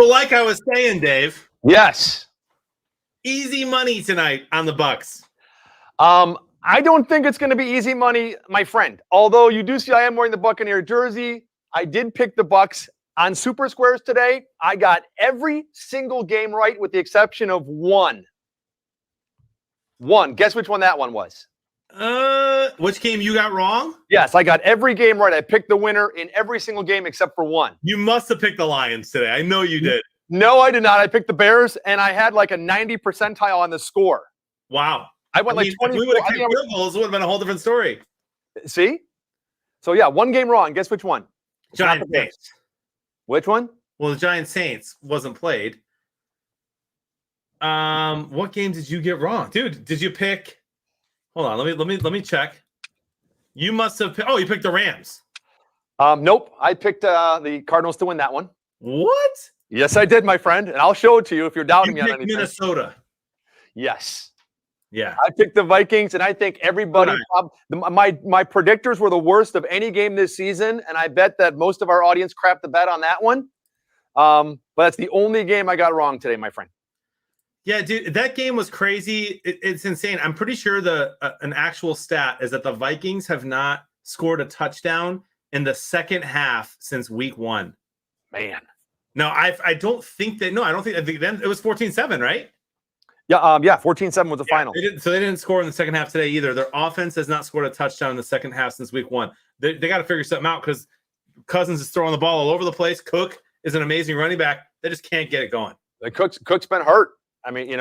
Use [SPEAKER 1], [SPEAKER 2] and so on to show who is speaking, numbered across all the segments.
[SPEAKER 1] So like I was saying, Dave.
[SPEAKER 2] Yes.
[SPEAKER 1] Easy money tonight on the Bucks.
[SPEAKER 2] I don't think it's going to be easy money, my friend. Although you do see I am wearing the Buccaneer jersey. I did pick the Bucks on Super Squares today. I got every single game right with the exception of one. Guess which one that one was?
[SPEAKER 1] Which game you got wrong?
[SPEAKER 2] Yes, I got every game right. I picked the winner in every single game except for one.
[SPEAKER 1] You must have picked the Lions today. I know you did.
[SPEAKER 2] No, I did not. I picked the Bears, and I had like a 90 percentile on the score.
[SPEAKER 1] Wow.
[SPEAKER 2] I went like 24.
[SPEAKER 1] If we would have kicked field goals, it would have been a whole different story.
[SPEAKER 2] See? So, yeah, one game wrong. Guess which one?
[SPEAKER 1] Giants Saints.
[SPEAKER 2] Which one?
[SPEAKER 1] Well, the Giants Saints wasn't played. What game did you get wrong? Dude, did you pick? Hold on, let me check. You must have you picked the Rams.
[SPEAKER 2] Nope. I picked the Cardinals to win that one.
[SPEAKER 1] What?
[SPEAKER 2] Yes, I did, my friend. And I'll show it to you if you're doubting me on anything.
[SPEAKER 1] Minnesota.
[SPEAKER 2] Yes.
[SPEAKER 1] Yeah.
[SPEAKER 2] I picked the Vikings, and I think everybody my predictors were the worst of any game this season, and I bet that most of our audience crapped the bet on that one. But that's the only game I got wrong today, my friend.
[SPEAKER 1] Yeah, dude, that game was crazy. It's insane. I'm pretty sure an actual stat is that the Vikings have not scored a touchdown in the second half since week 1.
[SPEAKER 2] Man.
[SPEAKER 1] No, I don't think that. No, I don't think then it was 14-7, right?
[SPEAKER 2] Yeah, 14-7 was the final.
[SPEAKER 1] They didn't score in the second half today either. Their offense has not scored a touchdown in the second half since week 1. They got to figure something out because Cousins is throwing the ball all over the place. Cook is an amazing running back. They just can't get it going.
[SPEAKER 2] Cook's been hurt. I mean,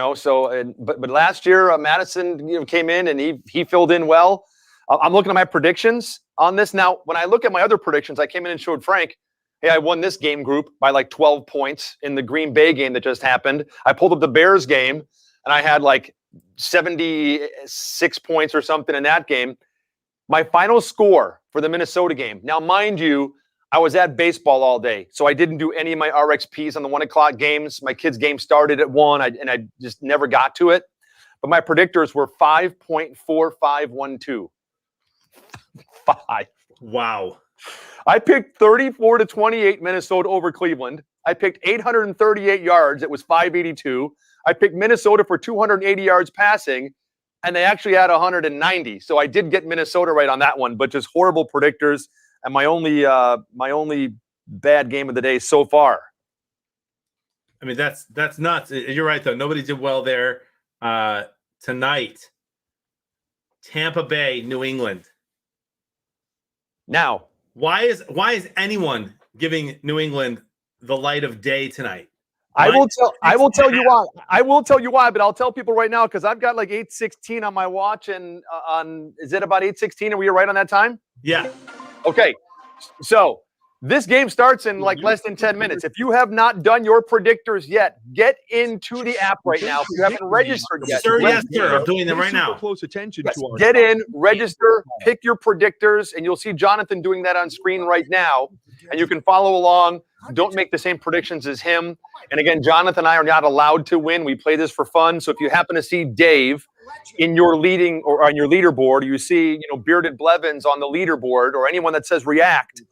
[SPEAKER 2] but last year Madison came in and he filled in well. I'm looking at my predictions on this now. When I look at my other predictions, I came in and showed Frank, hey, I won this game group by like 12 points in the Green Bay game that just happened. I pulled up the Bears game and I had like 76 points or something in that game. My final score for the Minnesota game. Now, mind you, I was at baseball all day, so I didn't do any of my RXPs on the 1 o'clock games. My kids' game started at 1, and I just never got to it. But my predictors were 5.4512. 5.
[SPEAKER 1] Wow.
[SPEAKER 2] I picked 34-28 Minnesota over Cleveland. I picked 838 yards. It was 582. I picked Minnesota for 280 yards passing, and they actually had 190. So I did get Minnesota right on that one, but just horrible predictors. And my only bad game of the day so far.
[SPEAKER 1] I mean, that's nuts. You're right, though. Nobody did well there tonight. Tampa Bay, New England.
[SPEAKER 2] Now,
[SPEAKER 1] why is anyone giving New England the light of day tonight?
[SPEAKER 2] I will tell you why. I will tell you why, but I'll tell people right now because I've got like 8:16 on my watch, and is it about 8:16? Are we right on that time?
[SPEAKER 1] Yeah.
[SPEAKER 2] Okay, so this game starts in like less than 10 minutes. If you have not done your predictors yet, get into the app right now. If you haven't registered yet,
[SPEAKER 1] sir, yes, sir. I'm doing them right now.
[SPEAKER 3] Close attention to our
[SPEAKER 2] get in, register, pick your predictors, and you'll see Jonathan doing that on screen right now. And you can follow along. Don't make the same predictions as him. And again, Jonathan and I are not allowed to win. We play this for fun. So if you happen to see Dave in your leading or on your leaderboard, you see, Bearded Blevins on the leaderboard or anyone that says react,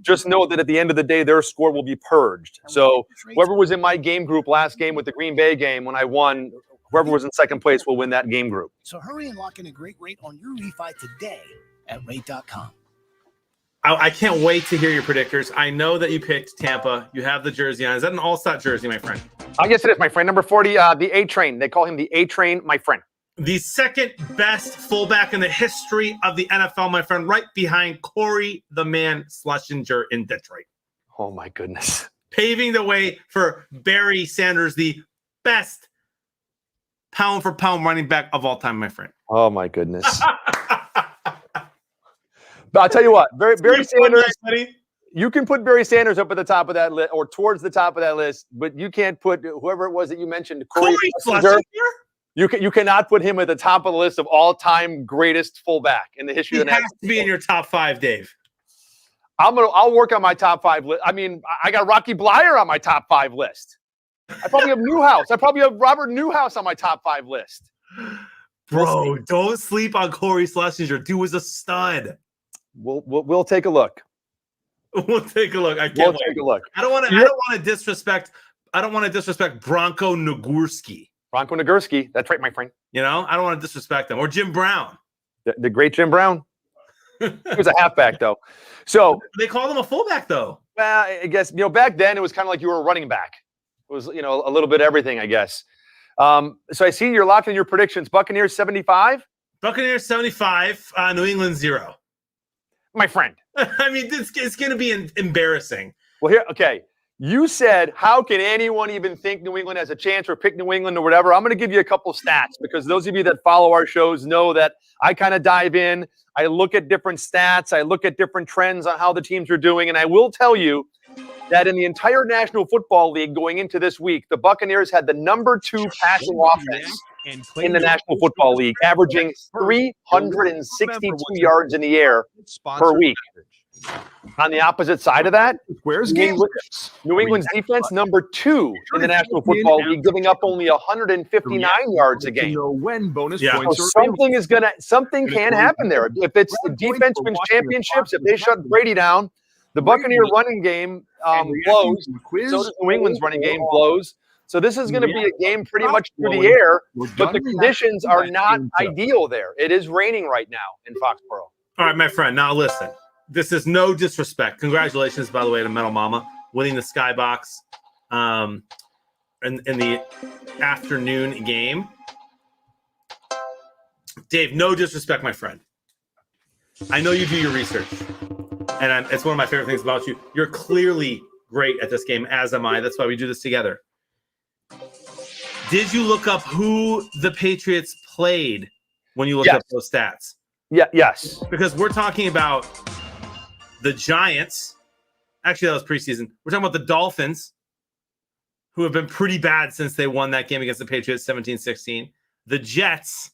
[SPEAKER 2] just know that at the end of the day, their score will be purged. So whoever was in my game group last game with the Green Bay game when I won, whoever was in second place will win that game group.
[SPEAKER 4] So hurry and lock in a great rate on your refi today at rate.com.
[SPEAKER 1] I can't wait to hear your predictors. I know that you picked Tampa. You have the jersey on. Is that an all-star jersey, my friend?
[SPEAKER 2] Yes, it is, my friend. Number 40, the A-Train. They call him the A-Train, my friend.
[SPEAKER 1] The second best fullback in the history of the NFL, my friend, right behind Corey the Man Schlesinger in Detroit.
[SPEAKER 2] Oh, my goodness.
[SPEAKER 1] Paving the way for Barry Sanders, the best pound-for-pound running back of all time, my friend.
[SPEAKER 2] Oh, my goodness. But I'll tell you what, Barry Sanders, you can put Barry Sanders up at the top of that list or towards the top of that list, but you can't put whoever it was that you mentioned, Corey Schlesinger. You cannot put him at the top of the list of all-time greatest fullback in the history of the National
[SPEAKER 1] Football. He has to be in your top 5, Dave.
[SPEAKER 2] I'll work on my top 5 list. I mean, I got Rocky Blyer on my top 5 list. I probably have Newhouse. I probably have Robert Newhouse on my top 5 list.
[SPEAKER 1] Bro, don't sleep on Corey Schlesinger. Dude was a stud.
[SPEAKER 2] We'll take a look.
[SPEAKER 1] We'll take a look. I can't
[SPEAKER 2] We'll
[SPEAKER 1] wait.
[SPEAKER 2] take a look.
[SPEAKER 1] I don't want to disrespect I don't want to disrespect Bronco Nagurski.
[SPEAKER 2] Bronco Nagurski. That's right, my friend.
[SPEAKER 1] You know, I don't want to disrespect him. Or Jim Brown.
[SPEAKER 2] The great Jim Brown. He was a halfback, though. So
[SPEAKER 1] they called him a fullback, though.
[SPEAKER 2] Well, I guess, back then it was kind of like you were a running back. It was, a little bit of everything, I guess. So I see you're locking your predictions. Buccaneers 75?
[SPEAKER 1] Buccaneers 75, New England 0.
[SPEAKER 2] My friend.
[SPEAKER 1] I mean, it's going to be embarrassing.
[SPEAKER 2] Well, okay. You said, how can anyone even think New England has a chance or pick New England or whatever? I'm going to give you a couple stats because those of you that follow our shows know that I kind of dive in. I look at different stats. I look at different trends on how the teams are doing. And I will tell you that in the entire National Football League going into this week, the Buccaneers had the number 2 passing offense in the National Football League, averaging 362 yards in the air per week. On the opposite side of that, New England's defense, number 2 in the National Football League, giving up only 159 yards a game. So something can happen there. If it's the defense wins championships, if they shut Brady down, the Buccaneer running game blows. So does New England's running game blows. So this is going to be a game pretty much through the air, but the conditions are not ideal there. It is raining right now in Foxborough.
[SPEAKER 1] All right, my friend, now listen. This is no disrespect. Congratulations, by the way, to Metal Mama winning the Skybox in the afternoon game. Dave, no disrespect, my friend. I know you do your research, and it's one of my favorite things about you. You're clearly great at this game, as am I. That's why we do this together. Did you look up who the Patriots played when you looked up those stats?
[SPEAKER 2] Yes.
[SPEAKER 1] Because we're talking about the Giants. Actually, that was preseason. We're talking about the Dolphins, who have been pretty bad since they won that game against the Patriots 17-16. The Jets,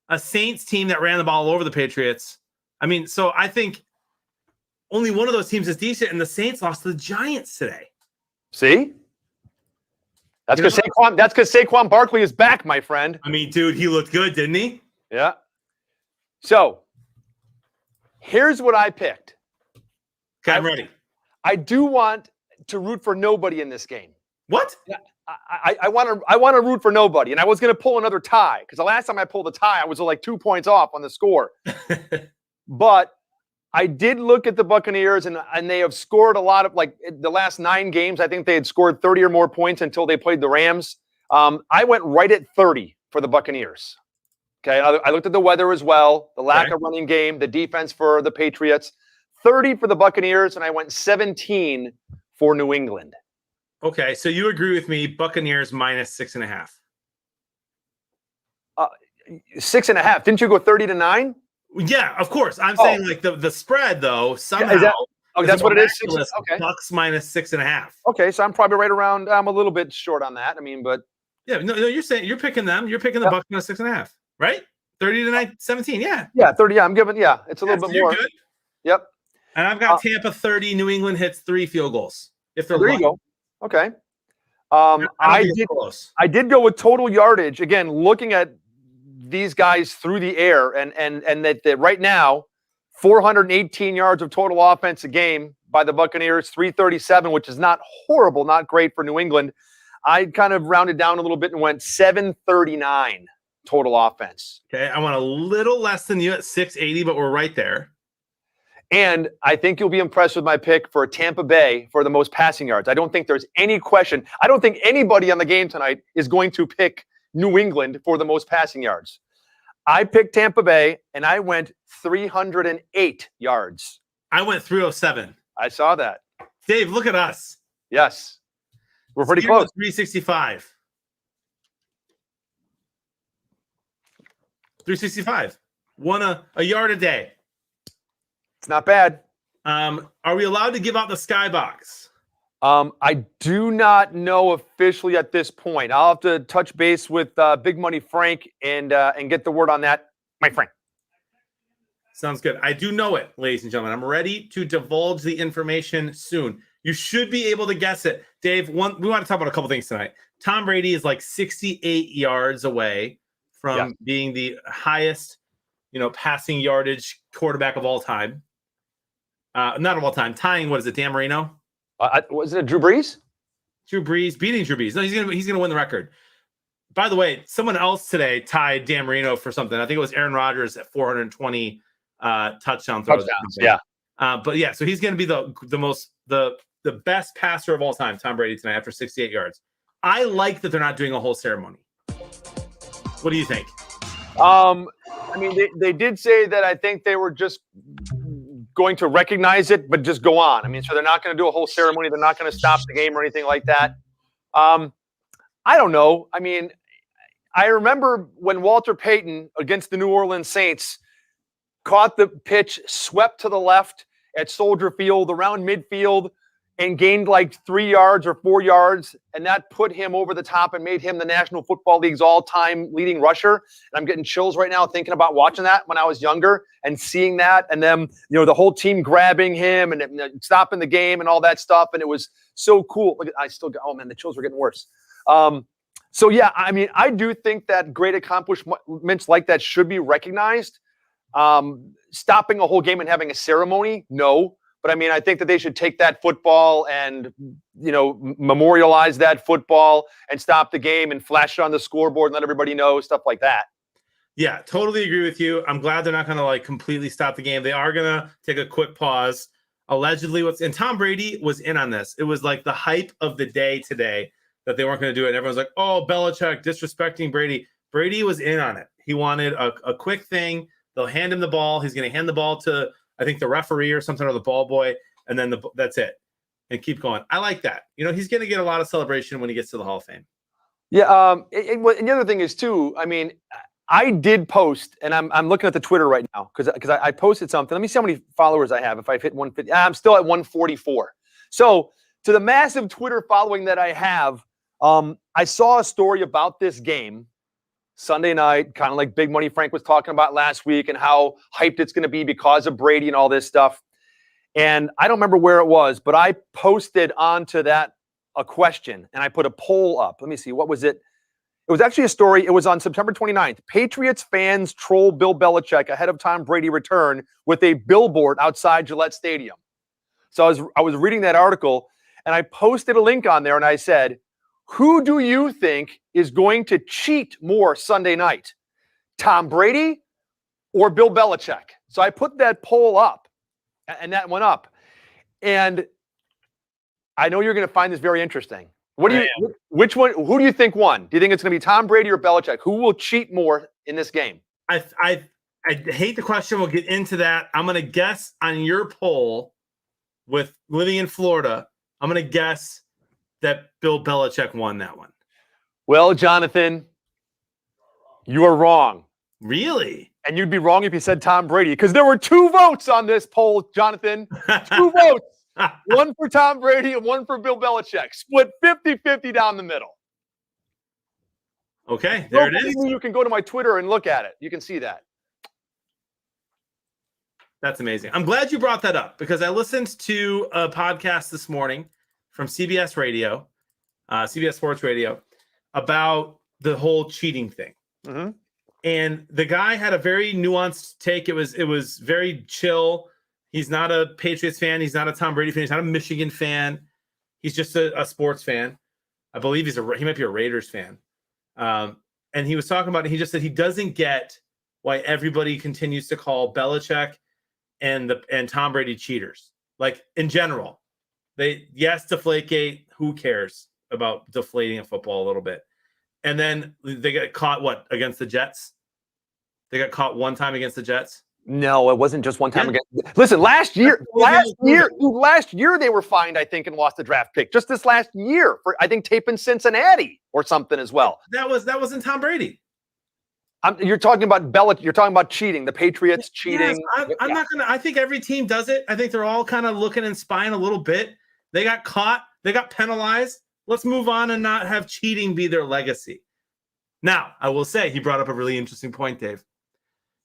[SPEAKER 1] a Saints team that ran the ball all over the Patriots. I mean, so I think only one of those teams is decent, and the Saints lost to the Giants today.
[SPEAKER 2] See? That's because Saquon Barkley is back, my friend.
[SPEAKER 1] I mean, dude, he looked good, didn't he?
[SPEAKER 2] Yeah. So, here's what I picked.
[SPEAKER 1] Okay, I'm ready.
[SPEAKER 2] I do want to root for nobody in this game.
[SPEAKER 1] What?
[SPEAKER 2] I want to root for nobody, and I was going to pull another tie because the last time I pulled a tie, I was like 2 points off on the score. But I did look at the Buccaneers, and they have scored a lot of, like, the last 9 games. I think they had scored 30 or more points until they played the Rams. I went right at 30 for the Buccaneers. Okay, I looked at the weather as well, the lack of running game, the defense for the Patriots. 30 for the Buccaneers, and I went 17 for New England.
[SPEAKER 1] Okay, so you agree with me, Buccaneers minus 6.5.
[SPEAKER 2] 6.5. Didn't you go 30-9?
[SPEAKER 1] Yeah, of course. I'm saying like the spread though somehow.
[SPEAKER 2] That's what it is.
[SPEAKER 1] Okay. Bucks minus 6.5.
[SPEAKER 2] Okay, so I'm probably right around. I'm a little bit short on that. I mean, but
[SPEAKER 1] yeah, no, you're saying you're picking them. You're picking the Bucks minus 6.5, right? 30-17. Yeah.
[SPEAKER 2] Yeah, 30. Yeah, I'm giving. Yeah, it's a little bit more.
[SPEAKER 1] Good.
[SPEAKER 2] Yep.
[SPEAKER 1] And I've got Tampa 30. New England hits 3 field goals. If they're
[SPEAKER 2] there you go. Okay. I did go with total yardage again. Looking at these guys through the air, and that right now, 418 yards of total offense a game by the Buccaneers, 337, which is not horrible, not great for New England. I kind of rounded down a little bit and went 739 total offense.
[SPEAKER 1] Okay, I went a little less than you at 680, but we're right there.
[SPEAKER 2] And I think you'll be impressed with my pick for Tampa Bay for the most passing yards. I don't think there's any question. I don't think anybody on the game tonight is going to pick New England for the most passing yards. I picked Tampa Bay, and I went 308 yards.
[SPEAKER 1] I went 307.
[SPEAKER 2] I saw that.
[SPEAKER 1] Dave, look at us.
[SPEAKER 2] Yes. We're pretty close.
[SPEAKER 1] 365. 365. Won a yard a day.
[SPEAKER 2] It's not bad.
[SPEAKER 1] Are we allowed to give out the skybox?
[SPEAKER 2] I do not know officially at this point. I'll have to touch base with Big Money Frank and get the word on that, my friend.
[SPEAKER 1] Sounds good. I do know it, ladies and gentlemen. I'm ready to divulge the information soon. You should be able to guess it. Dave, we want to talk about a couple things tonight. Tom Brady is like 68 yards away from being the highest, passing yardage quarterback of all time. Not of all time. Tying, what is it, Dan Marino?
[SPEAKER 2] Was it Drew Brees?
[SPEAKER 1] Drew Brees beating Drew Brees. No, he's gonna win the record. By the way, someone else today tied Dan Marino for something. I think it was Aaron Rodgers at 420 touchdown throws.
[SPEAKER 2] Yeah.
[SPEAKER 1] But yeah, so he's going to be the best passer of all time, Tom Brady, tonight after 68 yards. I like that they're not doing a whole ceremony. What do you think?
[SPEAKER 2] I mean, they did say that I think they were just going to recognize it, but just go on. I mean, so they're not going to do a whole ceremony. They're not going to stop the game or anything like that. I don't know. I mean, I remember when Walter Payton against the New Orleans Saints caught the pitch, swept to the left at Soldier Field around midfield and gained like 3 yards or 4 yards. And that put him over the top and made him the National Football League's all-time leading rusher. And I'm getting chills right now thinking about watching that when I was younger and seeing that. And then, the whole team grabbing him and stopping the game and all that stuff. And it was so cool. Look, oh man, the chills were getting worse. So yeah, I mean, I do think that great accomplishments like that should be recognized. Stopping a whole game and having a ceremony, no. But I mean, I think that they should take that football and, memorialize that football and stop the game and flash it on the scoreboard and let everybody know, stuff like that.
[SPEAKER 1] Yeah, totally agree with you. I'm glad they're not going to completely stop the game. They are going to take a quick pause. Allegedly, and Tom Brady was in on this. It was like the hype of the day today that they weren't going to do it. And everyone's like, oh, Belichick disrespecting Brady. Brady was in on it. He wanted a quick thing. They'll hand him the ball. He's going to hand the ball to, I think, the referee or something, or the ball boy, and then that's it. And keep going. I like that. He's going to get a lot of celebration when he gets to the Hall of Fame.
[SPEAKER 2] Yeah. And the other thing is, too, I mean, I did post, and I'm looking at the Twitter right now because I posted something. Let me see how many followers I have. If I've hit 150, I'm still at 144. So to the massive Twitter following that I have, I saw a story about this game Sunday night, kind of like Big Money Frank was talking about last week and how hyped it's going to be because of Brady and all this stuff. And I don't remember where it was, but I posted onto that a question and I put a poll up. Let me see. What was it? It was actually a story. It was on September 29th. Patriots fans troll Bill Belichick ahead of Tom Brady return with a billboard outside Gillette Stadium. So I was reading that article and I posted a link on there and I said, who do you think is going to cheat more Sunday night? Tom Brady or Bill Belichick? So I put that poll up and that went up. And I know you're going to find this very interesting. Which one? Who do you think won? Do you think it's going to be Tom Brady or Belichick? Who will cheat more in this game?
[SPEAKER 1] I hate the question. We'll get into that. I'm going to guess on your poll with living in Florida. I'm going to guess that Bill Belichick won that one.
[SPEAKER 2] Well, Jonathan, you are wrong.
[SPEAKER 1] Really?
[SPEAKER 2] And you'd be wrong if you said Tom Brady because there were 2 votes on this poll, Jonathan. 2 votes. One for Tom Brady and one for Bill Belichick. Split 50-50 down the middle.
[SPEAKER 1] Okay, there it is.
[SPEAKER 2] You can go to my Twitter and look at it. You can see that.
[SPEAKER 1] That's amazing. I'm glad you brought that up because I listened to a podcast this morning from CBS Radio, CBS Sports Radio, about the whole cheating thing.
[SPEAKER 2] Mm-hmm.
[SPEAKER 1] And the guy had a very nuanced take. It was very chill. He's not a Patriots fan. He's not a Tom Brady fan. He's not a Michigan fan. He's just a sports fan. I believe he might be a Raiders fan. And he was talking about it. He just said he doesn't get why everybody continues to call Belichick and Tom Brady cheaters. Like in general, Deflategate. Who cares about deflating a football a little bit? And then they got caught against the Jets. They got caught one time against the Jets.
[SPEAKER 2] No, it wasn't just one time again. Listen, last year they were fined, I think, and lost the draft pick. Just this last year for, I think, taping Cincinnati or something as well.
[SPEAKER 1] That wasn't Tom Brady.
[SPEAKER 2] You're talking about You're talking about cheating. The Patriots cheating.
[SPEAKER 1] Yes, I'm not gonna. I think every team does it. I think they're all kind of looking and spying a little bit. They got caught. They got penalized. Let's move on and not have cheating be their legacy. Now, I will say he brought up a really interesting point, Dave.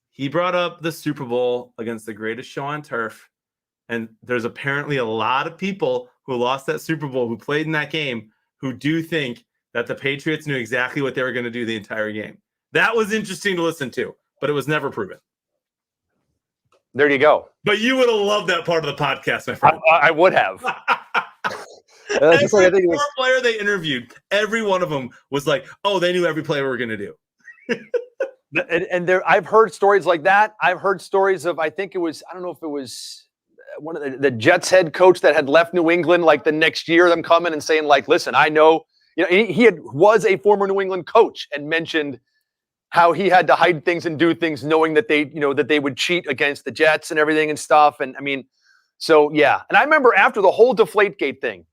[SPEAKER 1] He brought up the Super Bowl against the greatest show on turf. And there's apparently a lot of people who lost that Super Bowl, who played in that game, who do think that the Patriots knew exactly what they were going to do the entire game. That was interesting to listen to, but it was never proven.
[SPEAKER 2] There you go.
[SPEAKER 1] But you would have loved that part of the podcast, my friend.
[SPEAKER 2] I would have. Just like I think it
[SPEAKER 1] Every
[SPEAKER 2] was.
[SPEAKER 1] player they interviewed, every one of them was like, "Oh, they knew every play we were going to do."
[SPEAKER 2] And there, I've heard stories like that. I've heard stories of, I think it was, I don't know if it was one of the Jets head coach that had left New England like the next year, them coming and saying like, listen, I know, was a former New England coach and mentioned how he had to hide things and do things knowing that they would cheat against the Jets and everything and stuff. And I mean, so yeah. And I remember after the whole Deflategate thing,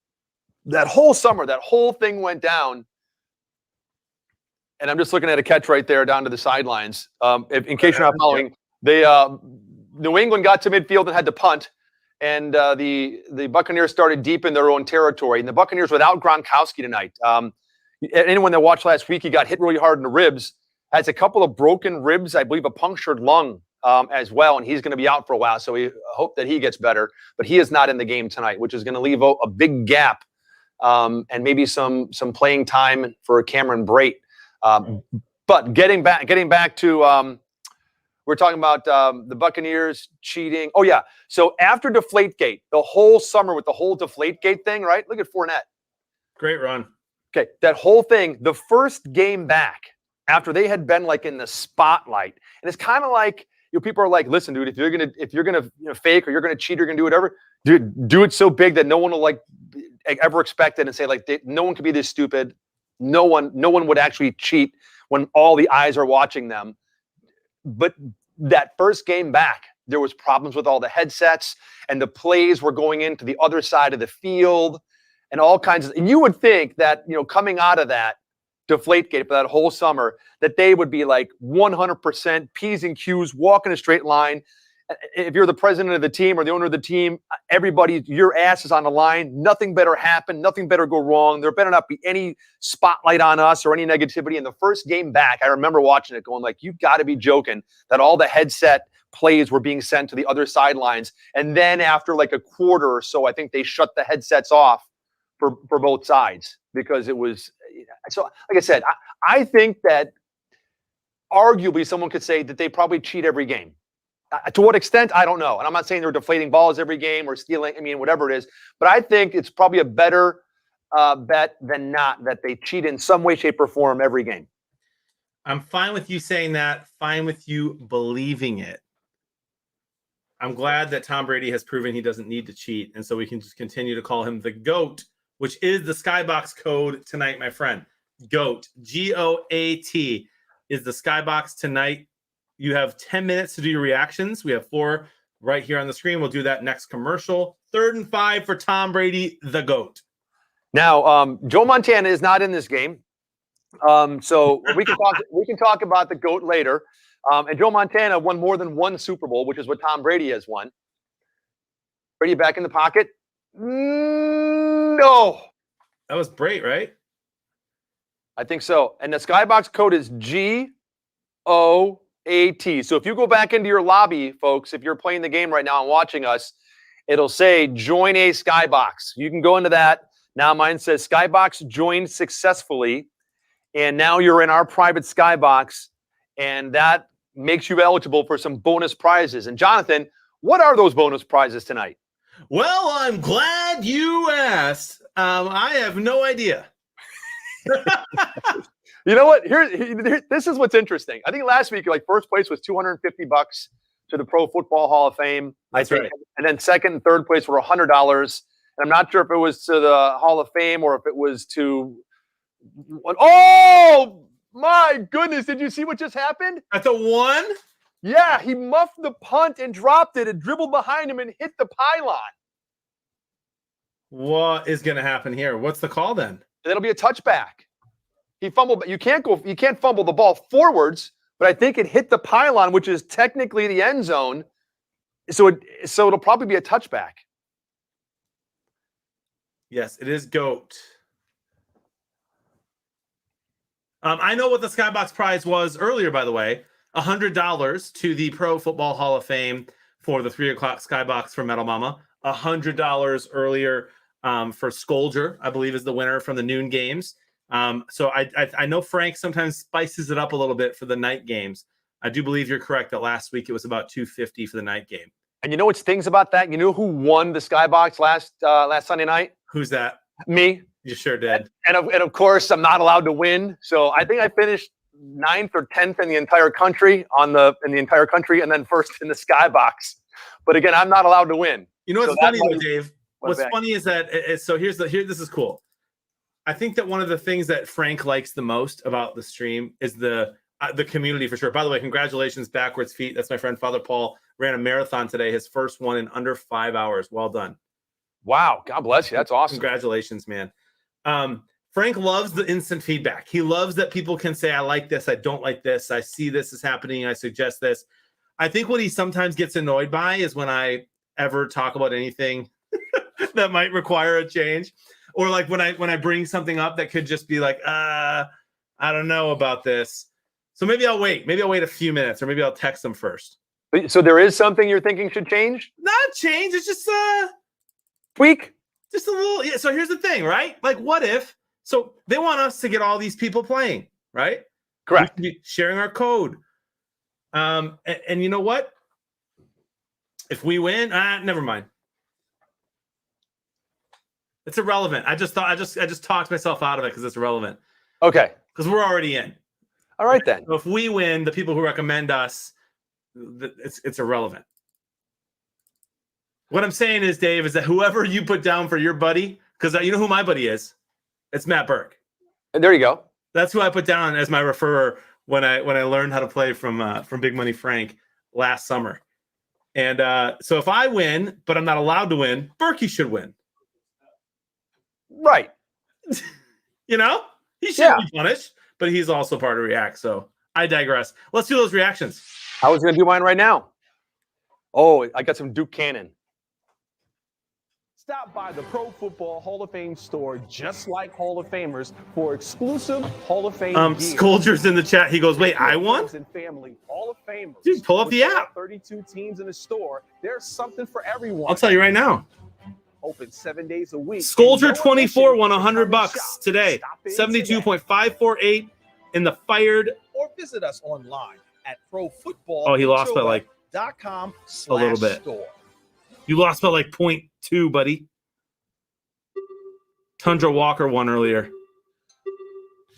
[SPEAKER 2] that whole summer, that whole thing went down. And I'm just looking at a catch right there down to the sidelines. In case you're not following, they New England got to midfield and had to punt, and the Buccaneers started deep in their own territory. And the Buccaneers without Gronkowski tonight. Anyone that watched last week, he got hit really hard in the ribs, has a couple of broken ribs, I believe a punctured lung as well, and he's going to be out for a while. So we hope that he gets better. But he is not in the game tonight, which is going to leave a big gap and maybe some playing time for Cameron Brate. But getting back to we're talking about the Buccaneers cheating. Oh yeah. So after Deflategate, the whole summer with the whole Deflategate thing, right? Look at Fournette.
[SPEAKER 1] Great run.
[SPEAKER 2] Okay, that whole thing. The first game back after they had been like in the spotlight, and it's kind of like people are like, listen, dude, if you're gonna fake or you're gonna cheat or you're gonna do whatever, do it so big that no one will like ever expect it and say like no one could be this stupid. No one would actually cheat when all the eyes are watching them. But that first game back, there was problems with all the headsets and the plays were going into the other side of the field and all kinds of. And you would think that coming out of that Deflategate for that whole summer, that they would be like 100% P's and Q's, walking a straight line. If you're the president of the team or the owner of the team, everybody, your ass is on the line. Nothing better happen. Nothing better go wrong. There better not be any spotlight on us or any negativity. In the first game back, I remember watching it going like, you've got to be joking that all the headset plays were being sent to the other sidelines. And then after like a quarter or so, I think they shut the headsets off for both sides because it was. So like I said, I think that arguably someone could say that they probably cheat every game. To what extent, I don't know. And I'm not saying they're deflating balls every game or stealing, whatever it is. But I think it's probably a better bet than not that they cheat in some way, shape, or form every game.
[SPEAKER 1] I'm fine with you saying that. Fine with you believing it. I'm glad that Tom Brady has proven he doesn't need to cheat. And so we can just continue to call him the GOAT, which is the Skybox code tonight, my friend. GOAT, GOAT, is the Skybox tonight. You have 10 minutes to do your reactions. We have 4 right here on the screen. We'll do that next commercial. 3rd and 5 for Tom Brady, the GOAT.
[SPEAKER 2] Now, Joe Montana is not in this game. So we can talk about the GOAT later. And Joe Montana won more than one Super Bowl, which is what Tom Brady has won. Brady back in the pocket? No.
[SPEAKER 1] That was great, right?
[SPEAKER 2] I think so. And the Skybox code is GOAT. So if you go back into your lobby, folks, if you're playing the game right now and watching us, it'll say join a Skybox. You can go into that. Now mine says Skybox joined successfully. And now you're in our private Skybox. And that makes you eligible for some bonus prizes. And Jonathan, what are those bonus prizes tonight?
[SPEAKER 1] Well, I'm glad you asked. I have no idea.
[SPEAKER 2] You know what? Here, this is what's interesting. I think last week, like first place was $250 to the Pro Football Hall of Fame.
[SPEAKER 1] That's right.
[SPEAKER 2] And then second and third place were $100. And I'm not sure if it was to the Hall of Fame or if it was to. Oh my goodness! Did you see what just happened?
[SPEAKER 1] That's a 1.
[SPEAKER 2] Yeah, he muffed the punt and dropped it and dribbled behind him and hit the pylon.
[SPEAKER 1] What is going to happen here? What's the call then?
[SPEAKER 2] It'll be a touchback. He fumbled, but you can't fumble the ball forwards, but I think it hit the pylon, which is technically the end zone. So it'll probably be a touchback.
[SPEAKER 1] Yes, it is GOAT. I know what the Skybox prize was earlier, by the way. $100 to the Pro Football Hall of Fame for the 3 o'clock Skybox for Metal Mama. $100 earlier for Scolger, I believe, is the winner from the noon games. So I know Frank sometimes spices it up a little bit for the night games. I do believe you're correct that last week it was about $250 for the night game.
[SPEAKER 2] And you know what stings about that? You know who won the Skybox last Sunday night?
[SPEAKER 1] Who's that?
[SPEAKER 2] Me.
[SPEAKER 1] You sure did.
[SPEAKER 2] And of course, I'm not allowed to win. So I think I finished 9th or 10th in the entire country and then first in the skybox. But again, I'm not allowed to win.
[SPEAKER 1] You know what's
[SPEAKER 2] So
[SPEAKER 1] funny
[SPEAKER 2] that
[SPEAKER 1] though, Dave? What's funny is that this is cool. I think that one of the things that Frank likes the most about the stream is the community for sure. By the way, congratulations, Backwards Feet. That's my friend Father Paul. Ran a marathon today, his first one in under 5 hours. Well done.
[SPEAKER 2] Wow. God bless you. That's awesome.
[SPEAKER 1] Congratulations, man. Frank loves the instant feedback. He loves that people can say, I like this, I don't like this, I see this is happening, I suggest this. I think what he sometimes gets annoyed by is when I ever talk about anything that might require a change. Or like when I bring something up that could just be like, I don't know about this. So maybe I'll wait. Maybe I'll wait a few minutes, or maybe I'll text them first.
[SPEAKER 2] So there is something you're thinking should change?
[SPEAKER 1] Not change. It's just
[SPEAKER 2] tweak.
[SPEAKER 1] Just a little. Yeah. So here's the thing, right? Like, what if? So they want us to get all these people playing, right?
[SPEAKER 2] Correct.
[SPEAKER 1] We should be sharing our code. And you know what? If we win, never mind. It's irrelevant. I just talked myself out of it because it's irrelevant.
[SPEAKER 2] Okay.
[SPEAKER 1] Because we're already in.
[SPEAKER 2] All right then.
[SPEAKER 1] So if we win, the people who recommend us, it's irrelevant. What I'm saying is, Dave, is that whoever you put down for your buddy, because you know who my buddy is, it's Matt Burke.
[SPEAKER 2] And there you go.
[SPEAKER 1] That's who I put down as my referrer when I learned how to play from Big Money Frank last summer. And so if I win, but I'm not allowed to win, Berkey should win.
[SPEAKER 2] Right.
[SPEAKER 1] You know, he should be punished, but he's also part of React. So I digress. Let's do those reactions.
[SPEAKER 2] I was going to do mine right now. Oh, I got some Duke Cannon.
[SPEAKER 3] Stop by the Pro Football Hall of Fame store, just like Hall of Famers, for exclusive Hall of Fame gear.
[SPEAKER 1] Scoldger's in the chat. He goes, wait, I won?
[SPEAKER 3] And family Hall of Famers.
[SPEAKER 1] Dude, pull up the app.
[SPEAKER 3] 32 teams in the store. There's something for everyone.
[SPEAKER 1] I'll tell you right now.
[SPEAKER 3] Open 7 days a week.
[SPEAKER 1] Scoldger 24 won $100 today. 72.548 in the fired.
[SPEAKER 4] Or visit us online at profootball.
[SPEAKER 1] Oh, he lost by like
[SPEAKER 4] .com
[SPEAKER 1] a little bit.
[SPEAKER 4] store.
[SPEAKER 1] You lost by like 0.2, buddy. Tundra Walker won earlier.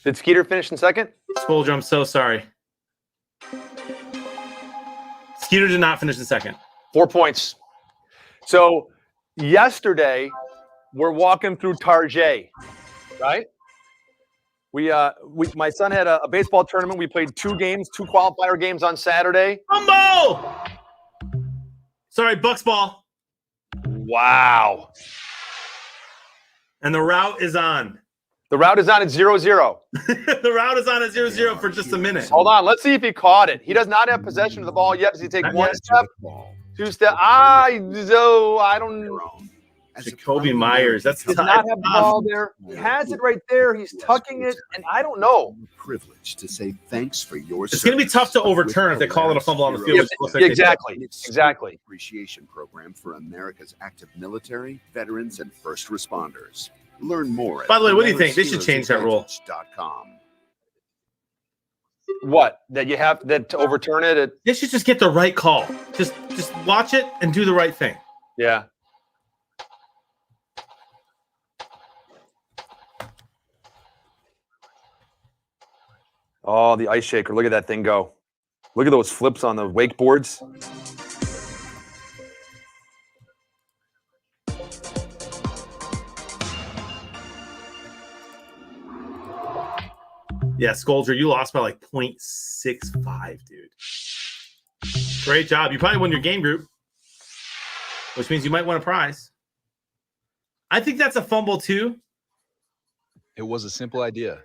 [SPEAKER 2] Did Skeeter finish in second?
[SPEAKER 1] Scoldger, I'm so sorry. Skeeter did not finish in second.
[SPEAKER 2] 4 points. So yesterday, we're walking through Tarjay, right? My son had a baseball tournament. We played 2 qualifier games on Saturday.
[SPEAKER 1] Humble! Sorry, Bucks ball.
[SPEAKER 2] Wow.
[SPEAKER 1] And the route is on.
[SPEAKER 2] The route is on at 0-0.
[SPEAKER 1] The route is on at 0-0 for just a minute.
[SPEAKER 2] Hold on. Let's see if he caught it. He does not have possession of the ball yet. Does he take
[SPEAKER 1] Not
[SPEAKER 2] one
[SPEAKER 1] yet.
[SPEAKER 2] step? 2 step? I don't know.
[SPEAKER 1] Jacoby Myers. That's
[SPEAKER 2] Does
[SPEAKER 1] tough.
[SPEAKER 2] not have the ball there. He has it right there. He's tucking it, and I don't know.
[SPEAKER 5] Privilege to say thanks for your
[SPEAKER 1] It's going to be tough to overturn if they call it a fumble on the field.
[SPEAKER 2] Yeah,
[SPEAKER 1] which looks like they did.
[SPEAKER 2] Exactly.
[SPEAKER 5] Appreciation program for America's active military, veterans, and first responders. Learn more.
[SPEAKER 1] By the way, what do you think? They should change that rule.
[SPEAKER 5] .com.
[SPEAKER 2] What? That you have that to overturn it?
[SPEAKER 1] They should just get the right call. Just watch it and do the right thing.
[SPEAKER 2] Yeah. Oh, the ice shaker. Look at that thing go. Look at those flips on the wakeboards.
[SPEAKER 1] Yeah, Scoldger, you lost by like 0.65, dude. Great job. You probably won your game group, which means you might win a prize. I think that's a fumble too.
[SPEAKER 6] It was a simple idea.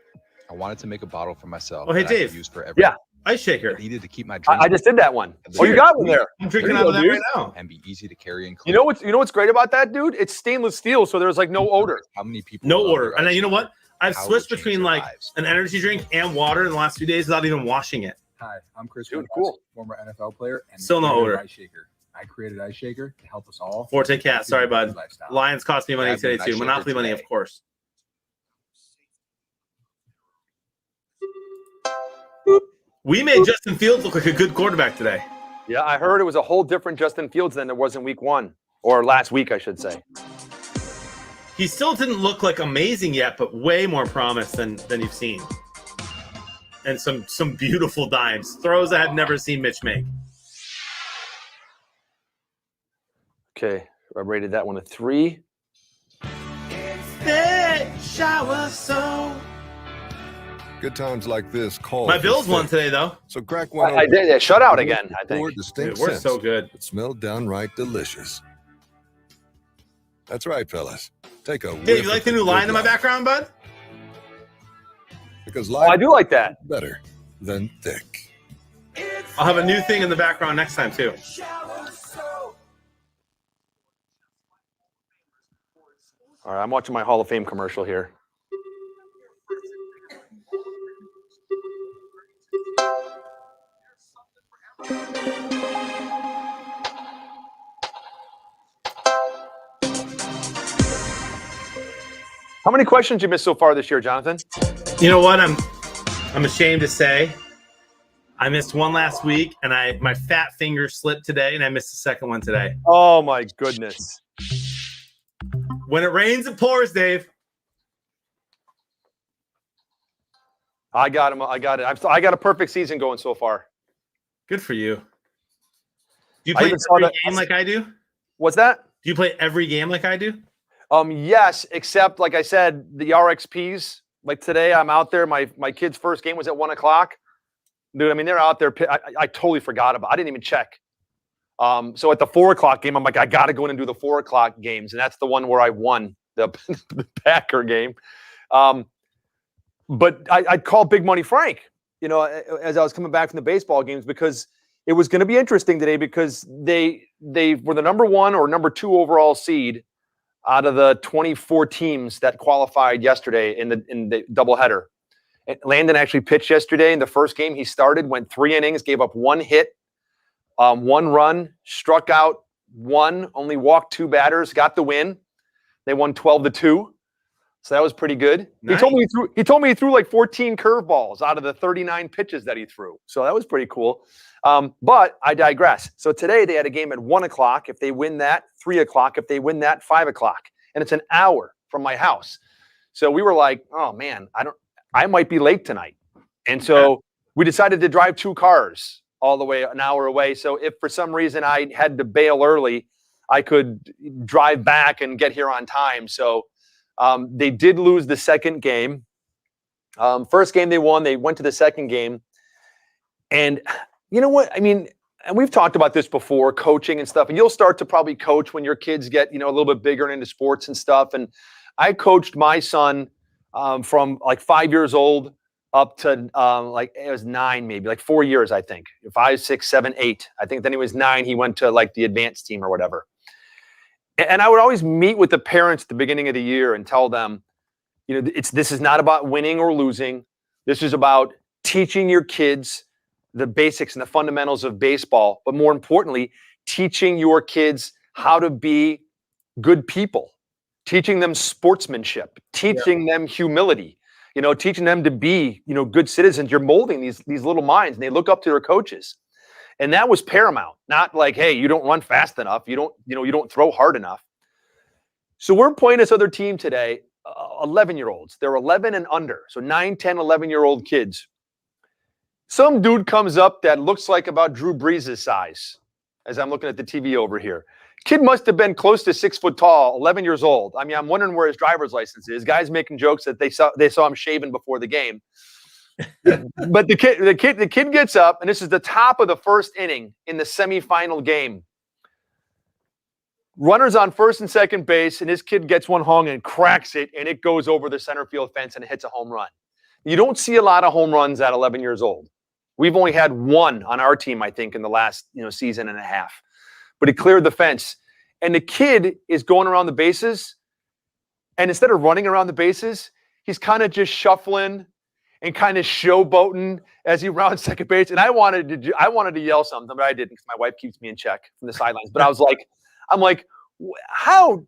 [SPEAKER 6] I wanted to make a bottle for myself.
[SPEAKER 1] Oh, hey,
[SPEAKER 6] that I could
[SPEAKER 1] Dave.
[SPEAKER 6] use for every
[SPEAKER 1] Ice shaker.
[SPEAKER 6] I needed to keep my drink.
[SPEAKER 2] I just did that one. Oh, you got one there.
[SPEAKER 1] I'm drinking
[SPEAKER 2] There
[SPEAKER 1] out
[SPEAKER 2] you
[SPEAKER 1] of
[SPEAKER 2] go,
[SPEAKER 1] that
[SPEAKER 2] dude.
[SPEAKER 1] right now.
[SPEAKER 6] and be easy to carry and clean.
[SPEAKER 2] You know what's great about that, dude? It's stainless steel, so there's like no odor.
[SPEAKER 6] How many people?
[SPEAKER 1] No
[SPEAKER 6] love
[SPEAKER 1] order.
[SPEAKER 6] your
[SPEAKER 1] And then
[SPEAKER 6] ice
[SPEAKER 1] you know
[SPEAKER 6] cream?
[SPEAKER 1] what? I've
[SPEAKER 6] How it
[SPEAKER 1] switched
[SPEAKER 6] changed
[SPEAKER 1] between
[SPEAKER 6] their
[SPEAKER 1] like
[SPEAKER 6] lives.
[SPEAKER 1] an energy drink and water in the last 2 days without even washing it.
[SPEAKER 7] Hi, I'm Chris
[SPEAKER 2] Dude,
[SPEAKER 7] Woodhouse,
[SPEAKER 2] cool.
[SPEAKER 7] former NFL player and
[SPEAKER 1] Still no
[SPEAKER 7] creator of
[SPEAKER 1] odor.
[SPEAKER 7] Ice Shaker. I created Ice Shaker to help us all.
[SPEAKER 1] Forte Cat. Sorry, bud.
[SPEAKER 7] Lifestyle.
[SPEAKER 1] Lions cost me money
[SPEAKER 6] Grab me
[SPEAKER 1] today
[SPEAKER 6] an
[SPEAKER 1] too.
[SPEAKER 6] ice shaker
[SPEAKER 1] Monopoly money,
[SPEAKER 6] today.
[SPEAKER 1] of course. We made Justin Fields look like a good quarterback today.
[SPEAKER 2] Yeah, I heard it was a whole different Justin Fields than there was in week 1, or last week, I should say.
[SPEAKER 1] He still didn't look like amazing yet, but way more promise than you've seen. And some beautiful dimes. Throws I have never seen Mitch make.
[SPEAKER 2] Okay, I rated that one a 3.
[SPEAKER 1] Shower so.
[SPEAKER 8] Good times like this call.
[SPEAKER 1] My
[SPEAKER 8] for
[SPEAKER 1] Bills won
[SPEAKER 8] fit.
[SPEAKER 1] today, though.
[SPEAKER 8] So crack one.
[SPEAKER 2] I did. Yeah, shutout again, I
[SPEAKER 8] Four
[SPEAKER 2] think.
[SPEAKER 8] distinct
[SPEAKER 1] Dude, we're
[SPEAKER 8] scents
[SPEAKER 1] so good.
[SPEAKER 8] that smell downright delicious. That's right, fellas. Take a
[SPEAKER 1] Dave,
[SPEAKER 8] whiff
[SPEAKER 1] you like
[SPEAKER 8] of
[SPEAKER 1] the new
[SPEAKER 8] good
[SPEAKER 1] line in my
[SPEAKER 8] life,
[SPEAKER 1] background, bud?
[SPEAKER 8] because
[SPEAKER 2] Oh,
[SPEAKER 8] life
[SPEAKER 2] I do like that.
[SPEAKER 8] is better than thick.
[SPEAKER 1] I'll have a new thing in the background next time, too.
[SPEAKER 2] All right, I'm watching my Hall of Fame commercial here. How many questions you missed so far this year, Jonathan?
[SPEAKER 1] You know what? I'm ashamed to say I missed one last week, and my fat finger slipped today, and I missed the second one today.
[SPEAKER 2] Oh my goodness.
[SPEAKER 1] When it rains, it pours, Dave.
[SPEAKER 2] I got him. I got it. I got a perfect season going so far.
[SPEAKER 1] Good for you. Do you
[SPEAKER 2] I
[SPEAKER 1] play
[SPEAKER 2] even saw
[SPEAKER 1] every
[SPEAKER 2] that-
[SPEAKER 1] game like I do?
[SPEAKER 2] What's that?
[SPEAKER 1] Do you play every game like I do?
[SPEAKER 2] Yes, except like I said, the RXPs. Like today, I'm out there. My kid's first game was at 1:00. Dude, I mean, they're out there. I totally forgot about. I didn't even check. So at the 4:00 game, I'm like, I got to go in and do the 4:00 games, and that's the one where I won the Packer game. But I'd call Big Money Frank, you know, as I was coming back from the baseball games, because it was going to be interesting today because they were the number 1 or number 2 overall seed out of the 24 teams that qualified yesterday in the doubleheader. Landon actually pitched yesterday in the first game. He started, went 3 innings, gave up 1 hit, 1 run, struck out 1, only walked 2 batters, got the win. They won 12-2. So that was pretty good.
[SPEAKER 1] Nice.
[SPEAKER 2] He told me he threw like 14 curveballs out of the 39 pitches that he threw. So that was pretty cool. But I digress. So today they had a game at 1:00. If they win that, 3:00. If they win that, 5:00. And it's an hour from my house. So we were like, oh man, I might be late tonight. And so we decided to drive 2 cars all the way an hour away. So if for some reason I had to bail early, I could drive back and get here on time. So they did lose the second game. First game they won. They went to the second game. And you know what? I mean, and we've talked about this before, coaching and stuff. And you'll start to probably coach when your kids get, you know, a little bit bigger and into sports and stuff. And I coached my son from like 5 years old up to like it was 9, maybe like 4 years, I think. 5, 6, 7, 8. I think then he was 9. He went to like the advanced team or whatever. And I would always meet with the parents at the beginning of the year and tell them, you know, this is not about winning or losing. This is about teaching your kids the basics and the fundamentals of baseball, but more importantly, teaching your kids how to be good people, teaching them sportsmanship, teaching them humility, you know, teaching them to be, you know, good citizens. You're molding these little minds, and they look up to their coaches. And that was paramount. Not like, hey, you don't run fast enough. You don't throw hard enough. So we're playing this other team today, 11-year-olds. They're 11 and under. So 9, 10, 11-year-old kids. Some dude comes up that looks like about Drew Brees' size, as I'm looking at the TV over here. Kid must have been close to 6 foot tall, 11 years old. I mean, I'm wondering where his driver's license is. Guys making jokes that they saw him shaving before the game. But the kid gets up, and this is the top of the first inning in the semifinal game. Runners on first and second base, and this kid gets one hung and cracks it, and it goes over the center field fence and it hits a home run. You don't see a lot of home runs at 11 years old. We've only had 1 on our team, I think, in the last season and a half. But he cleared the fence, and the kid is going around the bases, and instead of running around the bases, he's kind of just shuffling and kind of showboating as he rounds second base. And I wanted to yell something, but I didn't because my wife keeps me in check from the sidelines. But I'm like, how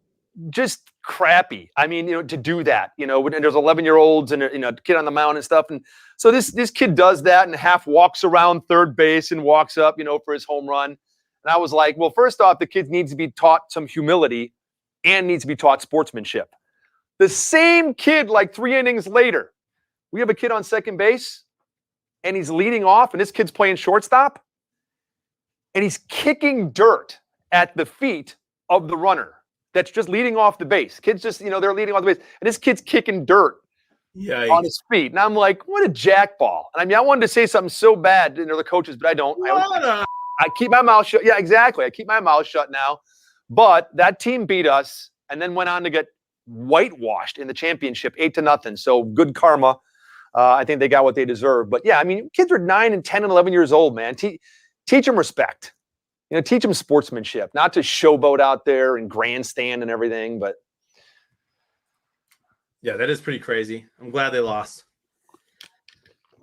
[SPEAKER 2] just crappy. I mean, to do that, and there's 11-year-olds and a kid on the mound and stuff. And so this kid does that and half walks around third base and walks up, for his home run. And I was like, well, first off, the kid needs to be taught some humility and needs to be taught sportsmanship. The same kid, like 3 innings later, we have a kid on second base, and he's leading off, and this kid's playing shortstop, and he's kicking dirt at the feet of the runner that's just leading off the base. Kids just, they're leading off the base, and this kid's kicking dirt on his feet. And I'm like, what a jackball. And I mean, I wanted to say something so bad to the coaches, but I don't. I keep my mouth shut. Yeah, exactly. I keep my mouth shut now. But that team beat us and then went on to get whitewashed in the championship, 8-0. So good karma. I think they got what they deserve. But yeah, I mean, kids are 9 and 10 and 11 years old, man. Teach them respect. Teach them sportsmanship, not to showboat out there and grandstand and everything. But
[SPEAKER 1] yeah, that is pretty crazy. I'm glad they lost.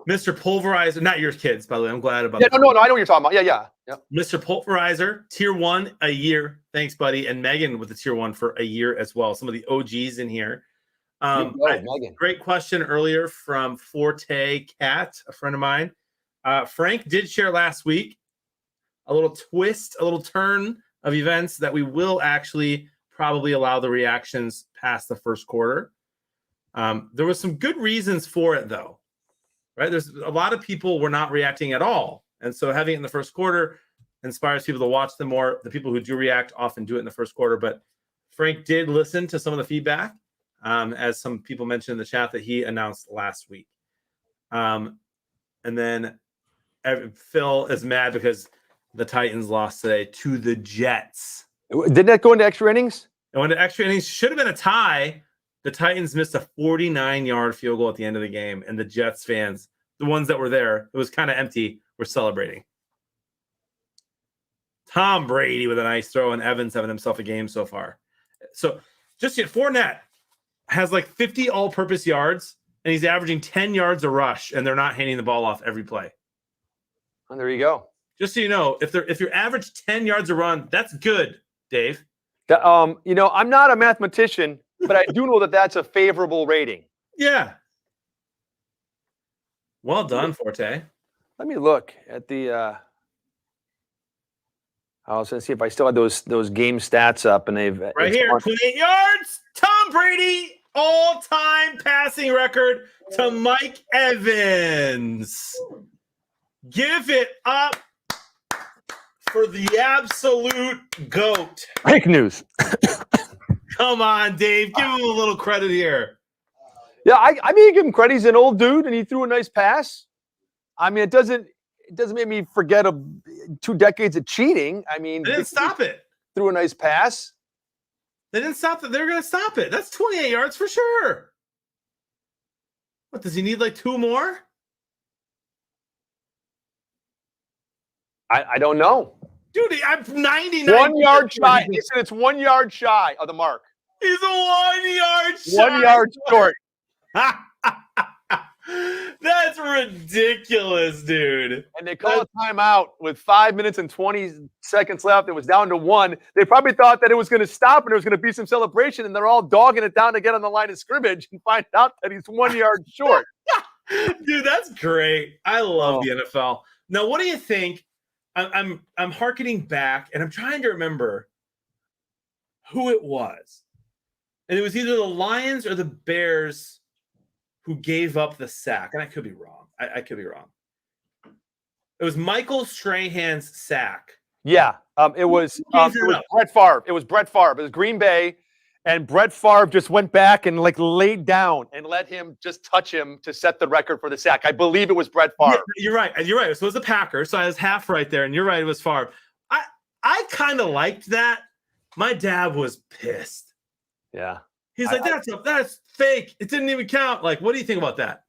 [SPEAKER 1] Mr. Pulverizer, not your kids, by the way. I'm glad about that.
[SPEAKER 2] No, I know what you're talking about. Yeah.
[SPEAKER 1] Mr. Pulverizer, tier 1 a year. Thanks, buddy. And Megan with the tier 1 for a year as well. Some of the OGs in here.
[SPEAKER 2] Megan.
[SPEAKER 1] Great question earlier from Forte Cat, a friend of mine. Frank did share last week a little twist, a little turn of events that we will actually probably allow the reactions past the first quarter. There was some good reasons for it, though. Right? There's a lot of people were not reacting at all. And so having it in the first quarter inspires people to watch them more. The people who do react often do it in the first quarter. But Frank did listen to some of the feedback, as some people mentioned in the chat that he announced last week. And then Phil is mad because the Titans lost today to the Jets.
[SPEAKER 2] Didn't that go into extra innings?
[SPEAKER 1] It went to extra innings. Should have been a tie. The Titans missed a 49-yard field goal at the end of the game, and the Jets fans, the ones that were there, it was kind of empty, were celebrating. Tom Brady with a nice throw, and Evans having himself a game so far. So just yet, Fournette has like 50 all-purpose yards, and he's averaging 10 yards a rush, and they're not handing the ball off every play.
[SPEAKER 2] And there you go.
[SPEAKER 1] Just so you know, if you're average 10 yards a run, that's good, Dave.
[SPEAKER 2] I'm not a mathematician, but I do know that that's a favorable rating.
[SPEAKER 1] Yeah. Well done, Forte.
[SPEAKER 2] Let me look at the. I was going to see if I still had those game stats up, and they've
[SPEAKER 1] right here, 28 yards. Tom Brady, all-time passing record to Mike Evans. Give it up for the absolute GOAT.
[SPEAKER 2] Fake news.
[SPEAKER 1] Come on, Dave. Give him a little credit here.
[SPEAKER 2] Yeah, I mean, give him credit. He's an old dude, and he threw a nice pass. I mean, it doesn't make me forget 2 decades of cheating. I mean,
[SPEAKER 1] they didn't stop it.
[SPEAKER 2] Threw a nice pass.
[SPEAKER 1] They didn't stop it. They're going to stop it. That's 28 yards for sure. What, does he need like 2 more?
[SPEAKER 2] I don't know.
[SPEAKER 1] Dude, I'm 99.
[SPEAKER 2] 1 yard shy. He said it's 1 yard shy of the mark.
[SPEAKER 1] He's a 1 yard shy.
[SPEAKER 2] 1 yard short.
[SPEAKER 1] That's ridiculous, dude.
[SPEAKER 2] And they call a timeout with 5 minutes and 20 seconds left. It was down to 1. They probably thought that it was going to stop and there was going to be some celebration, and they're all dogging it down to get on the line of scrimmage and find out that he's 1 yard short.
[SPEAKER 1] Dude, that's great. I love the NFL. Now, what do you think? I'm hearkening back, and I'm trying to remember who it was. And it was either the Lions or the Bears who gave up the sack. And I could be wrong. I could be wrong. It was Michael Strahan's sack.
[SPEAKER 2] Yeah, it was Brett Favre. It was Brett Favre. It was Green Bay, and Brett Favre just went back and like laid down and let him just touch him to set the record for the sack. I believe it was Brett Favre.
[SPEAKER 1] Yeah, you're right. You're right. So it was the Packers. So I was half right there, and you're right. It was Favre. I kind of liked that. My dad was pissed.
[SPEAKER 2] Yeah.
[SPEAKER 1] He's like, that's fake. It didn't even count. Like, what do you think about that?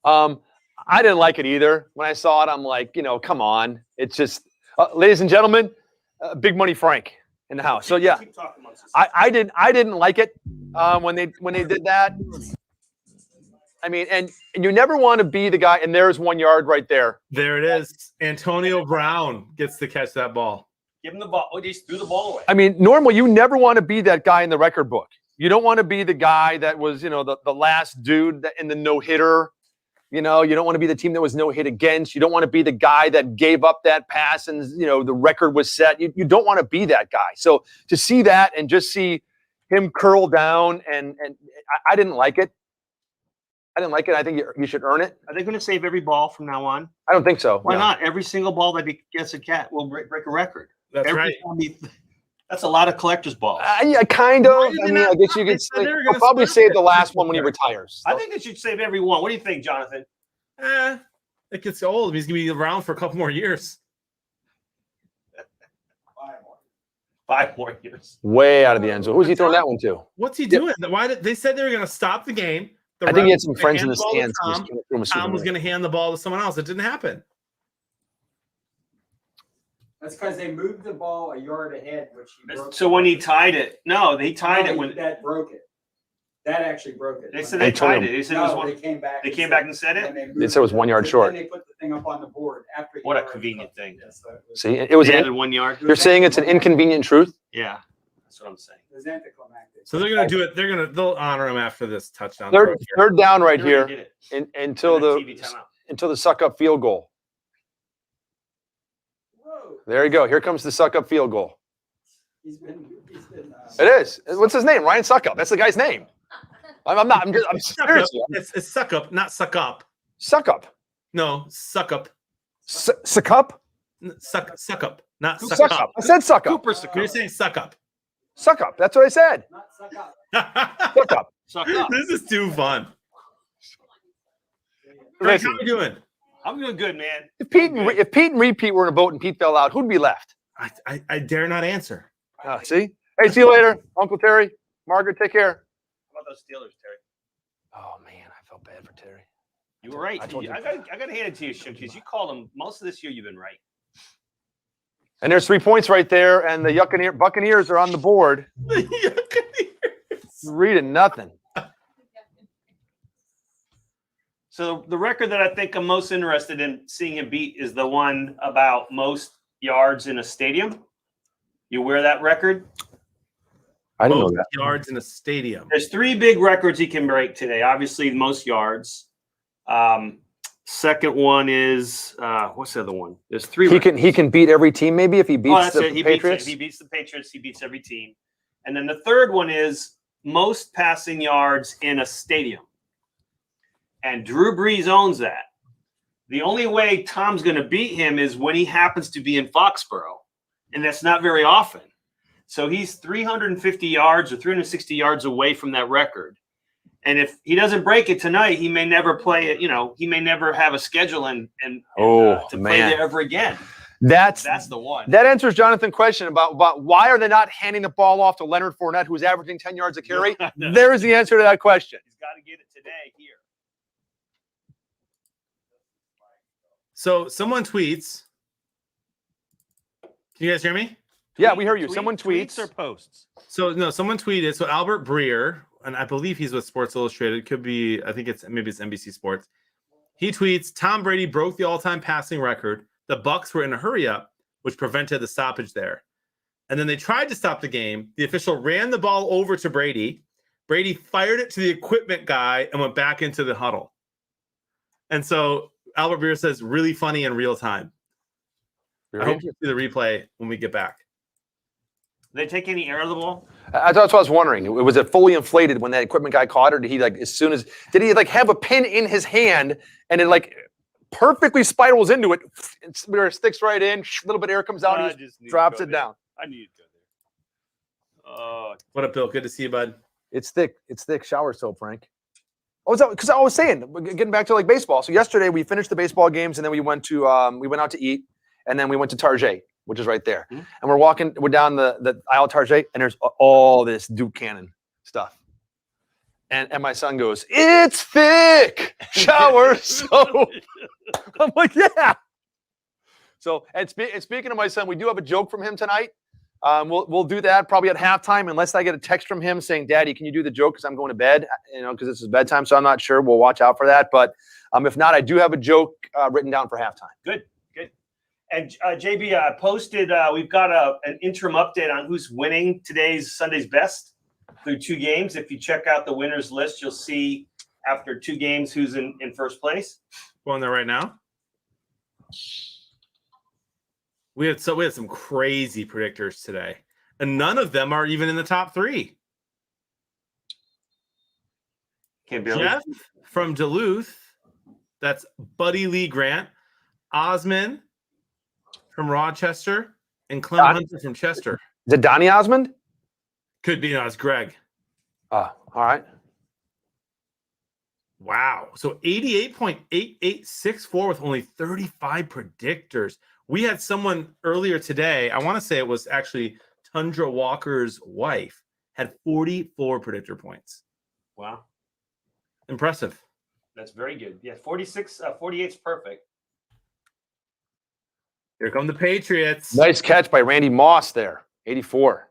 [SPEAKER 2] I didn't like it either. When I saw it, I'm like, come on. It's just, ladies and gentlemen, Big Money Frank in the house. So yeah, I didn't like it when they did that. I mean, and you never want to be the guy. And there's 1 yard right there.
[SPEAKER 1] There it is. Antonio Brown gets to catch that ball.
[SPEAKER 9] Give him the ball. Oh, he just threw the ball away.
[SPEAKER 2] I mean, normally you never want to be that guy in the record book. You don't want to be the guy that was, the last dude in the no-hitter. You don't want to be the team that was no hit against. You don't want to be the guy that gave up that pass and, the record was set. You don't want to be that guy. So to see that and just see him curl down, and I didn't like it. I didn't like it. I think you should earn it.
[SPEAKER 9] Are they going to save every ball from now on?
[SPEAKER 2] I don't think so.
[SPEAKER 9] Why
[SPEAKER 2] no.
[SPEAKER 9] not? Every single ball that he gets a cat will break a record.
[SPEAKER 1] That's right.
[SPEAKER 9] That's a lot of collector's balls.
[SPEAKER 2] Yeah, kind of.
[SPEAKER 1] did
[SPEAKER 2] I
[SPEAKER 1] they
[SPEAKER 2] mean,
[SPEAKER 1] not
[SPEAKER 2] I guess
[SPEAKER 1] stop?
[SPEAKER 2] you
[SPEAKER 1] They
[SPEAKER 2] could
[SPEAKER 1] said
[SPEAKER 2] say,
[SPEAKER 1] they were
[SPEAKER 2] I'll
[SPEAKER 1] gonna
[SPEAKER 2] probably
[SPEAKER 1] split
[SPEAKER 2] save
[SPEAKER 1] it.
[SPEAKER 2] the last one when he retires.
[SPEAKER 9] I think they should save every one. What do you think, Jonathan?
[SPEAKER 1] It gets old. He's gonna be around for a couple more years.
[SPEAKER 9] 5 more years.
[SPEAKER 2] Way out of the end zone. Who's he throwing that one to?
[SPEAKER 1] What's he doing? Why did they said they were gonna stop the game?
[SPEAKER 2] I think he had some friends in the stands.
[SPEAKER 1] Tom was gonna hand the ball to someone else. It didn't happen.
[SPEAKER 10] That's because they moved the ball a yard ahead, which he broke.
[SPEAKER 9] So when he tied it, no, they tied it when
[SPEAKER 10] that broke it. That actually broke it.
[SPEAKER 9] they said they tied it. They said it was
[SPEAKER 10] No,
[SPEAKER 9] one.
[SPEAKER 10] they came back.
[SPEAKER 9] They came back and said it.
[SPEAKER 10] and
[SPEAKER 2] They said it was 1 yard short.
[SPEAKER 10] Then they put the thing up on the board after.
[SPEAKER 9] What a convenient thing.
[SPEAKER 10] Yes, so it was,
[SPEAKER 2] See, it was.
[SPEAKER 9] They added 1 yard.
[SPEAKER 2] You're saying it's an inconvenient truth?
[SPEAKER 9] Yeah, that's what I'm saying.
[SPEAKER 10] it was anticlimactic.
[SPEAKER 1] So they're gonna do it. They'll honor him after this touchdown. throw here.
[SPEAKER 2] Third down right
[SPEAKER 9] They already
[SPEAKER 2] here
[SPEAKER 9] did it.
[SPEAKER 2] until
[SPEAKER 9] And then TV timeout.
[SPEAKER 2] the suck up field goal.
[SPEAKER 10] Whoa,
[SPEAKER 2] There you go. Here comes the suck up field goal.
[SPEAKER 10] he's been.
[SPEAKER 2] It is. What's his name? Ryan Suckup. That's the guy's name. I'm
[SPEAKER 1] Suck up.
[SPEAKER 2] seriously.
[SPEAKER 1] It's suck up, not suck up.
[SPEAKER 2] Suckup.
[SPEAKER 1] No, suck up.
[SPEAKER 2] Suckup?
[SPEAKER 1] Suck up, not suck
[SPEAKER 2] Suck
[SPEAKER 1] up.
[SPEAKER 2] up. I said suck up.
[SPEAKER 9] Cooper
[SPEAKER 1] You're saying suck up.
[SPEAKER 2] Suck up. That's what I said.
[SPEAKER 10] Not suck up.
[SPEAKER 2] Suck up.
[SPEAKER 9] Suck up.
[SPEAKER 1] This is too fun. Frank, how
[SPEAKER 2] Listen,
[SPEAKER 1] are you doing?
[SPEAKER 9] I'm doing good, man.
[SPEAKER 2] if Pete and Repeat were in a boat and Pete fell out, who'd be left?
[SPEAKER 1] I dare not answer.
[SPEAKER 2] See? Hey, see you later, Uncle Terry. Margaret, take care.
[SPEAKER 9] How about those Steelers, Terry?
[SPEAKER 2] Oh man, I felt bad for Terry.
[SPEAKER 9] You were right.
[SPEAKER 2] I told you.
[SPEAKER 9] I got to hand it to you, Shim, because you called them most of this year. You've been right.
[SPEAKER 2] And there's 3 points right there, and the Buccaneers are on the board. Reading nothing.
[SPEAKER 9] So the record that I think I'm most interested in seeing him beat is the one about most yards in a stadium. You aware of that record?
[SPEAKER 2] I didn't know
[SPEAKER 1] Most
[SPEAKER 2] that.
[SPEAKER 1] yards in a stadium.
[SPEAKER 9] There's 3 big records he can break today. Obviously, the most yards. Second one is what's the other one? There's 3.
[SPEAKER 2] He can beat every team maybe if he beats
[SPEAKER 9] that's
[SPEAKER 2] the
[SPEAKER 9] it. He
[SPEAKER 2] Patriots.
[SPEAKER 9] If he beats the Patriots, he beats every team. And then the third one is most passing yards in a stadium. And Drew Brees owns that. The only way Tom's going to beat him is when he happens to be in Foxborough. And that's not very often. So he's 350 yards or 360 yards away from that record. And if he doesn't break it tonight, he may never play it. You know, he may never have a schedule to play there ever again.
[SPEAKER 2] That's
[SPEAKER 9] the one.
[SPEAKER 2] That answers Jonathan's question about why are they not handing the ball off to Leonard Fournette, who's averaging 10 yards a carry? There's the answer to that question.
[SPEAKER 9] He's got to get it today here.
[SPEAKER 1] So someone tweets. Can you guys hear me?
[SPEAKER 2] Yeah, we hear you. Someone tweets
[SPEAKER 9] or posts.
[SPEAKER 1] So no, someone tweeted. So Albert Breer, and I believe he's with Sports Illustrated. Could be, I think maybe it's NBC Sports. He tweets, Tom Brady broke the all-time passing record. The Bucs were in a hurry up, which prevented the stoppage there. And then they tried to stop the game. The official ran the ball over to Brady. Brady fired it to the equipment guy and went back into the huddle. And so Albert Breer says, really funny in real time. I hope you see the replay when we get back.
[SPEAKER 9] Did they take any air of the ball?
[SPEAKER 2] That's what I was wondering. Was it fully inflated when that equipment guy caught it? Or did he did he have a pin in his hand and it perfectly spirals into it where it sticks right in, a little bit of air comes out, and he drops it down.
[SPEAKER 9] I knew you'd go there. Oh,
[SPEAKER 1] What up, Bill? Good to see you, bud.
[SPEAKER 2] It's thick. It's thick shower soap, Frank. Oh, because I was saying, getting back to baseball. So yesterday we finished the baseball games and then we went out to eat and then we went to Target, which is right there.
[SPEAKER 9] Mm-hmm.
[SPEAKER 2] And we're down the aisle at Target and there's all this Duke Cannon stuff. And my son goes, it's thick shower soap. I'm like, yeah. So, and speaking of my son, we do have a joke from him tonight. We'll do that probably at halftime, unless I get a text from him saying, "Daddy, can you do the joke? Because I'm going to bed, because this is bedtime." So I'm not sure. We'll watch out for that. But if not, I do have a joke written down for halftime.
[SPEAKER 9] good. And JB, I posted. We've got an interim update on who's winning Sunday's best through 2 games. If you check out the winners list, you'll see after 2 games who's in first place.
[SPEAKER 1] Going there right now. We had some crazy predictors today, and none of them are even in the top 3.
[SPEAKER 9] Can't barely.
[SPEAKER 1] Jeff from Duluth. That's Buddy Lee Grant. Osmond from Rochester. And Clem Hunter from Chester.
[SPEAKER 2] Is it Donnie Osmond?
[SPEAKER 1] Could be. No, it's Greg.
[SPEAKER 2] All right.
[SPEAKER 1] Wow. So 88.8864 with only 35 predictors. We had someone earlier today, I want to say it was actually Tundra Walker's wife, had 44 predictor points.
[SPEAKER 9] Wow.
[SPEAKER 1] Impressive.
[SPEAKER 9] That's very good. Yeah, 46, 48's perfect.
[SPEAKER 1] Here come the Patriots.
[SPEAKER 2] Nice catch by Randy Moss there. 84.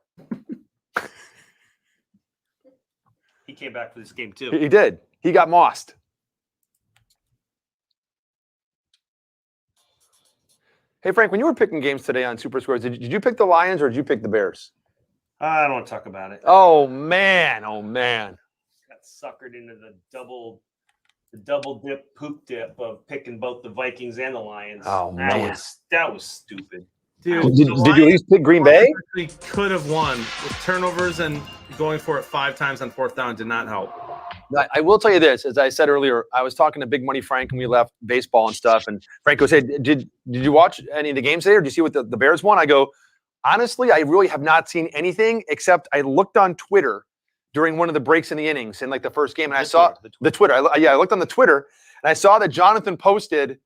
[SPEAKER 9] He came back for this game too.
[SPEAKER 2] He did. He got mossed. Hey, Frank, when you were picking games today on Super Squares, did you pick the Lions or did you pick the Bears?
[SPEAKER 9] I don't want to talk about it.
[SPEAKER 2] Oh, man. Oh, man.
[SPEAKER 9] Got suckered into the double dip, poop dip of picking both the Vikings and the Lions.
[SPEAKER 2] Oh, man.
[SPEAKER 9] That was stupid.
[SPEAKER 1] Dude,
[SPEAKER 2] Did you at least pick Green Bay?
[SPEAKER 1] We could have won with turnovers and going for it 5 times on 4th down did not help.
[SPEAKER 2] I will tell you this, as I said earlier, I was talking to Big Money Frank and we left baseball and stuff. And Frank goes, hey, did you watch any of the games today or did you see what the Bears won? I go, honestly, I really have not seen anything except I looked on Twitter during one of the breaks in the innings in like the first game. And I saw the Twitter. I looked on the Twitter and I saw that Jonathan posted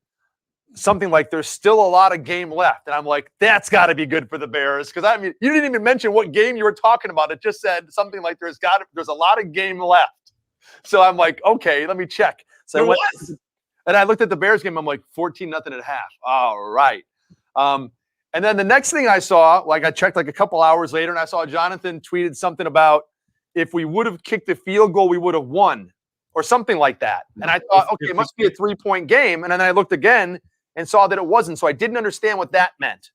[SPEAKER 2] something like there's still a lot of game left. And I'm like, that's got to be good for the Bears. Because I mean, you didn't even mention what game you were talking about. It just said something like there's a lot of game left. So I'm like, okay, let me check. So and I looked at the Bears game. I'm like, 14-0 at half. All right. And then the next thing I saw, like I checked like a couple hours later, and I saw Jonathan tweeted something about if we would have kicked the field goal, we would have won, or something like that. And I thought, okay, it must be a 3-point game. And then I looked again and saw that it wasn't. So I didn't understand what that meant.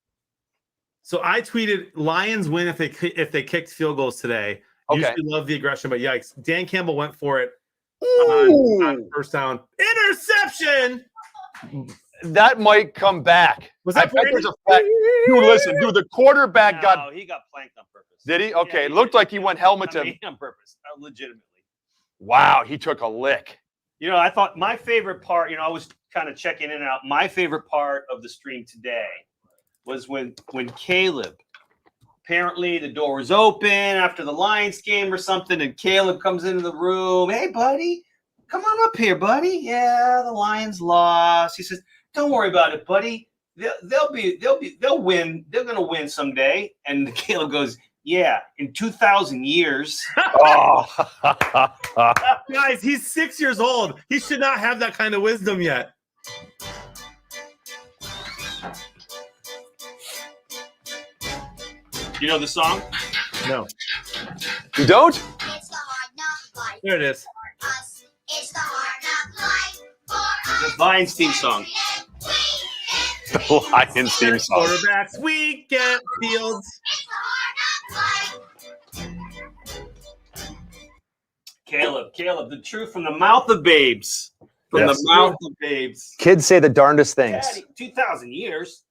[SPEAKER 1] So I tweeted Lions win if they kicked field goals today.
[SPEAKER 2] Okay.
[SPEAKER 1] Usually love the aggression, but yikes. Dan Campbell went for it on 1st down. Interception.
[SPEAKER 2] That might come back.
[SPEAKER 1] Was that
[SPEAKER 2] Dude, listen, dude, the quarterback got.
[SPEAKER 9] He got planked on purpose.
[SPEAKER 2] Did he? Okay,
[SPEAKER 9] Yeah,
[SPEAKER 2] it looked like he went helmet to.
[SPEAKER 9] on purpose, legitimately.
[SPEAKER 2] Wow, he took a lick.
[SPEAKER 9] You know, I thought my favorite part, I was kind of checking in and out. My favorite part of the stream today was when Caleb, apparently the door was open after the Lions game or something, and Caleb comes into the room. Hey, buddy, come on up here, buddy. Yeah, the Lions lost. He says, don't worry about it, buddy. They'll win. They're going to win someday. And Caleb goes, yeah, in 2,000 years.
[SPEAKER 1] Guys, he's 6 years old. He should not have that kind of wisdom yet.
[SPEAKER 9] You know the song?
[SPEAKER 1] No.
[SPEAKER 2] You don't?
[SPEAKER 1] There it is.
[SPEAKER 9] The Lions theme song.
[SPEAKER 2] The Lions theme song.
[SPEAKER 1] Quarterbacks, we get Fields.
[SPEAKER 9] Caleb, the truth from the mouth of babes. From the mouth of babes.
[SPEAKER 2] Kids say the darndest things.
[SPEAKER 9] Daddy, 2,000 years.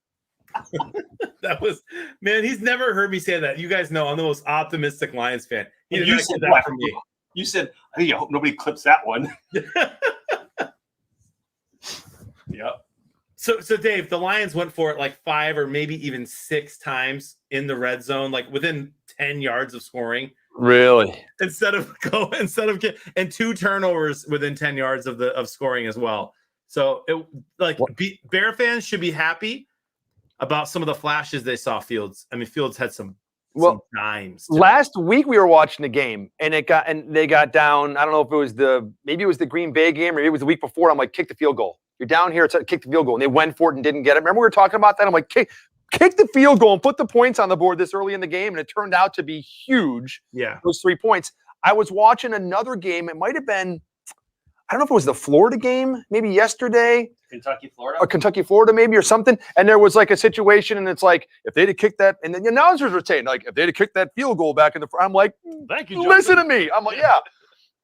[SPEAKER 1] That was, man, he's never heard me say that. You guys know I'm the most optimistic Lions fan. He did
[SPEAKER 9] You
[SPEAKER 1] not
[SPEAKER 9] said
[SPEAKER 1] get that from me.
[SPEAKER 9] You said, I hope nobody clips that one. Yep.
[SPEAKER 1] So Dave, the Lions went for it like 5 or maybe even 6 times in the red zone, like within 10 yards of scoring.
[SPEAKER 2] Really?
[SPEAKER 1] Instead of 2 turnovers within 10 yards of scoring as well. So Bear fans should be happy about some of the flashes they saw Fields. I mean, Fields had some dimes.
[SPEAKER 2] Last week we were watching the game and they got down. I don't know if it was the Green Bay game or maybe it was the week before. I'm like, kick the field goal. You're down here, kick the field goal. And they went for it and didn't get it. Remember we were talking about that? I'm like, kick the field goal and put the points on the board this early in the game. And it turned out to be huge.
[SPEAKER 1] Yeah.
[SPEAKER 2] Those 3 points. I was watching another game. It might have been, I don't know if it was the Florida game, maybe yesterday.
[SPEAKER 9] Kentucky, Florida.
[SPEAKER 2] Or Kentucky, Florida, maybe, or something. And there was like a situation, and it's like, if they'd have kicked that, and then the announcers were saying, like, if they'd have kicked that field goal back in the front, I'm like,
[SPEAKER 9] thank you,
[SPEAKER 2] listen to me. I'm like, yeah.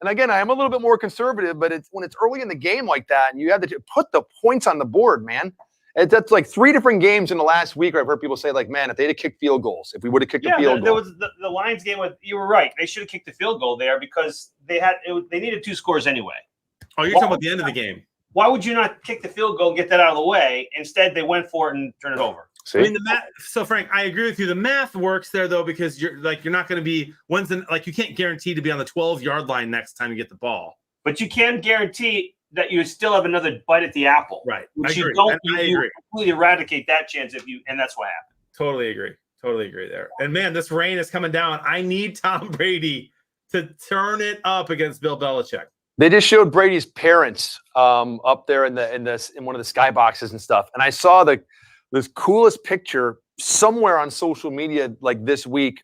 [SPEAKER 2] And again, I am a little bit more conservative, but it's when it's early in the game like that, and you have to put the points on the board, man. That's like 3 different games in the last week where I've heard people say, like, man, if they'd have kicked field goals, if we would have kicked a field
[SPEAKER 9] there
[SPEAKER 2] goal.
[SPEAKER 9] was the Lions game. You were right. They should have kicked the field goal there because they needed 2 scores anyway.
[SPEAKER 1] Oh, you're talking about the end of the game.
[SPEAKER 9] Why would you not kick the field goal, get that out of the way? Instead, they went for it and turned it over.
[SPEAKER 2] See?
[SPEAKER 1] I mean, the math. So, Frank, I agree with you. The math works there though because you're not going to be you can't guarantee to be on the 12-yard line next time you get the ball.
[SPEAKER 9] But you can guarantee that you still have another bite at the apple.
[SPEAKER 1] Right.
[SPEAKER 9] Which
[SPEAKER 1] I agree.
[SPEAKER 9] you
[SPEAKER 1] agree.
[SPEAKER 9] completely eradicate that chance and that's what happened.
[SPEAKER 1] Totally agree there. And man, this rain is coming down. I need Tom Brady to turn it up against Bill Belichick.
[SPEAKER 2] They just showed Brady's parents up there in one of the skyboxes and stuff. And I saw this coolest picture somewhere on social media like this week.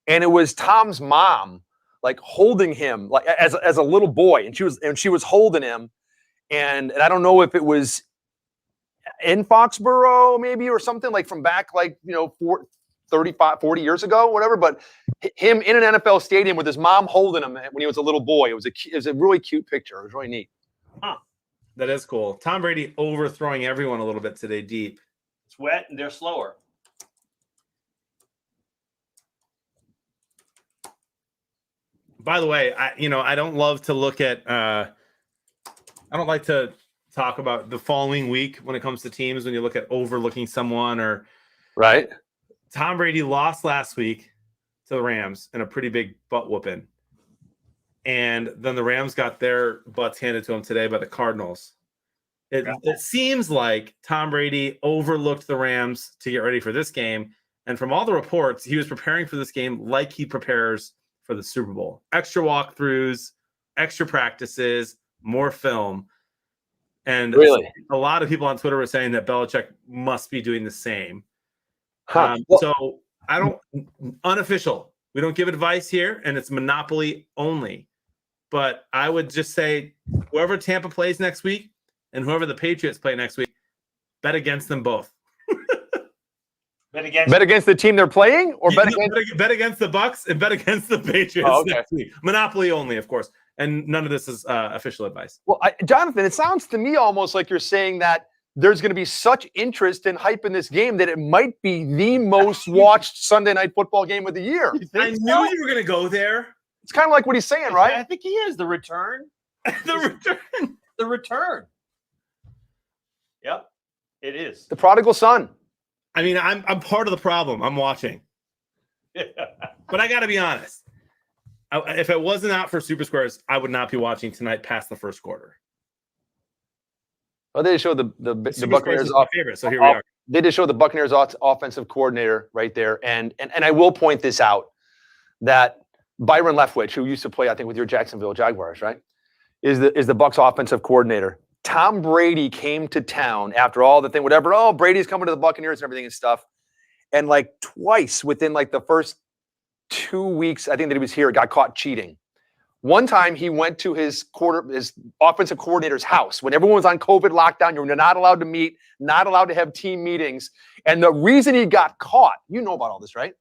[SPEAKER 2] And it was Tom's mom like holding him like as a little boy. And she was holding him. And I don't know if it was in Foxborough maybe or something like from back 35, 40 years ago, whatever. But him in an NFL stadium with his mom holding him when he was a little boy. It was a really cute picture. It was really neat.
[SPEAKER 9] Huh.
[SPEAKER 1] That is cool. Tom Brady overthrowing everyone a little bit today deep.
[SPEAKER 9] It's wet and they're slower.
[SPEAKER 1] By the way, I don't love to look at I don't like to talk about the following week when it comes to teams when you look at overlooking someone or
[SPEAKER 2] right.
[SPEAKER 1] Tom Brady lost last week to the Rams in a pretty big butt whooping. And then the Rams got their butts handed to them today by the Cardinals. It seems like Tom Brady overlooked the Rams to get ready for this game. And from all the reports, he was preparing for this game like he prepares for the Super Bowl. Extra walkthroughs, extra practices, more film. And
[SPEAKER 2] really,
[SPEAKER 1] a lot of people on Twitter were saying that Belichick must be doing the same.
[SPEAKER 2] Huh.
[SPEAKER 1] So I don't unofficial. We don't give advice here, and it's monopoly only. But I would just say whoever Tampa plays next week and whoever the Patriots play next week, bet against them both.
[SPEAKER 9] Bet against
[SPEAKER 2] the team they're playing, or bet
[SPEAKER 1] against the Bucs and bet against the Patriots next week. Monopoly only, of course. And none of this is official advice.
[SPEAKER 2] Well, Jonathan, it sounds to me almost like you're saying that there's going to be such interest and hype in this game that it might be the most watched Sunday night football game of the year.
[SPEAKER 1] I knew you were going to go there.
[SPEAKER 2] It's kind of like what he's saying, right?
[SPEAKER 9] I think he is. The return. The return. Yep, it is.
[SPEAKER 2] The prodigal son.
[SPEAKER 1] I mean, I'm part of the problem. I'm watching. But I got to be honest. If it wasn't out for Super Squares, I would not be watching tonight past the first quarter.
[SPEAKER 2] Oh, they showed the Buccaneers
[SPEAKER 1] off favorite, so here we are.
[SPEAKER 2] They just showed the Buccaneers offensive coordinator right there, and I will point this out that Byron Leftwich, who used to play, I think, with your Jacksonville Jaguars, right, is the Bucs offensive coordinator. Tom Brady came to town after all the thing, whatever. Oh, Brady's coming to the Buccaneers and everything and stuff, and like twice within like the first 2 weeks, I think that he was here, got caught cheating. One time he went to his offensive coordinator's house when everyone was on COVID lockdown. You're not allowed to meet, not allowed to have team meetings. And the reason he got caught, you know about all this, right?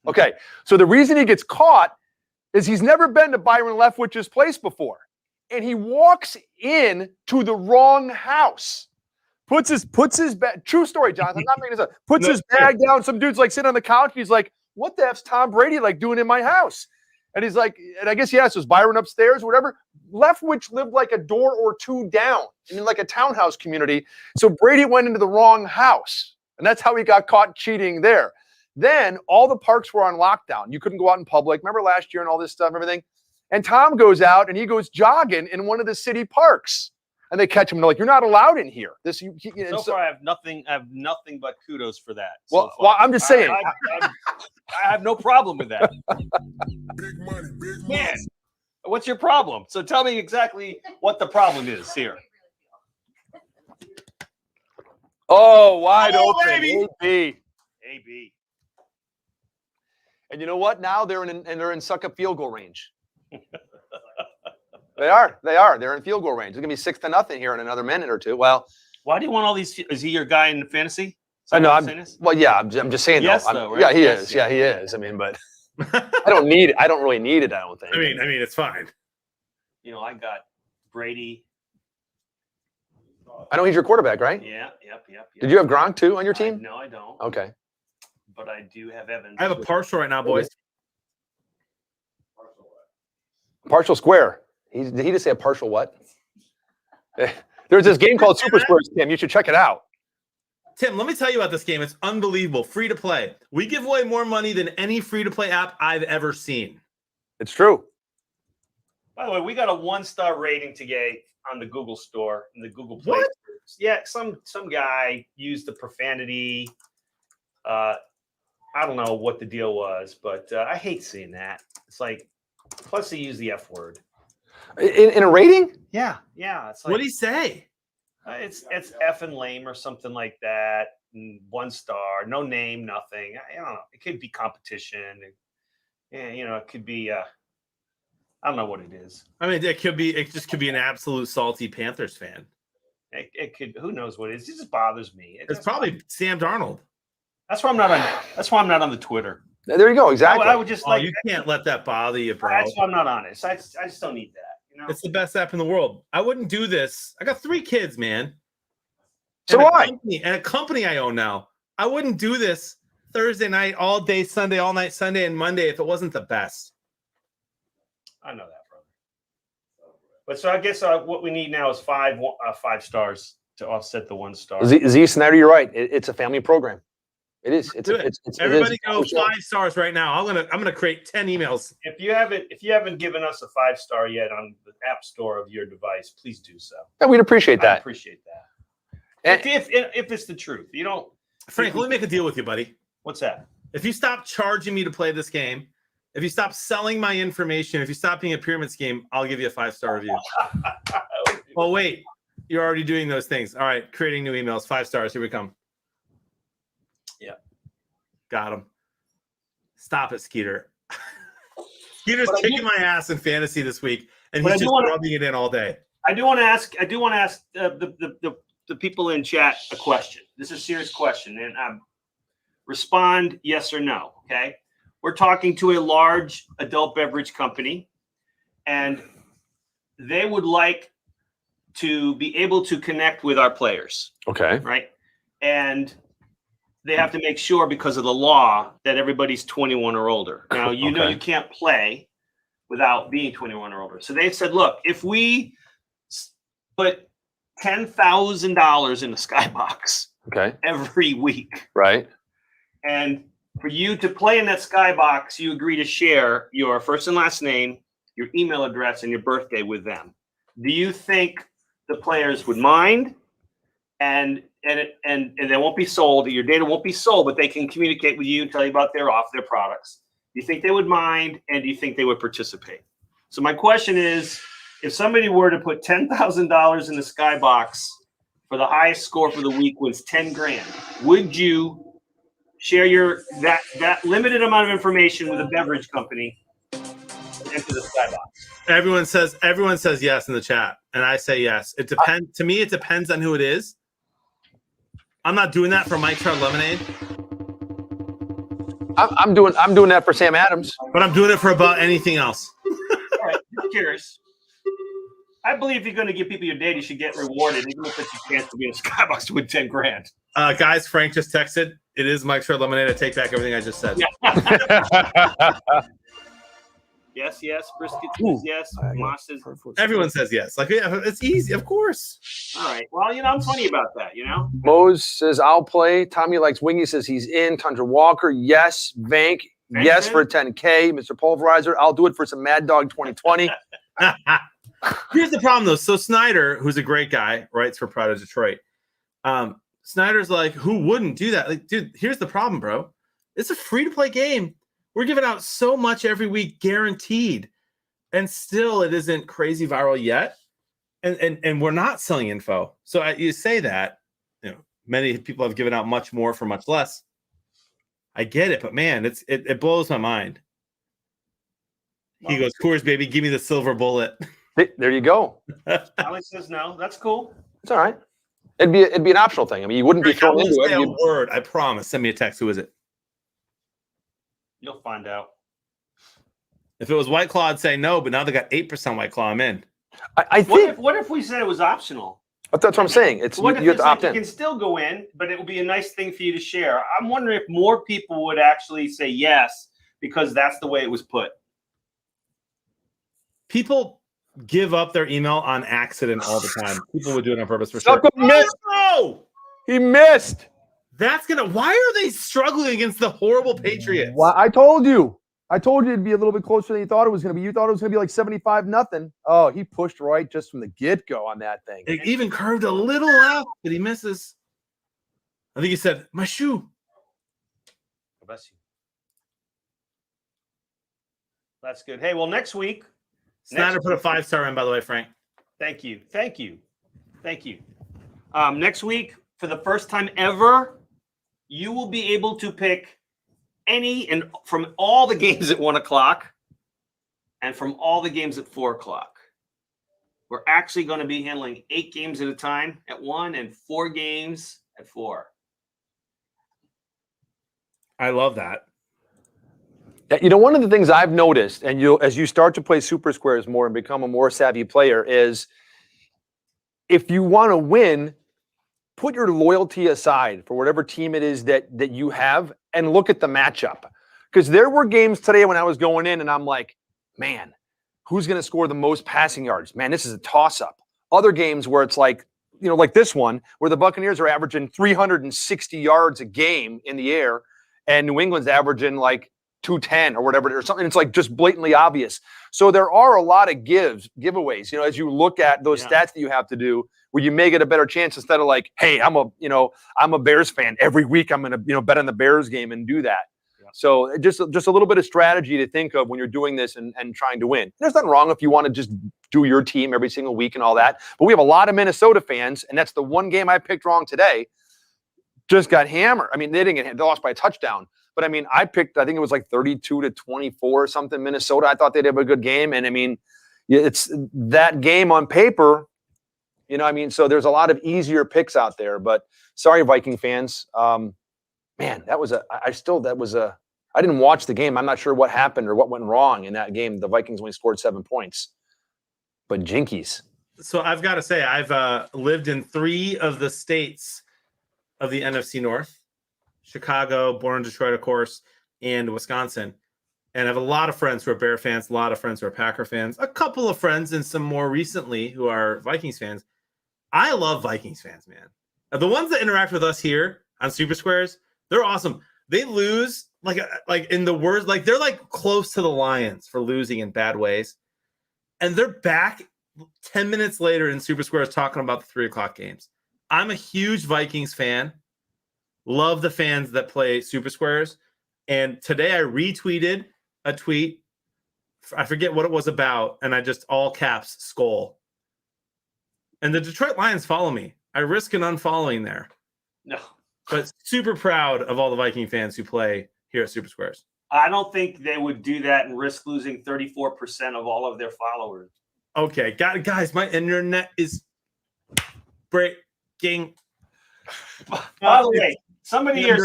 [SPEAKER 2] Okay. So the reason he gets caught is he's never been to Byron Leftwich's place before. And he walks in to the wrong house. Puts his bag, true story, Jonathan, I'm not making this up. Puts his bag down. Some dude's like sitting on the couch. He's like, what the F's Tom Brady like doing in my house? And he's like, and I guess, yes, it was Byron upstairs or whatever. Leftwich lived like a door or two down in like a townhouse community. So Brady went into the wrong house. And that's how he got caught cheating there. Then all the parks were on lockdown. You couldn't go out in public. Remember last year and all this stuff, everything? And Tom goes out and he goes jogging in one of the city parks. And they catch him and they're like, you're not allowed in here.
[SPEAKER 9] So far, I have nothing but kudos for that.
[SPEAKER 2] Well, I'm just saying.
[SPEAKER 9] I have no problem with that.
[SPEAKER 8] Big money, big
[SPEAKER 9] Man,
[SPEAKER 8] money.
[SPEAKER 9] what's your problem? So tell me exactly what the problem is here.
[SPEAKER 2] Oh, wide open.
[SPEAKER 1] Baby.
[SPEAKER 9] AB.
[SPEAKER 2] And you know what? Now they're in suck-up field goal range. They are. They're in field goal range. It's gonna be 6-0 here in another minute or two. Well,
[SPEAKER 9] why do you want all these? Is he your guy in fantasy?
[SPEAKER 2] No, I'm just saying.
[SPEAKER 9] Yes,
[SPEAKER 2] though.
[SPEAKER 9] right?
[SPEAKER 2] Yeah, he
[SPEAKER 9] Yes,
[SPEAKER 2] is. Yeah, he is. I mean, but I don't need it. I don't really need it. I don't think.
[SPEAKER 1] I mean, it's fine.
[SPEAKER 9] You know, I got Brady,
[SPEAKER 2] I know he's your quarterback, right?
[SPEAKER 9] Yeah, yep.
[SPEAKER 2] Did you have Gronk too on your team?
[SPEAKER 9] No, I don't.
[SPEAKER 2] Okay.
[SPEAKER 9] But I do have Evans.
[SPEAKER 1] I have a partial right now, boys.
[SPEAKER 2] Partial square. Did he just say a partial what? There's this game called Super Squares, Tim. You should check it out.
[SPEAKER 1] Tim, let me tell you about this game. It's unbelievable. Free to play. We give away more money than any free to play app I've ever seen.
[SPEAKER 2] It's true.
[SPEAKER 9] By the way, we got a 1-star rating today on the Google store and the Google Play.
[SPEAKER 1] What?
[SPEAKER 9] Yeah, some guy used the profanity. I don't know what the deal was, but I hate seeing that. It's like, plus he used the F word.
[SPEAKER 2] In a rating?
[SPEAKER 9] Yeah. It's like,
[SPEAKER 1] What'd he say?
[SPEAKER 9] It's effing lame or something like that. 1 star, no name, nothing. I don't know. It could be competition. And, it could be. I don't know what it is.
[SPEAKER 1] I mean, it just could be an absolute salty Panthers fan.
[SPEAKER 9] It could. Who knows what it is? It just bothers me.
[SPEAKER 1] It's probably Sam Darnold.
[SPEAKER 9] That's why I'm not on. That's why I'm not on the Twitter.
[SPEAKER 2] There you go. Exactly.
[SPEAKER 9] I would just
[SPEAKER 1] you can't let that bother you, bro.
[SPEAKER 9] That's why I'm not on it. I just don't need that.
[SPEAKER 1] It's the best app in the world. I wouldn't do this. I got 3 kids, man.
[SPEAKER 2] So
[SPEAKER 1] and
[SPEAKER 2] why?
[SPEAKER 1] And a company I own now. I wouldn't do this Thursday night, all day Sunday, all night Sunday, and Monday if it wasn't the best.
[SPEAKER 9] I know that, brother. But so I guess what we need now is 5 stars to offset the 1 star.
[SPEAKER 2] Z Snyder, you're right. It's a family program. It is.
[SPEAKER 1] Everybody go 5 stars right now. I'm gonna create 10 emails.
[SPEAKER 9] If you haven't given us a 5-star yet on the app store of your device, please do so.
[SPEAKER 2] Yeah, we'd appreciate that.
[SPEAKER 9] I appreciate that. If it's the truth, you don't.
[SPEAKER 1] Frank, let me make a deal with you, buddy.
[SPEAKER 9] What's that?
[SPEAKER 1] If you stop charging me to play this game, if you stop selling my information, if you stop being a pyramid scheme, I'll give you a 5-star review. Oh wait, you're already doing those things. All right, creating new emails. 5 stars. Here we come.
[SPEAKER 9] Yeah.
[SPEAKER 1] Got him. Stop it, Skeeter. Skeeter's kicking my ass in fantasy this week, and he's just rubbing it in all day.
[SPEAKER 9] I do want to ask the people in chat a question. This is a serious question, and respond yes or no. Okay, we're talking to a large adult beverage company, and they would like to be able to connect with our players.
[SPEAKER 2] Okay.
[SPEAKER 9] Right, and they have to make sure, because of the law, that everybody's 21 or older. Now, you know you can't play without being 21 or older. So they said, look, if we put $10,000 in the skybox every week,
[SPEAKER 2] right,
[SPEAKER 9] and for you to play in that skybox, you agree to share your first and last name, your email address, and your birthday with them. Do you think the players would mind? And they won't be sold. Your data won't be sold, but they can communicate with you and tell you about their products. Do you think they would mind, and do you think they would participate? So my question is, if somebody were to put $10,000 in the skybox for the highest score for the week wins $10,000, would you share that limited amount of information with a beverage company into the skybox?
[SPEAKER 1] Everyone says yes in the chat, and I say yes. It depends. To me, it depends on who it is. I'm not doing that for Mike's Hard Lemonade.
[SPEAKER 2] I'm doing that for Sam Adams.
[SPEAKER 1] But I'm doing it for about anything else.
[SPEAKER 9] All right, just curious. I believe if you're going to give people your data, you should get rewarded, even if it's a chance to be in a skybox to win $10,000.
[SPEAKER 1] Guys, Frank just texted. It is Mike's Hard Lemonade. I take back everything I just said.
[SPEAKER 9] Yes, brisket says yes. Moss says
[SPEAKER 1] everyone says yes. Like, yeah, it's easy, of course.
[SPEAKER 9] All right. Well, I'm funny about that,
[SPEAKER 2] Mose says I'll play. Tommy likes Wingy says he's in. Tundra Walker, yes. Vank, yes for $10K. Mr. Pulverizer, I'll do it for some Mad Dog 2020.
[SPEAKER 1] Here's the problem, though. So Snyder, who's a great guy, writes for Pride of Detroit. Snyder's like, who wouldn't do that? Like, dude, here's the problem, bro. It's a free-to-play game. We're giving out so much every week, guaranteed, and still it isn't crazy viral yet. And we're not selling info. So you say that, many people have given out much more for much less. I get it, but man, it blows my mind. He goes, Coors, baby, give me the silver bullet.
[SPEAKER 2] There you go.
[SPEAKER 9] Alex says no. That's cool.
[SPEAKER 2] It's all right. It'd be an optional thing. I mean, you wouldn't be thrown into it.
[SPEAKER 1] A word, I promise. Send me a text. Who is it?
[SPEAKER 9] You'll find out.
[SPEAKER 1] If it was White Claw, I'd say no, but now they got 8% White Claw. I'm in.
[SPEAKER 2] I think.
[SPEAKER 9] What if we said it was optional?
[SPEAKER 2] But that's what I'm saying. It's
[SPEAKER 9] What if
[SPEAKER 2] you have
[SPEAKER 9] it's
[SPEAKER 2] to
[SPEAKER 9] like
[SPEAKER 2] opt
[SPEAKER 9] you
[SPEAKER 2] in.
[SPEAKER 9] can still go in, but it would be a nice thing for you to share? I'm wondering if more people would actually say yes because that's the way it was put.
[SPEAKER 1] People give up their email on accident all the time. People would do it on purpose for
[SPEAKER 2] Suck
[SPEAKER 1] sure.
[SPEAKER 2] up missed.
[SPEAKER 1] No!
[SPEAKER 2] He missed.
[SPEAKER 1] That's gonna. Why are they struggling against the horrible Patriots?
[SPEAKER 2] Well, I told you it'd be a little bit closer than you thought it was going to be. You thought it was going to be like 75-0. Oh, he pushed right just from the get-go on that thing.
[SPEAKER 1] It even curved a little left, but he misses. I think he said, "My shoe."
[SPEAKER 9] Bless you. That's good. Hey, well, next week.
[SPEAKER 1] Snyder put a 5-star in, by the way, Frank.
[SPEAKER 9] Thank you. Next week, for the first time ever, you will be able to pick any and from all the games at 1 o'clock and from all the games at 4 o'clock. We're actually going to be handling 8 games at a time at 1 and 4 games at 4.
[SPEAKER 1] I love that.
[SPEAKER 2] One of the things I've noticed, and as you start to play Super Squares more and become a more savvy player, is if you want to win, put your loyalty aside for whatever team it is that you have and look at the matchup. Because there were games today when I was going in and I'm like, man, who's going to score the most passing yards? Man, this is a toss-up. Other games where it's like, like this one, where the Buccaneers are averaging 360 yards a game in the air and New England's averaging like 210 or whatever, or something. It's like just blatantly obvious. So there are a lot of giveaways, as you look at those stats that you have to do, where you may get a better chance instead of like, hey, I'm a Bears fan. Every week I'm going to bet on the Bears game and do that. Yeah. So just a little bit of strategy to think of when you're doing this and trying to win. There's nothing wrong if you want to just do your team every single week and all that. But we have a lot of Minnesota fans, and that's the one game I picked wrong today. Just got hammered. I mean, they lost by a touchdown. But I mean, I think it was like 32-24 or something, Minnesota. I thought they'd have a good game. And I mean, it's that game on paper, so there's a lot of easier picks out there. But sorry, Viking fans. Man, I didn't watch the game. I'm not sure what happened or what went wrong in that game. The Vikings only scored 7 points. But jinkies.
[SPEAKER 1] So I've got to say, I've lived in 3 of the states of the NFC North. Chicago, born in Detroit, of course, and Wisconsin. And I have a lot of friends who are Bear fans, a lot of friends who are Packer fans, a couple of friends and some more recently who are Vikings fans. I love Vikings fans, man. The ones that interact with us here on Super Squares, they're awesome. They lose like in the words, like they're like close to the Lions for losing in bad ways. And they're back 10 minutes later in Super Squares talking about the 3 o'clock games. I'm a huge Vikings fan. Love the fans that play Super Squares. And today I retweeted a tweet. I forget what it was about. And I just all caps skull. And the Detroit Lions follow me. I risk an unfollowing there.
[SPEAKER 9] No.
[SPEAKER 1] But super proud of all the Viking fans who play here at Super Squares.
[SPEAKER 9] I don't think they would do that and risk losing 34% of all of their followers.
[SPEAKER 1] Okay. Guys, my internet is breaking.
[SPEAKER 9] By the way, somebody here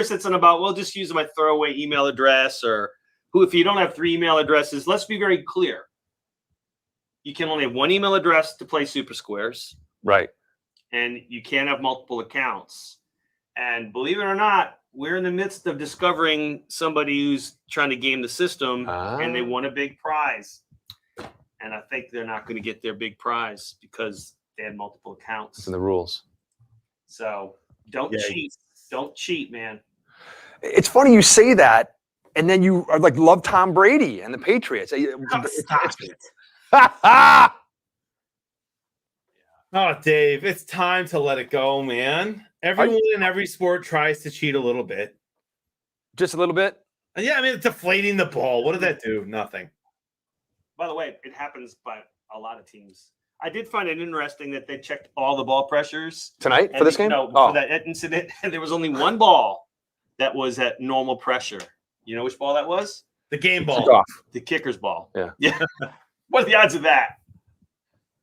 [SPEAKER 9] said something about, well, just use my throwaway email address or if you don't have 3 email addresses. Let's be very clear. You can only have 1 email address to play Super Squares.
[SPEAKER 2] Right.
[SPEAKER 9] And you can't have multiple accounts. And believe it or not, we're in the midst of discovering somebody who's trying to game the system and they won a big prize. And I think they're not going to get their big prize because they had multiple accounts.
[SPEAKER 2] It's in the rules.
[SPEAKER 9] So don't cheat. Don't cheat, man.
[SPEAKER 2] It's funny you say that, and then you are like love Tom Brady and the Patriots.
[SPEAKER 1] Stop it. Oh, Dave, it's time to let it go, man. Everyone in every sport tries to cheat a little bit.
[SPEAKER 2] Just a little bit?
[SPEAKER 1] Yeah, I mean, deflating the ball. What did that do? Nothing.
[SPEAKER 9] By the way, it happens by a lot of teams. I did find it interesting that they checked all the ball pressures.
[SPEAKER 2] Tonight for this game?
[SPEAKER 9] No, for that incident. And there was only 1 ball that was at normal pressure. You know which ball that was?
[SPEAKER 1] The game ball.
[SPEAKER 9] The kicker's ball.
[SPEAKER 2] Yeah.
[SPEAKER 9] What are the odds of that?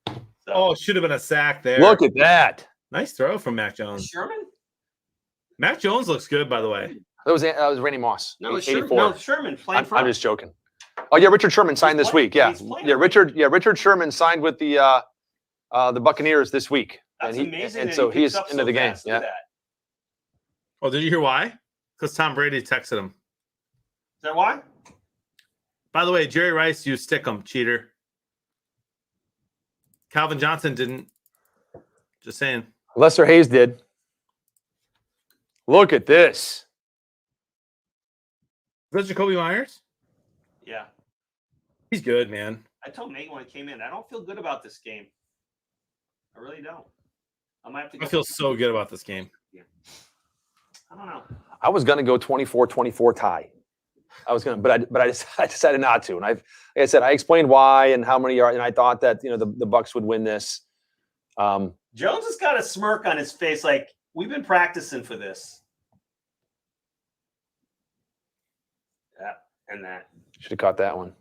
[SPEAKER 9] So,
[SPEAKER 1] oh, it should have been a sack there.
[SPEAKER 2] Look at that.
[SPEAKER 1] Nice throw from Mac Jones.
[SPEAKER 9] Sherman?
[SPEAKER 1] Mac Jones looks good, by the way.
[SPEAKER 2] That was Randy Moss.
[SPEAKER 9] No, it's
[SPEAKER 2] 84.
[SPEAKER 9] Sherman playing front.
[SPEAKER 2] I'm just joking. Oh yeah, Richard Sherman signed this week. Yeah, Richard Sherman signed with the the Buccaneers this week.
[SPEAKER 9] That's amazing.
[SPEAKER 2] And
[SPEAKER 9] that
[SPEAKER 2] so
[SPEAKER 9] he
[SPEAKER 2] he's
[SPEAKER 9] picks up
[SPEAKER 2] into
[SPEAKER 9] so
[SPEAKER 2] the game.
[SPEAKER 9] fast. Look at
[SPEAKER 2] Yeah.
[SPEAKER 9] that.
[SPEAKER 1] Oh, did you hear why? Because Tom Brady texted him.
[SPEAKER 9] Is that why?
[SPEAKER 1] By the way, Jerry Rice used Stickum, cheater. Calvin Johnson didn't. Just saying.
[SPEAKER 2] Lester Hayes did. Look at this.
[SPEAKER 1] Is that Jacoby Myers?
[SPEAKER 9] Yeah.
[SPEAKER 1] He's good, man.
[SPEAKER 9] I told Nate when I came in, I don't feel good about this game. I really don't. I might have to.
[SPEAKER 1] I feel so good about this game.
[SPEAKER 9] I don't know.
[SPEAKER 2] I was going to go 24-24 tie. I was going to, but I decided not to. And like I said, I explained why and how many yards, and I thought that the Bucs would win this.
[SPEAKER 9] Jones has got a smirk on his face, like we've been practicing for this. Yeah, and that.
[SPEAKER 2] Should have caught that one.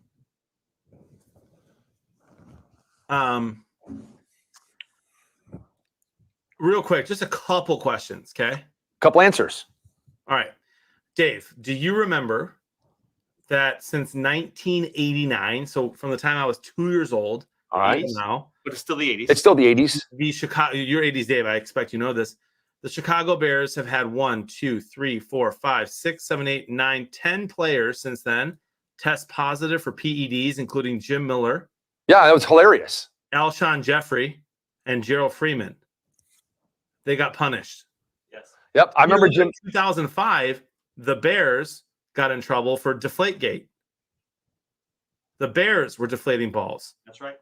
[SPEAKER 1] Real quick, just a couple questions, okay?
[SPEAKER 2] Couple answers.
[SPEAKER 1] All right. Dave, do you remember that since 1989, so from the time I was 2 years old,
[SPEAKER 2] All right.
[SPEAKER 1] now,
[SPEAKER 9] But it's still the 80s.
[SPEAKER 2] It's still the 80s.
[SPEAKER 1] the Chicago, your 80s, Dave, I expect you know this. The Chicago Bears have had 1, 2, 3, 4, 5, 6, 7, 8, 9, 10 players since then test positive for PEDs, including Jim Miller,
[SPEAKER 2] Yeah, that was hilarious.
[SPEAKER 1] Alshon Jeffrey, and Gerald Freeman. They got punished.
[SPEAKER 9] Yes.
[SPEAKER 2] Yep, I remember Jim.
[SPEAKER 1] In 2005, the Bears got in trouble for Deflategate. The Bears were deflating balls.
[SPEAKER 9] That's right.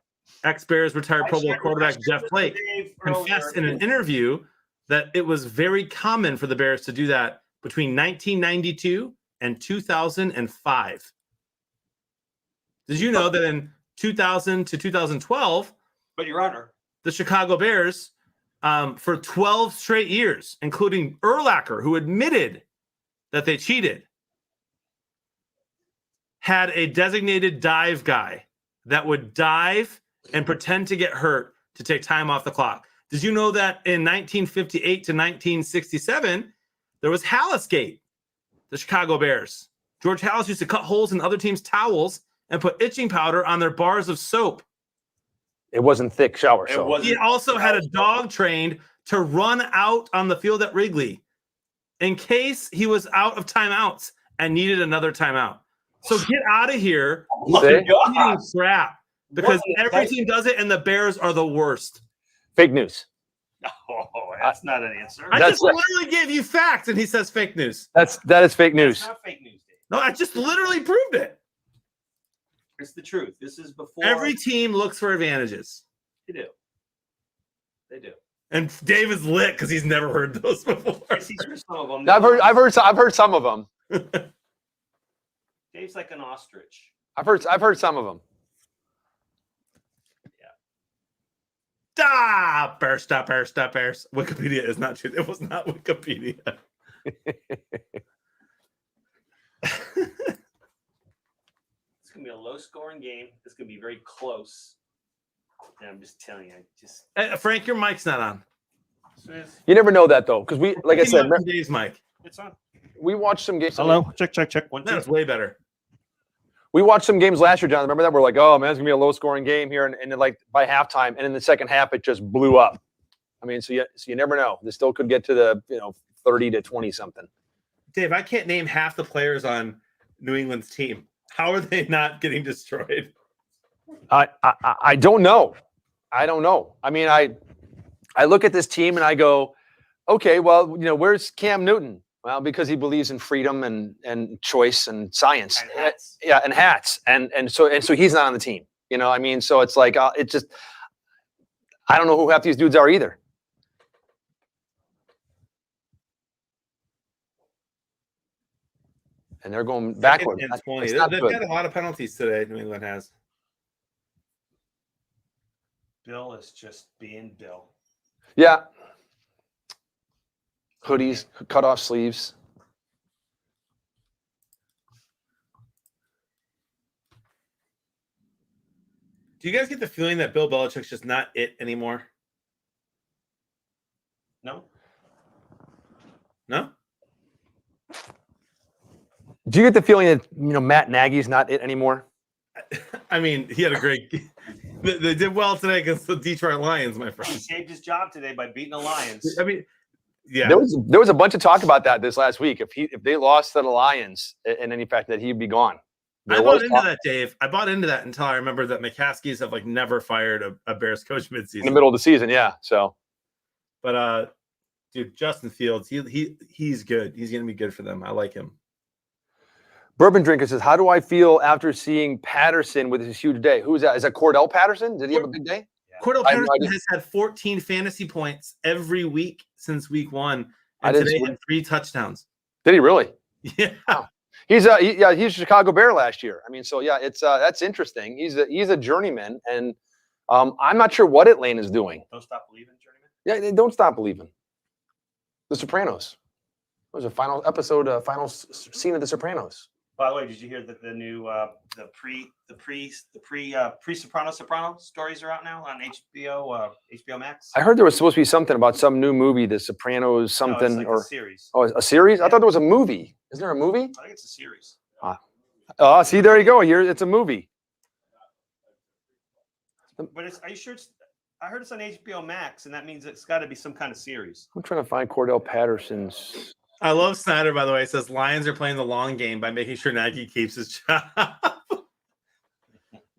[SPEAKER 1] Ex-Bears retired Pro Bowl quarterback Jeff Flake
[SPEAKER 9] Dave
[SPEAKER 1] confessed in
[SPEAKER 9] earlier.
[SPEAKER 1] an interview that it was very common for the Bears to do that between 1992 and 2005. Did you know that in 2000 to 2012,
[SPEAKER 9] But Your Honor,
[SPEAKER 1] the Chicago Bears, for 12 straight years, including Urlacher, who admitted that they cheated, had a designated dive guy that would dive and pretend to get hurt to take time off the clock? Did you know that in 1958 to 1967, there was Hallisgate, the Chicago Bears? George Hallis used to cut holes in other teams' towels and put itching powder on their bars of soap.
[SPEAKER 2] It wasn't thick shower
[SPEAKER 9] It
[SPEAKER 2] soap.
[SPEAKER 9] wasn't.
[SPEAKER 1] He also had a dog trained to run out on the field at Wrigley in case he was out of timeouts and needed another timeout. So get out of here with
[SPEAKER 2] See?
[SPEAKER 1] your eating crap, because
[SPEAKER 9] What?
[SPEAKER 1] every team does it and the Bears are the worst.
[SPEAKER 2] Fake news.
[SPEAKER 9] Oh, that's not an answer.
[SPEAKER 1] I
[SPEAKER 2] That's
[SPEAKER 1] just literally gave you facts and he says fake news.
[SPEAKER 2] That is fake
[SPEAKER 9] It's
[SPEAKER 2] news.
[SPEAKER 9] not fake news, Dave.
[SPEAKER 1] No, I just literally proved it.
[SPEAKER 9] It's the truth. This is before
[SPEAKER 1] Every team looks for advantages.
[SPEAKER 9] they do. They do.
[SPEAKER 1] And Dave is lit because he's never heard those before.
[SPEAKER 9] Yes, he's heard some of them.
[SPEAKER 2] I've heard some of them.
[SPEAKER 9] Dave's like an ostrich.
[SPEAKER 2] I've heard some of them.
[SPEAKER 1] Bears. Wikipedia is not true. It was not Wikipedia.
[SPEAKER 9] It's gonna be a low-scoring game. It's gonna be very close. And I'm just telling you,
[SPEAKER 1] Frank, your mic's not on.
[SPEAKER 2] You never know that though, because like I said,
[SPEAKER 1] Dave's mic.
[SPEAKER 9] It's on.
[SPEAKER 2] we watched some games.
[SPEAKER 9] Hello, check. 1, 2.
[SPEAKER 1] That's way better.
[SPEAKER 2] We watched some games last year, John. Remember that? We're like, oh man, it's gonna be a low-scoring game here, and then like by halftime, and in the second half, it just blew up. I mean, so you never know. This still could get to the 30 to 20 something.
[SPEAKER 1] Dave, I can't name half the players on New England's team. How are they not getting destroyed?
[SPEAKER 2] I don't know. I don't know. I mean, I look at this team and I go, okay, well, where's Cam Newton? Well, because he believes in freedom and choice and science.
[SPEAKER 9] And hats.
[SPEAKER 2] Yeah, and hats. And so he's not on the team. I mean, so it's like it just I don't know who half these dudes are either. And they're going backward.
[SPEAKER 1] And 20.
[SPEAKER 2] It's
[SPEAKER 1] They've
[SPEAKER 2] not
[SPEAKER 1] got
[SPEAKER 2] good.
[SPEAKER 1] a lot of penalties today, New England has.
[SPEAKER 9] Bill is just being Bill.
[SPEAKER 2] Yeah. Hoodies, cut off sleeves.
[SPEAKER 1] Do you guys get the feeling that Bill Belichick's just not it anymore?
[SPEAKER 9] No.
[SPEAKER 1] No?
[SPEAKER 2] Do you get the feeling that Matt Nagy's not it anymore?
[SPEAKER 1] I mean, he had a great They did well today against the Detroit Lions, my
[SPEAKER 9] He
[SPEAKER 1] friend.
[SPEAKER 9] saved his job today by beating the Lions.
[SPEAKER 1] I mean, yeah.
[SPEAKER 2] There was a bunch of talk about that this last week. If they lost to the Lions, and any fact that he'd be gone.
[SPEAKER 1] I bought into that, Dave. I bought into that until I remember that McCaskies have like never fired a Bears coach midseason.
[SPEAKER 2] In the middle of the season, yeah. So,
[SPEAKER 1] but dude, Justin Fields, he's good. He's gonna be good for them. I like him.
[SPEAKER 2] Bourbon Drinker says, "How do I feel after seeing Patterson with his huge day? Who is that? Is that Cordell Patterson? Did he have a big day?
[SPEAKER 1] Cordell
[SPEAKER 2] I have no
[SPEAKER 1] Patterson
[SPEAKER 2] idea.
[SPEAKER 1] has had 14 fantasy points every week since week 1,
[SPEAKER 2] I
[SPEAKER 1] and
[SPEAKER 2] didn't
[SPEAKER 1] today
[SPEAKER 2] see-
[SPEAKER 1] had 3 touchdowns.
[SPEAKER 2] Did he really?
[SPEAKER 1] Yeah.
[SPEAKER 2] He's a Chicago Bear last year. I mean, so yeah, it's that's interesting. He's a journeyman, and I'm not sure what Atlanta's doing.
[SPEAKER 9] Don't stop believing, journeyman.
[SPEAKER 2] Yeah, they don't stop believing. The Sopranos. It was a final episode, scene of The Sopranos.
[SPEAKER 9] By the way, did you hear that the new the pre-Soprano stories are out now on HBO Max?
[SPEAKER 2] I heard there was supposed to be something about some new movie, The Sopranos, something
[SPEAKER 9] No, it's like
[SPEAKER 2] or
[SPEAKER 9] a series.
[SPEAKER 2] oh, a series. I
[SPEAKER 9] Yeah.
[SPEAKER 2] thought there was a movie. Isn't there a movie?
[SPEAKER 9] I think it's a series.
[SPEAKER 2] Oh, see, there you go. It's a movie.
[SPEAKER 9] But are you sure it's? I heard it's on HBO Max, and that means it's got to be some kind of series.
[SPEAKER 2] I'm trying to find Cordell Patterson's.
[SPEAKER 1] I love Snyder, by the way. It says Lions are playing the long game by making sure Nagy keeps his job.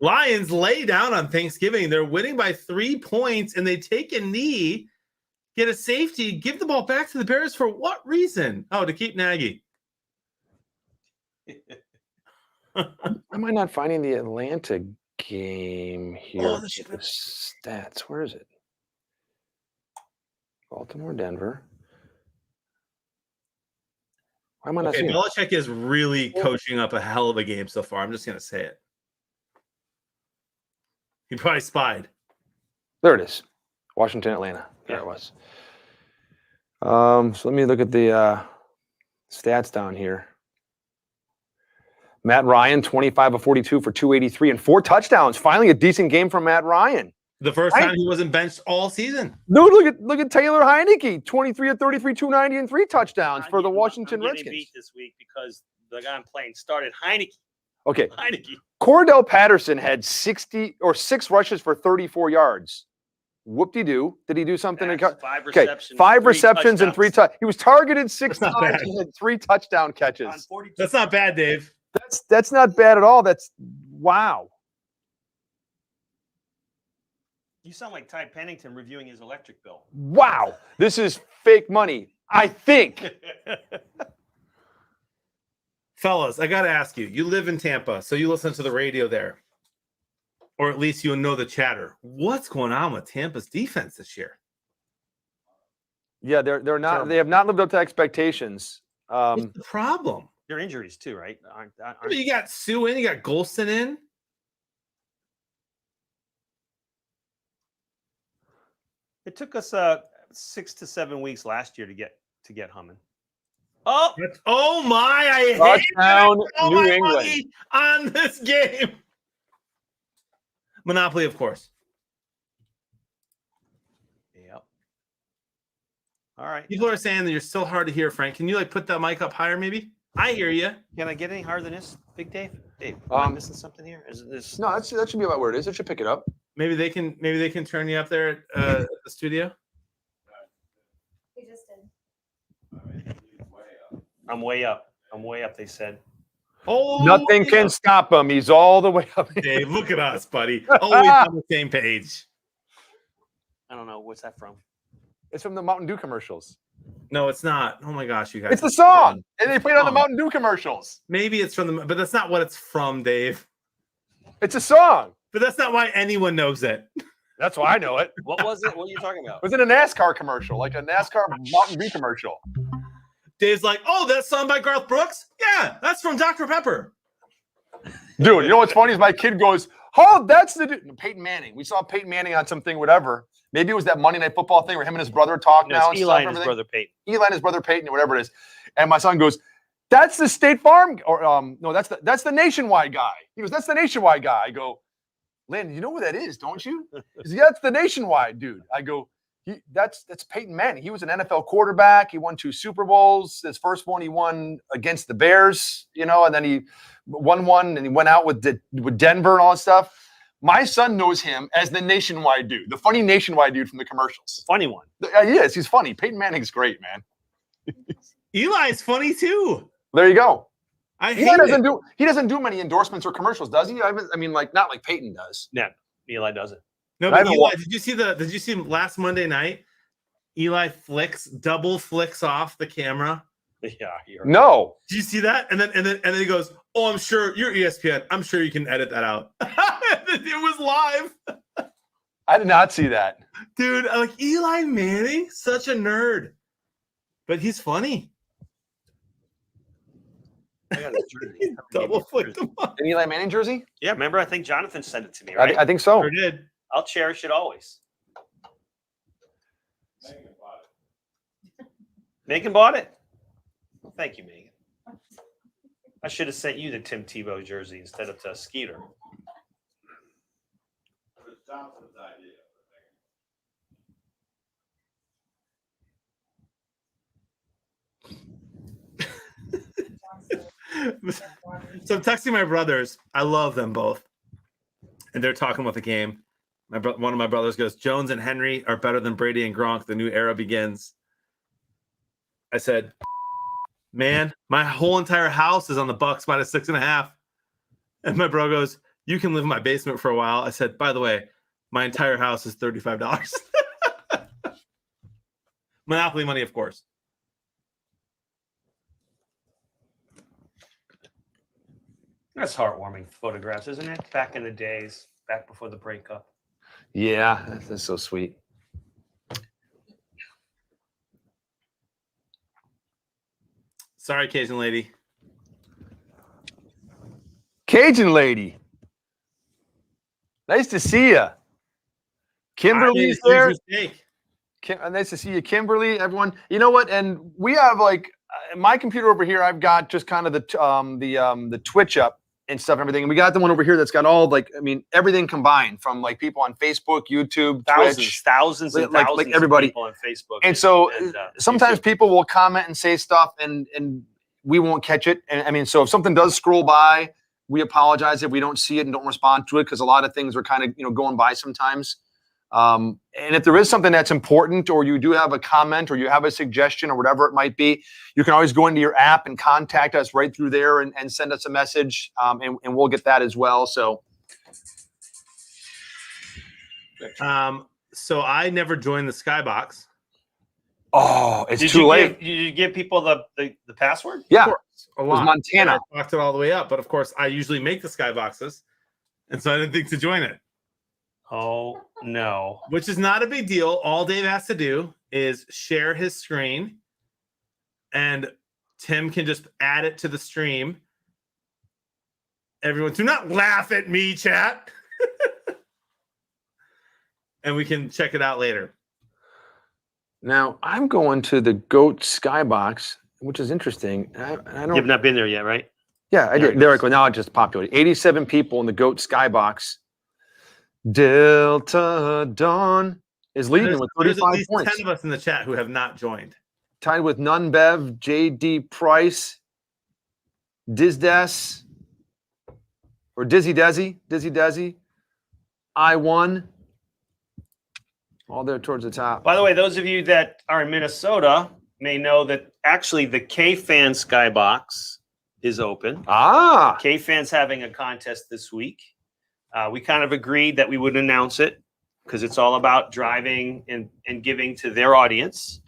[SPEAKER 1] Lions lay down on Thanksgiving. They're winning by 3 points, and they take a knee, get a safety, give the ball back to the Bears for what reason? Oh, to keep Nagy.
[SPEAKER 2] Am I not finding the Atlanta game here?
[SPEAKER 1] Oh, this
[SPEAKER 2] The stats. Where is it? Baltimore, Denver. Why am I not
[SPEAKER 1] Okay,
[SPEAKER 2] seeing it?
[SPEAKER 1] Belichick is really coaching up a hell of a game so far. I'm just going to say it. He probably spied.
[SPEAKER 2] There it is. Washington, Atlanta. There
[SPEAKER 9] Yeah.
[SPEAKER 2] it was. So let me look at the stats down here. Matt Ryan, 25 of 42 for 283 and 4 touchdowns. Finally, a decent game from Matt Ryan.
[SPEAKER 1] The first time he wasn't benched all season.
[SPEAKER 2] Dude, look at Taylor Heineke, 23 of 33, 290 and 3 touchdowns for the Washington
[SPEAKER 9] I'm getting
[SPEAKER 2] Redskins.
[SPEAKER 9] beat this week because the guy I'm playing started Heineke.
[SPEAKER 2] Okay,
[SPEAKER 9] Heineke.
[SPEAKER 2] Cordell Patterson had 6 rushes for 34 yards. Whoop-de-doo. Did he do something?
[SPEAKER 9] That's 5
[SPEAKER 2] Okay,
[SPEAKER 9] receptions.
[SPEAKER 2] 5
[SPEAKER 9] 3
[SPEAKER 2] receptions and 3
[SPEAKER 9] touchdowns.
[SPEAKER 2] He was targeted 6
[SPEAKER 1] That's not
[SPEAKER 2] times
[SPEAKER 1] bad.
[SPEAKER 2] and had 3 touchdown
[SPEAKER 9] On
[SPEAKER 2] catches.
[SPEAKER 9] 42.
[SPEAKER 1] That's not bad, Dave.
[SPEAKER 2] That's not bad at all. That's wow.
[SPEAKER 9] You sound like Ty Pennington reviewing his electric bill.
[SPEAKER 2] Wow. This is fake money. I think.
[SPEAKER 1] Fellas, I got to ask you. You live in Tampa, so you listen to the radio there. Or at least you know the chatter. What's going on with Tampa's defense this year?
[SPEAKER 2] Yeah, they're not.
[SPEAKER 1] Terrible.
[SPEAKER 2] They have not lived up to expectations.
[SPEAKER 1] What's the problem?
[SPEAKER 9] Their injuries too, right? Aren't
[SPEAKER 1] I mean, you got Sue in, you got Golston in.
[SPEAKER 9] it took us 6 to 7 weeks last year to get humming. Oh,
[SPEAKER 1] Oh my! I hate
[SPEAKER 2] Touchdown,
[SPEAKER 1] all
[SPEAKER 2] New
[SPEAKER 1] my
[SPEAKER 2] England.
[SPEAKER 1] money on this game. Monopoly, of course.
[SPEAKER 9] yep. All right.
[SPEAKER 1] People are saying that you're still hard to hear, Frank. Can you like put that mic up higher, maybe? I hear you.
[SPEAKER 9] Can I get any harder than this, Big Dave? Dave, am I missing something here? Is it this?
[SPEAKER 2] No, that should be about where it is. It should pick it up.
[SPEAKER 1] Maybe they can turn you up there at the studio.
[SPEAKER 11] He just did.
[SPEAKER 9] I'm way up. I'm way up. They said.
[SPEAKER 1] Oh,
[SPEAKER 2] Nothing can stop him. He's all the way up.
[SPEAKER 1] Dave, look at us, buddy. Always on the same page.
[SPEAKER 9] I don't know. What's that from?
[SPEAKER 2] It's from the Mountain Dew commercials.
[SPEAKER 1] No, it's not. Oh my gosh, you guys.
[SPEAKER 2] It's the song, and they played it on the Mountain Dew commercials.
[SPEAKER 1] Maybe it's from the, but that's not what it's from, Dave.
[SPEAKER 2] It's a song.
[SPEAKER 1] But that's not why anyone knows it.
[SPEAKER 2] That's why I know it.
[SPEAKER 9] What was it? What are you talking
[SPEAKER 2] It
[SPEAKER 9] about?
[SPEAKER 2] was in a NASCAR commercial, like a NASCAR Mountain Dew commercial.
[SPEAKER 1] Dave's like, oh, that song by Garth Brooks? Yeah, that's from Dr. Pepper.
[SPEAKER 2] Dude, you know what's funny is my kid goes, oh, that's the dude. Peyton Manning. We saw Peyton Manning on something, whatever. Maybe it was that Monday Night Football thing where him and his brother talk
[SPEAKER 9] No,
[SPEAKER 2] now.
[SPEAKER 9] it's
[SPEAKER 2] And
[SPEAKER 9] Eli
[SPEAKER 2] stuff,
[SPEAKER 9] and his
[SPEAKER 2] everything.
[SPEAKER 9] brother Peyton.
[SPEAKER 2] Eli and his brother Peyton, or whatever it is. And my son goes, that's the State Farm, or no, that's the Nationwide guy. He goes, that's the Nationwide guy. I go, Landon, you know who that is, don't you? He says, yeah, that's the Nationwide dude. I go, that's Peyton Manning. He was an NFL quarterback. He won 2 Super Bowls. His first one he won against the Bears, and then he won one, and he went out with Denver and all that stuff. My son knows him as the Nationwide dude, the funny Nationwide dude from the commercials.
[SPEAKER 9] Funny one.
[SPEAKER 2] He is. He's funny. Peyton Manning's great, man.
[SPEAKER 1] Eli's funny too.
[SPEAKER 2] There you go.
[SPEAKER 1] I
[SPEAKER 2] Eli
[SPEAKER 1] hate
[SPEAKER 2] doesn't
[SPEAKER 1] it.
[SPEAKER 2] he doesn't do many endorsements or commercials, does he? I mean, like not like Peyton does.
[SPEAKER 9] Yeah, Eli doesn't.
[SPEAKER 1] No,
[SPEAKER 2] I
[SPEAKER 1] but
[SPEAKER 2] haven't
[SPEAKER 1] Eli,
[SPEAKER 2] watched-
[SPEAKER 1] did you see last Monday night? Eli double flicks off the camera.
[SPEAKER 9] Yeah.
[SPEAKER 2] No.
[SPEAKER 1] Did you see that? And then he goes, "Oh, I'm sure you're ESPN. I'm sure you can edit that out." It was live.
[SPEAKER 2] I did not see that.
[SPEAKER 1] Dude, like Eli Manning, such a nerd. But he's funny. Double flicked him off.
[SPEAKER 2] An Eli Manning jersey?
[SPEAKER 9] Yeah, remember? I think Jonathan sent it to me, right?
[SPEAKER 2] I think so.
[SPEAKER 1] Sure did.
[SPEAKER 9] I'll cherish it always. Megan bought it. Well, thank you, Megan. I should have sent you the Tim Tebow jersey instead of the Skeeter.
[SPEAKER 1] So I'm texting my brothers. I love them both. And they're talking about the game. One of my brothers goes, "Jones and Henry are better than Brady and Gronk. The new era begins." I said, "Man, my whole entire house is on the Bucks minus 6.5." And my bro goes, "You can live in my basement for a while." I said, "By the way, my entire house is $35." Monopoly money, of course.
[SPEAKER 9] That's heartwarming photographs, isn't it? Back in the days, back before the breakup.
[SPEAKER 2] Yeah, that's so sweet.
[SPEAKER 1] Sorry, Cajun lady.
[SPEAKER 2] Cajun lady. Nice to see you. Kimberly's there. Nice to see you, Kimberly. Everyone, you know what? And we have like my computer over here. I've got just kind of the Twitch up and stuff and everything. And we got the one over here that's got all everything combined from like people on Facebook, YouTube, Twitch,
[SPEAKER 9] thousands
[SPEAKER 2] like everybody
[SPEAKER 9] of people on Facebook.
[SPEAKER 2] And so sometimes
[SPEAKER 9] YouTube.
[SPEAKER 2] people will comment and say stuff and we won't catch it. And I mean, so if something does scroll by, we apologize if we don't see it and don't respond to it because a lot of things are kind of going by sometimes. And if there is something that's important or you do have a comment or you have a suggestion or whatever it might be, you can always go into your app and contact us right through there and send us a message and we'll get that as well. So
[SPEAKER 1] I never joined the Skybox.
[SPEAKER 2] Oh, it's
[SPEAKER 9] Did
[SPEAKER 2] too late.
[SPEAKER 9] Did you give people the password?
[SPEAKER 2] Yeah.
[SPEAKER 1] Of course, a
[SPEAKER 2] It was
[SPEAKER 1] lot.
[SPEAKER 2] Montana.
[SPEAKER 1] I locked it all the way up, but of course I usually make the Skyboxes. And so I didn't think to join it.
[SPEAKER 9] Oh, no.
[SPEAKER 1] Which is not a big deal. All Dave has to do is share his screen and Tim can just add it to the stream. Everyone, do not laugh at me, chat. And we can check it out later.
[SPEAKER 2] Now, I'm going to the GOAT Skybox, which is interesting. I don't.
[SPEAKER 9] You've not been there yet, right?
[SPEAKER 2] Yeah, I did. There it goes. Now it just populated. 87 people in the GOAT Skybox. Delta Dawn is leading with
[SPEAKER 1] There's at
[SPEAKER 2] 35
[SPEAKER 1] least
[SPEAKER 2] points.
[SPEAKER 1] 10 of us in the chat who have not joined.
[SPEAKER 2] Tied with Nunbev, JD Price, Dizdes, or Dizzy Desi, I1. All there towards the top.
[SPEAKER 9] By the way, those of you that are in Minnesota may know that actually the K-Fan Skybox is open.
[SPEAKER 2] Ah.
[SPEAKER 9] K-Fan's having a contest this week. We kind of agreed that we would announce it because it's all about driving and giving to their audience.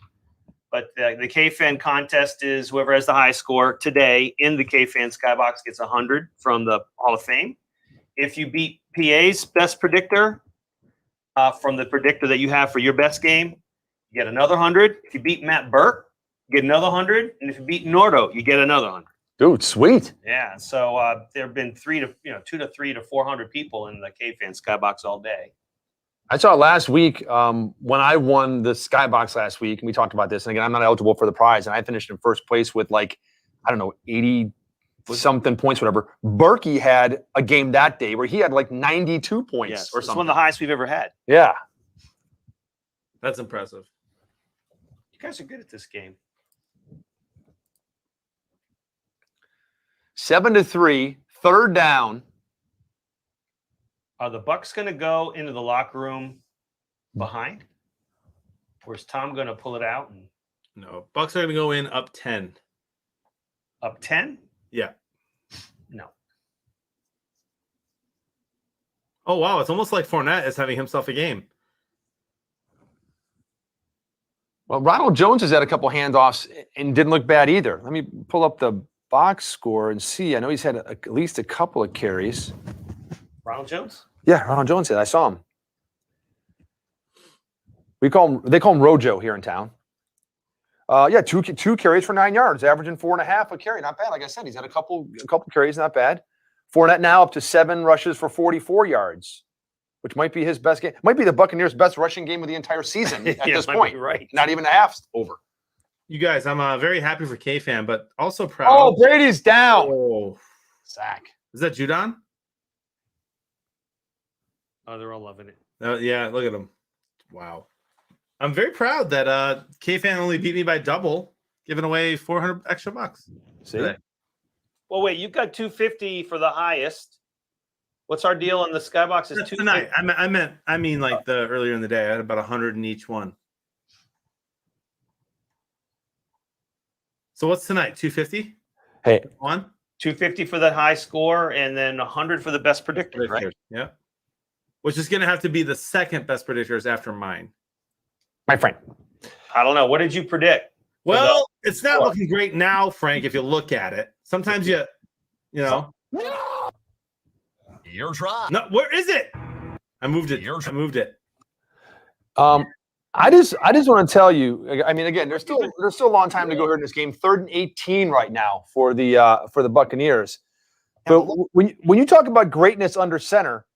[SPEAKER 9] But the K-Fan contest is whoever has the high score today in the K-Fan Skybox gets 100 from the Hall of Fame. If you beat PA's best predictor, from the predictor that you have for your best game, you get another 100. If you beat Matt Burke, you get another 100. And if you beat Nordo, you get another 100.
[SPEAKER 2] Dude, sweet.
[SPEAKER 9] Yeah. So there have been 2 to 3 to 400 people in the K-Fan Skybox all day.
[SPEAKER 2] I saw last week when I won the Skybox last week, and we talked about this. And again, I'm not eligible for the prize, and I finished in first place with 80 something points, whatever. Berkey had a game that day where he had 92 points
[SPEAKER 9] Yes,
[SPEAKER 2] or
[SPEAKER 9] it's
[SPEAKER 2] something.
[SPEAKER 9] one of the highest we've ever had.
[SPEAKER 2] Yeah.
[SPEAKER 1] That's impressive.
[SPEAKER 9] You guys are good at this game.
[SPEAKER 2] 7-3, third down.
[SPEAKER 9] Are the Bucks going to go into the locker room behind? Or is Tom going to pull it out? And
[SPEAKER 1] No, Bucks are going to go in up 10.
[SPEAKER 9] up 10?
[SPEAKER 1] Yeah.
[SPEAKER 9] No.
[SPEAKER 1] Oh, wow. It's almost like Fournette is having himself a game.
[SPEAKER 2] Well, Ronald Jones has had a couple handoffs and didn't look bad either. Let me pull up the box score and see. I know he's had at least a couple of carries.
[SPEAKER 9] Ronald Jones?
[SPEAKER 2] Yeah, Ronald Jones did. I saw him. They call him Rojo here in town. Two carries for 9 yards, averaging 4.5 a carry. Not bad. Like I said, he's had a couple carries, not bad. Fournette now up to 7 rushes for 44 yards, which might be his best game. Might be the Buccaneers' best rushing game of the entire season at this point.
[SPEAKER 9] Right.
[SPEAKER 2] Not even a half's over.
[SPEAKER 1] You guys, I'm very happy for K-Fan, but also proud.
[SPEAKER 2] Oh, Brady's down.
[SPEAKER 1] Oh.
[SPEAKER 2] Sack.
[SPEAKER 1] Is that Judon?
[SPEAKER 9] Oh, they're all loving it.
[SPEAKER 1] Yeah, look at him. Wow. I'm very proud that K-Fan only beat me by double, giving away 400 extra bucks.
[SPEAKER 2] See?
[SPEAKER 1] Today.
[SPEAKER 9] Well, wait, you've got 250 for the highest. What's our deal on the Skybox? Is
[SPEAKER 1] That's
[SPEAKER 9] 250?
[SPEAKER 1] tonight. I mean like the earlier in the day. I had about 100 in each one. So what's tonight? 250?
[SPEAKER 2] Hey,
[SPEAKER 9] one 250 for the high score, and then 100 for the best predictor, right?
[SPEAKER 1] Yeah. Which is going to have to be the second best predictors after mine.
[SPEAKER 2] My friend.
[SPEAKER 9] I don't know. What did you predict?
[SPEAKER 1] Well, it's not looking great now, Frank, if you look at it. Sometimes you know.
[SPEAKER 4] You're trying.
[SPEAKER 1] No, where is it? I moved it.
[SPEAKER 2] I just want to tell you. I mean, again, there's still a long time to go here in this game. 3rd and 18 right now for the Buccaneers. But when you talk about greatness under center,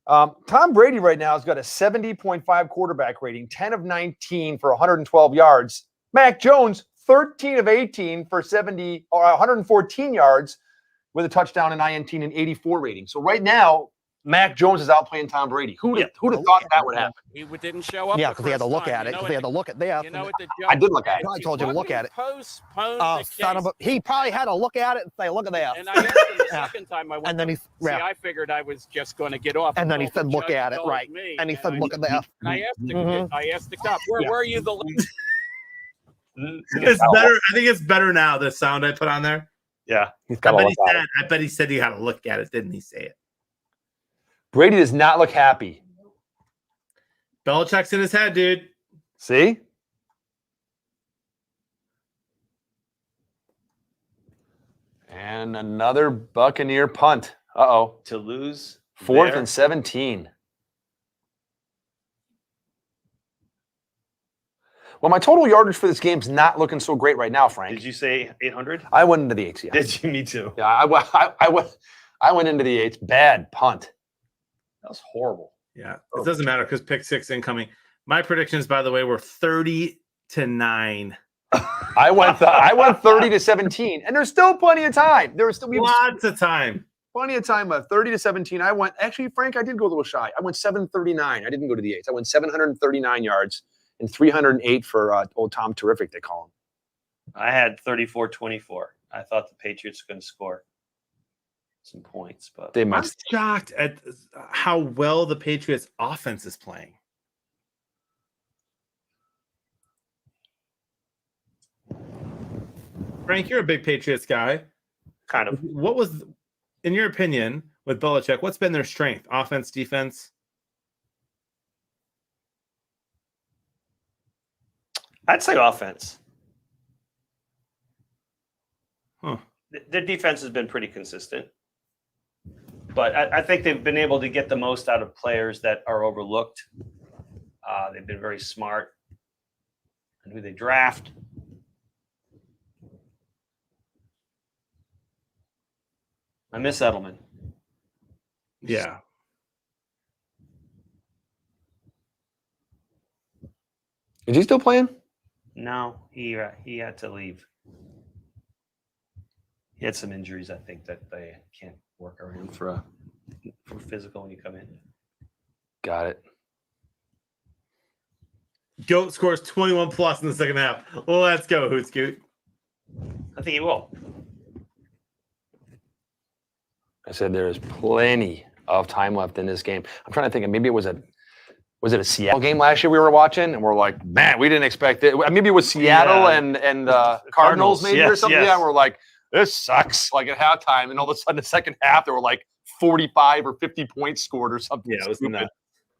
[SPEAKER 2] Tom Brady right now has got a 70.5 quarterback rating, 10 of 19 for 112 yards. Mac Jones, 13 of 18 for 114 yards with a touchdown, an INT, and an 84 rating. So right now, Mac Jones is outplaying Tom Brady. Who'd have thought that would happen?
[SPEAKER 12] He didn't show up.
[SPEAKER 10] Yeah, because he had to look at it. Because he had to look at this.
[SPEAKER 12] You know what the
[SPEAKER 2] I did look at it.
[SPEAKER 10] I told you to look at it.
[SPEAKER 12] Postponed
[SPEAKER 10] Oh,
[SPEAKER 12] the
[SPEAKER 10] son of a! He probably had to look at it and say, "Look at that."
[SPEAKER 12] And I asked him the second time I went.
[SPEAKER 10] And then he,
[SPEAKER 12] I figured I was just going to get off.
[SPEAKER 10] And then he said, "Look
[SPEAKER 12] Judge
[SPEAKER 10] at it,"
[SPEAKER 12] told
[SPEAKER 10] right?
[SPEAKER 12] me,
[SPEAKER 10] And he said, "Look at that."
[SPEAKER 12] And I asked the cop, "Where were you the?"
[SPEAKER 1] It's better. I think it's better now. The sound I put on there.
[SPEAKER 9] Yeah,
[SPEAKER 1] I bet he said he had to look at it. Didn't he say it?
[SPEAKER 2] Brady does not look happy.
[SPEAKER 1] Belichick's in his head, dude.
[SPEAKER 2] See? And another Buccaneer punt. Uh-oh.
[SPEAKER 9] To lose.
[SPEAKER 2] 4th and 17. Well, my total yardage for this game's not looking so great right now, Frank.
[SPEAKER 9] Did you say 800?
[SPEAKER 2] I went into the 8s, yeah.
[SPEAKER 9] Did you? Me too.
[SPEAKER 2] Yeah, I went into the 8s. Bad punt.
[SPEAKER 9] That was horrible.
[SPEAKER 1] Yeah, it doesn't matter because pick 6 incoming. My predictions, by the way, were 30-9.
[SPEAKER 2] I went 30-17, and there's still plenty of time. There's still
[SPEAKER 1] lots of time.
[SPEAKER 2] Plenty of time. 30-17. I went. Actually, Frank, I did go a little shy. I went 739. I didn't go to the 8s. I went 739 yards and 308 for old Tom Terrific. They call him.
[SPEAKER 9] I had 34-24. I thought the Patriots were going to score some points, but
[SPEAKER 2] they might.
[SPEAKER 1] I'm shocked at how well the Patriots offense is playing. Frank, you're a big Patriots guy.
[SPEAKER 9] Kind of.
[SPEAKER 1] What was, in your opinion, with Belichick, what's been their strength? Offense, defense?
[SPEAKER 9] I'd say offense.
[SPEAKER 1] Huh.
[SPEAKER 9] Their defense has been pretty consistent. But I think they've been able to get the most out of players that are overlooked. They've been very smart in who they draft. I miss Edelman.
[SPEAKER 1] Yeah.
[SPEAKER 2] Is he still playing?
[SPEAKER 9] No, he had to leave. He had some injuries, I think, that they can't work around for physical when you come in.
[SPEAKER 2] Got it.
[SPEAKER 1] Goat scores 21 plus in the second half. Let's go, Hoot Scoot.
[SPEAKER 9] I think he will.
[SPEAKER 2] I said there is plenty of time left in this game. I'm trying to think. Maybe was it a Seattle game last year we were watching, and we're like, man, we didn't expect it. Maybe it was Seattle and Cardinals maybe or something.
[SPEAKER 9] Yes.
[SPEAKER 2] Yeah, we're like, this sucks. Like at halftime, and all of a sudden, the second half, there were like 45 or 50 points scored or something.
[SPEAKER 1] Yeah, it was
[SPEAKER 2] stupid.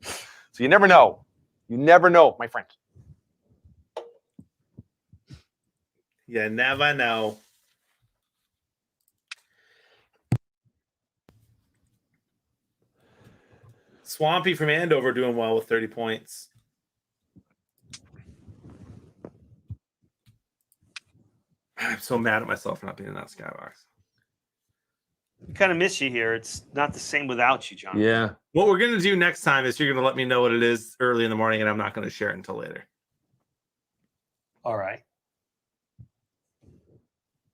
[SPEAKER 1] nuts.
[SPEAKER 2] So you never know. You never know, my friend.
[SPEAKER 1] You never know. Swampy from Andover doing well with 30 points. I'm so mad at myself for not being in that skybox.
[SPEAKER 9] We kind of miss you here. It's not the same without you, John.
[SPEAKER 2] Yeah.
[SPEAKER 1] What we're going to do next time is you're going to let me know what it is early in the morning, and I'm not going to share it until later.
[SPEAKER 9] All right.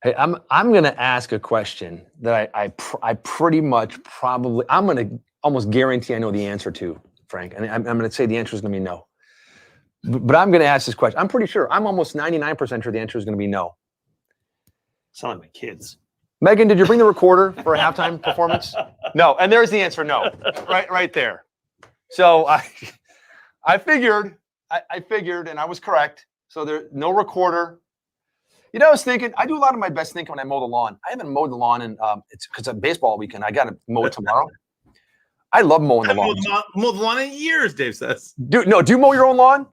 [SPEAKER 2] Hey, I'm going to ask a question that I pretty much probably I'm going to almost guarantee I know the answer to, Frank, and I'm going to say the answer is going to be no. But I'm going to ask this question. I'm pretty sure. I'm almost 99% sure the answer is going to be no.
[SPEAKER 9] Sound like my kids.
[SPEAKER 2] Megan, did you bring the recorder for a halftime performance? No, and there's the answer. No, right there. So I figured, and I was correct. So there's no recorder. You know, I was thinking, I do a lot of my best thinking when I mow the lawn. I haven't mowed the lawn, and it's because of baseball weekend. I got to mow it tomorrow. I love mowing the lawn.
[SPEAKER 1] Mowed the lawn in years, Dave says.
[SPEAKER 2] Do you mow your own lawn?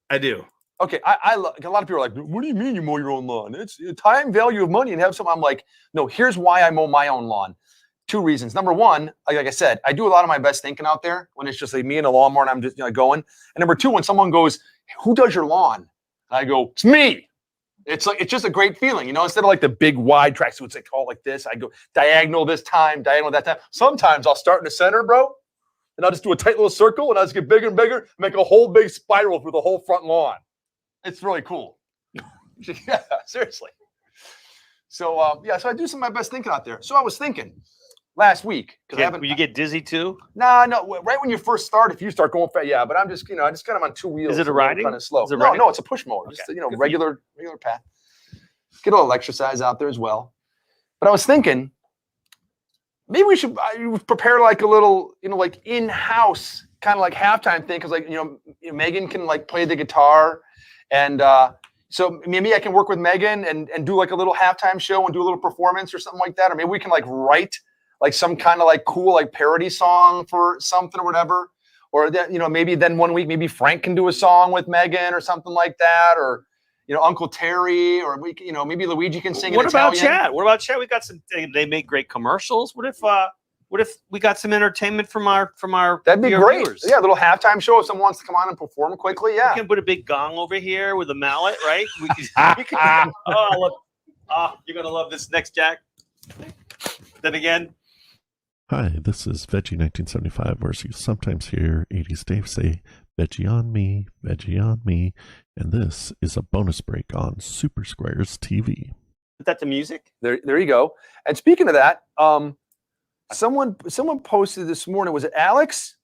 [SPEAKER 1] I do.
[SPEAKER 2] Okay, a lot of people are like, what do you mean you mow your own lawn? It's time value of money and have some. I'm like, no, here's why I mow my own lawn. 2 reasons. Number one, like I said, I do a lot of my best thinking out there when it's just like me and a lawnmower and I'm just going. And number 2, when someone goes, who does your lawn? And I go, it's me. It's just a great feeling, you know, instead of like the big wide tracks, so it's like all like this. I go diagonal this time, diagonal that time. Sometimes I'll start in the center, bro, and I'll just do a tight little circle and I'll just get bigger and bigger, make a whole big spiral through the whole front lawn. It's really cool. Yeah, seriously. So so I do some of my best thinking out there. So I was thinking last week
[SPEAKER 9] Will you get dizzy too?
[SPEAKER 2] No. Right when you first start, if you start going fast, yeah. But I'm just, I just got them on 2 wheels.
[SPEAKER 9] Is it a riding?
[SPEAKER 2] Kind of slow.
[SPEAKER 9] Is it
[SPEAKER 2] No,
[SPEAKER 9] riding?
[SPEAKER 2] no, it's a push mower.
[SPEAKER 9] Okay.
[SPEAKER 2] Just regular path. Get a little exercise out there as well. But I was thinking, maybe we should prepare like a little, like in-house kind of like halftime thing, because Megan can like play the guitar, and so maybe I can work with Megan and do like a little halftime show and do a little performance or something like that, or maybe we can like write like some kind of like cool like parody song for something or whatever, or that maybe then one week maybe Frank can do a song with Megan or something like that, or Uncle Terry, or maybe Luigi can sing.
[SPEAKER 9] What
[SPEAKER 2] in
[SPEAKER 9] about
[SPEAKER 2] Italian.
[SPEAKER 9] Chad? What about Chad? We got some. They make great commercials. What if we got some entertainment from our
[SPEAKER 2] That'd be great.
[SPEAKER 9] viewers?
[SPEAKER 2] Yeah, a little halftime show if someone wants to come on and perform quickly. Yeah.
[SPEAKER 9] We can put a big gong over here with a mallet, right? We can, you're gonna love this next, Jack. Then again.
[SPEAKER 13] Hi, this is Veggie1975, where you sometimes hear 80s Dave say, veggie on me, and this is a bonus break on Super Squares TV.
[SPEAKER 9] Is that the music?
[SPEAKER 2] There you go. And speaking of that, someone posted this morning. Was it Alex?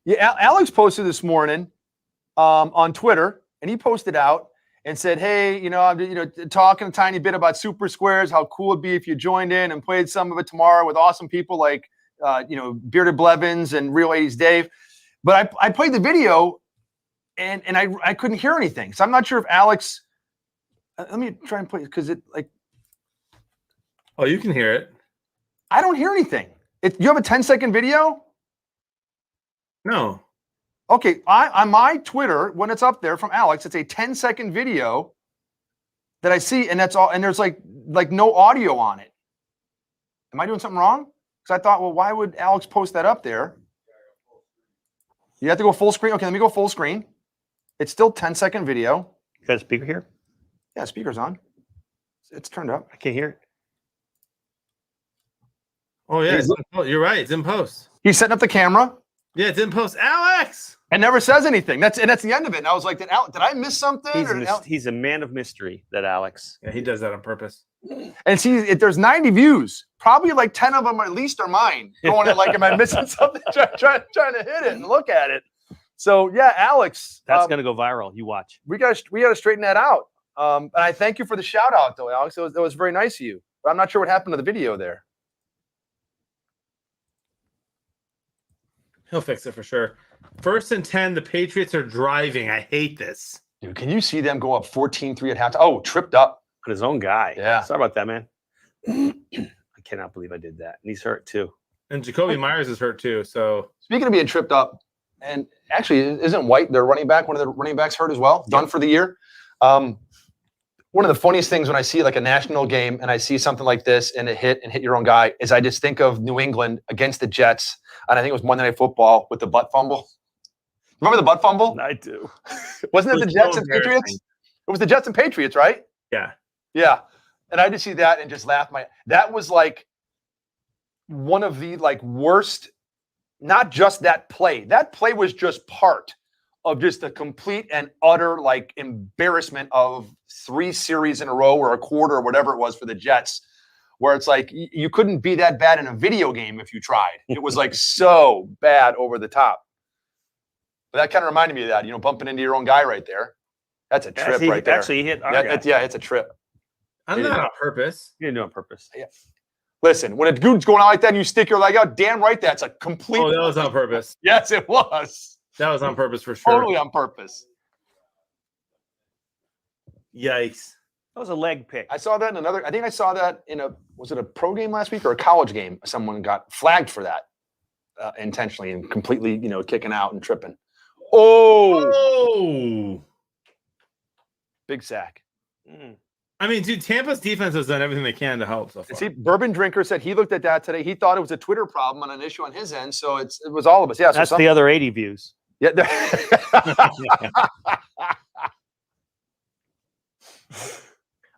[SPEAKER 2] Yeah, Alex posted this morning on Twitter, and he posted out and said, "Hey, I'm talking a tiny bit about Super Squares. How cool it'd be if you joined in and played some of it tomorrow with awesome people like Bearded Blevins and Real 80s Dave." But I played the video, and I couldn't hear anything. So I'm not sure if Alex. Let me try and play it because it like.
[SPEAKER 1] Oh, you can hear it.
[SPEAKER 2] I don't hear anything. You have a 10-second video?
[SPEAKER 1] No.
[SPEAKER 2] Okay, on my Twitter, when it's up there from Alex, it's a 10-second video that I see, and that's all. And there's like no audio on it. Am I doing something wrong? Because I thought, well, why would Alex post that up there? You have to go full screen. Okay, let me go full screen. It's still 10-second video.
[SPEAKER 9] You got a speaker here?
[SPEAKER 2] Yeah, speaker's on. It's turned up.
[SPEAKER 9] I can't hear it.
[SPEAKER 1] Oh yeah, you're right. It's in post.
[SPEAKER 2] He's setting up the camera.
[SPEAKER 1] Yeah, it's in post. Alex!
[SPEAKER 2] And never says anything. That's the end of it. And I was like, did I miss something?
[SPEAKER 9] He's a man of mystery, that Alex.
[SPEAKER 1] Yeah, he does that on purpose.
[SPEAKER 2] And see, there's 90 views. Probably like 10 of them at least are mine. Going at like, am I missing something? trying to hit it and look at it. So yeah, Alex.
[SPEAKER 9] That's gonna go viral. You watch.
[SPEAKER 2] We gotta straighten that out. And I thank you for the shout out though, Alex. That was very nice of you. But I'm not sure what happened to the video there.
[SPEAKER 1] He'll fix it for sure. 1st and 10, the Patriots are driving. I hate this.
[SPEAKER 2] Dude, can you see them go up 14-3 at halftime? Oh, tripped up.
[SPEAKER 9] On his own guy.
[SPEAKER 2] Yeah.
[SPEAKER 9] Sorry about that, man. I cannot believe I did that. And he's hurt too.
[SPEAKER 1] And Jacoby Myers is hurt too. So
[SPEAKER 2] Speaking of being tripped up, and actually, isn't White their running back? One of the running backs hurt as well, done for the year. One of the funniest things when I see like a national game and I see something like this and it hit your own guy is I just think of New England against the Jets, and I think it was Monday Night Football with the butt fumble. Remember the butt fumble?
[SPEAKER 9] I do.
[SPEAKER 2] Wasn't it the Jets and Patriots? It was the Jets and Patriots, right?
[SPEAKER 1] yeah.
[SPEAKER 2] Yeah. And I just see that and just laugh. That was like one of the like worst, not just that play. That play was just part of just a complete and utter like embarrassment of 3 series in a row or a quarter or whatever it was for the Jets, where it's like you couldn't be that bad in a video game if you tried. It was like so bad over the top. But that kind of reminded me of that, bumping into your own guy right there. That's a trip right there.
[SPEAKER 9] Actually, he hit our guy.
[SPEAKER 2] Yeah, it's a trip.
[SPEAKER 1] I'm not on purpose.
[SPEAKER 9] You didn't do it on purpose.
[SPEAKER 2] Yeah. Listen, when a dude's going out like that and you stick your leg out, damn right, that's a complete.
[SPEAKER 1] Oh, that was on purpose.
[SPEAKER 2] Yes, it was.
[SPEAKER 1] That was on purpose for sure.
[SPEAKER 2] Totally on purpose.
[SPEAKER 1] Yikes.
[SPEAKER 9] That was a leg pick.
[SPEAKER 2] I saw that in I think I saw that in was it a pro game last week or a college game? Someone got flagged for that intentionally and completely, kicking out and tripping. Oh! Big sack.
[SPEAKER 1] I mean, dude, Tampa's defense has done everything they can to help so far.
[SPEAKER 2] See, Bourbon Drinker said he looked at that today. He thought it was a Twitter problem on an issue on his end, so it was all of us. Yeah,
[SPEAKER 9] that's the other 80 views.
[SPEAKER 2] Yeah.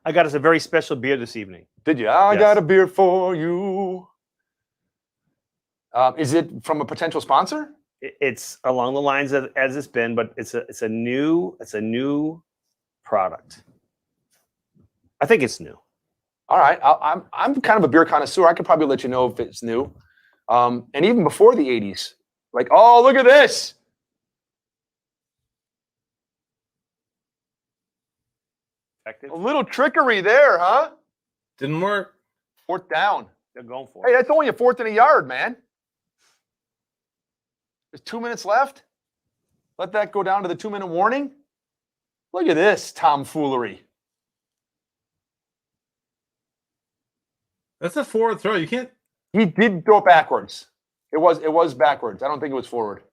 [SPEAKER 9] I got us a very special beer this evening.
[SPEAKER 2] Did you? I got a beer for you. Is it from a potential sponsor?
[SPEAKER 9] It's along the lines of as it's been, but it's a new product. I think it's new.
[SPEAKER 2] All right, I'm kind of a beer connoisseur. I could probably let you know if it's new. And even before the 80s, like, oh, look at this.
[SPEAKER 9] Effective.
[SPEAKER 2] A little trickery there, huh?
[SPEAKER 1] Didn't work.
[SPEAKER 2] 4th down.
[SPEAKER 9] They're going for
[SPEAKER 2] Hey,
[SPEAKER 9] it.
[SPEAKER 2] that's only a 4th and a yard, man. There's 2 minutes left. Let that go down to the 2-minute warning. Look at this tomfoolery.
[SPEAKER 1] That's a forward throw. You can't.
[SPEAKER 2] He did go backwards. It was backwards. I don't think it was forward.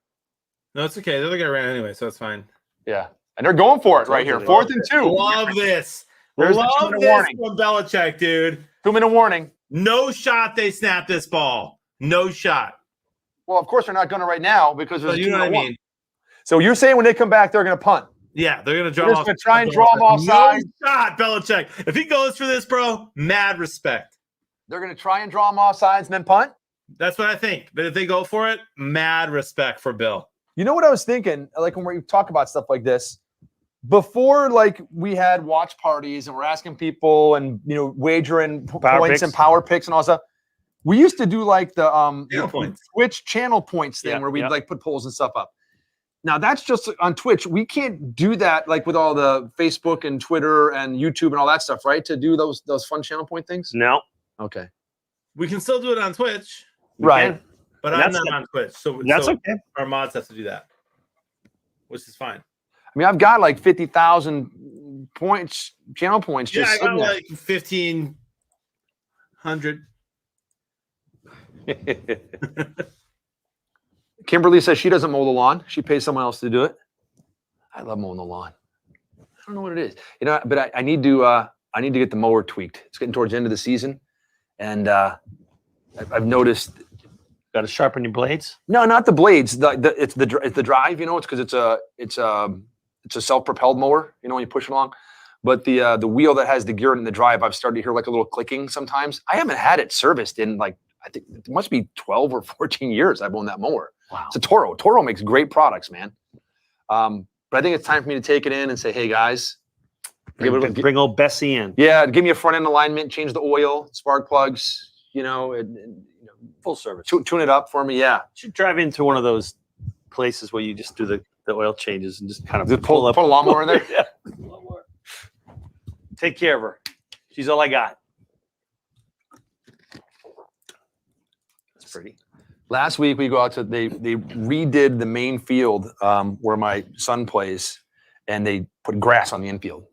[SPEAKER 1] No, it's okay. The other guy ran anyway, so it's fine.
[SPEAKER 2] Yeah. And they're going for it right here. 4th and 2.
[SPEAKER 1] Love this.
[SPEAKER 2] There's
[SPEAKER 1] Love
[SPEAKER 2] the 2-minute
[SPEAKER 1] this
[SPEAKER 2] warning.
[SPEAKER 1] from Belichick, dude.
[SPEAKER 2] 2-minute warning.
[SPEAKER 1] No shot they snap this ball. No shot.
[SPEAKER 2] Well, of course they're not going to right now because there's
[SPEAKER 1] You know what I mean?
[SPEAKER 2] So you're saying when they come back, they're going to punt.
[SPEAKER 1] Yeah, they're going to draw
[SPEAKER 2] They're
[SPEAKER 1] off.
[SPEAKER 2] just gonna try and draw him off sides.
[SPEAKER 1] No shot, Belichick. If he goes for this, bro, mad respect.
[SPEAKER 2] They're going to try and draw him off sides and then punt?
[SPEAKER 1] That's what I think. But if they go for it, mad respect for Bill.
[SPEAKER 2] You know what I was thinking? Like when we talk about stuff like this, before like we had watch parties and we're asking people and wagering points
[SPEAKER 9] picks.
[SPEAKER 2] and power picks and all that stuff. We used to do like the
[SPEAKER 1] points.
[SPEAKER 2] Twitch channel points thing where we'd like put polls and stuff up. Now that's just on Twitch. We can't do that like with all the Facebook and Twitter and YouTube and all that stuff, right? To do those fun channel point things.
[SPEAKER 9] No.
[SPEAKER 2] Okay.
[SPEAKER 1] We can still do it on Twitch.
[SPEAKER 2] Right.
[SPEAKER 1] But
[SPEAKER 9] And
[SPEAKER 1] I'm
[SPEAKER 9] that's
[SPEAKER 1] not on Twitch. So
[SPEAKER 9] okay.
[SPEAKER 1] Our mods have to do that, which is fine.
[SPEAKER 2] I mean, I've got like 50,000 points, channel points.
[SPEAKER 1] Yeah,
[SPEAKER 2] Just
[SPEAKER 1] I got
[SPEAKER 2] sitting there.
[SPEAKER 1] like 1,500.
[SPEAKER 2] Kimberly says she doesn't mow the lawn. She pays someone else to do it. I love mowing the lawn. I don't know what it is, but I need to get the mower tweaked. It's getting towards the end of the season, and I've noticed.
[SPEAKER 9] Got to sharpen your blades.
[SPEAKER 2] No, not the blades. It's the drive. It's because it's a self-propelled mower. When you push it along. But the wheel that has the gear in the drive, I've started to hear like a little clicking sometimes. I haven't had it serviced in like I think it must be 12 or 14 years I've owned that mower.
[SPEAKER 9] Wow.
[SPEAKER 2] It's a Toro. Toro makes great products, man. But I think it's time for me to take it in and say, hey guys,
[SPEAKER 9] Bring old Bessie in.
[SPEAKER 2] yeah, give me a front end alignment, change the oil, spark plugs,
[SPEAKER 9] Full service.
[SPEAKER 2] tune it up for me. Yeah.
[SPEAKER 9] You should drive into one of those places where you just do the oil changes and just kind of
[SPEAKER 2] Just pull a lawnmower in there.
[SPEAKER 9] Yeah. Take care of her. She's all I got. That's pretty.
[SPEAKER 2] Last week we go out to they redid the main field where my son plays, and they put grass on the infield.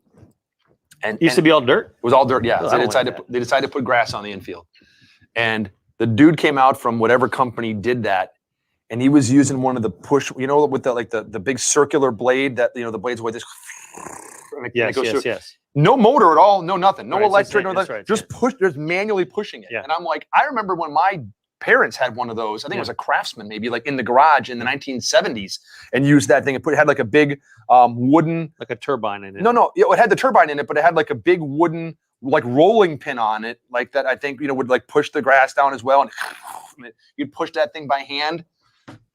[SPEAKER 2] And
[SPEAKER 9] Used to be all dirt.
[SPEAKER 2] It was all dirt, yeah.
[SPEAKER 9] Oh,
[SPEAKER 2] So
[SPEAKER 9] I don't like
[SPEAKER 2] they decided to put grass on the infield, and the dude came out from whatever company did that, and he was using one of the push, with the big circular blade that the blade's way this. And it goes through.
[SPEAKER 9] Yes.
[SPEAKER 2] No motor at all, no nothing, no
[SPEAKER 9] Right,
[SPEAKER 2] electric,
[SPEAKER 9] that's right,
[SPEAKER 2] just manually pushing it.
[SPEAKER 9] Yeah.
[SPEAKER 2] And I'm like, I remember when my parents had one of those. I think it was a Craftsman, maybe like in the garage in the 1970s, and used that thing. It had like a big wooden,
[SPEAKER 9] like a turbine in it.
[SPEAKER 2] No, it had the turbine in it, but it had like a big wooden like rolling pin on it, like that. I think would like push the grass down as well, and you'd push that thing by hand.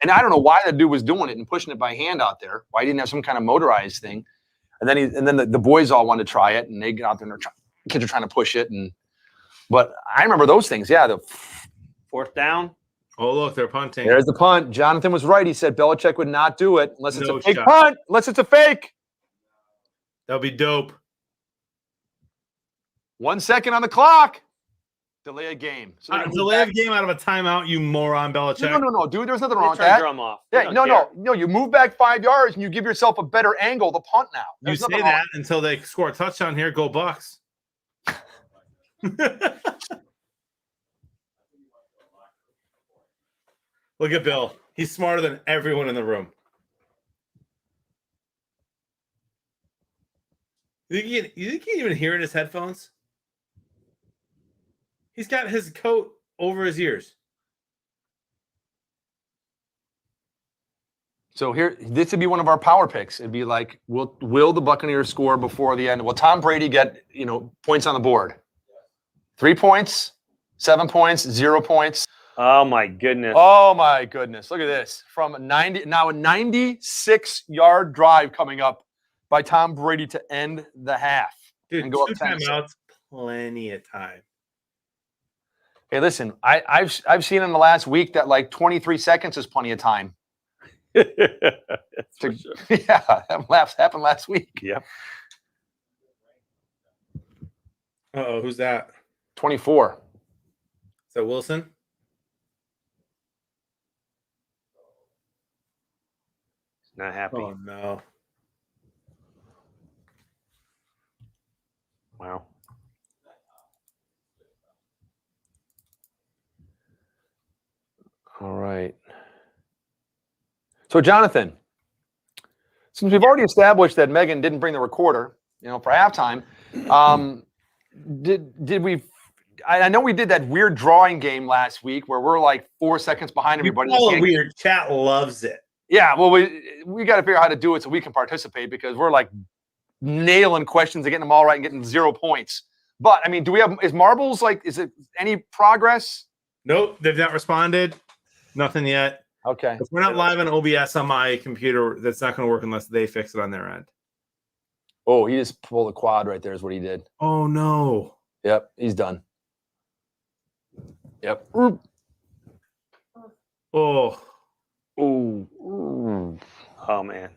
[SPEAKER 2] And I don't know why the dude was doing it and pushing it by hand out there. Why he didn't have some kind of motorized thing. And then the boys all wanted to try it, and they get out there and kids are trying to push it. But I remember those things. Yeah, the
[SPEAKER 9] fourth down.
[SPEAKER 1] Oh, look, they're punting.
[SPEAKER 2] There's the punt. Jonathan was right. He said Belichick would not do it unless it's
[SPEAKER 1] No
[SPEAKER 2] a fake
[SPEAKER 1] shot.
[SPEAKER 2] punt. Unless it's a fake.
[SPEAKER 1] That'll be dope.
[SPEAKER 2] 1 second on the clock. Delay a game. So
[SPEAKER 1] delay a game out of a timeout, you moron, Belichick.
[SPEAKER 2] No, dude. There's nothing wrong with
[SPEAKER 9] Turn
[SPEAKER 2] that.
[SPEAKER 9] drum off.
[SPEAKER 2] Yeah, no. You move back 5 yards and you give yourself a better angle to punt now.
[SPEAKER 1] You
[SPEAKER 2] There's
[SPEAKER 1] say
[SPEAKER 2] nothing
[SPEAKER 1] that
[SPEAKER 2] wrong.
[SPEAKER 1] until they score a touchdown here. Go Bucks. Look at Bill. He's smarter than everyone in the room. You think he can even hear in his headphones? He's got his coat over his ears.
[SPEAKER 2] So this would be one of our power picks. It'd be like, will the Buccaneers score before the end? Will Tom Brady get points on the board? 3 points, 7 points, 0 points.
[SPEAKER 9] Oh my goodness.
[SPEAKER 2] Oh my goodness. Look at this. From a 96-yard drive coming up by Tom Brady to end the half.
[SPEAKER 1] Dude,
[SPEAKER 2] and go
[SPEAKER 1] two
[SPEAKER 2] up 10.
[SPEAKER 1] timeouts, plenty of time.
[SPEAKER 2] Hey, listen, I've seen in the last week that like 23 seconds is plenty of time.
[SPEAKER 9] For sure.
[SPEAKER 2] Yeah, that happened last week.
[SPEAKER 9] Yep.
[SPEAKER 1] Uh-oh, who's that?
[SPEAKER 2] 24.
[SPEAKER 1] Is that Wilson?
[SPEAKER 9] Not happy.
[SPEAKER 1] Oh, no.
[SPEAKER 9] Wow.
[SPEAKER 2] All right. So, Jonathan, since we've already established that Megan didn't bring the recorder, for halftime, did we? I know we did that weird drawing game last week where we're like 4 seconds behind everybody.
[SPEAKER 1] All weird. Chat loves it.
[SPEAKER 2] Yeah, well, we got to figure out how to do it so we can participate because we're like nailing questions and getting them all right and getting 0 points. But I mean, is marbles is it any progress?
[SPEAKER 1] Nope, they've not responded. Nothing yet.
[SPEAKER 2] Okay.
[SPEAKER 1] If we're not live on OBS on my computer, that's not going to work unless they fix it on their end.
[SPEAKER 2] Oh, he just pulled a quad right there is what he did.
[SPEAKER 1] Oh, no.
[SPEAKER 2] Yep, he's done. Yep.
[SPEAKER 1] Oh.
[SPEAKER 2] Ooh.
[SPEAKER 9] Oh man.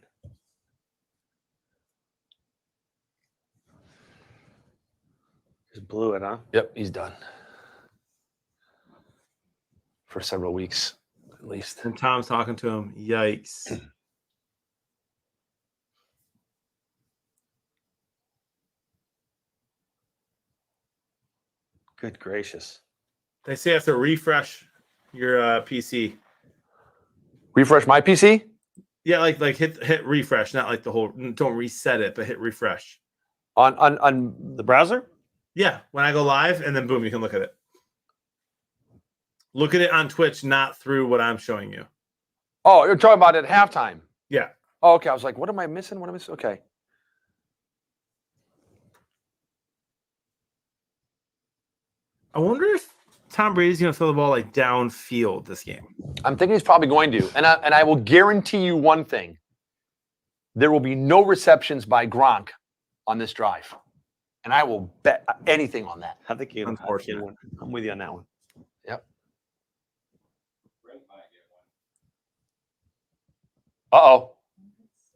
[SPEAKER 9] Just blew it, huh?
[SPEAKER 2] Yep, he's done. For several weeks, at least.
[SPEAKER 1] And Tom's talking to him. Yikes.
[SPEAKER 9] Good gracious.
[SPEAKER 1] They say you have to refresh your PC.
[SPEAKER 2] Refresh my PC?
[SPEAKER 1] Yeah, like hit refresh, not like the whole. Don't reset it, but hit refresh
[SPEAKER 2] on
[SPEAKER 9] the browser.
[SPEAKER 1] Yeah, when I go live, and then boom, you can look at it. Look at it on Twitch, not through what I'm showing you.
[SPEAKER 2] Oh, you're talking about it at halftime.
[SPEAKER 1] Yeah.
[SPEAKER 2] Oh, okay. I was like, what am I missing? What am I missing? Okay.
[SPEAKER 1] I wonder if Tom Brady's going to throw the ball like downfield this game.
[SPEAKER 2] I'm thinking he's probably going to. And I will guarantee you one thing. There will be no receptions by Gronk on this drive. And I will bet anything on that.
[SPEAKER 9] I think unfortunate. I'm with you on that one.
[SPEAKER 2] Yep. Uh-oh.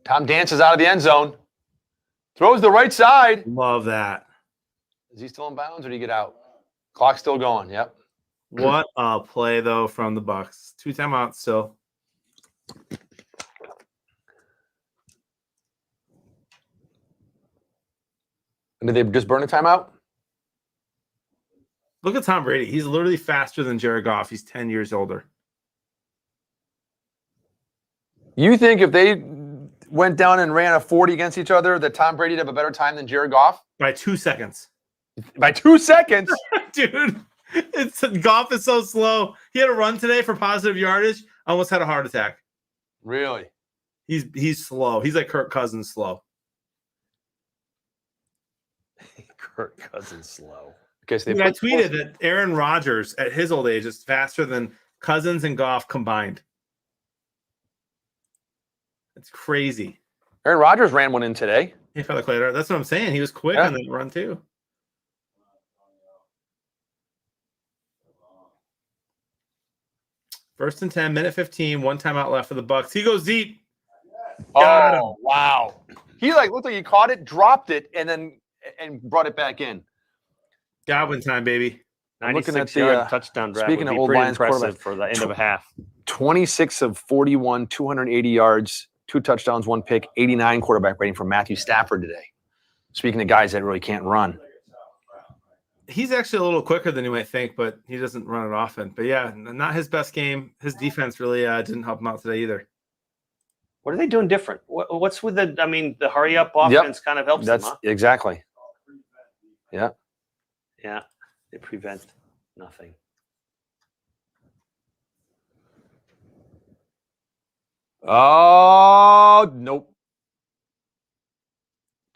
[SPEAKER 2] Tom dances out of the end zone. Throws the right side.
[SPEAKER 1] Love that.
[SPEAKER 2] Is he still in bounds or did he get out? Clock's still going. Yep.
[SPEAKER 1] What a play though from the Bucks. 2 timeouts still.
[SPEAKER 2] And did they just burn a timeout?
[SPEAKER 1] Look at Tom Brady. He's literally faster than Jared Goff. He's 10 years older.
[SPEAKER 2] You think if they went down and ran a 40 against each other, that Tom Brady'd have a better time than Jared Goff?
[SPEAKER 1] By 2 seconds.
[SPEAKER 2] By 2 seconds?
[SPEAKER 1] Dude, Goff is so slow. He had a run today for positive yardage. Almost had a heart attack.
[SPEAKER 2] Really?
[SPEAKER 1] He's slow. He's like Kirk Cousins slow.
[SPEAKER 2] Kirk Cousins slow. Okay, so
[SPEAKER 1] Dude, I tweeted that Aaron Rodgers at his old age is faster than Cousins and Goff combined. It's crazy.
[SPEAKER 2] Aaron Rodgers ran one in today.
[SPEAKER 1] Hey, Father Clater. That's what I'm saying. He was quick on that run too. First and 10, minute 15, 1 timeout left for the Bucks. He goes deep. Got him.
[SPEAKER 2] Wow. He looked like he caught it, dropped it, and brought it back in.
[SPEAKER 1] Godwin time, baby.
[SPEAKER 2] I'm looking at
[SPEAKER 9] 96-yard touchdown drive.
[SPEAKER 2] Speaking
[SPEAKER 9] would
[SPEAKER 2] of
[SPEAKER 9] be
[SPEAKER 2] old
[SPEAKER 9] pretty
[SPEAKER 2] Lions
[SPEAKER 9] impressive
[SPEAKER 2] quarterback,
[SPEAKER 9] for the end of a half.
[SPEAKER 2] 26 of 41, 280 yards, 2 touchdowns, 1 pick, 89 quarterback rating from Matthew Stafford today. Speaking of guys that really can't run.
[SPEAKER 1] He's actually a little quicker than you might think, but he doesn't run it often. But yeah, not his best game. His defense really didn't help him out today either.
[SPEAKER 9] What are they doing different? What's with the hurry up offense kind of helps them, huh?
[SPEAKER 2] Exactly. Yeah.
[SPEAKER 9] Yeah. They prevent nothing.
[SPEAKER 2] Oh, nope.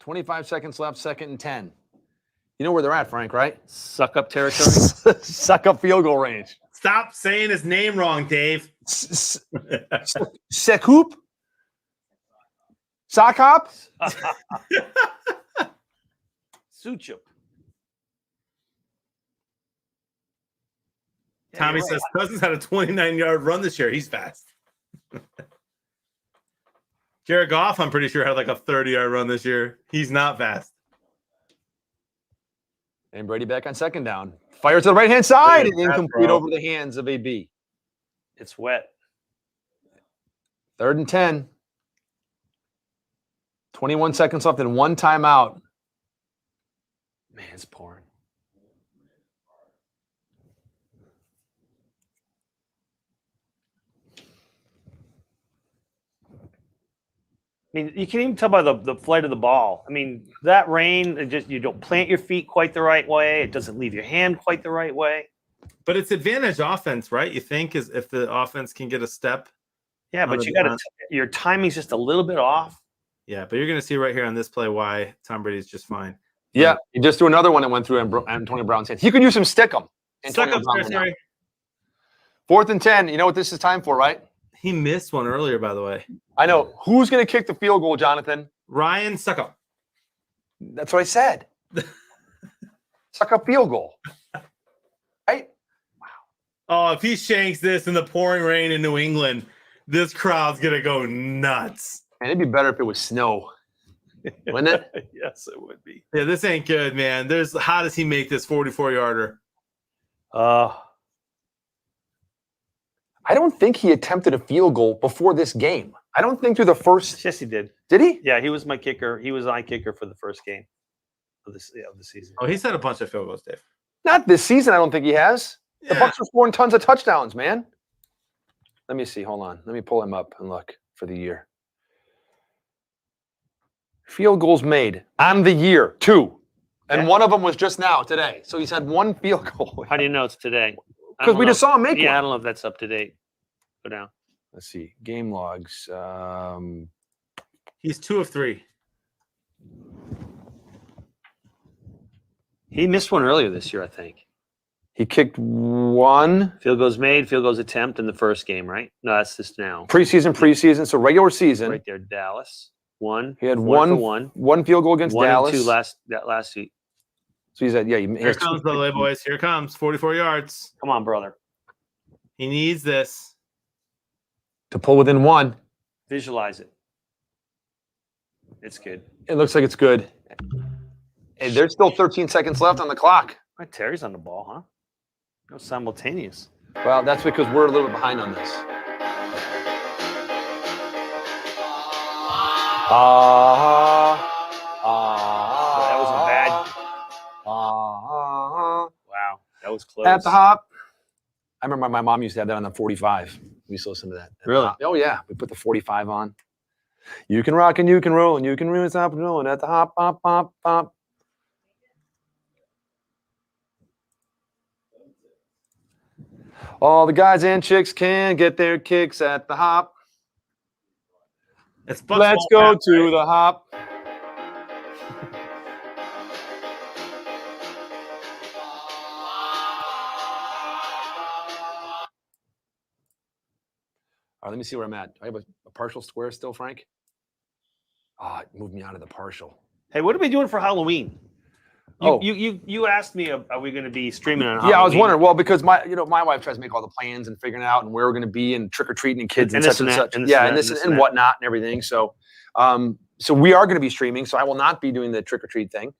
[SPEAKER 2] 25 seconds left, 2nd and 10. You know where they're at, Frank, right?
[SPEAKER 9] Suck up territory.
[SPEAKER 2] Suck up field goal range.
[SPEAKER 1] Stop saying his name wrong, Dave.
[SPEAKER 2] Sekup? Sakop?
[SPEAKER 9] Suchup.
[SPEAKER 1] Tommy says Cousins had a 29-yard run this year. He's fast. Jared Goff, I'm pretty sure, had like a 30-yard run this year. He's not fast.
[SPEAKER 2] And Brady back on 2nd down. Fire to the right-hand side and
[SPEAKER 1] That's
[SPEAKER 2] incomplete
[SPEAKER 1] bro.
[SPEAKER 2] over the hands of AB.
[SPEAKER 9] It's wet.
[SPEAKER 2] 3rd and 10. 21 seconds left and 1 timeout.
[SPEAKER 9] Man, it's pouring. I mean, you can even tell by the flight of the ball. I mean, that rain, you don't plant your feet quite the right way. It doesn't leave your hand quite the right way.
[SPEAKER 1] But it's advantage offense, right? You think is if the offense can get a step.
[SPEAKER 9] Yeah, but you got your timing's just a little bit off.
[SPEAKER 1] Yeah, but you're going to see right here on this play why Tom Brady's just fine.
[SPEAKER 2] Yeah, you just do another one that went through Antonio Brown's hands. He could use some stickum.
[SPEAKER 1] Stuck up territory.
[SPEAKER 2] 4th and 10. You know what this is time for, right?
[SPEAKER 1] He missed one earlier, by the way.
[SPEAKER 2] I know. Who's going to kick the field goal, Jonathan?
[SPEAKER 1] Ryan Suckup.
[SPEAKER 2] That's what I said. Suckup field goal. Right?
[SPEAKER 1] Oh, if he shanks this in the pouring rain in New England, this crowd's going to go nuts.
[SPEAKER 2] Man, it'd be better if it was snow. Wouldn't it?
[SPEAKER 9] Yes, it would be.
[SPEAKER 1] Yeah, this ain't good, man. How does he make this 44-yarder?
[SPEAKER 2] I don't think he attempted a field goal before this game. I don't think through the first.
[SPEAKER 9] Yes, he did.
[SPEAKER 2] Did he?
[SPEAKER 9] Yeah, he was my kicker. He was my kicker for the first game of the season.
[SPEAKER 1] Oh, he's had a bunch of field goals, Dave.
[SPEAKER 2] Not this season. I don't think he has. The Bucs are scoring tons of touchdowns, man. Let me see. Hold on. Let me pull him up and look for the year. Field goals made on the year, 2. And one of them was just now, today. So he's had 1 field goal.
[SPEAKER 9] How do you know it's today?
[SPEAKER 2] Because we just saw him make one.
[SPEAKER 9] Yeah, I don't know if that's up to date. Go down.
[SPEAKER 2] Let's see. Game logs.
[SPEAKER 1] He's 2 of 3.
[SPEAKER 9] He missed one earlier this year, I think.
[SPEAKER 2] He kicked 1.
[SPEAKER 9] Field goals made, field goals attempt in the first game, right? No, that's just now.
[SPEAKER 2] Preseason. So regular season.
[SPEAKER 9] Right there, Dallas. 1.
[SPEAKER 2] He had
[SPEAKER 9] 1
[SPEAKER 2] field goal against
[SPEAKER 9] 1
[SPEAKER 2] Dallas.
[SPEAKER 9] and 2 last week.
[SPEAKER 2] So he's at, he
[SPEAKER 1] Here
[SPEAKER 2] has
[SPEAKER 1] comes, by the way, boys. Here comes 44 yards.
[SPEAKER 9] Come on, brother.
[SPEAKER 1] He needs this.
[SPEAKER 2] To pull within 1.
[SPEAKER 9] Visualize it. It's good.
[SPEAKER 2] It looks like it's good. And there's still 13 seconds left on the clock.
[SPEAKER 9] Terry's on the ball, huh? No simultaneous.
[SPEAKER 2] Well, that's because we're a little bit behind on this.
[SPEAKER 9] That was a bad. Wow, that was close.
[SPEAKER 2] At the hop. I remember my mom used to have that on the 45. We used to listen to that.
[SPEAKER 9] Really?
[SPEAKER 2] Oh, yeah. We put the 45 on. You can rock and you can roll and you can really stop and roll at the hop, pop, pop, pop. All the guys and chicks can get their kicks at the hop.
[SPEAKER 1] Let's
[SPEAKER 2] go to the hop. All right, let me see where I'm at. Do I have a partial square still, Frank? Oh, it moved me out of the partial.
[SPEAKER 9] Hey, what are we doing for Halloween? You asked me, are we going to be streaming on Halloween?
[SPEAKER 2] Yeah, I was wondering. Well, because my wife tries to make all the plans and figuring out and where we're going to be and trick or treating and kids and such and such. Yeah, and this and whatnot and everything. So, so we are going to be streaming. So I will not be doing the trick or treat thing.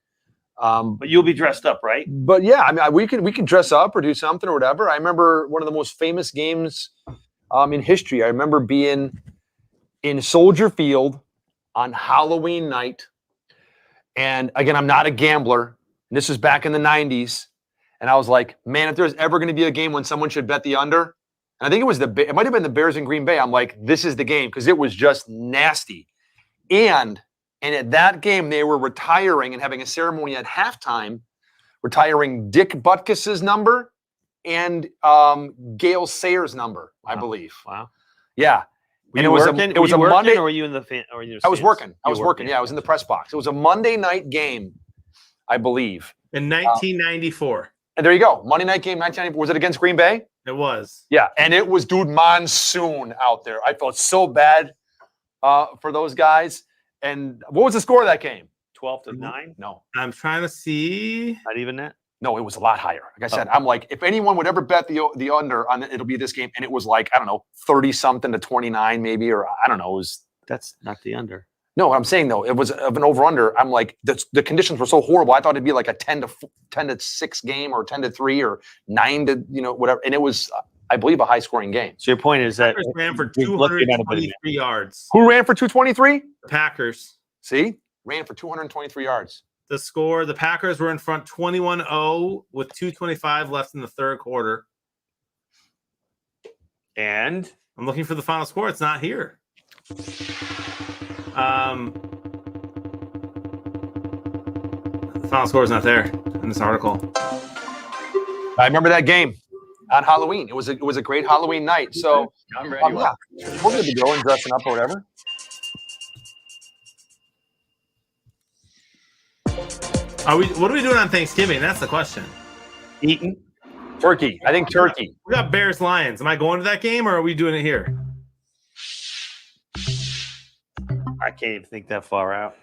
[SPEAKER 9] But you'll be dressed up, right?
[SPEAKER 2] But yeah, I mean, we can dress up or do something or whatever. I remember one of the most famous games in history. I remember being in Soldier Field on Halloween night. And again, I'm not a gambler. And this was back in the 90s. And I was like, man, if there's ever going to be a game when someone should bet the under, and I think it might have been the Bears in Green Bay. I'm like, this is the game because it was just nasty. And at that game, they were retiring and having a ceremony at halftime, retiring Dick Butkus's number and Gale Sayers' number, I believe.
[SPEAKER 9] Wow.
[SPEAKER 2] Yeah.
[SPEAKER 9] It was a Monday, or were you in the fan?
[SPEAKER 2] I was working. I was working. Yeah, I was in the press box. It was a Monday night game, I believe.
[SPEAKER 1] In 1994.
[SPEAKER 2] And there you go. Monday night game, 1994. Was it against Green Bay?
[SPEAKER 1] It was.
[SPEAKER 2] Yeah, and it was, dude, monsoon out there. I felt so bad for those guys. And what was the score of that game?
[SPEAKER 9] 12-9?
[SPEAKER 2] No.
[SPEAKER 1] I'm trying to see.
[SPEAKER 9] Not even that?
[SPEAKER 2] No, it was a lot higher. Like I said, I'm like, if anyone would ever bet the under on it, it'll be this game. And it was like, I don't know, 30-something to 29 maybe, or I don't know.
[SPEAKER 9] That's not the under.
[SPEAKER 2] No, what I'm saying, though, it was of an over-under. I'm like, the conditions were so horrible. I thought it'd be like a 10-6 game or 10-3 or 9 to, whatever. And it was, I believe, a high-scoring game.
[SPEAKER 9] So your point is that
[SPEAKER 1] Packers ran for 223 yards.
[SPEAKER 2] Who ran for 223?
[SPEAKER 1] Packers.
[SPEAKER 2] See? Ran for 223 yards.
[SPEAKER 1] The score, the Packers were in front 21-0 with 2:25 left in the third quarter.
[SPEAKER 9] And
[SPEAKER 1] I'm looking for the final score. It's not here. The final score is not there in this article.
[SPEAKER 2] I remember that game on Halloween. It was a great Halloween night. So
[SPEAKER 9] I'm ready.
[SPEAKER 2] Yeah, we're going to be going, dressing up or whatever.
[SPEAKER 1] What are we doing on Thanksgiving? That's the question.
[SPEAKER 9] Eating
[SPEAKER 2] turkey. I think turkey.
[SPEAKER 1] We got Bears Lions. Am I going to that game or are we doing it here?
[SPEAKER 9] I can't even think that far out.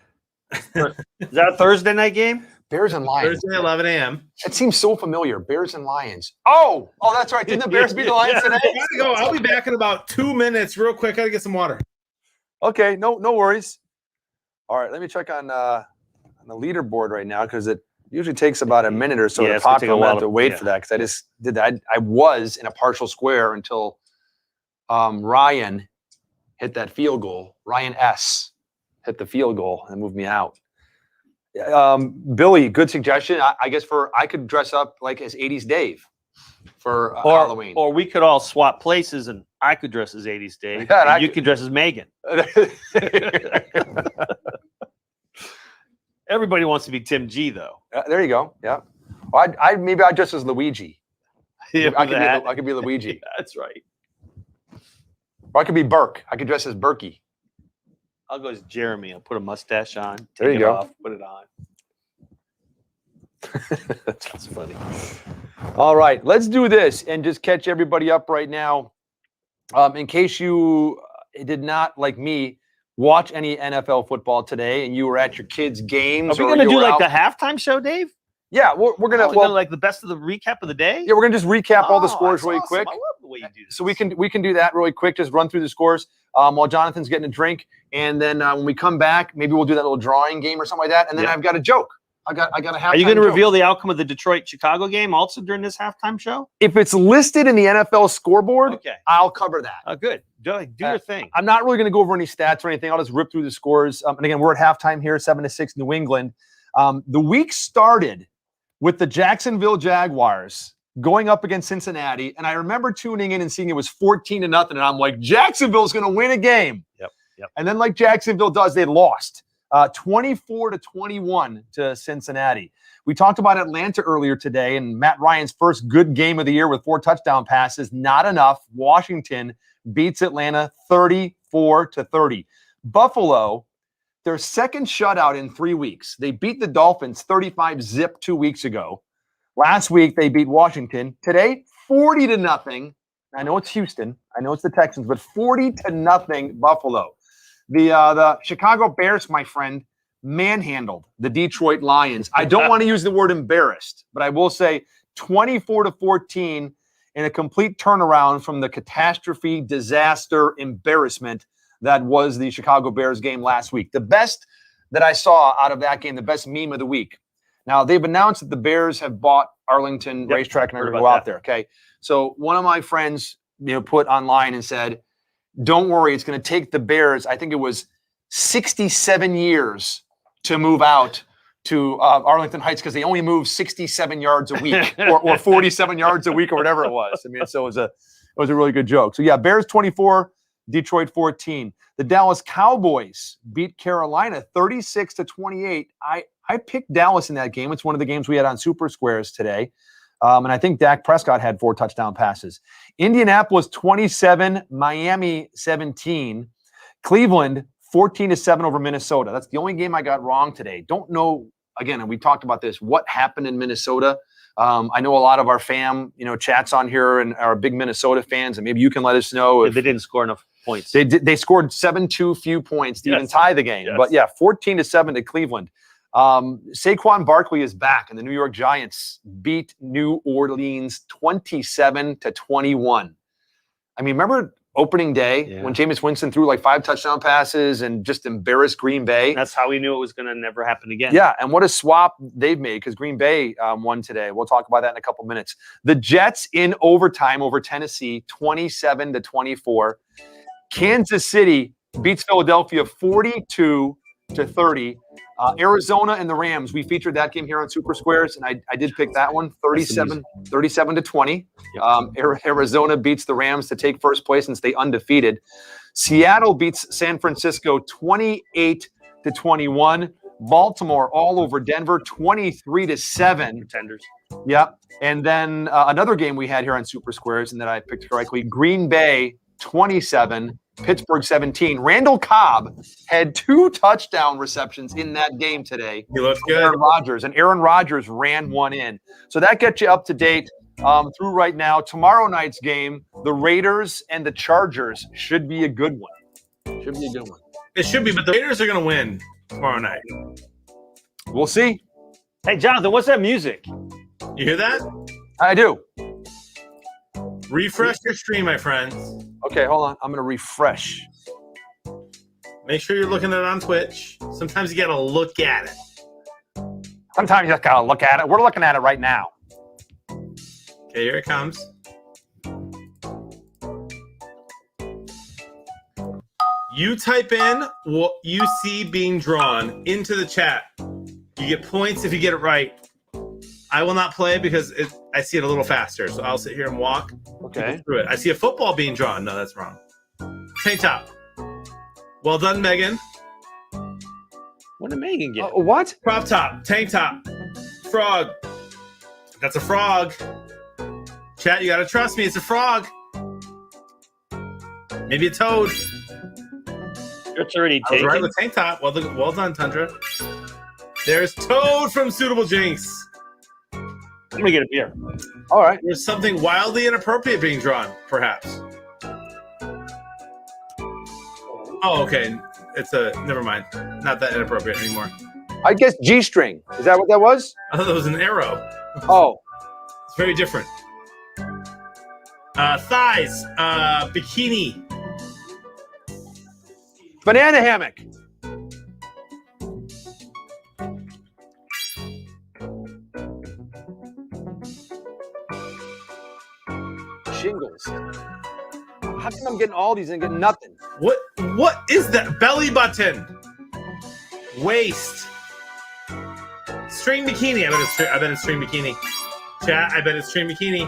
[SPEAKER 9] Is that a Thursday night game?
[SPEAKER 2] Bears and Lions.
[SPEAKER 1] Thursday, 11 a.m.
[SPEAKER 2] It seems so familiar. Bears and Lions. Oh, that's right. Didn't the Bears beat the Lions today?
[SPEAKER 1] I gotta go. I'll be back in about 2 minutes. Real quick. Gotta get some water.
[SPEAKER 2] Okay, no worries. All right, let me check on the leaderboard right now because it usually takes about a minute or so to pop. I'm going to wait for that because I just did that. I was in a partial square until Ryan hit that field goal. Ryan S. hit the field goal and moved me out. Billy, good suggestion. I guess I could dress up like as 80s Dave for Halloween.
[SPEAKER 9] Or we could all swap places and I could dress as 80s Dave.
[SPEAKER 2] Yeah,
[SPEAKER 9] and you could dress as Megan. Everybody wants to be Tim G, though.
[SPEAKER 2] There you go. Yeah. Well, maybe I'd dress as Luigi.
[SPEAKER 9] Yeah,
[SPEAKER 2] I could be Luigi.
[SPEAKER 9] Yeah, that's right.
[SPEAKER 2] Or I could be Burke. I could dress as Berkey.
[SPEAKER 9] I'll go as Jeremy. I'll put a mustache on.
[SPEAKER 2] There you go.
[SPEAKER 9] Off, put it on. That's funny.
[SPEAKER 2] All right, let's do this and just catch everybody up right now. In case you did not, like me, watch any NFL football today and you were at your kids' games.
[SPEAKER 9] Are we going to do like the halftime show, Dave?
[SPEAKER 2] Yeah, we're going to.
[SPEAKER 9] Like the best of the recap of the day?
[SPEAKER 2] Yeah, we're going to just recap all the scores really
[SPEAKER 9] awesome.
[SPEAKER 2] quick.
[SPEAKER 9] I love the way you do this.
[SPEAKER 2] So we can do that really quick. Just run through the scores while Jonathan's getting a drink. And then when we come back, maybe we'll do that little drawing game or something like that. And then I've got a joke. I got a halftime.
[SPEAKER 9] Are you going to
[SPEAKER 2] joke.
[SPEAKER 9] reveal the outcome of the Detroit-Chicago game also during this halftime show?
[SPEAKER 2] If it's listed in the NFL scoreboard,
[SPEAKER 9] Okay.
[SPEAKER 2] I'll cover that.
[SPEAKER 9] Good. Do your thing.
[SPEAKER 2] I'm not really going to go over any stats or anything. I'll just rip through the scores. And again, we're at halftime here, 7-6 New England. The week started with the Jacksonville Jaguars going up against Cincinnati, and I remember tuning in and seeing it was 14-0, and I'm like, Jacksonville's going to win a game.
[SPEAKER 9] Yep.
[SPEAKER 2] And then, like Jacksonville does, they lost 24-21 to Cincinnati. We talked about Atlanta earlier today, and Matt Ryan's first good game of the year with 4 touchdown passes. Not enough. Washington beats Atlanta 34-30. Buffalo, their second shutout in 3 weeks. They beat the Dolphins 35-0 2 weeks ago. Last week, they beat Washington. Today, 40-0. I know it's Houston. I know it's the Texans, but 40-0 Buffalo. The Chicago Bears, my friend, manhandled the Detroit Lions. I don't want to use the word embarrassed, but I will say 24-14 in a complete turnaround from the catastrophe, disaster, embarrassment that was the Chicago Bears game last week. The best that I saw out of that game, the best meme of the week. Now, they've announced that the Bears have bought Arlington Racetrack and are going to go out there, okay? So one of my friends, put online and said, don't worry, it's going to take the Bears, I think it was 67 years to move out to Arlington Heights because they only move 67 yards a week or 47 yards a week or whatever it was. I mean, so it was a really good joke. So, yeah, Bears 24, Detroit 14. The Dallas Cowboys beat Carolina 36-28. I picked Dallas in that game. It's one of the games we had on Super Squares today. And I think Dak Prescott had 4 touchdown passes. Indianapolis 27, Miami 17. Cleveland 14-7 over Minnesota. That's the only game I got wrong today. Don't know, again, and we talked about this, what happened in Minnesota. I know a lot of our fam, chats on here and are big Minnesota fans, and maybe you can let us know if
[SPEAKER 9] they didn't score enough points.
[SPEAKER 2] They scored 7-2 few points to even tie the game.
[SPEAKER 9] Yes.
[SPEAKER 2] But, yeah, 14-7 to Cleveland. Saquon Barkley is back, and the New York Giants beat New Orleans 27-21. I mean, remember opening day when Jameis Winston threw like 5 touchdown passes and just embarrassed Green Bay?
[SPEAKER 9] That's how we knew it was going to never happen again.
[SPEAKER 2] Yeah, and what a swap they've made because Green Bay won today. We'll talk about that in a couple minutes. The Jets in overtime over Tennessee, 27-24. Kansas City beats Philadelphia 42-30. Arizona and the Rams, we featured that game here on Super Squares, and I did pick that one, 37-20. Arizona beats the Rams to take first place and stay undefeated. Seattle beats San Francisco 28-21. Baltimore all over Denver, 23-7.
[SPEAKER 9] Pretenders.
[SPEAKER 2] Yeah. And then another game we had here on Super Squares, and that I picked correctly, Green Bay 27, Pittsburgh 17. Randall Cobb had 2 touchdown receptions in that game today.
[SPEAKER 1] He looked good.
[SPEAKER 2] Aaron Rodgers ran one in. So that gets you up to date through right now. Tomorrow night's game, the Raiders and the Chargers should be a good one.
[SPEAKER 1] It should be, but the Raiders are going to win tomorrow night.
[SPEAKER 2] We'll see.
[SPEAKER 9] Hey, Jonathan, what's that music?
[SPEAKER 1] You hear that?
[SPEAKER 2] I do.
[SPEAKER 1] Refresh your stream, my friends.
[SPEAKER 2] Okay, hold on. I'm going to refresh.
[SPEAKER 1] Make sure you're looking at it on Twitch. Sometimes you got to look at it.
[SPEAKER 2] Sometimes you just got to look at it. We're looking at it right now.
[SPEAKER 1] Okay, here it comes. You type in what you see being drawn into the chat. You get points if you get it right. I will not play because I see it a little faster, so I'll sit here and walk through it. I see a football being drawn. No, that's wrong. Tank top. Well done, Megan.
[SPEAKER 9] What did Megan get?
[SPEAKER 2] What?
[SPEAKER 1] Crop top. Tank top. Frog. That's a frog. Chat, you got to trust me. It's a frog. Maybe a toad.
[SPEAKER 9] It's already
[SPEAKER 1] I was
[SPEAKER 9] taken.
[SPEAKER 1] right with tank top. Well done, Tundra. There's Toad from Suitable Jinx.
[SPEAKER 9] I'm going to get a beer.
[SPEAKER 2] All right.
[SPEAKER 1] There's something wildly inappropriate being drawn, perhaps. Oh, okay. Never mind. Not that inappropriate anymore.
[SPEAKER 2] I guess G-string. Is that what that was?
[SPEAKER 1] I thought that was an arrow.
[SPEAKER 2] Oh.
[SPEAKER 1] It's very different. Thighs. Bikini.
[SPEAKER 2] Banana hammock. Shingles. How come I'm getting all these and getting nothing?
[SPEAKER 1] What is that? Belly button. Waist. String bikini. I bet it's string bikini. Chat, I bet it's string bikini.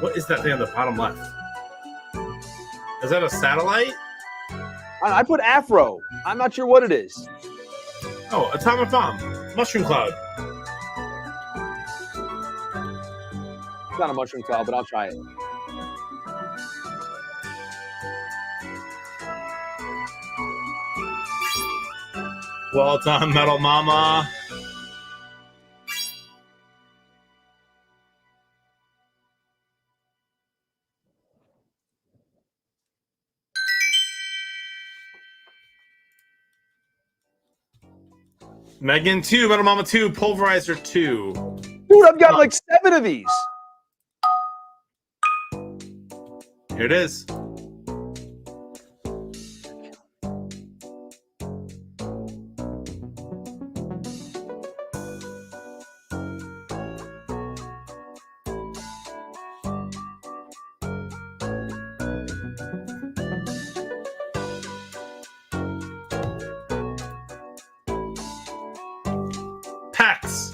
[SPEAKER 1] What is that thing on the bottom left? Is that a satellite?
[SPEAKER 2] I put Afro. I'm not sure what it is.
[SPEAKER 1] Oh, atomic bomb. Mushroom cloud.
[SPEAKER 2] It's not a mushroom cloud, but I'll try it.
[SPEAKER 1] Well done, Metal Mama. Megan 2, Metal Mama 2, Pulverizer 2.
[SPEAKER 2] Dude, I've got like 7 of these.
[SPEAKER 1] Here it is. Pecs.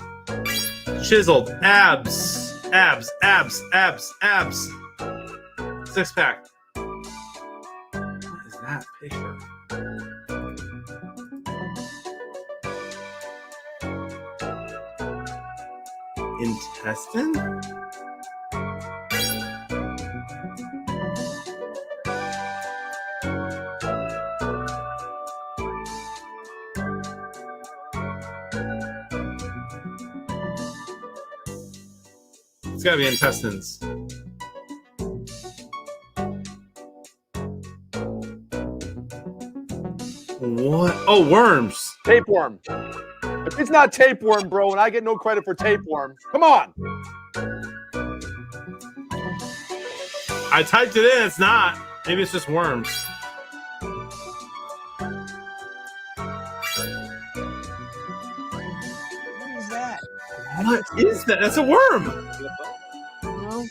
[SPEAKER 1] Chiseled. Abs. Abs. Abs. Abs. Abs. 6-pack. What is that picture? Intestine? It's gotta be intestines. What? Oh, worms.
[SPEAKER 2] Tapeworm. If it's not tapeworm, bro, and I get no credit for tapeworm, come on.
[SPEAKER 1] I typed it in. It's not. Maybe it's just worms.
[SPEAKER 2] What is that?
[SPEAKER 1] What is that? That's a worm.
[SPEAKER 2] No.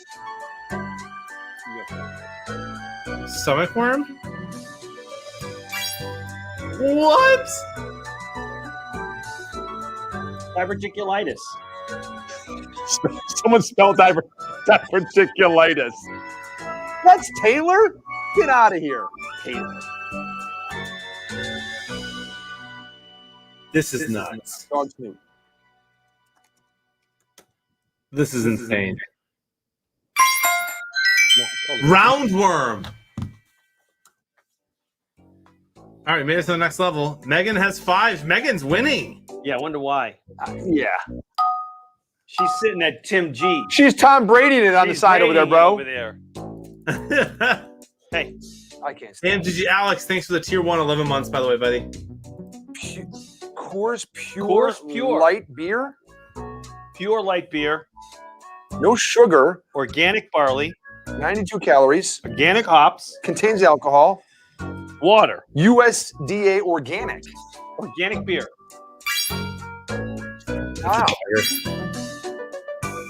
[SPEAKER 1] Stomach worm? What?
[SPEAKER 9] Diverticulitis.
[SPEAKER 2] Someone spelled diverticulitis. That's Taylor? Get out of here. Taylor.
[SPEAKER 1] This is nuts.
[SPEAKER 2] Dog Snoop.
[SPEAKER 1] This is insane. Roundworm. All right, made it to the next level. Megan has 5. Megan's winning.
[SPEAKER 9] Yeah, I wonder why.
[SPEAKER 2] Yeah.
[SPEAKER 9] She's sitting at Tim G.
[SPEAKER 2] She's Tom Brady it on the side over there, bro.
[SPEAKER 9] Over there. Hey.
[SPEAKER 2] I can't stand
[SPEAKER 1] AMGG Alex, thanks for the tier 1 11 months, by the way, buddy.
[SPEAKER 2] Coors Pure light beer?
[SPEAKER 9] Pure light beer.
[SPEAKER 2] No sugar.
[SPEAKER 9] Organic barley.
[SPEAKER 2] 92 calories.
[SPEAKER 9] Organic hops.
[SPEAKER 2] Contains alcohol.
[SPEAKER 9] Water.
[SPEAKER 2] USDA organic.
[SPEAKER 9] Organic beer.
[SPEAKER 2] Wow.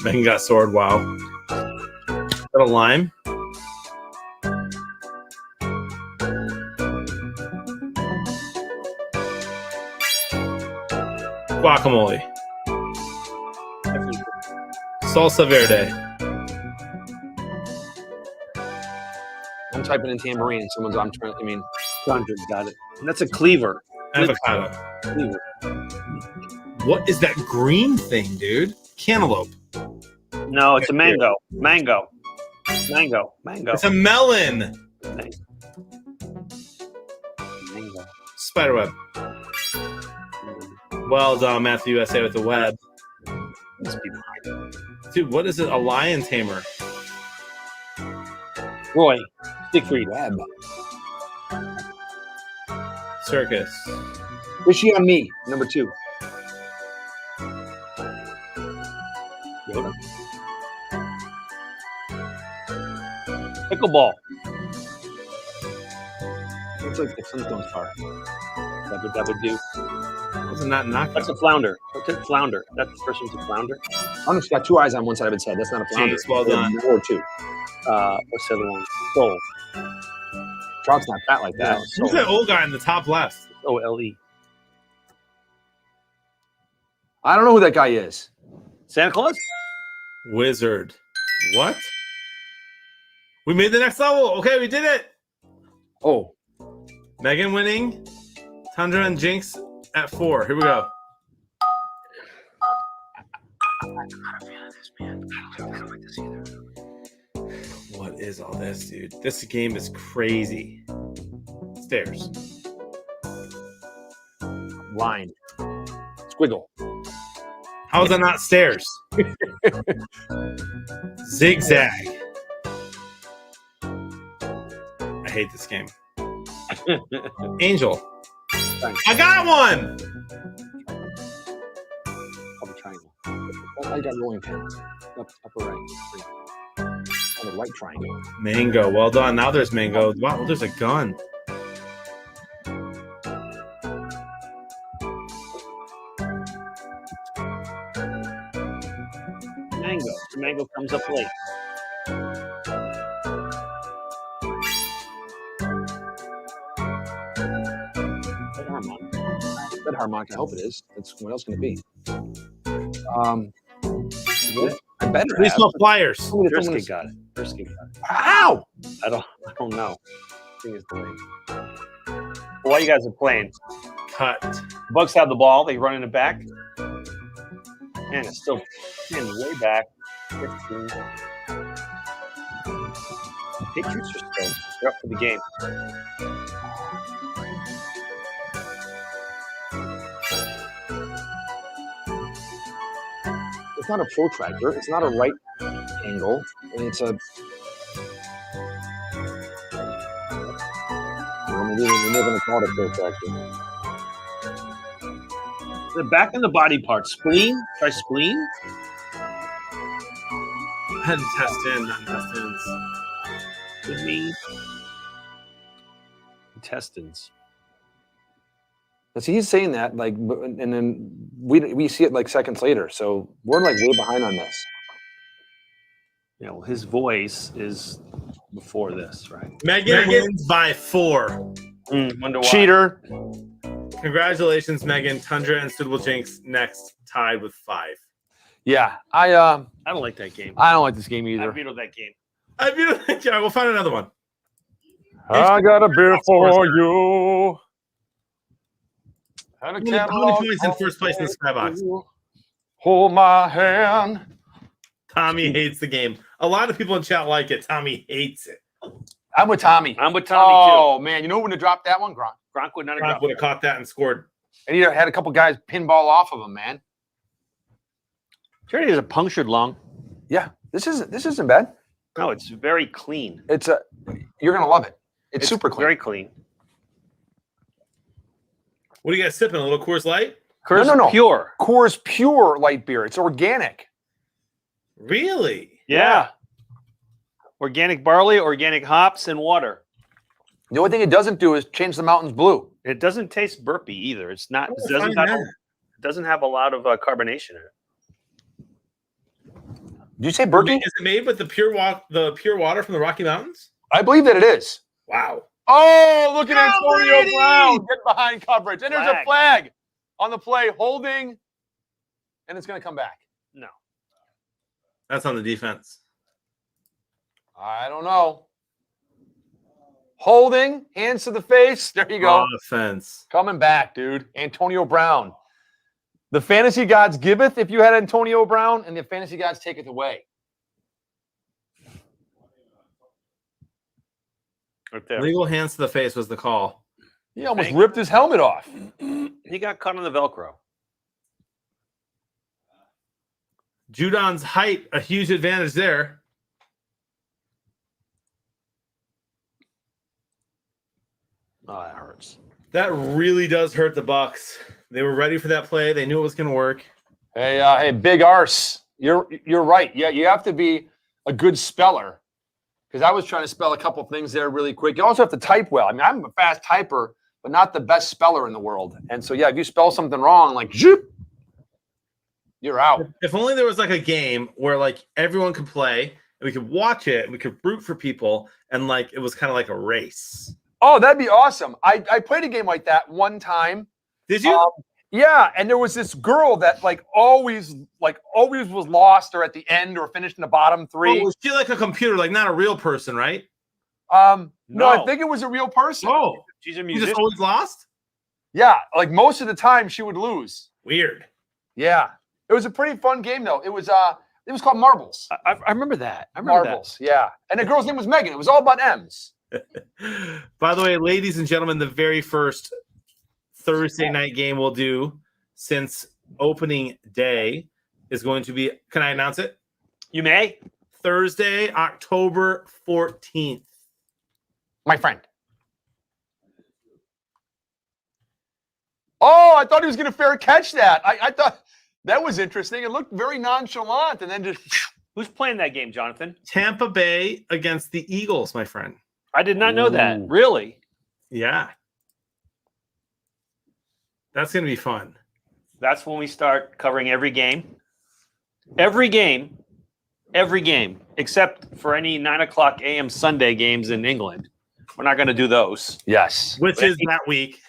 [SPEAKER 1] Megan got sword. Wow. Is that a lime? Guacamole. Salsa verde.
[SPEAKER 2] I'm typing in tambourine. Someone's.
[SPEAKER 9] Sandra got it. That's a cleaver.
[SPEAKER 1] Avocado.
[SPEAKER 9] Cleaver.
[SPEAKER 1] What is that green thing, dude? Cantaloupe.
[SPEAKER 9] No, it's a mango. Mango. Mango. Mango.
[SPEAKER 1] It's a melon.
[SPEAKER 9] Mango.
[SPEAKER 1] Spiderweb. Well done, Matthew USA with the web. Dude, what is it? A lion tamer.
[SPEAKER 9] Roy. Siegfried.
[SPEAKER 2] Web.
[SPEAKER 1] Circus.
[SPEAKER 2] Is she on me? Number 2.
[SPEAKER 9] Yoda. Pickleball. Looks like the Flintstones car. Dabba dabba do.
[SPEAKER 1] Wasn't that knocked?
[SPEAKER 9] That's a flounder. What's a flounder? That person's a flounder.
[SPEAKER 2] I'm just got two eyes on one side of its head. That's not a flounder.
[SPEAKER 1] Jeez, well done.
[SPEAKER 2] Or two.
[SPEAKER 9] What's the other one? Soul.
[SPEAKER 2] Trout's not fat like that.
[SPEAKER 1] Who's that old guy in the top left?
[SPEAKER 9] OLE.
[SPEAKER 2] I don't know who that guy is.
[SPEAKER 9] Santa Claus?
[SPEAKER 1] Wizard. What? We made the next level. Okay, we did it.
[SPEAKER 2] Oh.
[SPEAKER 1] Megan winning. Tundra and Jinx at 4. Here we go. I'm not a fan of this, man. I don't like this either. What is all this, dude? This game is crazy. Stairs.
[SPEAKER 2] Line. Squiggle.
[SPEAKER 1] How is that not stairs? Zigzag. I hate this game. Angel. I got one!
[SPEAKER 2] Upper triangle. I got rolling pins. Upper right. On the right triangle.
[SPEAKER 1] Mango. Well done. Now there's mango. Wow, there's a gun.
[SPEAKER 9] Mango. The mango comes up late.
[SPEAKER 2] Red harmonica. I hope it is. That's what else can it be? I better
[SPEAKER 1] Please
[SPEAKER 2] have.
[SPEAKER 1] no flyers.
[SPEAKER 9] Drisky got it. Drisky got it.
[SPEAKER 2] Ow!
[SPEAKER 9] I don't know. I think it's delayed. While you guys are playing,
[SPEAKER 1] Cut.
[SPEAKER 9] Bucks have the ball. They run in it back. Man, it's still way back. 15. Patriots are still. They're up for the game.
[SPEAKER 2] It's not a protractor. It's not a right angle. And it's a. We're never going to call it a protractor.
[SPEAKER 9] The back and the body part. Spleen? Try spleen?
[SPEAKER 1] I had to test in, not intestines.
[SPEAKER 9] Kidney. Intestines.
[SPEAKER 2] But see, he's saying that, like, and then we see it like seconds later. So we're like way behind on this.
[SPEAKER 9] Yeah, well, his voice is before this, right?
[SPEAKER 1] Megan wins by 4.
[SPEAKER 9] Wonder why.
[SPEAKER 2] Cheater.
[SPEAKER 1] Congratulations, Megan. Tundra and Suitable Jinx next, tied with 5.
[SPEAKER 2] Yeah,
[SPEAKER 9] I don't like that game.
[SPEAKER 2] I don't like this game
[SPEAKER 9] I
[SPEAKER 2] either.
[SPEAKER 9] vetoed that game.
[SPEAKER 1] I mean, yeah, we'll find another one.
[SPEAKER 2] I got a beer for you.
[SPEAKER 1] How many points in first place in the Skybox?
[SPEAKER 2] Hold my hand.
[SPEAKER 1] Tommy hates the game. A lot of people in chat like it. Tommy hates it.
[SPEAKER 2] I'm with Tommy.
[SPEAKER 9] I'm with Tommy,
[SPEAKER 2] oh, man. You know who would have dropped that one? Gronk.
[SPEAKER 9] Gronk would not have
[SPEAKER 1] Gronk
[SPEAKER 9] dropped
[SPEAKER 1] would have caught that and scored.
[SPEAKER 2] And he had a couple guys pinball off of him, man.
[SPEAKER 9] Jerry is a punctured lung.
[SPEAKER 2] Yeah, this isn't bad.
[SPEAKER 9] No, it's very clean.
[SPEAKER 2] It's you're gonna love it. It's super clean.
[SPEAKER 9] Very clean.
[SPEAKER 1] What are you guys sipping? A little Coors Light?
[SPEAKER 9] Coors
[SPEAKER 2] No.
[SPEAKER 9] Pure.
[SPEAKER 2] Coors Pure light beer. It's organic.
[SPEAKER 1] Really?
[SPEAKER 9] Yeah. Organic barley, organic hops, and water.
[SPEAKER 2] The only thing it doesn't do is change the mountains blue.
[SPEAKER 9] It doesn't taste burpy either. It's not.
[SPEAKER 1] Oh,
[SPEAKER 9] It doesn't have a lot of carbonation in it.
[SPEAKER 2] Did you say burpee?
[SPEAKER 1] Is it made with the pure water from the Rocky Mountains?
[SPEAKER 2] I believe that it is.
[SPEAKER 1] Wow.
[SPEAKER 2] Oh, look at Antonio
[SPEAKER 1] Brady!
[SPEAKER 2] Brown. Get behind coverage. And there's a flag on the play, holding, and it's going to come back.
[SPEAKER 9] No.
[SPEAKER 1] That's on the defense.
[SPEAKER 2] I don't know. Holding, hands to the face. There you go.
[SPEAKER 1] Offense.
[SPEAKER 2] Coming back, dude. Antonio Brown. The fantasy gods giveth if you had Antonio Brown, and the fantasy gods taketh away.
[SPEAKER 9] Right there.
[SPEAKER 1] Legal hands to the face was the call.
[SPEAKER 2] He almost ripped his helmet off.
[SPEAKER 9] He got caught on the Velcro.
[SPEAKER 1] Judon's height, a huge advantage there.
[SPEAKER 9] Oh, that hurts.
[SPEAKER 1] That really does hurt the Bucks. They were ready for that play. They knew it was going to work.
[SPEAKER 2] Hey, Big Arse. You're right. Yeah, you have to be a good speller. Because I was trying to spell a couple things there really quick. You also have to type well. I mean, I'm a fast typer, but not the best speller in the world. And so, yeah, if you spell something wrong, like zoop, You're out.
[SPEAKER 1] If only there was like a game where like everyone could play and we could watch it and we could root for people and like it was kind of like a race.
[SPEAKER 2] Oh, that'd be awesome. I played a game like that one time.
[SPEAKER 1] Did you?
[SPEAKER 2] Yeah, and there was this girl that always was lost or at the end or finished in the bottom three.
[SPEAKER 1] Oh, was she like a computer, like not a real person, right?
[SPEAKER 2] No, I think it was a real person.
[SPEAKER 1] Oh,
[SPEAKER 9] she's a
[SPEAKER 1] you
[SPEAKER 9] musician.
[SPEAKER 1] just always lost?
[SPEAKER 2] Yeah, like most of the time she would lose.
[SPEAKER 1] Weird.
[SPEAKER 2] Yeah, it was a pretty fun game though. It was called Marbles.
[SPEAKER 9] I remember that. I remember
[SPEAKER 2] Marbles, yeah. And the girl's name was Megan. It was all about M's.
[SPEAKER 1] By the way, ladies and gentlemen, the very first Thursday night game we'll do since opening day is going to be, can I announce it?
[SPEAKER 9] You may.
[SPEAKER 1] Thursday, October 14th.
[SPEAKER 2] My friend. Oh, I thought he was going to fair catch that. I thought that was interesting. It looked very nonchalant and then just...
[SPEAKER 9] Who's playing that game, Jonathan?
[SPEAKER 1] Tampa Bay against the Eagles, my friend.
[SPEAKER 9] I did not know that. Really?
[SPEAKER 1] Yeah. That's going to be fun.
[SPEAKER 9] That's when we start covering every game. Every game, except for any 9:00 a.m. Sunday games in England. We're not going to do those.
[SPEAKER 2] Yes.
[SPEAKER 1] Which is that week.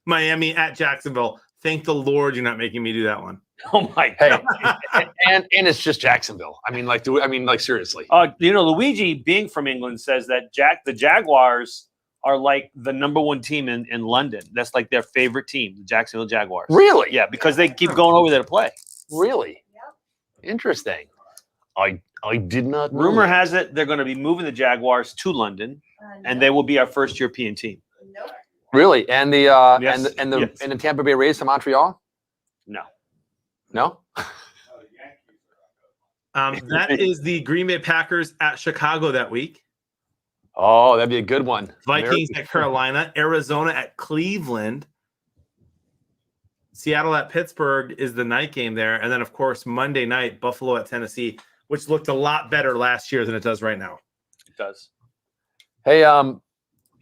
[SPEAKER 1] Miami at Jacksonville. Thank the Lord you're not making me do that one.
[SPEAKER 9] Oh my
[SPEAKER 2] Hey,
[SPEAKER 9] God.
[SPEAKER 2] and it's just Jacksonville. I mean, seriously.
[SPEAKER 9] Luigi, being from England, says that the Jaguars are like the number one team in London. That's like their favorite team, the Jacksonville Jaguars.
[SPEAKER 2] Really?
[SPEAKER 9] Yeah, because they keep going over there to play.
[SPEAKER 2] Really? Yep. Interesting. I did not know.
[SPEAKER 9] Rumor has it they're going to be moving the Jaguars to London, and they will be our first European team.
[SPEAKER 11] Nope.
[SPEAKER 2] Really? And the
[SPEAKER 9] Yes.
[SPEAKER 2] and the Tampa Bay Rays to Montreal?
[SPEAKER 9] No.
[SPEAKER 2] No?
[SPEAKER 1] That is the Green Bay Packers at Chicago that week.
[SPEAKER 2] Oh, that'd be a good one.
[SPEAKER 1] Vikings at Carolina, Arizona at Cleveland, Seattle at Pittsburgh is the night game there. And then, of course, Monday night, Buffalo at Tennessee, which looked a lot better last year than it does right now.
[SPEAKER 9] It does.
[SPEAKER 2] Hey,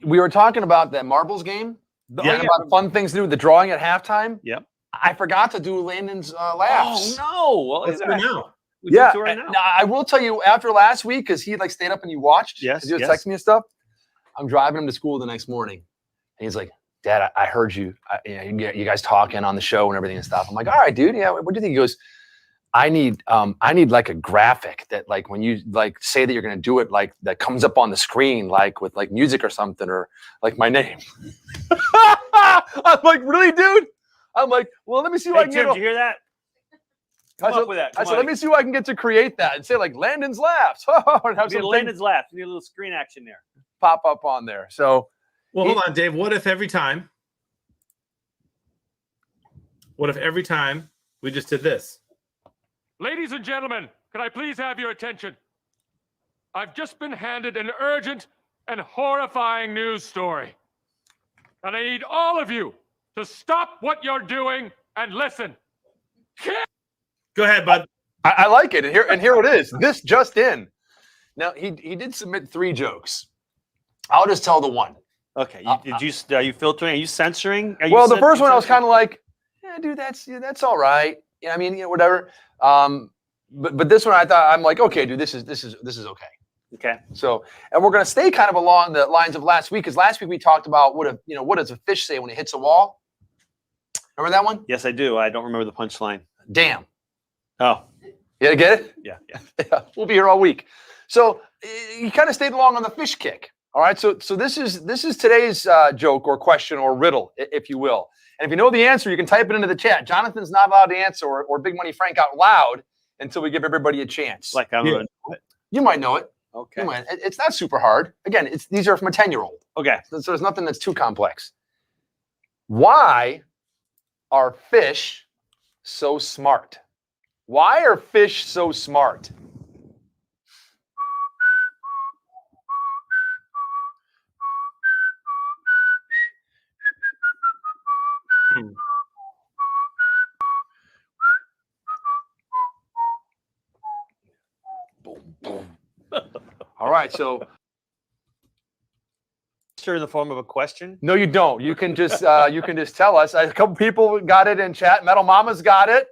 [SPEAKER 2] we were talking about that marbles game. About fun things to do with the drawing at halftime.
[SPEAKER 9] Yep.
[SPEAKER 2] I forgot to do Landon's laughs.
[SPEAKER 9] Oh, no. Well,
[SPEAKER 1] Let's do it now.
[SPEAKER 9] We do it right now.
[SPEAKER 2] Now, I will tell you, after last week, because he stayed up and you watched.
[SPEAKER 9] Yes,
[SPEAKER 2] He was
[SPEAKER 9] yes.
[SPEAKER 2] texting me and stuff. I'm driving him to school the next morning, and he's like, "Dad, I heard you. You guys talking on the show and everything and stuff." I'm like, "All right, dude. Yeah. What do you think?" He goes, "I need like a graphic that like when you like say that you're gonna do it like that comes up on the screen like with like music or something or like my name." I'm like, "Really, dude?" I'm like, "Well, let me see what I can
[SPEAKER 9] Tim,
[SPEAKER 2] get."
[SPEAKER 9] did you hear that? Come up with that.
[SPEAKER 2] I said, let me see what I can get to create that and say like Landon's laughs. And have
[SPEAKER 9] We need
[SPEAKER 2] something
[SPEAKER 9] Landon's laugh. We need a little screen action there.
[SPEAKER 2] pop up on there. So,
[SPEAKER 1] Well, hold on, Dave. What if every time we just did this?
[SPEAKER 8] Ladies and gentlemen, can I please have your attention? I've just been handed an urgent and horrifying news story. And I need all of you to stop what you're doing and listen.
[SPEAKER 1] Go ahead, bud.
[SPEAKER 2] I like it. And here it is. This just in. Now, he did submit 3 jokes. I'll just tell the one.
[SPEAKER 9] Okay. Are you filtering? Are you censoring?
[SPEAKER 2] Well, the first one I was kind of like, yeah, dude, that's all right. Yeah, I mean, whatever. But this one I thought, I'm like, okay, dude, this is okay.
[SPEAKER 9] Okay.
[SPEAKER 2] So, and we're gonna stay kind of along the lines of last week, because last week we talked about what does a fish say when it hits a wall? Remember that one?
[SPEAKER 9] Yes, I do. I don't remember the punchline.
[SPEAKER 2] Damn.
[SPEAKER 9] Oh.
[SPEAKER 2] Yeah, get it?
[SPEAKER 9] Yeah.
[SPEAKER 2] Yeah, we'll be here all week. So you kind of stayed along on the fish kick. All right. So this is today's joke or question or riddle, if you will. And if you know the answer, you can type it into the chat. Jonathan's not allowed to answer or Big Money Frank out loud until we give everybody a chance.
[SPEAKER 9] Like I'm gonna know it.
[SPEAKER 2] You might know it.
[SPEAKER 9] Okay.
[SPEAKER 2] You might. It's not super hard. Again, these are from a 10-year-old.
[SPEAKER 9] Okay.
[SPEAKER 2] So there's nothing that's too complex. Why are fish so smart? Why are fish so smart? Boom, boom. All right, so
[SPEAKER 9] Answer in the form of a question.
[SPEAKER 2] no, you don't. You can just tell us. A couple people got it in chat. Metal Mama's got it.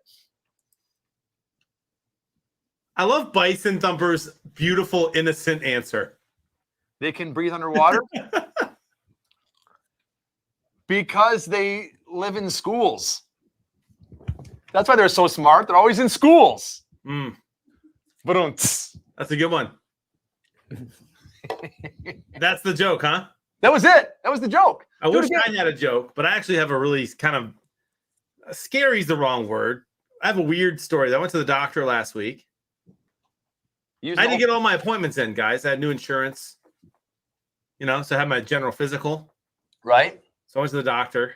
[SPEAKER 1] I love Bison Thumper's beautiful, innocent answer.
[SPEAKER 2] They can breathe underwater because they live in schools. That's why they're so smart. They're always in schools.
[SPEAKER 1] Mm.
[SPEAKER 2] That's
[SPEAKER 1] a good one. That's the joke, huh?
[SPEAKER 2] That was it. That was the joke.
[SPEAKER 1] I wish I had a joke, but I actually have a really kind of scary is the wrong word. I have a weird story. I went to the doctor last week. I had to get all my appointments in, guys. I had new insurance. So I had my general physical.
[SPEAKER 2] Right.
[SPEAKER 1] So I went to the doctor.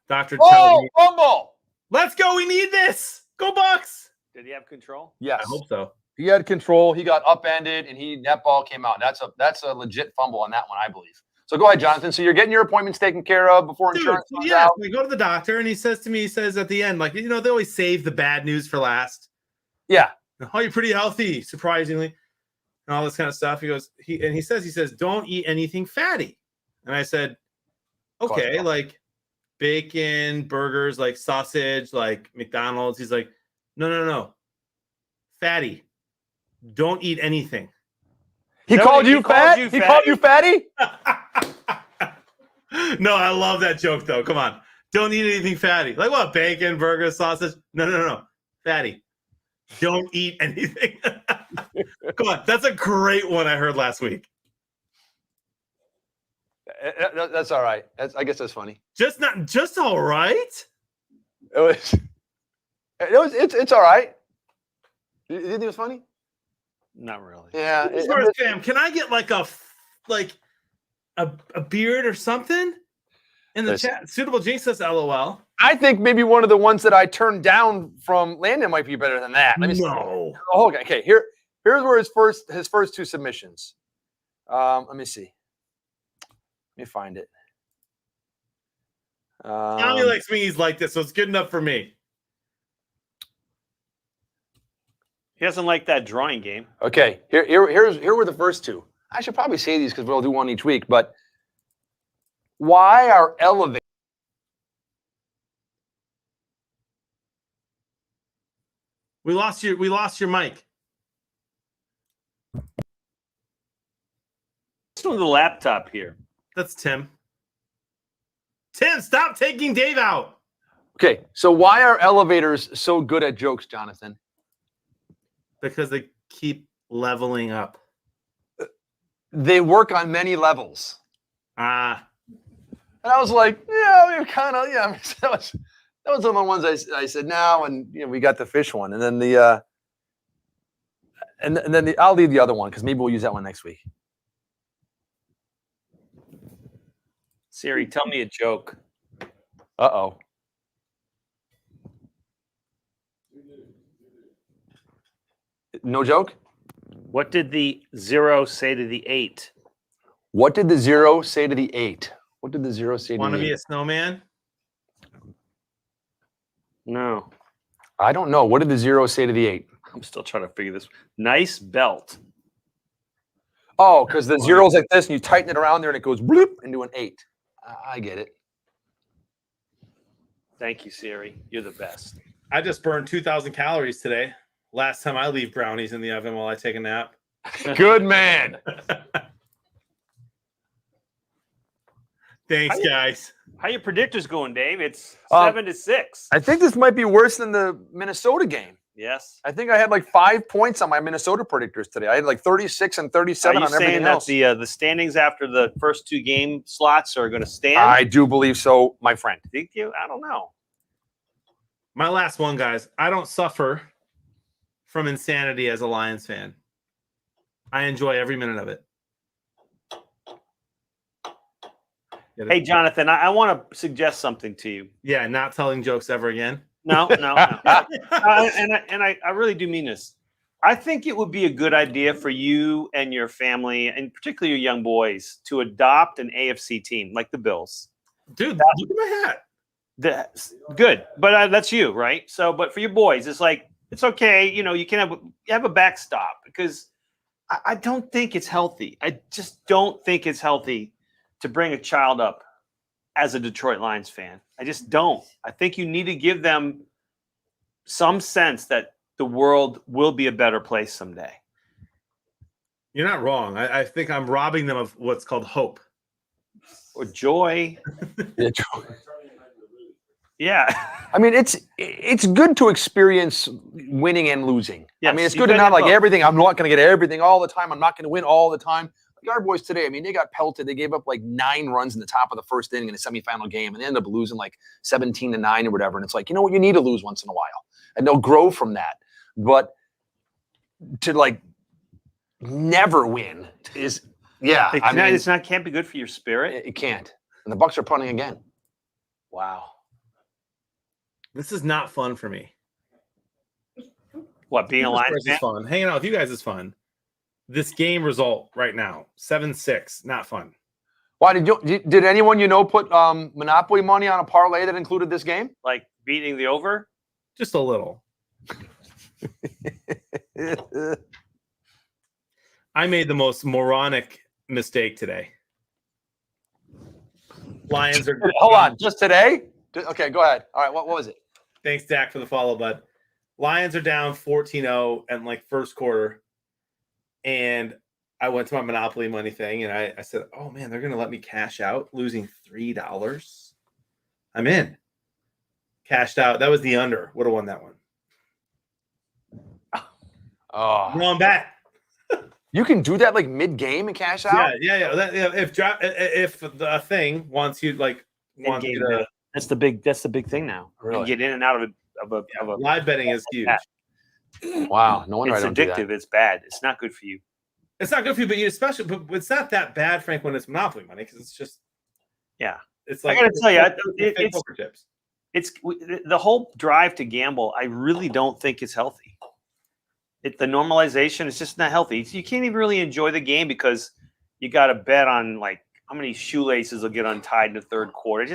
[SPEAKER 1] Doctor
[SPEAKER 2] tells
[SPEAKER 1] tells me,
[SPEAKER 2] fumble.
[SPEAKER 1] Let's go. We need this. Go Bucks.
[SPEAKER 9] Did he have control?
[SPEAKER 2] Yes.
[SPEAKER 1] I hope so.
[SPEAKER 2] He had control. He got upended, and that ball came out. That's a legit fumble on that one, I believe. So go ahead, Jonathan. So you're getting your appointments taken care of before insurance comes out.
[SPEAKER 1] We go to the doctor, and he says at the end, they always save the bad news for last.
[SPEAKER 2] Yeah.
[SPEAKER 1] Oh, you're pretty healthy, surprisingly, and all this kind of stuff. He goes, he says, don't eat anything fatty. And I said, okay, like bacon, burgers, like sausage, like McDonald's. He's like, no, fatty. Don't eat anything.
[SPEAKER 2] He called you fat? He called you fatty?
[SPEAKER 1] No, I love that joke, though. Come on. Don't eat anything fatty. Like what? Bacon, burger, sausage? No. Fatty. Don't eat anything. Come on. That's a great one I heard last week.
[SPEAKER 2] That's all right. I guess that's funny.
[SPEAKER 1] Just all right?
[SPEAKER 2] It's all right. You think it was funny?
[SPEAKER 9] Not really.
[SPEAKER 2] Yeah.
[SPEAKER 1] Sam, can I get like a beard or something? In the chat, Suitable Jinx says LOL.
[SPEAKER 2] I think maybe one of the ones that I turned down from Landon might be better than that. Let me see.
[SPEAKER 1] No.
[SPEAKER 2] Oh, okay. Here's where his first two submissions. Let me see. Let me find it.
[SPEAKER 1] Tommy likes me. He's like this, so it's good enough for me.
[SPEAKER 9] He doesn't like that drawing game.
[SPEAKER 2] Okay, here were the first two. I should probably say these because we'll do one each week. But why are elevators?
[SPEAKER 1] We lost your mic.
[SPEAKER 9] What's doing the laptop here?
[SPEAKER 1] That's Tim. Tim, stop taking Dave out.
[SPEAKER 2] Okay, so why are elevators so good at jokes, Jonathan?
[SPEAKER 1] Because they keep leveling up.
[SPEAKER 2] They work on many levels.
[SPEAKER 1] And
[SPEAKER 2] I was like, yeah, we kind of, yeah. That was one of the ones I said now, and we got the fish one, and then I'll leave the other one because maybe we'll use that one next week.
[SPEAKER 9] Siri, tell me a joke.
[SPEAKER 2] Uh-oh. No joke?
[SPEAKER 9] What did the 0 say to the 8?
[SPEAKER 2] What did the 0 say to the 8? What did the 0 say to the 8?
[SPEAKER 1] Want to be a snowman?
[SPEAKER 9] No.
[SPEAKER 2] I don't know. What did the 0 say to the 8?
[SPEAKER 9] I'm still trying to figure this. Nice belt.
[SPEAKER 2] Oh, because the 0's like this, and you tighten it around there, and it goes bloop into an 8. I get it.
[SPEAKER 9] Thank you, Siri. You're the best.
[SPEAKER 1] I just burned 2,000 calories today. Last time I leave brownies in the oven while I take a nap.
[SPEAKER 2] Good man.
[SPEAKER 1] Thanks, guys.
[SPEAKER 9] How your predictors going, Dave? It's 7-6.
[SPEAKER 2] I think this might be worse than the Minnesota game.
[SPEAKER 9] Yes.
[SPEAKER 2] I think I had like 5 points on my Minnesota predictors today. I had like 36 and 37 on everything else.
[SPEAKER 9] Are you saying that the standings after the first 2 game slots are going to stand?
[SPEAKER 2] I do believe so, my friend.
[SPEAKER 9] Think you? I don't know.
[SPEAKER 1] My last one, guys. I don't suffer from insanity as a Lions fan. I enjoy every minute of it.
[SPEAKER 9] Hey, Jonathan, I want to suggest something to you.
[SPEAKER 1] Yeah, not telling jokes ever again.
[SPEAKER 9] No. And I really do mean this. I think it would be a good idea for you and your family, and particularly your young boys, to adopt an AFC team like the Bills.
[SPEAKER 1] Dude, look at my hat.
[SPEAKER 9] That's good, but that's you, right? So, but for your boys, it's like it's okay. You can have a backstop because I don't think it's healthy. I just don't think it's healthy to bring a child up as a Detroit Lions fan. I just don't. I think you need to give them some sense that the world will be a better place someday.
[SPEAKER 1] You're not wrong. I think I'm robbing them of what's called hope
[SPEAKER 9] or joy.
[SPEAKER 2] Yeah, joy.
[SPEAKER 9] Yeah.
[SPEAKER 2] I mean, it's good to experience winning and losing.
[SPEAKER 9] Yes,
[SPEAKER 2] I mean, it's
[SPEAKER 9] you
[SPEAKER 2] good to
[SPEAKER 9] gotta
[SPEAKER 2] not like
[SPEAKER 9] both.
[SPEAKER 2] everything. I'm not going to get everything all the time. I'm not going to win all the time. Like our boys today, I mean, they got pelted. They gave up like 9 runs in the top of the first inning in a semifinal game, and they ended up losing like 17-9 or whatever. And it's like, you know what? You need to lose once in a while, and they'll grow from that. But to like never win is, yeah.
[SPEAKER 9] It's not can't be good for your spirit.
[SPEAKER 2] It can't. And the Bucks are punting again.
[SPEAKER 9] Wow.
[SPEAKER 1] This is not fun for me.
[SPEAKER 9] What, being a Lions
[SPEAKER 1] is fun. Hanging out with you guys is fun. This game result right now, 7-6, not fun.
[SPEAKER 2] Why did anyone you know put Monopoly money on a parlay that included this game?
[SPEAKER 9] Like beating the over?
[SPEAKER 1] Just a little. I made the most moronic mistake today. Lions are.
[SPEAKER 2] Hold on, just today? Okay, go ahead. All right, what was it?
[SPEAKER 1] Thanks, Dak, for the follow, bud. Lions are down 14-0 and like first quarter. And I went to my Monopoly money thing and I said, oh man, they're gonna let me cash out, losing $3. I'm in. Cashed out. That was the under. Would have won that one.
[SPEAKER 2] Oh,
[SPEAKER 1] wrong bet.
[SPEAKER 2] You can do that like mid-game and cash out?
[SPEAKER 1] Yeah. If the thing wants you wants you to,
[SPEAKER 9] that's the big thing now.
[SPEAKER 2] Really?
[SPEAKER 9] You get in and out of a
[SPEAKER 1] live betting is huge.
[SPEAKER 2] Wow, no wonder
[SPEAKER 9] it's
[SPEAKER 2] I don't do that.
[SPEAKER 9] addictive. It's bad. It's not good for you.
[SPEAKER 1] It's not good for you, but it's not that bad, Frank, when it's Monopoly money because it's just It's like
[SPEAKER 9] I gotta tell you,
[SPEAKER 1] it's
[SPEAKER 9] the whole drive to gamble. I really don't think it's healthy. The normalization is just not healthy. You can't even really enjoy the game because you got to bet on like how many shoelaces will get untied in the third quarter.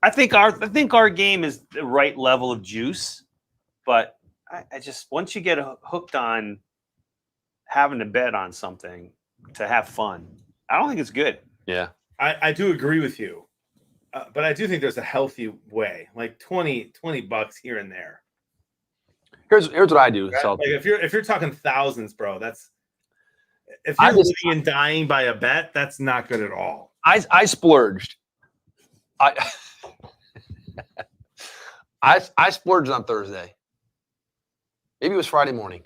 [SPEAKER 9] I think our game is the right level of juice, but I just once you get hooked on having to bet on something to have fun, I don't think it's good.
[SPEAKER 2] Yeah,
[SPEAKER 1] I do agree with you, but I do think there's a healthy way, like $20 here and there.
[SPEAKER 2] Here's what I do.
[SPEAKER 1] Right?
[SPEAKER 2] So
[SPEAKER 1] like if you're talking thousands, bro, that's if you're living and dying by a bet, that's not good at all.
[SPEAKER 2] I splurged. I splurged on Thursday. Maybe it was Friday morning.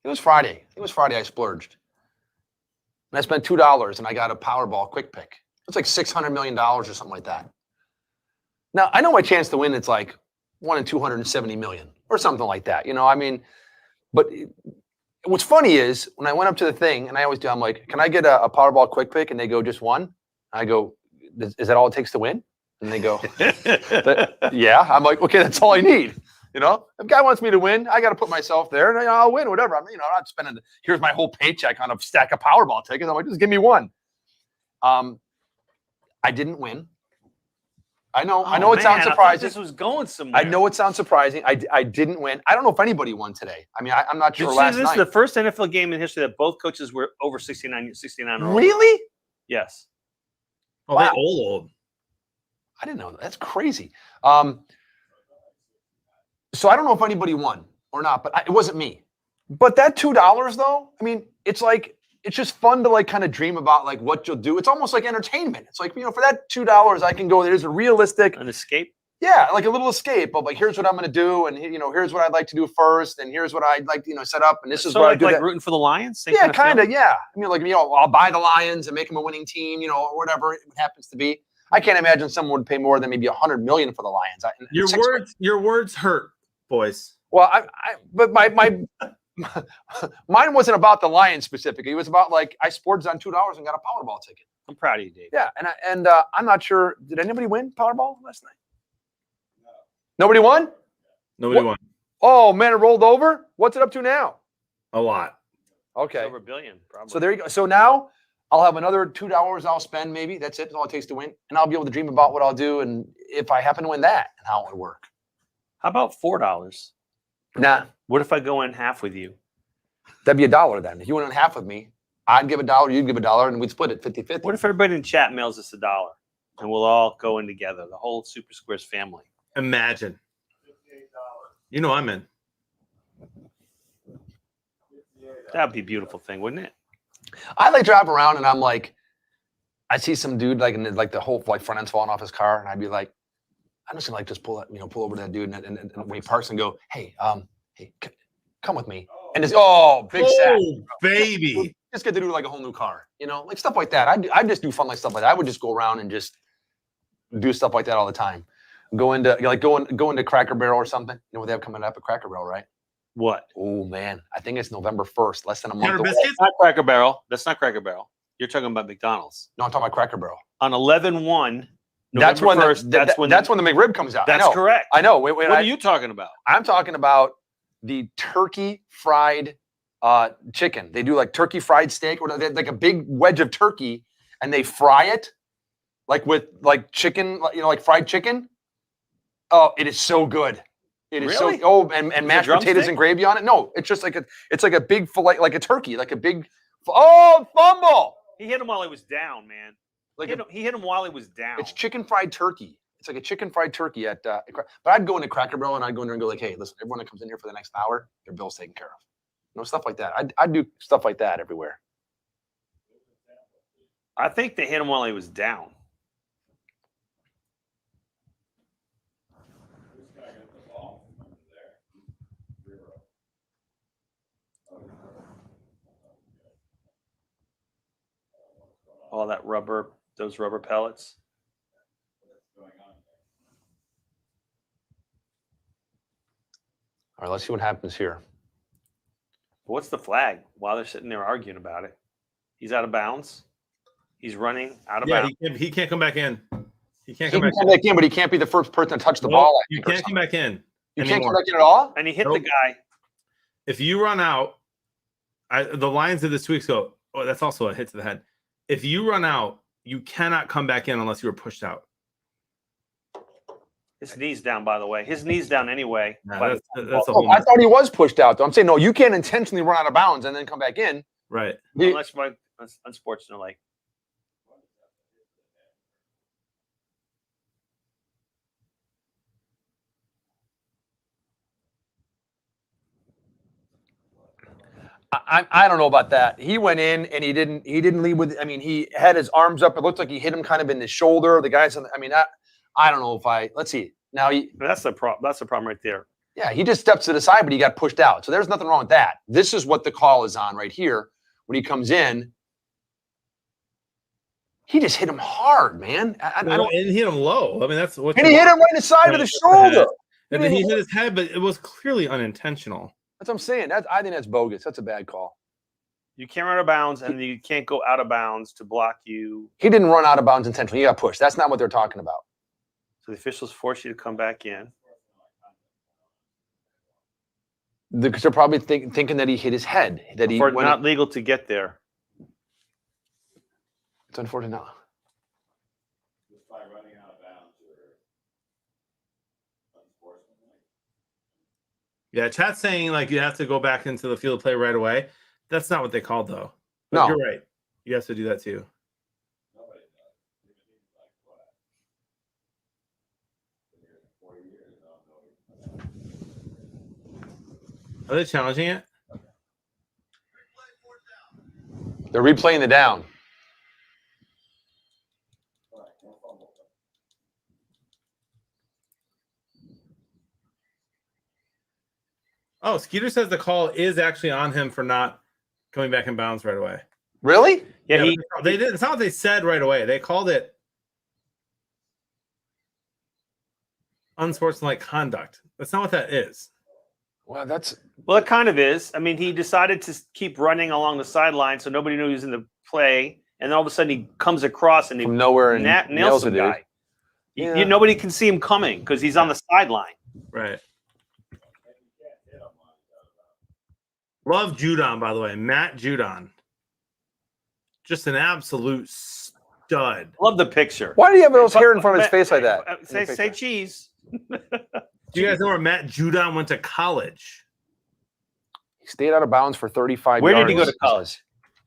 [SPEAKER 2] It was Friday. I splurged. And I spent $2 and I got a Powerball quick pick. It's like $600 million or something like that. Now, I know my chance to win, it's like 1 in 270 million or something like that. You know, I mean, but what's funny is when I went up to the thing, and I always do, I'm like, can I get a Powerball quick pick? And they go, just one? I go, is that all it takes to win? And they go, yeah. I'm like, okay, that's all I need. You know, if a guy wants me to win, I got to put myself there and I'll win, whatever. I'm not spending, here's my whole paycheck on a stack of Powerball tickets. I'm like, just give me one. I didn't win. I know it sounds surprising.
[SPEAKER 9] This was going somewhere.
[SPEAKER 2] I know it sounds surprising. I didn't win. I don't know if anybody won today. I mean, I'm not sure last night.
[SPEAKER 9] This is the first NFL game in history that both coaches were over 69 or
[SPEAKER 2] Really?
[SPEAKER 9] Yes.
[SPEAKER 1] Oh,
[SPEAKER 2] wow.
[SPEAKER 1] They're old.
[SPEAKER 2] I didn't know that. That's crazy. So I don't know if anybody won or not, but it wasn't me. But that $2 though, I mean, it's like, it's just fun to like kind of dream about like what you'll do. It's almost like entertainment. It's like, for that $2, I can go, there's a realistic.
[SPEAKER 9] An escape?
[SPEAKER 2] Yeah, like a little escape of like, here's what I'm going to do. And here's what I'd like to do first. And here's what I'd like to, set up. And this is what I do.
[SPEAKER 9] Like rooting for the Lions?
[SPEAKER 2] Yeah, kind of, yeah. I mean, I'll buy the Lions and make them a winning team, or whatever it happens to be. I can't imagine someone would pay more than maybe $100 million for the Lions.
[SPEAKER 1] Your words hurt, boys.
[SPEAKER 2] Well, but my mine wasn't about the Lions specifically. It was about like I splurged on $2 and got a Powerball ticket.
[SPEAKER 9] I'm proud of you, Dave.
[SPEAKER 2] Yeah, and I'm not sure. Did anybody win Powerball last night? No. Nobody won?
[SPEAKER 1] Nobody won.
[SPEAKER 2] Oh man, it rolled over. What's it up to now?
[SPEAKER 1] A lot.
[SPEAKER 2] Okay.
[SPEAKER 9] It's over $1 billion, probably.
[SPEAKER 2] So there you go. So now I'll have another $2 I'll spend. Maybe that's it. That's all it takes to win, and I'll be able to dream about what I'll do and if I happen to win that and how it would work.
[SPEAKER 9] How about $4?
[SPEAKER 2] Nah.
[SPEAKER 9] What if I go in half with you?
[SPEAKER 2] That'd be $1 then. If you went in half with me, I'd give $1, you'd give $1, and we'd split it 50-50.
[SPEAKER 9] What if everybody in chat mails us $1 and we'll all go in together, the whole Super Squares family?
[SPEAKER 1] Imagine. You know I'm in.
[SPEAKER 9] That'd be a beautiful thing, wouldn't it?
[SPEAKER 2] I like drive around and I'm like, I see some dude like in like the whole like front end's falling off his car, and I'd be like, I'm just gonna like just pull over to that dude and when he parks and go, hey, come with me, and just big sack,
[SPEAKER 1] baby,
[SPEAKER 2] just get to do like a whole new car, like stuff like that. I just do fun like stuff like that. I would just go around and just do stuff like that all the time. Go into Cracker Barrel or something. You know what they have coming up at Cracker Barrel, right?
[SPEAKER 9] What?
[SPEAKER 2] Oh man, I think it's November 1st, less than a month away.
[SPEAKER 9] That's not Cracker Barrel. That's not Cracker Barrel. You're talking about McDonald's.
[SPEAKER 2] No, I'm talking about Cracker Barrel.
[SPEAKER 9] On 11/1,
[SPEAKER 2] That's when
[SPEAKER 9] that's when
[SPEAKER 2] the McRib comes out.
[SPEAKER 9] That's correct.
[SPEAKER 2] I know.
[SPEAKER 9] What are you talking about?
[SPEAKER 2] I'm talking about the turkey fried chicken. They do like turkey fried steak, or like a big wedge of turkey, and they fry it like with like chicken, like fried chicken. Oh, it is so good. It is
[SPEAKER 9] Really?
[SPEAKER 2] and mashed potatoes and gravy on it. No, it's just like a big fillet, like a turkey, like a big. Fumble!
[SPEAKER 9] He hit him while he was down, man. He hit him while he was down.
[SPEAKER 2] It's chicken fried turkey. It's like a chicken fried turkey at. But I'd go into Cracker Barrel and I'd go in there and go like, hey, listen, everyone that comes in here for the next hour, their bill's taken care of. Stuff like that. I'd do stuff like that everywhere.
[SPEAKER 9] I think they hit him while he was down. All that rubber, those rubber pellets.
[SPEAKER 2] All right, let's see what happens here.
[SPEAKER 9] What's the flag while they're sitting there arguing about it? He's out of bounds. He's running out of bounds.
[SPEAKER 1] Yeah, he can't come back in. He can't
[SPEAKER 2] He
[SPEAKER 1] come
[SPEAKER 2] can
[SPEAKER 1] back in.
[SPEAKER 2] but he can't be the first person to touch the ball.
[SPEAKER 1] You can't come back in.
[SPEAKER 2] You can't come back in at all?
[SPEAKER 9] And he hit the guy.
[SPEAKER 1] If you run out, the Lions did this 2 weeks ago. Oh, that's also a hit to the head. If you run out, you cannot come back in unless you were pushed out.
[SPEAKER 9] His knee's down, by the way. His knee's down anyway.
[SPEAKER 1] That's a
[SPEAKER 2] Oh, I thought he was pushed out, though. I'm saying, no, you can't intentionally run out of bounds and then come back in.
[SPEAKER 1] Right.
[SPEAKER 9] Unless unsportsmanlike.
[SPEAKER 2] I don't know about that. He went in and he didn't lead with. I mean, he had his arms up. It looked like he hit him kind of in the shoulder. The guy's. I mean, I don't know if I. Let's see. Now
[SPEAKER 9] that's the problem. That's the problem right there.
[SPEAKER 2] Yeah, he just steps to the side, but he got pushed out. So there's nothing wrong with that. This is what the call is on right here. When he comes in, he just hit him hard, man.
[SPEAKER 1] And he hit him low. I mean, that's what.
[SPEAKER 2] And he hit him right in the side of the shoulder.
[SPEAKER 1] And then he hit his head, but it was clearly unintentional.
[SPEAKER 2] That's what I'm saying. I think that's bogus. That's a bad call.
[SPEAKER 9] You can't run out of bounds, and you can't go out of bounds to block you.
[SPEAKER 2] He didn't run out of bounds intentionally. He got pushed. That's not what they're talking about.
[SPEAKER 9] So the officials force you to come back in.
[SPEAKER 2] Because they're probably thinking that he hit his head. That he
[SPEAKER 9] not legal to get there.
[SPEAKER 2] It's unfortunate.
[SPEAKER 1] Yeah, chat's saying like you have to go back into the field of play right away. That's not what they called though.
[SPEAKER 2] No,
[SPEAKER 1] you're right. You have to do that too. Are they challenging it?
[SPEAKER 2] They're replaying the down.
[SPEAKER 1] Oh, Skeeter says the call is actually on him for not coming back in bounds right away.
[SPEAKER 2] Really?
[SPEAKER 9] Yeah,
[SPEAKER 1] they did. It's not what they said right away. They called it unsportsmanlike conduct. That's not what that is.
[SPEAKER 2] Well,
[SPEAKER 9] it kind of is. I mean, he decided to keep running along the sideline, so nobody knew he was in the play, and all of a sudden he comes across and he
[SPEAKER 2] from nowhere and
[SPEAKER 9] nails the guy.
[SPEAKER 2] Yeah.
[SPEAKER 9] Nobody can see him coming because he's on the sideline.
[SPEAKER 1] Right. Love Judon, by the way. Matt Judon. Just an absolute stud.
[SPEAKER 9] Love the picture.
[SPEAKER 2] Why do you have those hair in front of his face like that?
[SPEAKER 9] Say cheese.
[SPEAKER 1] Do you guys know where Matt Judon went to college?
[SPEAKER 2] He stayed out of bounds for 35
[SPEAKER 9] Where
[SPEAKER 2] yards.
[SPEAKER 9] did he go to college?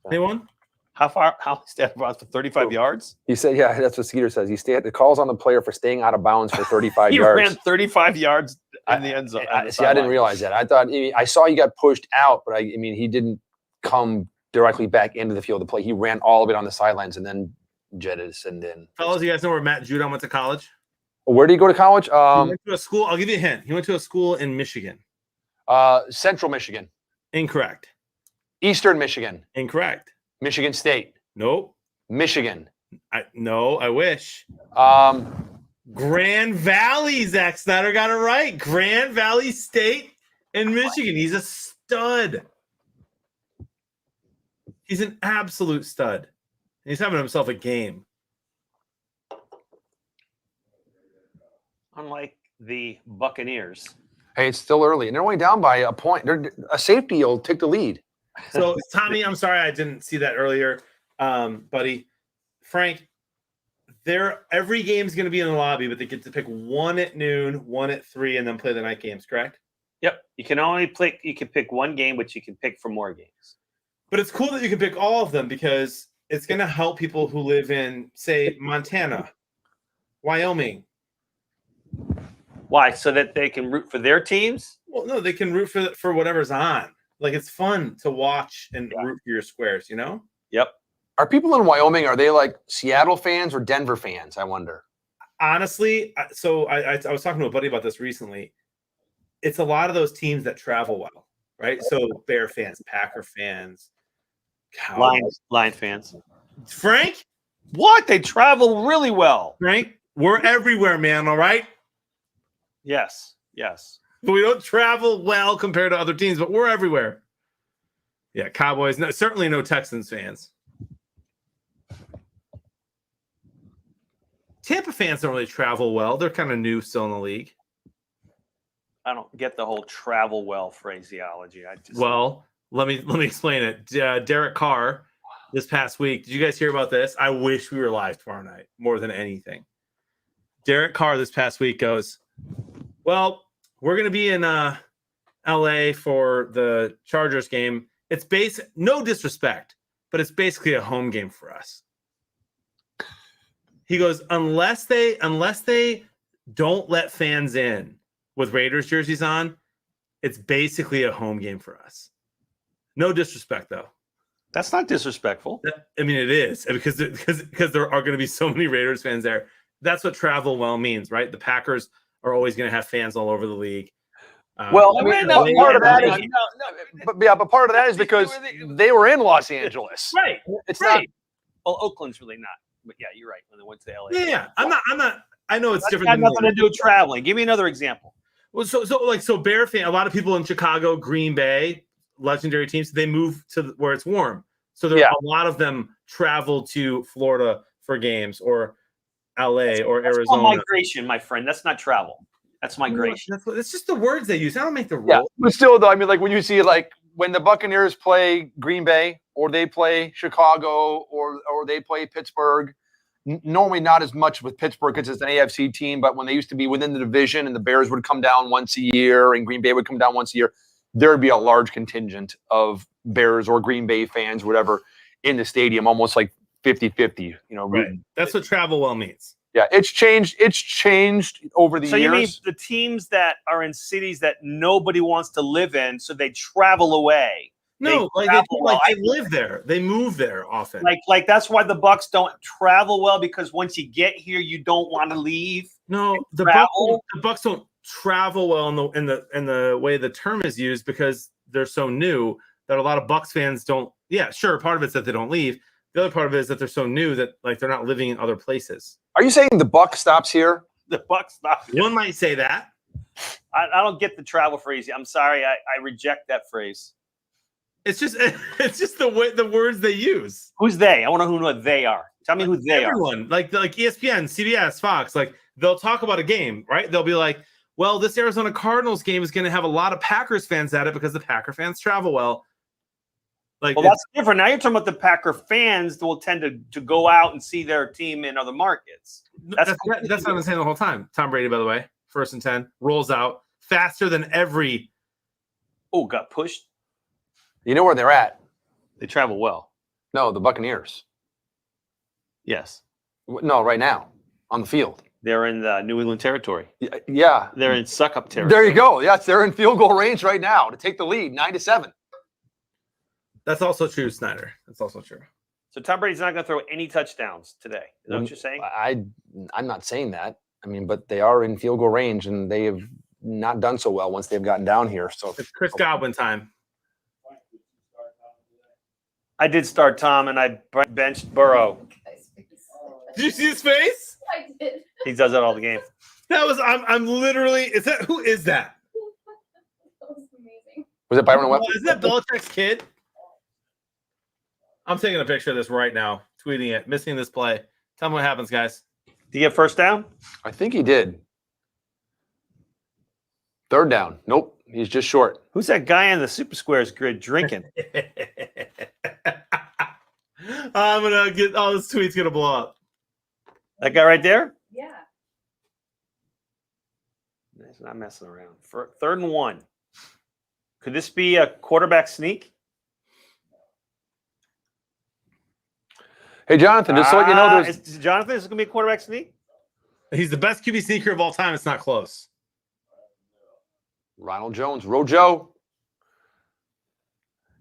[SPEAKER 1] Anyone?
[SPEAKER 9] How far? How stayed out of bounds for 35 yards?
[SPEAKER 2] He said, yeah, that's what Skeeter says. He stayed. The call's on the player for staying out of bounds for 35
[SPEAKER 9] He
[SPEAKER 2] yards.
[SPEAKER 9] ran 35 yards in the end zone.
[SPEAKER 2] I didn't realize that. I thought I saw he got pushed out, but I mean, he didn't come directly back into the field to play. He ran all of it on the sidelines and then jettisoned in.
[SPEAKER 1] Fellas, you guys know where Matt Judon went to college?
[SPEAKER 2] Where did he go to college?
[SPEAKER 1] He went to a school. I'll give you a hint. He went to a school in Michigan.
[SPEAKER 2] Central Michigan.
[SPEAKER 1] Incorrect.
[SPEAKER 2] Eastern Michigan.
[SPEAKER 1] Incorrect.
[SPEAKER 2] Michigan State.
[SPEAKER 1] Nope.
[SPEAKER 2] Michigan.
[SPEAKER 1] No, I wish. Grand Valley. Zach Snyder got it right. Grand Valley State in Michigan. He's a stud. He's an absolute stud. He's having himself a game.
[SPEAKER 9] Unlike the Buccaneers.
[SPEAKER 2] Hey, it's still early, and they're only down by a point. A safety will take the lead.
[SPEAKER 1] So, Tommy, I'm sorry I didn't see that earlier, buddy. Frank, every game's going to be in the lobby, but they get to pick one at noon, one at 3, and then play the night games, correct?
[SPEAKER 9] Yep. You can pick one game, but you can pick for more games.
[SPEAKER 1] But it's cool that you can pick all of them because it's going to help people who live in, say, Montana, Wyoming.
[SPEAKER 9] Why? So that they can root for their teams?
[SPEAKER 1] Well, no, they can root for whatever's on. Like, it's fun to watch and root for your squares, you know?
[SPEAKER 9] Yep.
[SPEAKER 2] Are people in Wyoming, are they like Seattle fans or Denver fans, I wonder?
[SPEAKER 1] Honestly, so I was talking to a buddy about this recently. It's a lot of those teams that travel well, right? So Bear fans, Packer fans,
[SPEAKER 9] Lion fans.
[SPEAKER 1] Frank?
[SPEAKER 9] What? They travel really well.
[SPEAKER 1] Frank, we're everywhere, man, all right?
[SPEAKER 9] Yes.
[SPEAKER 1] But we don't travel well compared to other teams, but we're everywhere. Yeah, Cowboys. No, certainly no Texans fans. Tampa fans don't really travel well. They're kind of new still in the league.
[SPEAKER 9] I don't get the whole travel well phraseology.
[SPEAKER 1] Well, let me explain it. Derek Carr this past week. Did you guys hear about this? I wish we were live tomorrow night more than anything. Derek Carr this past week goes, well, we're going to be in LA for the Chargers game. It's no disrespect, but it's basically a home game for us. He goes, unless they don't let fans in with Raiders jerseys on, it's basically a home game for us. No disrespect, though.
[SPEAKER 9] That's not disrespectful.
[SPEAKER 1] I mean, it is because there are going to be so many Raiders fans there. That's what travel well means, right? The Packers are always going to have fans all over the league.
[SPEAKER 2] Well, I mean, part of that is, but part of that is because they were in Los Angeles,
[SPEAKER 1] right?
[SPEAKER 2] It's
[SPEAKER 9] right. Well, Oakland's really not, but yeah, you're right. When they went to LA,
[SPEAKER 1] yeah. I'm not. I know it's different.
[SPEAKER 9] Got nothing to do with traveling. Give me another example.
[SPEAKER 1] Well, so Bear fan. A lot of people in Chicago, Green Bay, legendary teams, they move to where it's warm. So a lot of them travel to Florida for games or LA or
[SPEAKER 9] that's
[SPEAKER 1] Arizona.
[SPEAKER 9] Migration, my friend. That's not travel. That's migration.
[SPEAKER 1] It's just the words they use. I don't make the rule.
[SPEAKER 2] Yeah, but still, though, I mean, like when you see when the Buccaneers play Green Bay or they play Chicago or they play Pittsburgh, normally not as much with Pittsburgh because it's an AFC team, but when they used to be within the division and the Bears would come down once a year and Green Bay would come down once a year, there would be a large contingent of Bears or Green Bay fans, whatever, in the stadium, almost like 50-50.
[SPEAKER 1] Right. That's what travel well means.
[SPEAKER 2] Yeah, it's changed. It's changed over the years.
[SPEAKER 9] So you mean the teams that are in cities that nobody wants to live in, so they travel away?
[SPEAKER 1] No, they live there. They move there often.
[SPEAKER 9] Like that's why the Bucs don't travel well, because once you get here, you don't want to leave.
[SPEAKER 1] No, the Bucs don't travel well in the way the term is used because they're so new that a lot of Bucs fans don't. Yeah, sure. Part of it's that they don't leave. The other part of it is that they're so new that they're not living in other places.
[SPEAKER 2] Are you saying the buck stops here?
[SPEAKER 9] The buck stops here.
[SPEAKER 1] One might say that.
[SPEAKER 9] I don't get the travel phrase. I'm sorry. I reject that phrase.
[SPEAKER 1] It's just the words they use.
[SPEAKER 9] Who's they? I want to know who they are. Tell me who they
[SPEAKER 1] Everyone. Like ESPN, CBS, Fox. Like they'll talk about a game, right? They'll be like, well, this Arizona Cardinals game is going to have a lot of Packers fans at it because the Packer fans travel well.
[SPEAKER 9] Well, that's different. Now you're talking about the Packer fans that will tend to go out and see their team in other markets.
[SPEAKER 1] That's what I've been saying the whole time. Tom Brady, by the way, 1st and 10, rolls out faster than every.
[SPEAKER 9] Oh, got pushed.
[SPEAKER 2] You know where they're at?
[SPEAKER 9] They travel well.
[SPEAKER 2] No, the Buccaneers.
[SPEAKER 9] Yes.
[SPEAKER 2] No, right now on the field.
[SPEAKER 9] They're in the New England territory.
[SPEAKER 2] Yeah.
[SPEAKER 9] They're in suck-up territory.
[SPEAKER 2] There you go. Yes, they're in field goal range right now to take the lead, 9-7.
[SPEAKER 1] That's also true, Snyder. That's also true.
[SPEAKER 9] So Tom Brady's not going to throw any touchdowns today. Is that what you're saying?
[SPEAKER 2] I'm not saying that. I mean, but they are in field goal range, and they have not done so well once they've gotten down here. So
[SPEAKER 1] It's Chris Godwin time.
[SPEAKER 9] I did start Tom, and I benched Burrow.
[SPEAKER 1] Did you see his face?
[SPEAKER 11] I did.
[SPEAKER 9] He does that all the game.
[SPEAKER 1] That was I'm literally. Is that who is that?
[SPEAKER 11] That was amazing.
[SPEAKER 2] Was it Byron Webb?
[SPEAKER 1] Isn't that Belichick's kid? I'm taking a picture of this right now, tweeting it, missing this play. Tell me what happens, guys.
[SPEAKER 9] Did you get first down?
[SPEAKER 2] I think he did. Third down. Nope. He's just short.
[SPEAKER 9] Who's that guy on the Super Squares grid drinking?
[SPEAKER 1] I'm gonna get all this tweet's gonna blow up.
[SPEAKER 9] That guy right there?
[SPEAKER 11] Yeah.
[SPEAKER 9] He's not messing around. For 3rd and 1. Could this be a quarterback sneak?
[SPEAKER 2] Hey, Jonathan, just so you know, there's
[SPEAKER 9] Jonathan, is this going to be a quarterback sneak?
[SPEAKER 1] He's the best QB sneaker of all time. It's not close.
[SPEAKER 2] Ronald Jones, Rojo.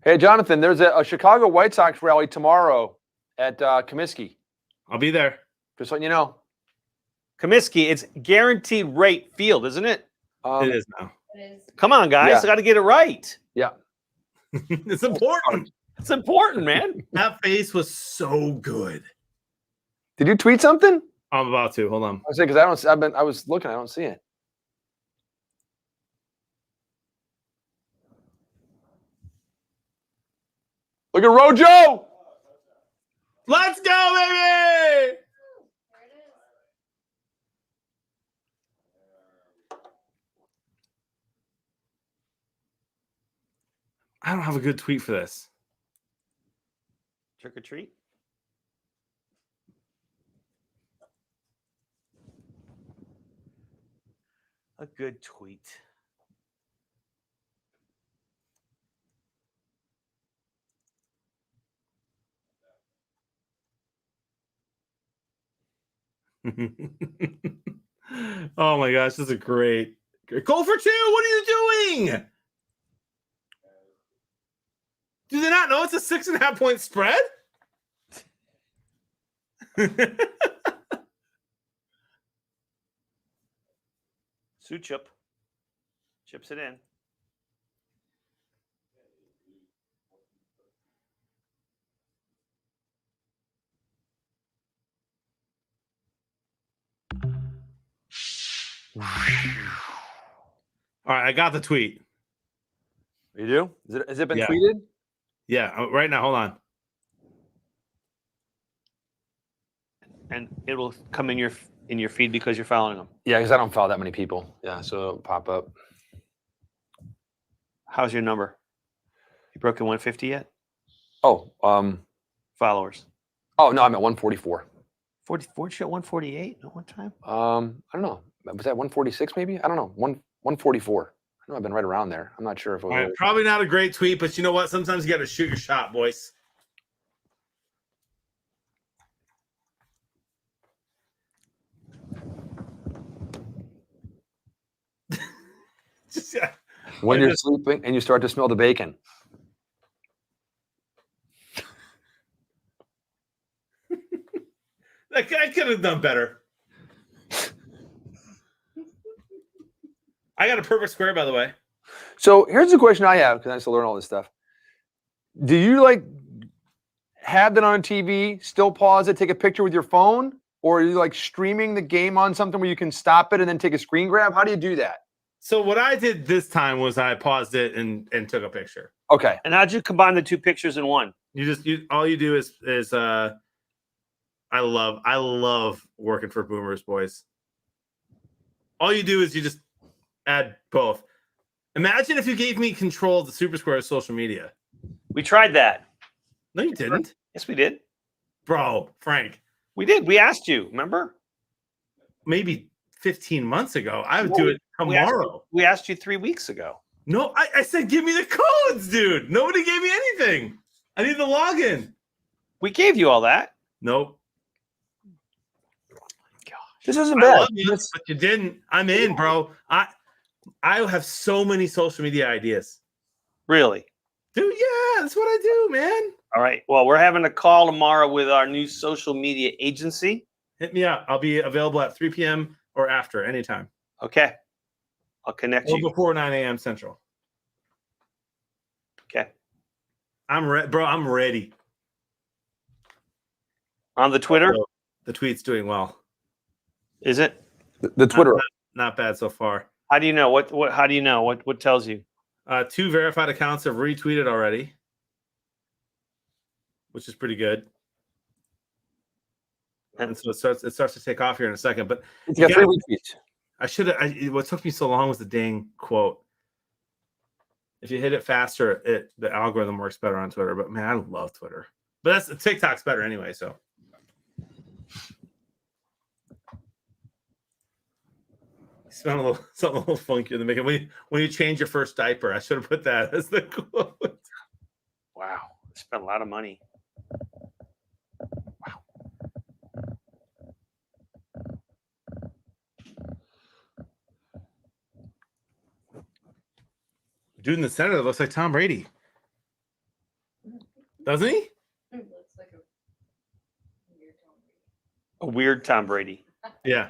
[SPEAKER 2] Hey, Jonathan, there's a Chicago White Sox rally tomorrow at Comiskey.
[SPEAKER 1] I'll be there.
[SPEAKER 2] Just letting you know.
[SPEAKER 9] Comiskey, it's guaranteed rate field, isn't it?
[SPEAKER 1] It is now.
[SPEAKER 11] It is.
[SPEAKER 9] Come on, guys.
[SPEAKER 2] Yeah.
[SPEAKER 9] I got to get it right.
[SPEAKER 2] Yeah.
[SPEAKER 1] It's important.
[SPEAKER 9] It's important, man.
[SPEAKER 1] That face was so good.
[SPEAKER 2] Did you tweet something?
[SPEAKER 1] I'm about to. Hold on.
[SPEAKER 2] I was saying because I was looking, I don't see it. Look at Rojo.
[SPEAKER 1] Let's go, baby! I don't have a good tweet for this.
[SPEAKER 9] Trick or treat? A good tweet.
[SPEAKER 1] Oh my gosh, this is a great. Go for 2. What are you doing? Do they not know it's a 6.5 point spread?
[SPEAKER 9] Suchup chips it in.
[SPEAKER 1] All right, I got the tweet.
[SPEAKER 2] You do? Has it been
[SPEAKER 1] Yeah.
[SPEAKER 2] tweeted?
[SPEAKER 1] Yeah, right now. Hold on.
[SPEAKER 9] And it will come in your feed because you're following them.
[SPEAKER 2] Yeah, because I don't follow that many people. Yeah, so it'll pop up.
[SPEAKER 9] How's your number? You broken 150 yet?
[SPEAKER 2] Oh,
[SPEAKER 9] Followers.
[SPEAKER 2] oh no, I'm at 144.
[SPEAKER 9] 44? You at 148 at one time?
[SPEAKER 2] I don't know. Was that 146 maybe? I don't know. 144. I know I've been right around there. I'm not sure if it was.
[SPEAKER 1] All right, probably not a great tweet, but you know what? Sometimes you got to shoot your shot, boys. Just, yeah.
[SPEAKER 2] When you're sleeping and you start to smell the bacon.
[SPEAKER 1] I could have done better. I got a perfect square, by the way.
[SPEAKER 2] So here's the question I have, because I still learn all this stuff. Do you like have that on TV, still pause it, take a picture with your phone? Or are you like streaming the game on something where you can stop it and then take a screen grab? How do you do that?
[SPEAKER 1] So what I did this time was I paused it and took a picture.
[SPEAKER 2] Okay.
[SPEAKER 9] And how'd you combine the 2 pictures in one?
[SPEAKER 1] All you do is I love working for Boomers, boys. All you do is you just add both. Imagine if you gave me control of the Super Square social media.
[SPEAKER 9] We tried that.
[SPEAKER 1] No, you didn't.
[SPEAKER 9] Yes, we did.
[SPEAKER 1] Bro, Frank.
[SPEAKER 9] We did. We asked you, remember?
[SPEAKER 1] Maybe 15 months ago. I would do it tomorrow.
[SPEAKER 9] We asked you 3 weeks ago.
[SPEAKER 1] No, I said, give me the codes, dude. Nobody gave me anything. I need the login.
[SPEAKER 9] We gave you all that.
[SPEAKER 1] Nope.
[SPEAKER 2] This isn't
[SPEAKER 1] I
[SPEAKER 2] bad.
[SPEAKER 1] love you, but you didn't. I'm in, bro. I have so many social media ideas.
[SPEAKER 9] Really?
[SPEAKER 1] Dude, yeah, that's what I do, man.
[SPEAKER 9] All right. Well, we're having a call tomorrow with our new social media agency.
[SPEAKER 1] Hit me up. I'll be available at 3 p.m. or after, anytime.
[SPEAKER 9] Okay. I'll connect
[SPEAKER 1] Or
[SPEAKER 9] you.
[SPEAKER 1] before 9 a.m. Central.
[SPEAKER 9] Okay.
[SPEAKER 1] I'm ready.
[SPEAKER 9] On the Twitter?
[SPEAKER 1] The tweet's doing well.
[SPEAKER 9] Is it?
[SPEAKER 2] The Twitter.
[SPEAKER 1] Not bad so far.
[SPEAKER 9] How do you know? How do you know? What tells you?
[SPEAKER 1] 2 verified accounts have retweeted already, which is pretty good. And so it starts to take off here in a second. But
[SPEAKER 2] you got 3 retweets.
[SPEAKER 1] I should have. What took me so long was the dang quote. If you hit it faster, the algorithm works better on Twitter. But man, I love Twitter. But TikTok's better anyway. So. Something a little funky in the making. When you change your first diaper, I should have put that as the quote.
[SPEAKER 9] Wow, I spent a lot of money. Wow.
[SPEAKER 1] Dude in the center that looks like Tom Brady, doesn't he?
[SPEAKER 11] Looks like
[SPEAKER 9] A weird Tom Brady.
[SPEAKER 1] Yeah.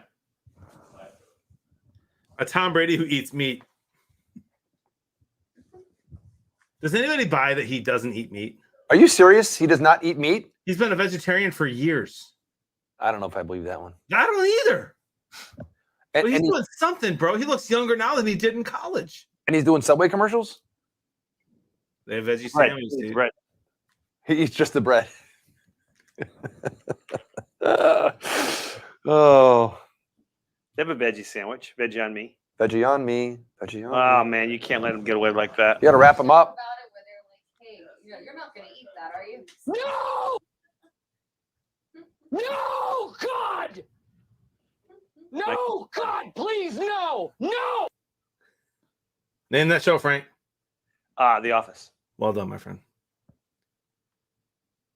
[SPEAKER 1] A Tom Brady who eats meat. Does anybody buy that he doesn't eat meat?
[SPEAKER 2] Are you serious? He does not eat meat?
[SPEAKER 1] He's been a vegetarian for years.
[SPEAKER 2] I don't know if I believe that one.
[SPEAKER 1] I don't either.
[SPEAKER 2] And,
[SPEAKER 1] But he's
[SPEAKER 2] and,
[SPEAKER 1] doing something, bro. He looks younger now than he did in college.
[SPEAKER 2] and he's doing Subway commercials?
[SPEAKER 1] They have veggie
[SPEAKER 9] Bread.
[SPEAKER 1] sandwiches, dude.
[SPEAKER 9] Bread.
[SPEAKER 2] He eats just the bread. Oh.
[SPEAKER 9] They have a veggie sandwich. Veggie on me.
[SPEAKER 2] Veggie on me. Veggie on
[SPEAKER 9] Oh,
[SPEAKER 2] me.
[SPEAKER 9] man, you can't let them get away like that.
[SPEAKER 2] You got to wrap him up.
[SPEAKER 11] about it where they're like, hey, you're not going to eat that, are you?
[SPEAKER 12] No! No, God! No, God, please, no! No!
[SPEAKER 1] Name that show, Frank.
[SPEAKER 9] The Office.
[SPEAKER 1] Well done, my friend.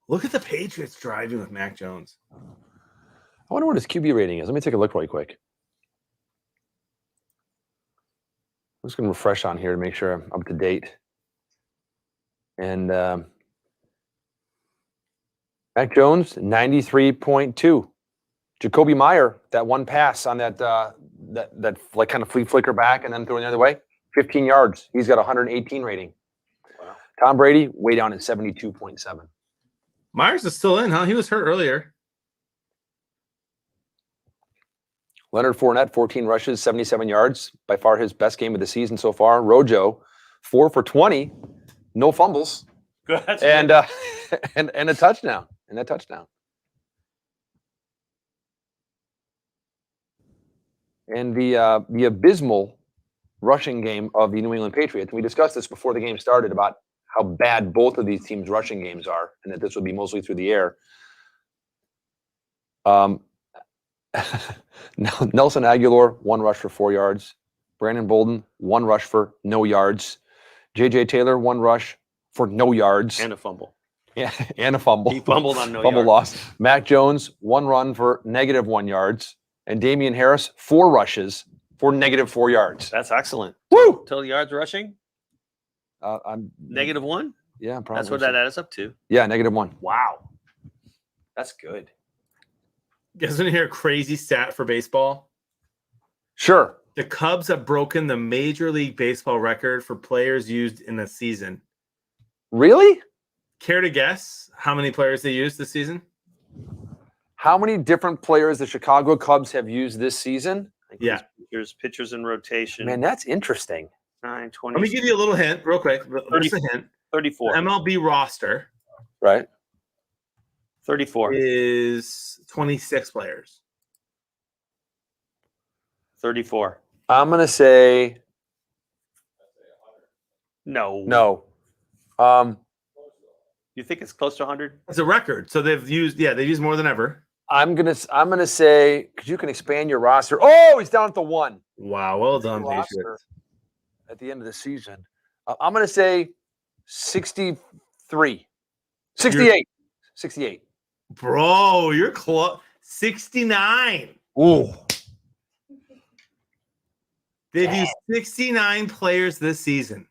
[SPEAKER 1] Look at the Patriots driving with Mac Jones.
[SPEAKER 2] I wonder what his QB rating is. Let me take a look really quick. I'm just going to refresh on here to make sure I'm up to date. And Mac Jones, 93.2. Jacoby Meyer, that one pass on that like kind of flea flicker back and then throwing the other way, 15 yards. He's got 118 rating.
[SPEAKER 9] Wow.
[SPEAKER 2] Tom Brady, way down at 72.7.
[SPEAKER 1] Myers is still in, huh? He was hurt earlier.
[SPEAKER 2] Leonard Fournette, 14 rushes, 77 yards. By far his best game of the season so far. Rojo, 4 for 20, no fumbles,
[SPEAKER 9] Good. That's
[SPEAKER 2] and
[SPEAKER 9] good.
[SPEAKER 2] and a touchdown. And a touchdown. And the abysmal rushing game of the New England Patriots. We discussed this before the game started about how bad both of these teams' rushing games are, and that this would be mostly through the air. Nelson Aguilar, 1 rush for 4 yards. Brandon Bolden, 1 rush for no yards. J.J. Taylor, 1 rush for no yards.
[SPEAKER 9] And a fumble.
[SPEAKER 2] Yeah, and a fumble.
[SPEAKER 9] He fumbled on no
[SPEAKER 2] Fumble
[SPEAKER 9] yards.
[SPEAKER 2] lost. Mac Jones, 1 run for -1 yards. And Damian Harris, 4 rushes for -4 yards.
[SPEAKER 9] That's excellent.
[SPEAKER 2] Woo!
[SPEAKER 9] Total yards rushing?
[SPEAKER 2] I'm
[SPEAKER 9] -1?
[SPEAKER 2] Yeah, probably.
[SPEAKER 9] That's what that adds up to.
[SPEAKER 2] Yeah, -1.
[SPEAKER 9] Wow. That's good.
[SPEAKER 1] Isn't here a crazy stat for baseball?
[SPEAKER 2] Sure.
[SPEAKER 1] The Cubs have broken the Major League Baseball record for players used in a season.
[SPEAKER 2] Really?
[SPEAKER 1] Care to guess how many players they used this season?
[SPEAKER 2] How many different players the Chicago Cubs have used this season?
[SPEAKER 1] Yeah.
[SPEAKER 9] There's pitchers in rotation.
[SPEAKER 2] Man, that's interesting.
[SPEAKER 9] 9, 20.
[SPEAKER 1] Let me give you a little hint real quick. Just a hint.
[SPEAKER 9] 34.
[SPEAKER 1] MLB roster
[SPEAKER 2] Right.
[SPEAKER 9] 34.
[SPEAKER 1] is 26 players.
[SPEAKER 9] 34.
[SPEAKER 2] I'm going to say
[SPEAKER 9] No.
[SPEAKER 2] no.
[SPEAKER 9] You think it's close to 100?
[SPEAKER 1] It's a record. So they've used more than ever.
[SPEAKER 2] I'm gonna say, because you can expand your roster. Oh, he's down at the 1.
[SPEAKER 1] Wow, well done,
[SPEAKER 2] Roster
[SPEAKER 1] Patriots.
[SPEAKER 2] at the end of the season. I'm gonna say 63. 68. 68.
[SPEAKER 1] Bro, you're close. 69.
[SPEAKER 2] Ooh.
[SPEAKER 1] They've used 69 players this season.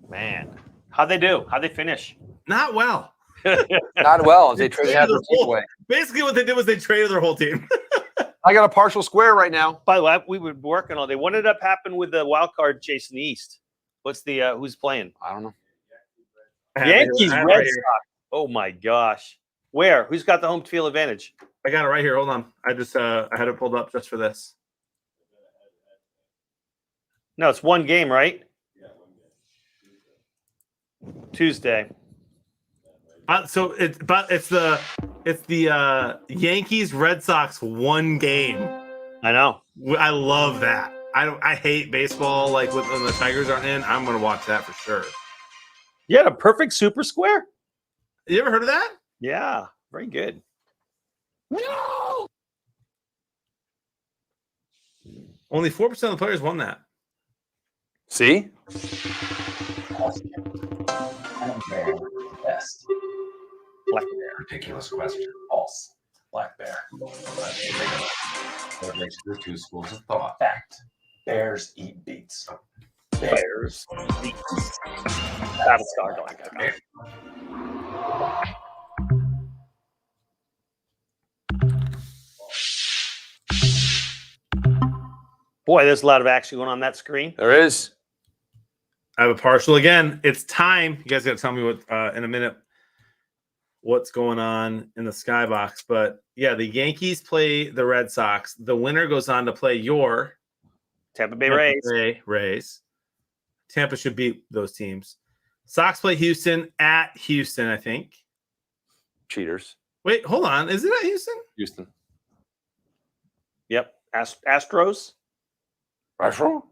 [SPEAKER 9] Man, how'd they do? How'd they finish?
[SPEAKER 1] Not well.
[SPEAKER 2] Not well, as they traded half their team away.
[SPEAKER 1] Basically, what they did was they traded their whole team.
[SPEAKER 2] I got a partial square right now.
[SPEAKER 9] By the way, we were working all day. What ended up happening with the wild card chase in the East? What's the who's playing?
[SPEAKER 2] I don't know.
[SPEAKER 9] Yankees, Red Sox. Oh my gosh. Where? Who's got the home field advantage?
[SPEAKER 1] I got it right here. Hold on. I just I had it pulled up just for this.
[SPEAKER 9] No, it's one game, right? Tuesday.
[SPEAKER 1] So it's the Yankees Red Sox one game.
[SPEAKER 9] I know.
[SPEAKER 1] I love that. I hate baseball. Like when the Tigers aren't in, I'm gonna watch that for sure.
[SPEAKER 9] You had a perfect super square.
[SPEAKER 1] You ever heard of that?
[SPEAKER 9] Yeah, very good.
[SPEAKER 12] No!
[SPEAKER 1] Only 4% of the players won that.
[SPEAKER 2] See?
[SPEAKER 10] Best.
[SPEAKER 9] Black Bear.
[SPEAKER 10] Ridiculous question. False. Black Bear. That makes the two schools of thought. Fact. Bears eat beets.
[SPEAKER 9] Bears. Battlestar going. Boy, there's a lot of action going on that screen.
[SPEAKER 2] There is.
[SPEAKER 1] I have a partial again. It's time. You guys got to tell me what in a minute what's going on in the skybox. But yeah, the Yankees play the Red Sox. The winner goes on to play your
[SPEAKER 9] Tampa Bay
[SPEAKER 1] Rays. Tampa should beat those teams. Sox play Houston at Houston, I think.
[SPEAKER 2] Cheaters.
[SPEAKER 1] Wait, hold on. Is it at Houston?
[SPEAKER 2] Houston.
[SPEAKER 9] Yep. Astros.
[SPEAKER 2] Astro?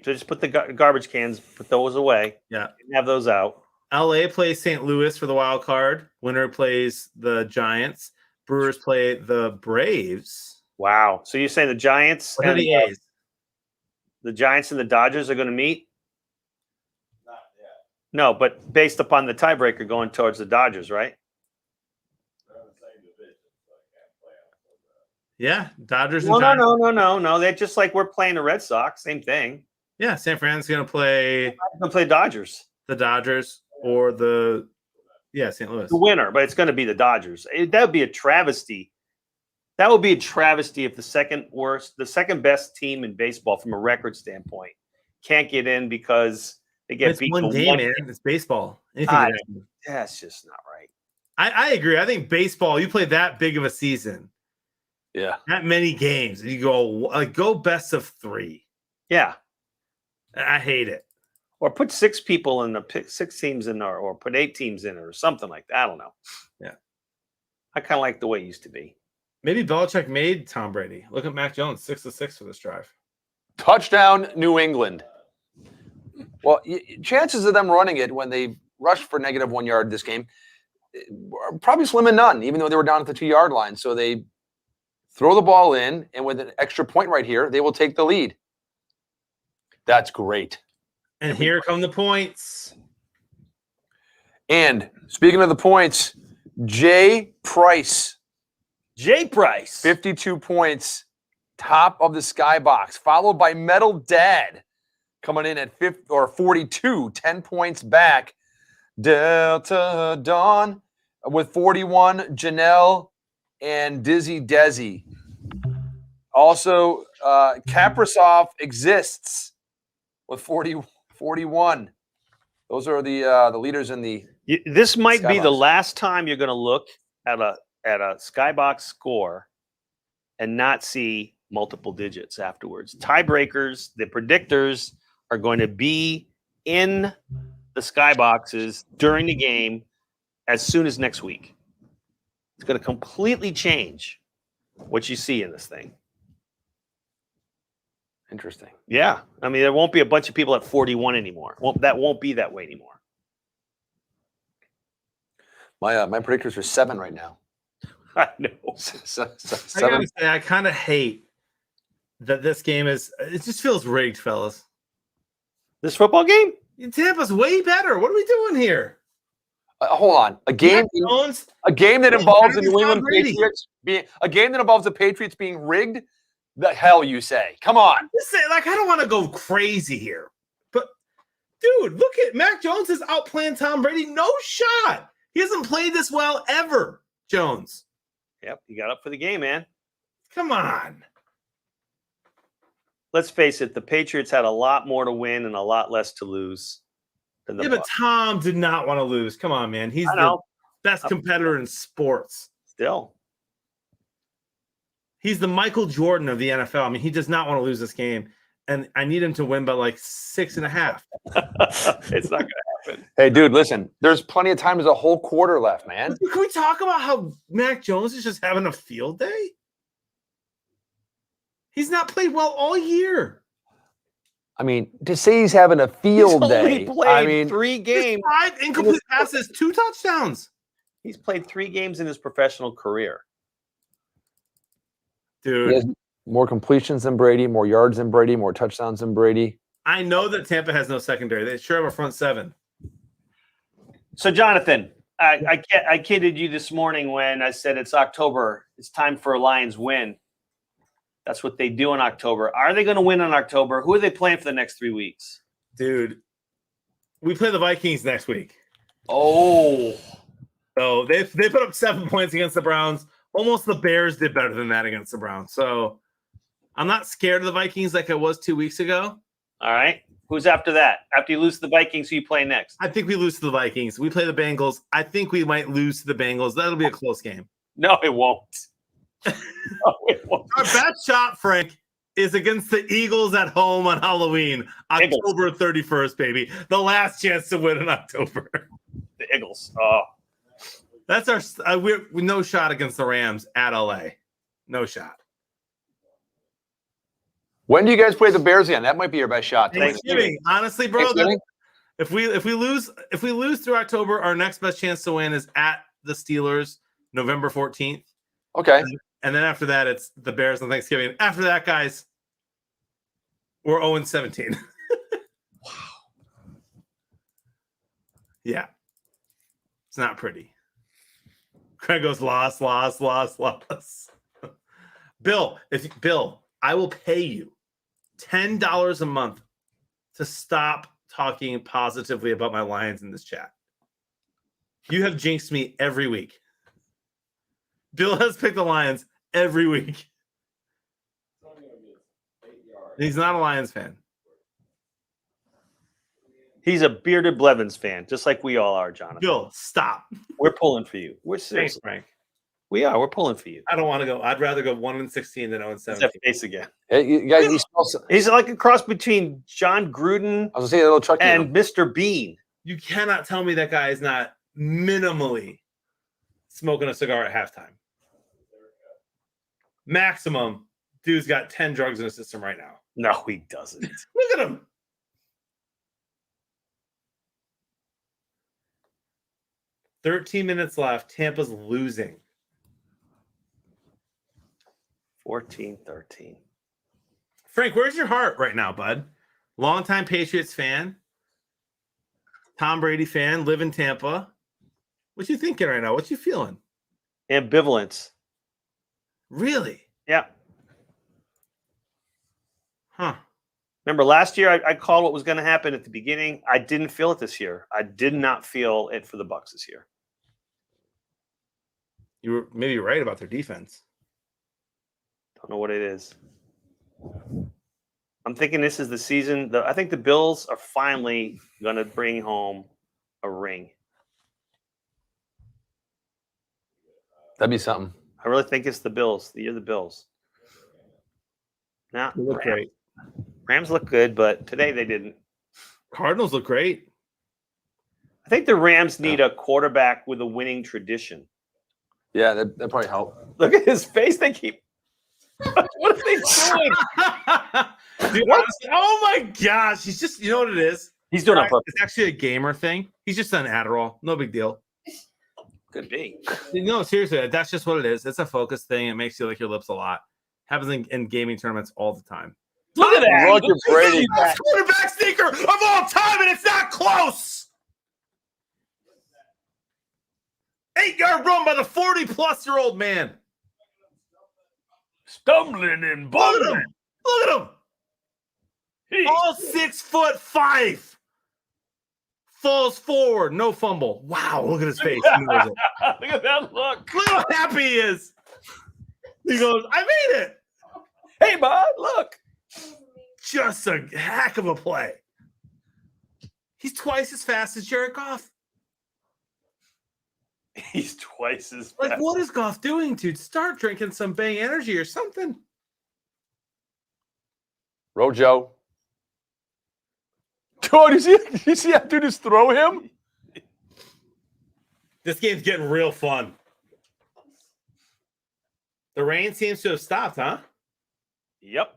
[SPEAKER 9] Just put the garbage cans, put those away.
[SPEAKER 1] Yeah.
[SPEAKER 9] Have those out.
[SPEAKER 1] LA plays St. Louis for the wild card. Winner plays the Giants. Brewers play the Braves.
[SPEAKER 9] Wow. So you're saying the Giants
[SPEAKER 1] and the A's?
[SPEAKER 9] The Giants and the Dodgers are going to meet? Not yet. No, but based upon the tiebreaker going towards the Dodgers, right?
[SPEAKER 1] Yeah, Dodgers.
[SPEAKER 9] Well,
[SPEAKER 1] and Giants.
[SPEAKER 9] No. They're just like we're playing the Red Sox. Same thing.
[SPEAKER 1] Yeah, San Fran's going to play
[SPEAKER 9] Dodgers.
[SPEAKER 1] The Dodgers or St. Louis.
[SPEAKER 9] The winner, but it's going to be the Dodgers. That would be a travesty. That would be a travesty if the second best team in baseball from a record standpoint can't get in because they get beat.
[SPEAKER 1] One game, man. It's baseball.
[SPEAKER 9] That's just not right.
[SPEAKER 1] I agree. I think baseball, you play that big of a season.
[SPEAKER 2] Yeah.
[SPEAKER 1] That many games. And you go best of 3.
[SPEAKER 9] Yeah.
[SPEAKER 1] I hate it.
[SPEAKER 9] Or put 6 people in the 6 teams in there, or put 8 teams in it, or something like that. I don't know.
[SPEAKER 1] Yeah.
[SPEAKER 9] I kind of like the way it used to be.
[SPEAKER 1] Maybe Belichick made Tom Brady. Look at Mac Jones, 6-6 for this drive.
[SPEAKER 2] Touchdown, New England. Well, chances of them running it when they rushed for -1 yard this game are probably slim and none, even though they were down at the 2-yard line. So they throw the ball in, and with an extra point right here, they will take the lead. That's great.
[SPEAKER 1] And here come the points.
[SPEAKER 2] And speaking of the points, Jay Price. 52 points, top of the skybox, followed by Metal Dad coming in at 42, 10 points back. Delta Dawn with 41, Janelle and Dizzy Desi. Also, Kaprasov exists with 41. Those are the leaders in the.
[SPEAKER 9] This might be the
[SPEAKER 2] skybox.
[SPEAKER 9] last time you're going to look at a skybox score and not see multiple digits afterwards. Tiebreakers, the predictors are going to be in the skyboxes during the game as soon as next week. It's going to completely change what you see in this thing.
[SPEAKER 2] Interesting.
[SPEAKER 9] Yeah. I mean, there won't be a bunch of people at 41 anymore. That won't be that way anymore.
[SPEAKER 2] My predictors are 7 right now.
[SPEAKER 9] I know.
[SPEAKER 1] I gotta say, I kind of hate that this game is. It just feels rigged, fellas.
[SPEAKER 9] This football game?
[SPEAKER 1] Tampa's way better. What are we doing here?
[SPEAKER 2] Hold on. A game that involves the New England Patriots being rigged The hell you say? Come on.
[SPEAKER 1] Just say, like, I don't want to go crazy here, but dude, look at Mac Jones is outplaying Tom Brady. No shot. He hasn't played this well ever. Jones.
[SPEAKER 9] Yep, he got up for the game, man.
[SPEAKER 1] Come on.
[SPEAKER 9] Let's face it, the Patriots had a lot more to win and a lot less to lose than the
[SPEAKER 1] Yeah, but Tom did not want to lose. Come on, man. He's the best competitor in sports.
[SPEAKER 9] Still.
[SPEAKER 1] He's the Michael Jordan of the NFL. I mean, he does not want to lose this game. And I need him to win by like 6.5.
[SPEAKER 9] It's not going to happen.
[SPEAKER 2] Hey, dude, listen. There's plenty of time. There's a whole quarter left, man.
[SPEAKER 1] Can we talk about how Mac Jones is just having a field day? He's not played well all year.
[SPEAKER 2] I mean, to say he's having a field day.
[SPEAKER 9] He played
[SPEAKER 2] I mean,
[SPEAKER 9] 3 games.
[SPEAKER 1] 5 incomplete passes, 2 touchdowns.
[SPEAKER 9] He's played 3 games in his professional career.
[SPEAKER 1] Dude.
[SPEAKER 2] He has more completions than Brady, more yards than Brady, more touchdowns than Brady.
[SPEAKER 1] I know that Tampa has no secondary. They sure have a front 7.
[SPEAKER 9] So, Jonathan, I kidded you this morning when I said it's October. It's time for a Lions win. That's what they do in October. Are they going to win in October? Who are they playing for the next 3 weeks?
[SPEAKER 1] Dude, we play the Vikings next week.
[SPEAKER 9] Oh.
[SPEAKER 1] So they put up 7 points against the Browns. Almost the Bears did better than that against the Browns. So I'm not scared of the Vikings like I was 2 weeks ago.
[SPEAKER 9] All right. Who's after that? After you lose to the Vikings, who you play next?
[SPEAKER 1] I think we lose to the Vikings. We play the Bengals. I think we might lose to the Bengals. That'll be a close game.
[SPEAKER 9] No, it won't. No, it won't.
[SPEAKER 1] Our best shot, Frank, is against the Eagles at home on Halloween, October 31st, baby. The last chance to win in October.
[SPEAKER 9] The Eagles. Oh.
[SPEAKER 1] That's our we're no shot against the Rams at LA. No shot.
[SPEAKER 2] When do you guys play the Bears again? That might be your best shot.
[SPEAKER 1] Thanksgiving. Honestly, bro, if we lose through October, our next best chance to win is at the Steelers, November 14th.
[SPEAKER 2] Okay.
[SPEAKER 1] And then after that, it's the Bears on Thanksgiving. After that, guys, we're 0-17. Wow. Yeah. It's not pretty. Craig goes loss. Bill, I will pay you $10 a month to stop talking positively about my Lions in this chat. You have jinxed me every week. Bill has picked the Lions every week. He's not a Lions fan.
[SPEAKER 9] He's a bearded Blevins fan, just like we all are, Jonathan.
[SPEAKER 1] Bill, stop.
[SPEAKER 9] We're pulling for you. We're
[SPEAKER 1] Thanks,
[SPEAKER 9] serious,
[SPEAKER 1] Frank.
[SPEAKER 9] We are. We're pulling for you.
[SPEAKER 1] I don't want to go. I'd rather go 1-16 than 0-17.
[SPEAKER 9] That face again.
[SPEAKER 2] Hey, you guys,
[SPEAKER 9] He's like a cross between John Gruden
[SPEAKER 2] I was gonna say a little Chucky
[SPEAKER 9] and Mr. Bean.
[SPEAKER 1] You cannot tell me that guy is not minimally smoking a cigar at halftime. Maximum, dude's got 10 drugs in his system right now.
[SPEAKER 9] No, he doesn't.
[SPEAKER 1] Look at him. $13 minutes left. Tampa's losing.
[SPEAKER 9] 14-13.
[SPEAKER 1] Frank, where's your heart right now, bud? Longtime Patriots fan, Tom Brady fan, live in Tampa. What you thinking right now? What you feeling?
[SPEAKER 9] Ambivalence.
[SPEAKER 1] Really?
[SPEAKER 9] Yeah.
[SPEAKER 1] Huh.
[SPEAKER 9] Remember last year I called what was going to happen at the beginning. I didn't feel it this year. I did not feel it for the Bucs this year.
[SPEAKER 1] You were maybe right about their defense.
[SPEAKER 9] Don't know what it is. I'm thinking this is the season. I think the Bills are finally going to bring home a ring.
[SPEAKER 2] That'd be something.
[SPEAKER 9] I really think it's the Bills. The year of the Bills. Now,
[SPEAKER 1] They look great.
[SPEAKER 9] Rams look good, but today they didn't.
[SPEAKER 1] Cardinals look great.
[SPEAKER 9] I think the Rams need a quarterback with a winning tradition.
[SPEAKER 2] Yeah, that probably help.
[SPEAKER 9] Look at his face. They keep. What are they doing?
[SPEAKER 1] Dude, honestly, oh my gosh. He's just, you know what it is?
[SPEAKER 9] He's doing it on purpose.
[SPEAKER 1] It's actually a gamer thing. He's just on Adderall. No big deal.
[SPEAKER 9] Could be.
[SPEAKER 1] No, seriously, that's just what it is. It's a focus thing. It makes you lick your lips a lot. Happens in gaming tournaments all the time.
[SPEAKER 9] Look at that.
[SPEAKER 2] Look at Brady.
[SPEAKER 1] Best quarterback sneaker of all time, and it's not close. 8-yard run by the 40-plus-year-old man.
[SPEAKER 9] Stumbling and
[SPEAKER 1] Look at
[SPEAKER 9] bumbling.
[SPEAKER 1] him. Look at him. All 6'5". Falls forward, no fumble. Wow, look at his face. He knows it.
[SPEAKER 9] Look at that look.
[SPEAKER 1] Look how happy he is. He goes, I made it.
[SPEAKER 9] Hey, bud, look.
[SPEAKER 1] Just a heck of a play. He's twice as fast as Jared Goff.
[SPEAKER 9] He's twice as
[SPEAKER 1] Like,
[SPEAKER 9] fast.
[SPEAKER 1] what is Goff doing, dude? Start drinking some Bang Energy or something.
[SPEAKER 2] Rojo. Oh, you see that dude just throw him?
[SPEAKER 1] This game's getting real fun. The rain seems to have stopped, huh?
[SPEAKER 9] Yep.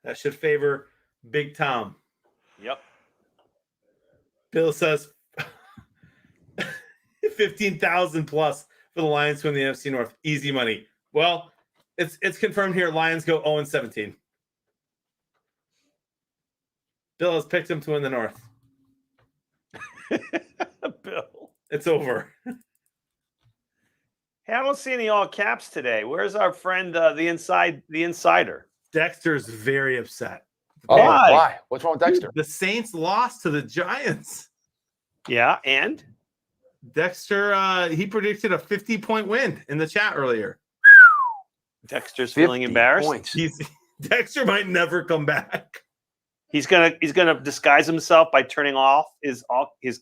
[SPEAKER 1] That should favor Big Tom.
[SPEAKER 9] Yep.
[SPEAKER 1] Bill says 15,000 plus for the Lions to win the NFC North. Easy money. Well, it's confirmed here. Lions go 0-17. Bill has picked him to win the North.
[SPEAKER 9] Bill.
[SPEAKER 1] It's over.
[SPEAKER 9] Hey, I don't see any all caps today. Where's our friend, the insider?
[SPEAKER 1] Dexter's very upset.
[SPEAKER 2] Oh,
[SPEAKER 9] Why?
[SPEAKER 2] why? What's wrong with Dexter?
[SPEAKER 1] The Saints lost to the Giants.
[SPEAKER 9] Yeah, and
[SPEAKER 1] Dexter, he predicted a 50-point win in the chat earlier.
[SPEAKER 9] Dexter's feeling embarrassed.
[SPEAKER 2] Points.
[SPEAKER 1] Dexter might never come back.
[SPEAKER 9] He's gonna disguise himself by turning off his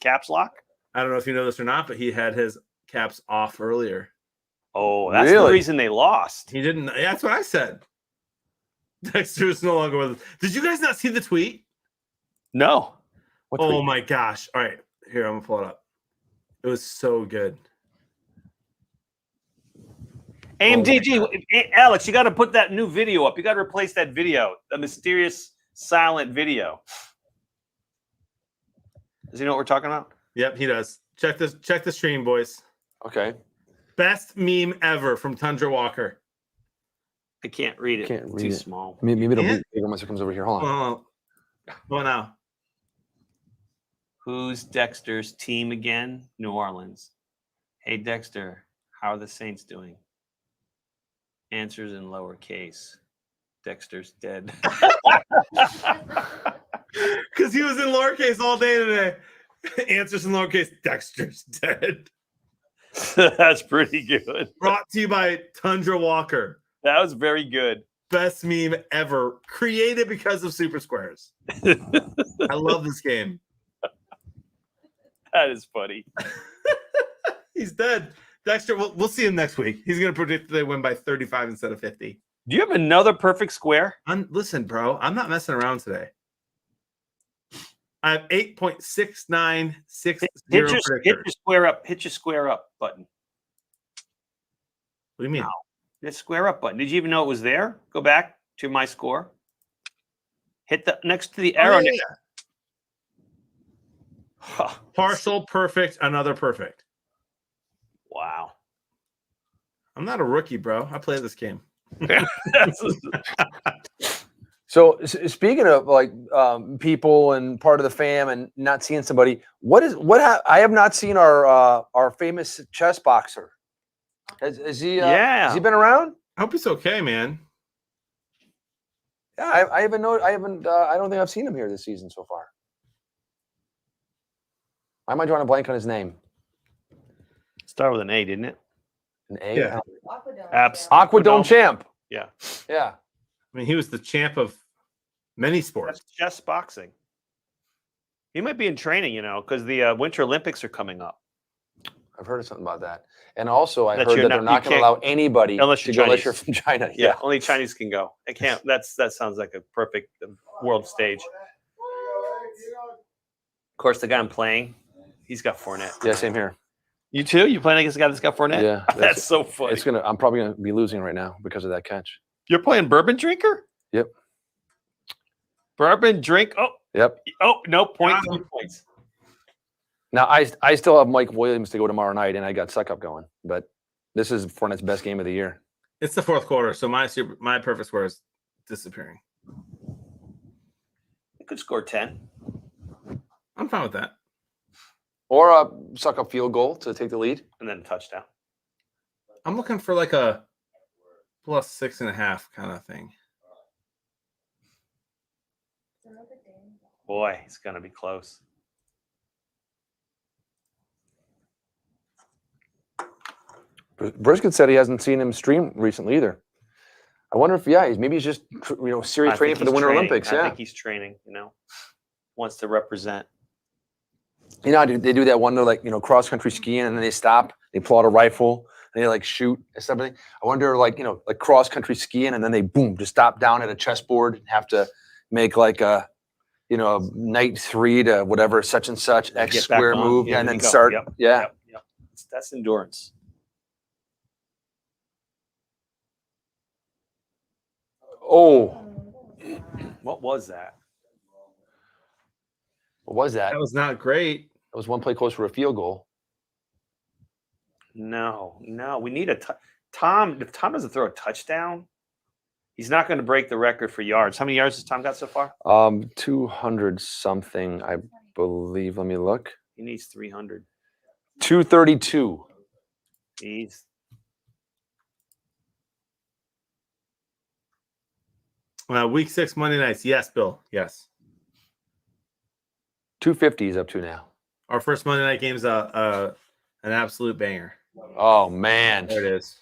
[SPEAKER 9] caps lock.
[SPEAKER 1] I don't know if you know this or not, but he had his caps off earlier.
[SPEAKER 9] Oh, that's the
[SPEAKER 2] Really?
[SPEAKER 9] reason they lost.
[SPEAKER 1] He didn't. That's what I said. Dexter's no longer with us. Did you guys not see the tweet?
[SPEAKER 9] No.
[SPEAKER 1] Oh my gosh. All right. Here, I'm going to pull it up. It was so good.
[SPEAKER 9] AMDG, Alex, you got to put that new video up. You got to replace that video, the mysterious silent video. Does he know what we're talking about?
[SPEAKER 1] Yep, he does. Check the stream, boys.
[SPEAKER 2] Okay.
[SPEAKER 1] Best meme ever from Tundra Walker.
[SPEAKER 9] I can't read it.
[SPEAKER 2] Can't read
[SPEAKER 9] Too
[SPEAKER 2] it.
[SPEAKER 9] small.
[SPEAKER 2] Maybe it'll
[SPEAKER 1] Yeah.
[SPEAKER 2] be bigger once it comes over here. Hold on.
[SPEAKER 1] Well, now.
[SPEAKER 9] Who's Dexter's team again? New Orleans. Hey, Dexter, how are the Saints doing? Answers in lowercase. Dexter's dead.
[SPEAKER 1] Because he was in lowercase all day today. Answers in lowercase. Dexter's dead.
[SPEAKER 9] That's pretty good.
[SPEAKER 1] Brought to you by Tundra Walker.
[SPEAKER 9] That was very good.
[SPEAKER 1] Best meme ever. Created because of Super Squares. I love this game.
[SPEAKER 9] That is funny.
[SPEAKER 1] He's dead. Dexter, we'll see him next week. He's going to predict that they win by 35 instead of 50.
[SPEAKER 9] Do you have another perfect square?
[SPEAKER 1] Listen, bro, I'm not messing around today. I have 8.6960
[SPEAKER 9] Hit your
[SPEAKER 1] predictors.
[SPEAKER 9] square up. Hit your square up button.
[SPEAKER 1] What do you mean?
[SPEAKER 9] Hit square up button. Did you even know it was there? Go back to my score. Hit the next to the arrow.
[SPEAKER 1] Oh, yeah. Partial, perfect, another perfect.
[SPEAKER 9] Wow.
[SPEAKER 1] I'm not a rookie, bro. I play this game.
[SPEAKER 2] So speaking of like people and part of the fam and not seeing somebody, I have not seen our famous chess boxer. Has he? Has he been around?
[SPEAKER 1] I hope he's okay, man.
[SPEAKER 2] Yeah, I haven't. I don't think I've seen him here this season so far. Why am I drawing a blank on his name?
[SPEAKER 9] Start with an A, didn't it?
[SPEAKER 2] An A.
[SPEAKER 1] Yeah.
[SPEAKER 2] Aquadome champ.
[SPEAKER 9] Yeah.
[SPEAKER 2] Yeah.
[SPEAKER 1] I mean, he was the champ of many sports.
[SPEAKER 9] That's chess boxing. He might be in training, because the Winter Olympics are coming up.
[SPEAKER 2] I've heard of something about that. And also, I
[SPEAKER 9] That
[SPEAKER 2] heard
[SPEAKER 9] you're
[SPEAKER 2] that they're
[SPEAKER 9] not-
[SPEAKER 2] not
[SPEAKER 9] you
[SPEAKER 2] going to
[SPEAKER 9] can't-
[SPEAKER 2] allow anybody
[SPEAKER 9] unless
[SPEAKER 2] to
[SPEAKER 9] you're
[SPEAKER 2] go unless
[SPEAKER 9] Chinese.
[SPEAKER 2] you're from China.
[SPEAKER 9] Yeah, only Chinese can go. They can't. That sounds like a perfect world stage. Of course, the guy I'm playing, he's got Fournette.
[SPEAKER 2] Yeah, same here.
[SPEAKER 9] You too? You playing against a guy that's got Fournette?
[SPEAKER 2] Yeah,
[SPEAKER 9] that's so funny.
[SPEAKER 2] I'm probably gonna be losing right now because of that catch.
[SPEAKER 9] You're playing Bourbon Drinker?
[SPEAKER 2] Yep.
[SPEAKER 9] Bourbon Drink. Oh.
[SPEAKER 2] Yep.
[SPEAKER 9] Oh no! 2 points.
[SPEAKER 2] Now I still have Mike Williams to go tomorrow night, and I got Suck Up going. But this is Fournette's best game of the year.
[SPEAKER 1] It's the fourth quarter, so my perfect square is disappearing.
[SPEAKER 9] You could score 10.
[SPEAKER 1] I'm fine with that.
[SPEAKER 2] Or a Suck Up field goal to take the lead,
[SPEAKER 9] and then a touchdown.
[SPEAKER 1] I'm looking for like a plus 6.5 kind of thing.
[SPEAKER 9] Boy, it's going to be close.
[SPEAKER 2] Brisket said he hasn't seen him stream recently either. I wonder if he's just serious training for the Winter Olympics.
[SPEAKER 9] I think he's training. Wants to represent.
[SPEAKER 2] They do that one cross country skiing and then they stop, they pull out a rifle and they like shoot and stuff. I wonder like cross country skiing and then they boom just stop down at a chessboard and have to make like a knight 3 to whatever such and such X square move and then start.
[SPEAKER 9] Yep. That's endurance.
[SPEAKER 2] Oh,
[SPEAKER 9] what was that?
[SPEAKER 2] What was that?
[SPEAKER 1] That was not great.
[SPEAKER 2] That was one play close for a field goal.
[SPEAKER 9] No. We need Tom. If Tom doesn't throw a touchdown, he's not going to break the record for yards. How many yards has Tom got so far?
[SPEAKER 2] 200 something, I believe. Let me look.
[SPEAKER 9] He needs 300.
[SPEAKER 2] 232.
[SPEAKER 9] Jeez.
[SPEAKER 1] Week 6 Monday nights. Yes, Bill. Yes.
[SPEAKER 2] 250 is up to now.
[SPEAKER 1] Our first Monday night game is an absolute banger.
[SPEAKER 2] Oh man,
[SPEAKER 1] there it is.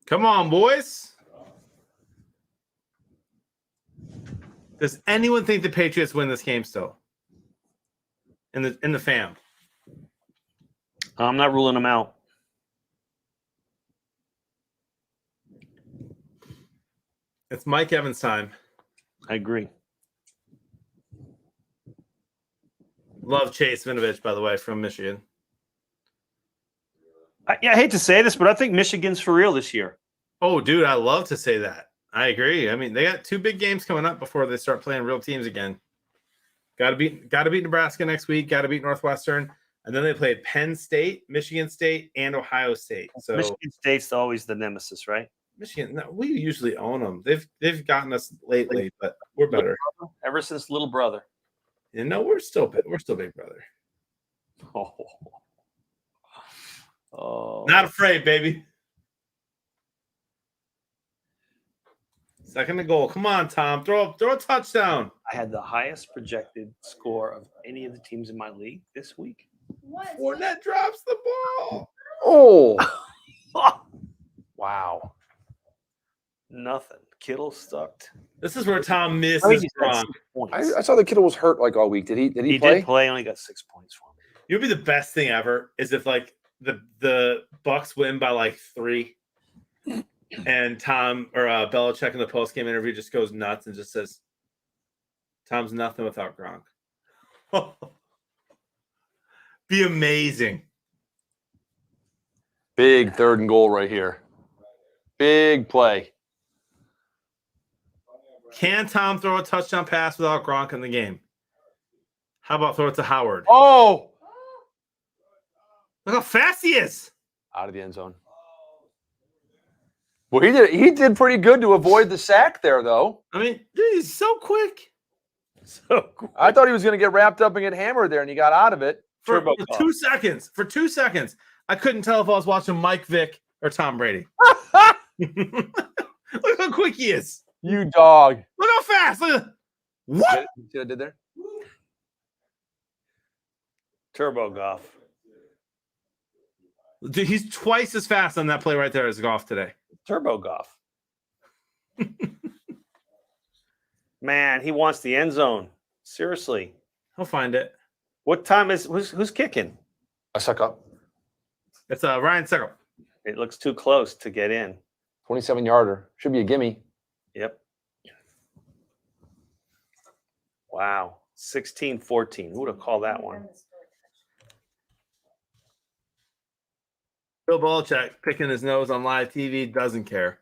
[SPEAKER 1] Come on, boys. Does anyone think the Patriots win this game still? In the fam?
[SPEAKER 9] I'm not ruling them out.
[SPEAKER 1] It's Mike Evans time.
[SPEAKER 9] I agree.
[SPEAKER 1] Love Chase Vinovich, by the way, from Michigan.
[SPEAKER 9] I hate to say this, but I think Michigan's for real this year.
[SPEAKER 1] Oh, dude, I love to say that. I agree. I mean, they got 2 big games coming up before they start playing real teams again. Got to beat Nebraska next week. Got to beat Northwestern, and then they played Penn State, Michigan State, and Ohio State. So
[SPEAKER 9] Michigan State's always the nemesis, right?
[SPEAKER 1] Michigan, no, we usually own them. They've gotten us lately, but we're better.
[SPEAKER 9] Ever since Little Brother.
[SPEAKER 1] We're still Big Brother.
[SPEAKER 9] Oh,
[SPEAKER 1] not afraid, baby. Second to goal. Come on, Tom. Throw a touchdown.
[SPEAKER 9] I had the highest projected score of any of the teams in my league this week.
[SPEAKER 1] Fournette drops the ball.
[SPEAKER 2] Oh. Wow.
[SPEAKER 9] Nothing. Kittle sucked.
[SPEAKER 1] This is where Tom misses Gronk.
[SPEAKER 2] I saw the Kittle was hurt like all week. Did he play?
[SPEAKER 9] Did play. Only got 6 points for him.
[SPEAKER 1] It would be the best thing ever is if like the Bucks win by like 3. And Tom or Belichick in the post-game interview just goes nuts and just says, Tom's nothing without Gronk. Be amazing.
[SPEAKER 2] Big 3rd and goal right here. Big play.
[SPEAKER 1] Can Tom throw a touchdown pass without Gronk in the game? How about throw it to Howard?
[SPEAKER 2] Oh!
[SPEAKER 1] Look how fast he is.
[SPEAKER 2] Out of the end zone. Well, he did pretty good to avoid the sack there, though.
[SPEAKER 1] I mean, dude, he's so quick.
[SPEAKER 9] So quick.
[SPEAKER 2] I thought he was going to get wrapped up and get hammered there, and he got out of it.
[SPEAKER 1] For 2 seconds. For 2 seconds. I couldn't tell if I was watching Mike Vick or Tom Brady. Look how quick he is.
[SPEAKER 2] You dog.
[SPEAKER 1] Look how fast. Look. What?
[SPEAKER 2] You see what I did there?
[SPEAKER 9] Turbo Goff.
[SPEAKER 1] Dude, he's twice as fast on that play right there as Goff today.
[SPEAKER 9] Turbo Goff. Man, he wants the end zone. Seriously.
[SPEAKER 1] He'll find it.
[SPEAKER 9] What time is who's kicking?
[SPEAKER 2] I suck up.
[SPEAKER 1] It's Ryan Suckup.
[SPEAKER 9] It looks too close to get in.
[SPEAKER 2] 27-yarder. Should be a gimme.
[SPEAKER 9] Yep. Wow. 16-14. Who would have called that one?
[SPEAKER 1] Bill Belichick picking his nose on live TV doesn't care.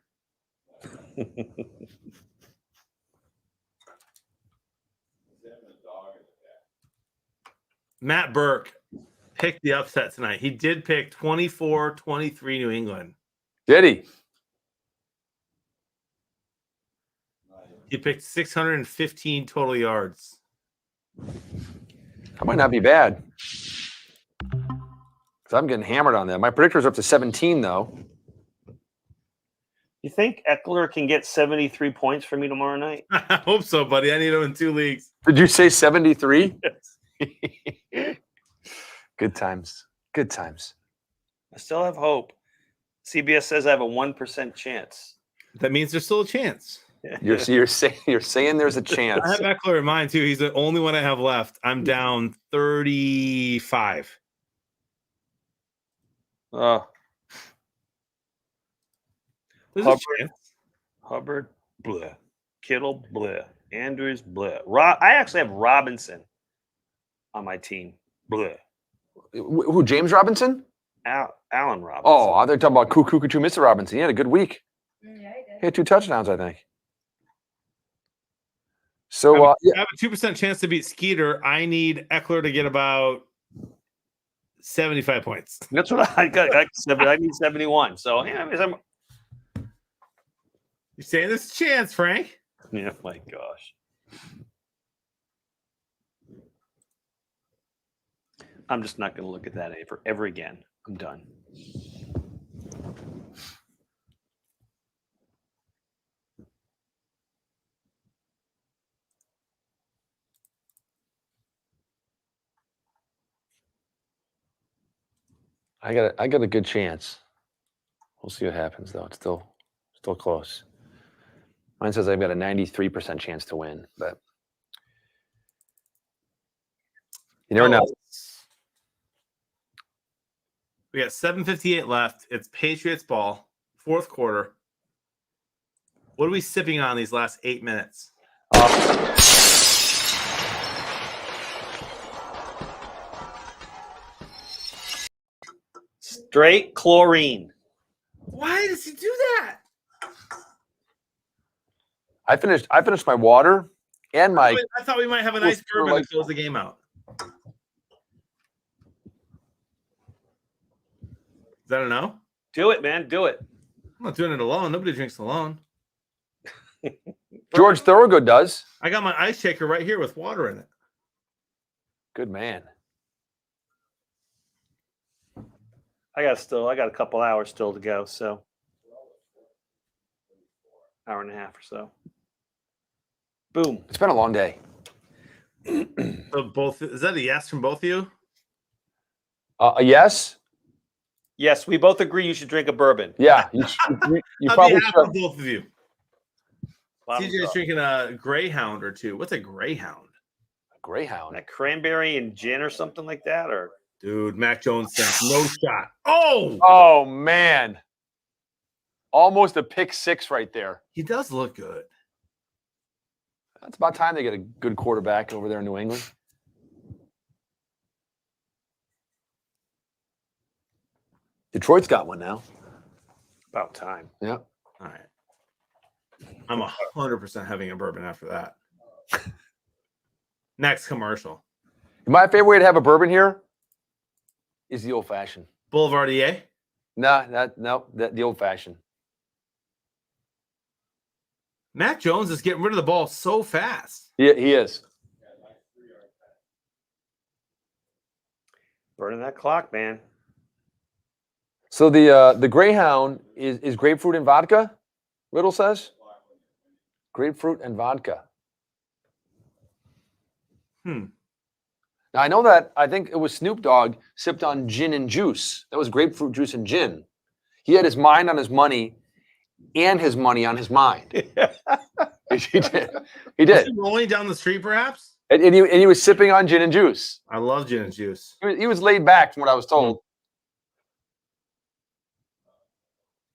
[SPEAKER 1] Matt Burke picked the upset tonight. He did pick 24-23 New England.
[SPEAKER 2] Did he?
[SPEAKER 1] He picked 615 total yards.
[SPEAKER 2] That might not be bad. Because I'm getting hammered on that. My predictors are up to 17, though.
[SPEAKER 9] You think Eckler can get 73 points for me tomorrow night?
[SPEAKER 1] I hope so, buddy. I need him in 2 leagues.
[SPEAKER 2] Did you say 73?
[SPEAKER 9] Yes.
[SPEAKER 2] Good times. Good times.
[SPEAKER 9] I still have hope. CBS says I have a 1% chance.
[SPEAKER 1] That means there's still a chance.
[SPEAKER 2] You're saying there's a chance.
[SPEAKER 1] I have Eckler in mind too. He's the only one I have left. I'm down 35.
[SPEAKER 9] Oh,
[SPEAKER 1] There's
[SPEAKER 9] Hubbard,
[SPEAKER 1] a chance.
[SPEAKER 9] Hubbard, bleh. Kittle, bleh. Andrews, bleh. I actually have Robinson on my team. Bleh.
[SPEAKER 2] Who, James Robinson?
[SPEAKER 9] Allen Robinson.
[SPEAKER 2] Oh, I thought you were talking about Cuckoo, Mr. Robinson. He had a good week.
[SPEAKER 11] Yeah, he did.
[SPEAKER 2] He had 2 touchdowns, I think. So,
[SPEAKER 1] I
[SPEAKER 2] yeah.
[SPEAKER 1] have a 2% chance to beat Skeeter. I need Eckler to get about 75 points.
[SPEAKER 9] That's what I got. I need 71. So, yeah,
[SPEAKER 1] You're saying there's a chance, Frank?
[SPEAKER 9] yeah, my gosh. I'm just not going to look at that ever again. I'm done.
[SPEAKER 2] I got a good chance. We'll see what happens, though. It's still close. Mine says I've got a 93% chance to win, but you never know.
[SPEAKER 1] We got 7:58 left. It's Patriots ball, 4th quarter. What are we sipping on these last 8 minutes?
[SPEAKER 9] Straight chlorine.
[SPEAKER 1] Why does he do that?
[SPEAKER 2] I finished my water and my.
[SPEAKER 1] I thought we might have a nice bourbon to close the game out. Is that a no?
[SPEAKER 9] Do it, man. Do it.
[SPEAKER 1] I'm not doing it alone. Nobody drinks alone.
[SPEAKER 2] George Thorogood does.
[SPEAKER 1] I got my ice shaker right here with water in it.
[SPEAKER 2] Good man.
[SPEAKER 9] I got a couple hours still to go, so hour and a half or so. Boom.
[SPEAKER 2] It's been a long day.
[SPEAKER 1] So is that a yes from both of you?
[SPEAKER 2] A yes.
[SPEAKER 9] Yes, we both agree you should drink a bourbon.
[SPEAKER 2] Yeah, you probably should.
[SPEAKER 1] Both of you. CJ's drinking a Greyhound or two. What's a Greyhound?
[SPEAKER 2] A Greyhound.
[SPEAKER 9] Like cranberry and gin or something like that, or
[SPEAKER 1] dude, Mac Jones says no shot.
[SPEAKER 2] Oh man, almost a pick 6 right there.
[SPEAKER 1] He does look good.
[SPEAKER 2] It's about time they get a good quarterback over there in New England. Detroit's got one now.
[SPEAKER 9] About time.
[SPEAKER 2] Yeah.
[SPEAKER 1] All right. I'm 100% having a bourbon after that. Next commercial.
[SPEAKER 2] My favorite way to have a bourbon here is the old fashioned.
[SPEAKER 1] Boulevardier?
[SPEAKER 2] The old fashioned.
[SPEAKER 1] Mac Jones is getting rid of the ball so fast.
[SPEAKER 2] Yeah, he is.
[SPEAKER 9] Burning that clock, man.
[SPEAKER 2] So the Greyhound is grapefruit and vodka, Riddle says? Grapefruit and vodka. Now, I know that I think it was Snoop Dogg sipped on gin and juice. That was grapefruit juice and gin. He had his mind on his money and his money on his mind. He did. He did.
[SPEAKER 1] Was he rolling down the street, perhaps?
[SPEAKER 2] And he was sipping on gin and juice.
[SPEAKER 1] I love gin and juice.
[SPEAKER 2] He was laid back from what I was told.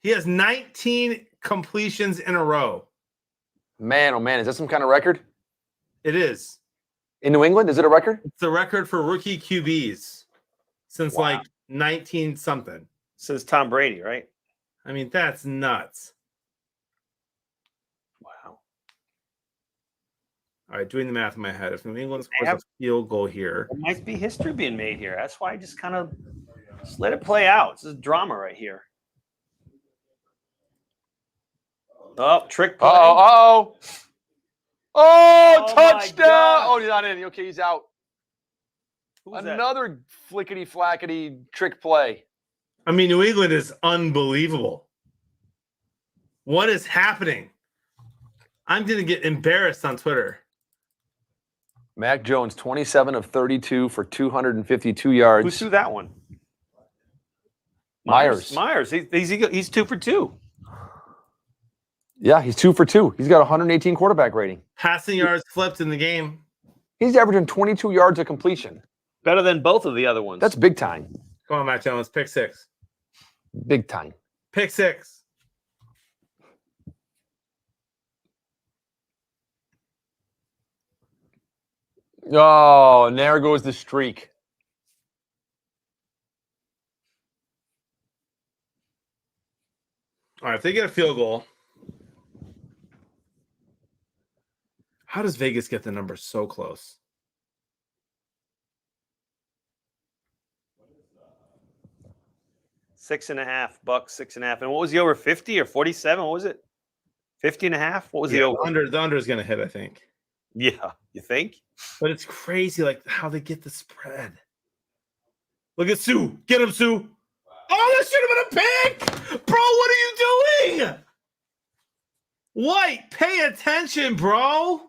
[SPEAKER 1] He has 19 completions in a row.
[SPEAKER 2] Man, oh man, is that some kind of record?
[SPEAKER 1] It is.
[SPEAKER 2] In New England, is it a record?
[SPEAKER 1] It's the record for rookie QBs since like 19 something.
[SPEAKER 9] Since Tom Brady, right?
[SPEAKER 1] I mean, that's nuts.
[SPEAKER 2] Wow.
[SPEAKER 1] All right, doing the math in my head. If New England scores a field goal here,
[SPEAKER 9] There might be history being made here. That's why I just kind of just let it play out. This is drama right here. Oh, trick play.
[SPEAKER 2] Oh. Oh,
[SPEAKER 9] Oh, my
[SPEAKER 2] touchdown!
[SPEAKER 9] gosh.
[SPEAKER 2] Oh, he's not in. Okay, he's out.
[SPEAKER 9] Who's that?
[SPEAKER 2] Another flickety flackety trick play.
[SPEAKER 1] I mean, New England is unbelievable. What is happening? I'm going to get embarrassed on Twitter.
[SPEAKER 2] Mac Jones, 27 of 32 for 252 yards.
[SPEAKER 9] Who threw that one?
[SPEAKER 2] Myers.
[SPEAKER 9] Myers. He's 2 for 2.
[SPEAKER 2] Yeah, he's 2 for 2. He's got 118 quarterback rating.
[SPEAKER 1] Passing yards flipped in the game.
[SPEAKER 2] He's averaging 22 yards of completion.
[SPEAKER 9] Better than both of the other ones.
[SPEAKER 2] That's big time.
[SPEAKER 1] Come on, Matt Jones. Pick 6.
[SPEAKER 2] Big time.
[SPEAKER 1] Pick 6.
[SPEAKER 2] Oh, and there goes the streak.
[SPEAKER 1] All right, if they get a field goal, how does Vegas get the number so close?
[SPEAKER 9] $6.5, 6.5. And what was the over 50 or 47? What was it? 50.5? What was the over?
[SPEAKER 1] The under is going to hit, I think.
[SPEAKER 9] Yeah, you think?
[SPEAKER 1] But it's crazy, like how they get the spread. Look at Sue. Get him, Sue. Oh, that should have been a pick. Bro, what are you doing? White, pay attention, bro.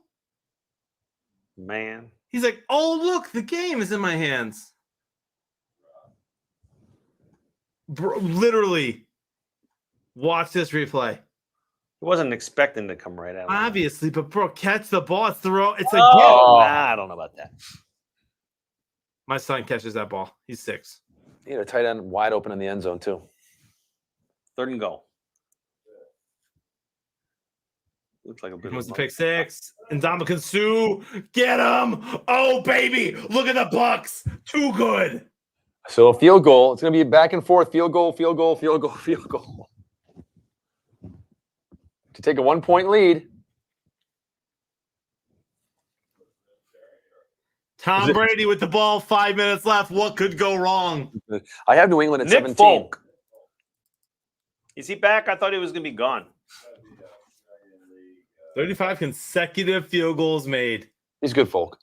[SPEAKER 9] Man.
[SPEAKER 1] He's like, oh, look, the game is in my hands. Bro, literally, watch this replay.
[SPEAKER 9] He wasn't expecting to come right out.
[SPEAKER 1] Obviously, but bro, catch the ball. It's a gift.
[SPEAKER 9] I don't know about that.
[SPEAKER 1] My son catches that ball. He's 6.
[SPEAKER 2] He had a tight end wide open in the end zone, too.
[SPEAKER 9] 3rd and goal. Looks like a bit
[SPEAKER 1] He wants
[SPEAKER 9] of
[SPEAKER 1] to pick 6. And Ndamukong Suh, get him. Oh, baby. Look at the Bucks. Too good.
[SPEAKER 2] So a field goal. It's going to be back and forth. Field goal, field goal, field goal, field goal. To take a 1-point lead.
[SPEAKER 1] Tom Brady with the ball, 5 minutes left. What could go wrong?
[SPEAKER 2] I have New England at
[SPEAKER 9] Nick
[SPEAKER 2] 17.
[SPEAKER 9] Folk. Is he back? I thought he was going to be gone.
[SPEAKER 1] 35 consecutive field goals made.
[SPEAKER 2] He's good, Folk.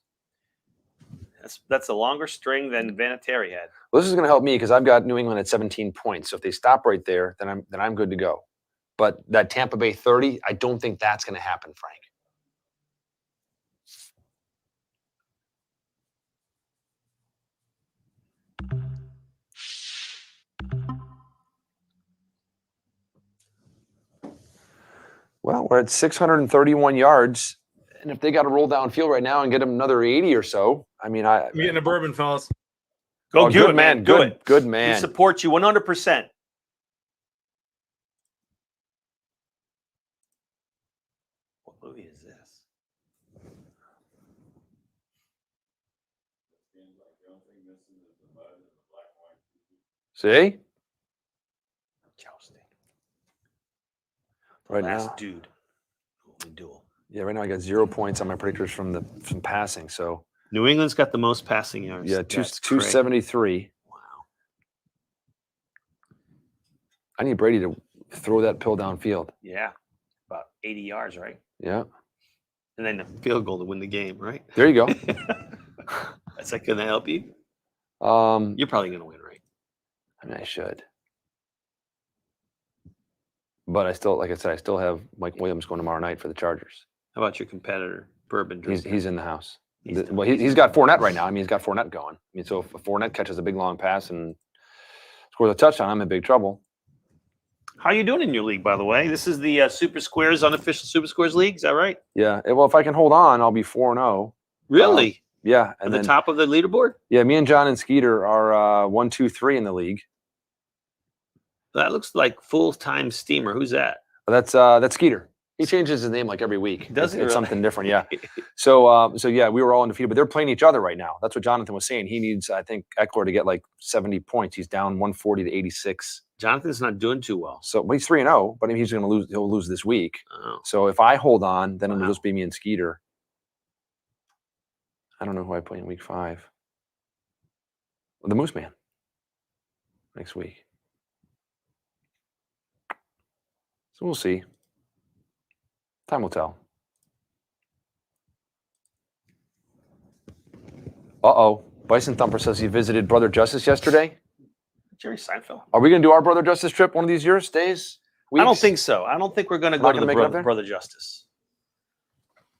[SPEAKER 9] That's a longer string than Vinatieri had.
[SPEAKER 2] Well, this is going to help me because I've got New England at 17 points. So if they stop right there, then I'm good to go. But that Tampa Bay 30, I don't think that's going to happen, Frank. Well, we're at 631 yards. And if they got to roll downfield right now and get them another 80 or so, I mean,
[SPEAKER 1] I'm getting a bourbon, fellas.
[SPEAKER 9] Go,
[SPEAKER 2] good
[SPEAKER 9] it,
[SPEAKER 2] man.
[SPEAKER 9] Do
[SPEAKER 2] Good,
[SPEAKER 9] it.
[SPEAKER 2] good
[SPEAKER 9] He
[SPEAKER 2] man.
[SPEAKER 9] supports you 100%. What movie is this?
[SPEAKER 2] See?
[SPEAKER 9] Jousting.
[SPEAKER 2] Right
[SPEAKER 9] Last
[SPEAKER 2] now.
[SPEAKER 9] dude. Only duel.
[SPEAKER 2] Yeah, right now I got 0 points on my predictors from passing. So
[SPEAKER 9] New England's got the most passing yards.
[SPEAKER 2] yeah,
[SPEAKER 9] That's
[SPEAKER 2] 273.
[SPEAKER 9] Wow.
[SPEAKER 2] I need Brady to throw that pill downfield.
[SPEAKER 9] Yeah. About 80 yards, right?
[SPEAKER 2] Yeah.
[SPEAKER 9] And then a field goal to win the game, right?
[SPEAKER 2] There you go.
[SPEAKER 9] Is that going to help you?
[SPEAKER 2] Um,
[SPEAKER 9] You're probably going to win, right?
[SPEAKER 2] I mean, I should. But I still, like I said, I still have Mike Williams going tomorrow night for the Chargers.
[SPEAKER 9] How about your competitor, Bourbon Drinker?
[SPEAKER 2] He's in the house.
[SPEAKER 9] He's
[SPEAKER 2] He's got Fournette right now. I mean, he's got Fournette going. I mean, so if Fournette catches a big long pass and scores a touchdown, I'm in big trouble.
[SPEAKER 9] How are you doing in your league, by the way? This is the Super Squares unofficial Super Squares League. Is that right?
[SPEAKER 2] Yeah. Well, if I can hold on, I'll be 4-0.
[SPEAKER 9] Really?
[SPEAKER 2] Yeah.
[SPEAKER 9] At the top of the leaderboard?
[SPEAKER 2] Yeah, me and John and Skeeter are 1, 2, 3 in the league.
[SPEAKER 9] That looks like full-time steamer. Who's that?
[SPEAKER 2] That's Skeeter. He changes his name like every week.
[SPEAKER 9] Does he
[SPEAKER 2] It's
[SPEAKER 9] really?
[SPEAKER 2] something different, yeah. So yeah, we were all undefeated, but they're playing each other right now. That's what Jonathan was saying. He needs, I think, Eckler to get like 70 points. He's down 140 to 86.
[SPEAKER 9] Jonathan's not doing too well.
[SPEAKER 2] So well, he's 3-0, but I mean, he's going to lose. He'll lose this week.
[SPEAKER 9] Oh.
[SPEAKER 2] So if I hold on, then it'll just be me and Skeeter. I don't know who I play in week 5. Well, the Moose Man next week. So we'll see. Time will tell. Uh-oh. Bison Thumper says he visited Brother Justice yesterday.
[SPEAKER 9] Jerry Seinfeld.
[SPEAKER 2] Are we going to do our Brother Justice trip one of these years, days?
[SPEAKER 9] I don't
[SPEAKER 2] Weeks?
[SPEAKER 9] think so. I don't think we're going to
[SPEAKER 2] We're
[SPEAKER 9] go
[SPEAKER 2] not
[SPEAKER 9] to
[SPEAKER 2] gonna
[SPEAKER 9] the
[SPEAKER 2] make it up there?
[SPEAKER 9] Brother Justice.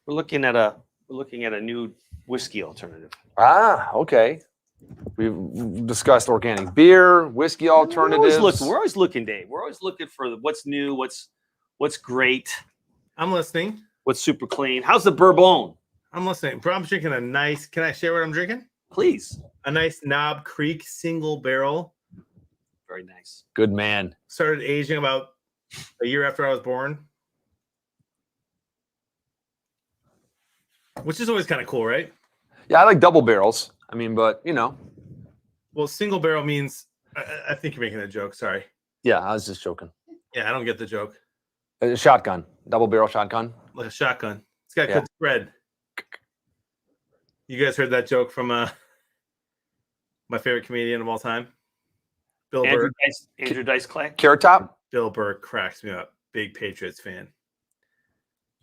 [SPEAKER 9] We're looking at a new whiskey alternative.
[SPEAKER 2] Ah, okay. We've discussed organic beer, whiskey alternatives.
[SPEAKER 9] We're always looking, Dave. We're always looking for what's new, what's great,
[SPEAKER 1] I'm listening.
[SPEAKER 9] what's super clean. How's the bourbon?
[SPEAKER 1] I'm listening. Bro, I'm drinking a nice. Can I share what I'm drinking?
[SPEAKER 9] Please.
[SPEAKER 1] A nice Knob Creek single barrel.
[SPEAKER 9] Very nice.
[SPEAKER 2] Good man.
[SPEAKER 1] Started aging about a year after I was born, which is always kind of cool, right?
[SPEAKER 2] Yeah, I like double barrels. I mean, but you know.
[SPEAKER 1] Well, single barrel means I think you're making a joke. Sorry.
[SPEAKER 2] Yeah, I was just joking.
[SPEAKER 1] Yeah, I don't get the joke.
[SPEAKER 2] A shotgun, double barrel shotgun.
[SPEAKER 1] Like a shotgun. It's got
[SPEAKER 2] Yeah.
[SPEAKER 1] good spread. You guys heard that joke from my favorite comedian of all time, Bill Burr.
[SPEAKER 9] Andrew Dice Clay.
[SPEAKER 2] Carrot Top.
[SPEAKER 1] Bill Burr cracks me up. Big Patriots fan.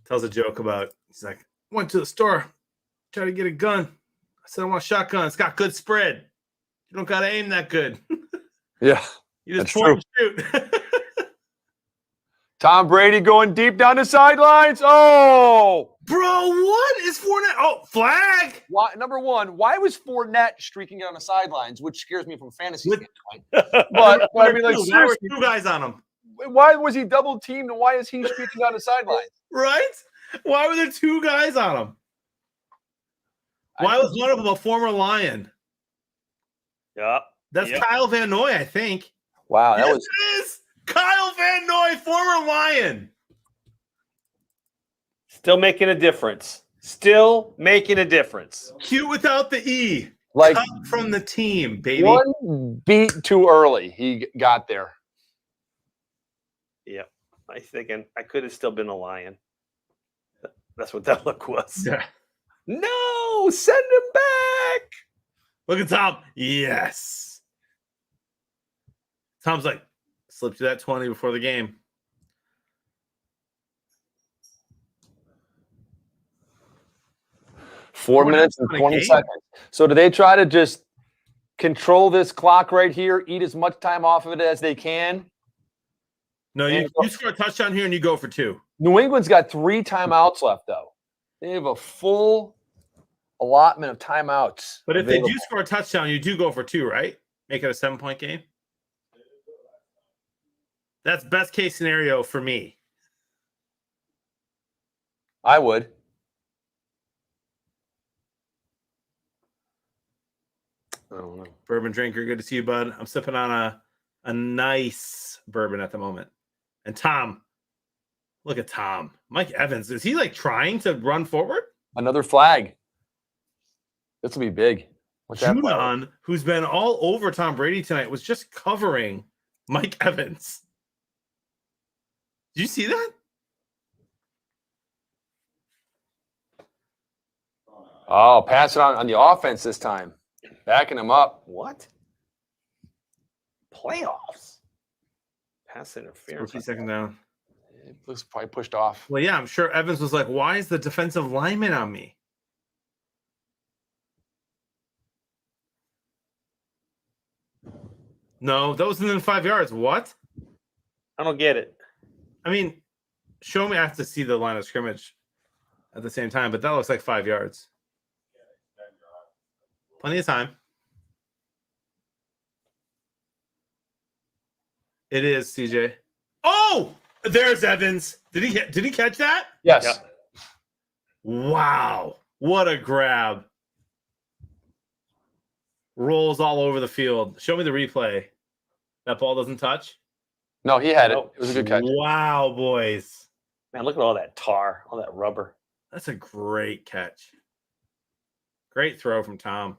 [SPEAKER 1] Tells a joke about, he's like, went to the store, tried to get a gun. I said, I want a shotgun. It's got good spread. You don't got to aim that good.
[SPEAKER 2] Yeah.
[SPEAKER 1] You just
[SPEAKER 2] That's
[SPEAKER 1] point and shoot.
[SPEAKER 2] Tom Brady going deep down the sidelines. Oh,
[SPEAKER 1] bro, what is Fournette? Oh, flag.
[SPEAKER 2] Why, number one, why was Fournette streaking down the sidelines, which scares me from a fantasy standpoint. But I mean, like,
[SPEAKER 1] there were
[SPEAKER 2] seriously,
[SPEAKER 1] two guys on him.
[SPEAKER 2] why was he double teamed and why is he streaking down the sidelines?
[SPEAKER 1] Right? Why were there two guys on him? Why was one of them a former Lion?
[SPEAKER 9] Yeah.
[SPEAKER 1] That's Kyle Van Noy, I think.
[SPEAKER 2] Wow, that
[SPEAKER 1] Yes,
[SPEAKER 2] was
[SPEAKER 1] it is. Kyle Van Noy, former Lion.
[SPEAKER 9] Still making a difference. Still making a difference.
[SPEAKER 1] Cute without the E.
[SPEAKER 2] like
[SPEAKER 1] Cut from the team, baby.
[SPEAKER 2] one beat too early. He got there.
[SPEAKER 9] Yep. I thinking I could have still been a Lion. That's what that look was.
[SPEAKER 1] Yeah.
[SPEAKER 9] No, send him back.
[SPEAKER 1] Look at Tom. Yes. Tom's like, slipped you that 20 before the game.
[SPEAKER 2] Four minutes and 20 seconds. So do they try to just control this clock right here, eat as much time off of it as they can?
[SPEAKER 1] No, you score a touchdown here and you go for two.
[SPEAKER 2] New England's got 3 timeouts left, though. They have a full allotment of timeouts.
[SPEAKER 1] But if
[SPEAKER 2] available.
[SPEAKER 1] they do score a touchdown, you do go for two, right? Make it a 7-point game. That's best case scenario for me.
[SPEAKER 2] I would.
[SPEAKER 9] I don't know.
[SPEAKER 1] Bourbon drinker, good to see you, bud. I'm sipping on a nice bourbon at the moment. And Tom, look at Tom. Mike Evans, is he like trying to run forward?
[SPEAKER 2] Another flag. This will be big. What's that flag?
[SPEAKER 1] Judon, who's been all over Tom Brady tonight, was just covering Mike Evans. Did you see that?
[SPEAKER 2] Oh, pass it on the offense this time. Backing him up.
[SPEAKER 9] What? Playoffs. Pass interference.
[SPEAKER 1] Rookie second down.
[SPEAKER 2] It looks probably pushed off.
[SPEAKER 1] Well, yeah, I'm sure Evans was like, why is the defensive lineman on me? No, that was within 5 yards. What?
[SPEAKER 9] I don't get it.
[SPEAKER 1] I mean, show me. I have to see the line of scrimmage at the same time, but that looks like 5 yards. Plenty of time. It is, CJ. Oh, there's Evans. Did he catch that?
[SPEAKER 2] Yes.
[SPEAKER 9] Yeah.
[SPEAKER 1] Wow. What a grab. Rolls all over the field. Show me the replay. That ball doesn't touch?
[SPEAKER 2] No, he had it.
[SPEAKER 9] Nope.
[SPEAKER 2] It was a good catch.
[SPEAKER 1] Wow, boys.
[SPEAKER 9] Man, look at all that tar, all that rubber.
[SPEAKER 1] That's a great catch. Great throw from Tom.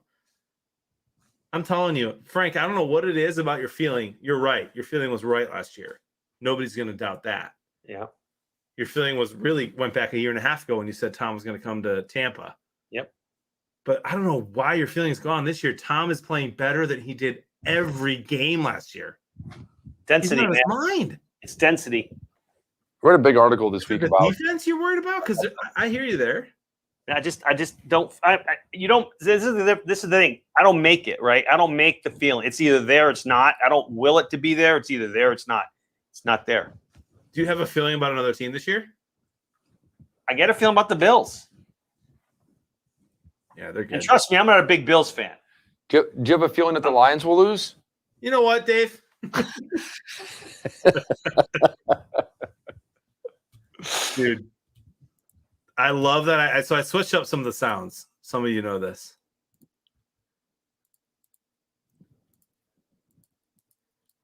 [SPEAKER 1] I'm telling you, Frank, I don't know what it is about your feeling. You're right. Your feeling was right last year. Nobody's going to doubt that.
[SPEAKER 9] Yeah.
[SPEAKER 1] Your feeling was really went back a year and a half ago when you said Tom was going to come to Tampa.
[SPEAKER 9] Yep.
[SPEAKER 1] But I don't know why your feeling's gone this year. Tom is playing better than he did every game last year.
[SPEAKER 9] Density,
[SPEAKER 1] He's out of his
[SPEAKER 9] man.
[SPEAKER 1] mind.
[SPEAKER 9] It's density.
[SPEAKER 2] I read a big article this week
[SPEAKER 1] The
[SPEAKER 2] about
[SPEAKER 1] defense you're worried about? Because I hear you there.
[SPEAKER 9] I just don't. You don't. This is the thing. I don't make it right. I don't make the feeling. It's either there, or it's not. I don't will it to be there. It's either there, or it's not. It's not there.
[SPEAKER 1] Do you have a feeling about another team this year?
[SPEAKER 9] I get a feeling about the Bills.
[SPEAKER 1] Yeah, they're good.
[SPEAKER 9] And trust me, I'm not a big Bills fan.
[SPEAKER 2] Do you have a feeling that the Lions will lose?
[SPEAKER 1] You know what, Dave? Dude, I love that. So I switched up some of the sounds. Some of you know this.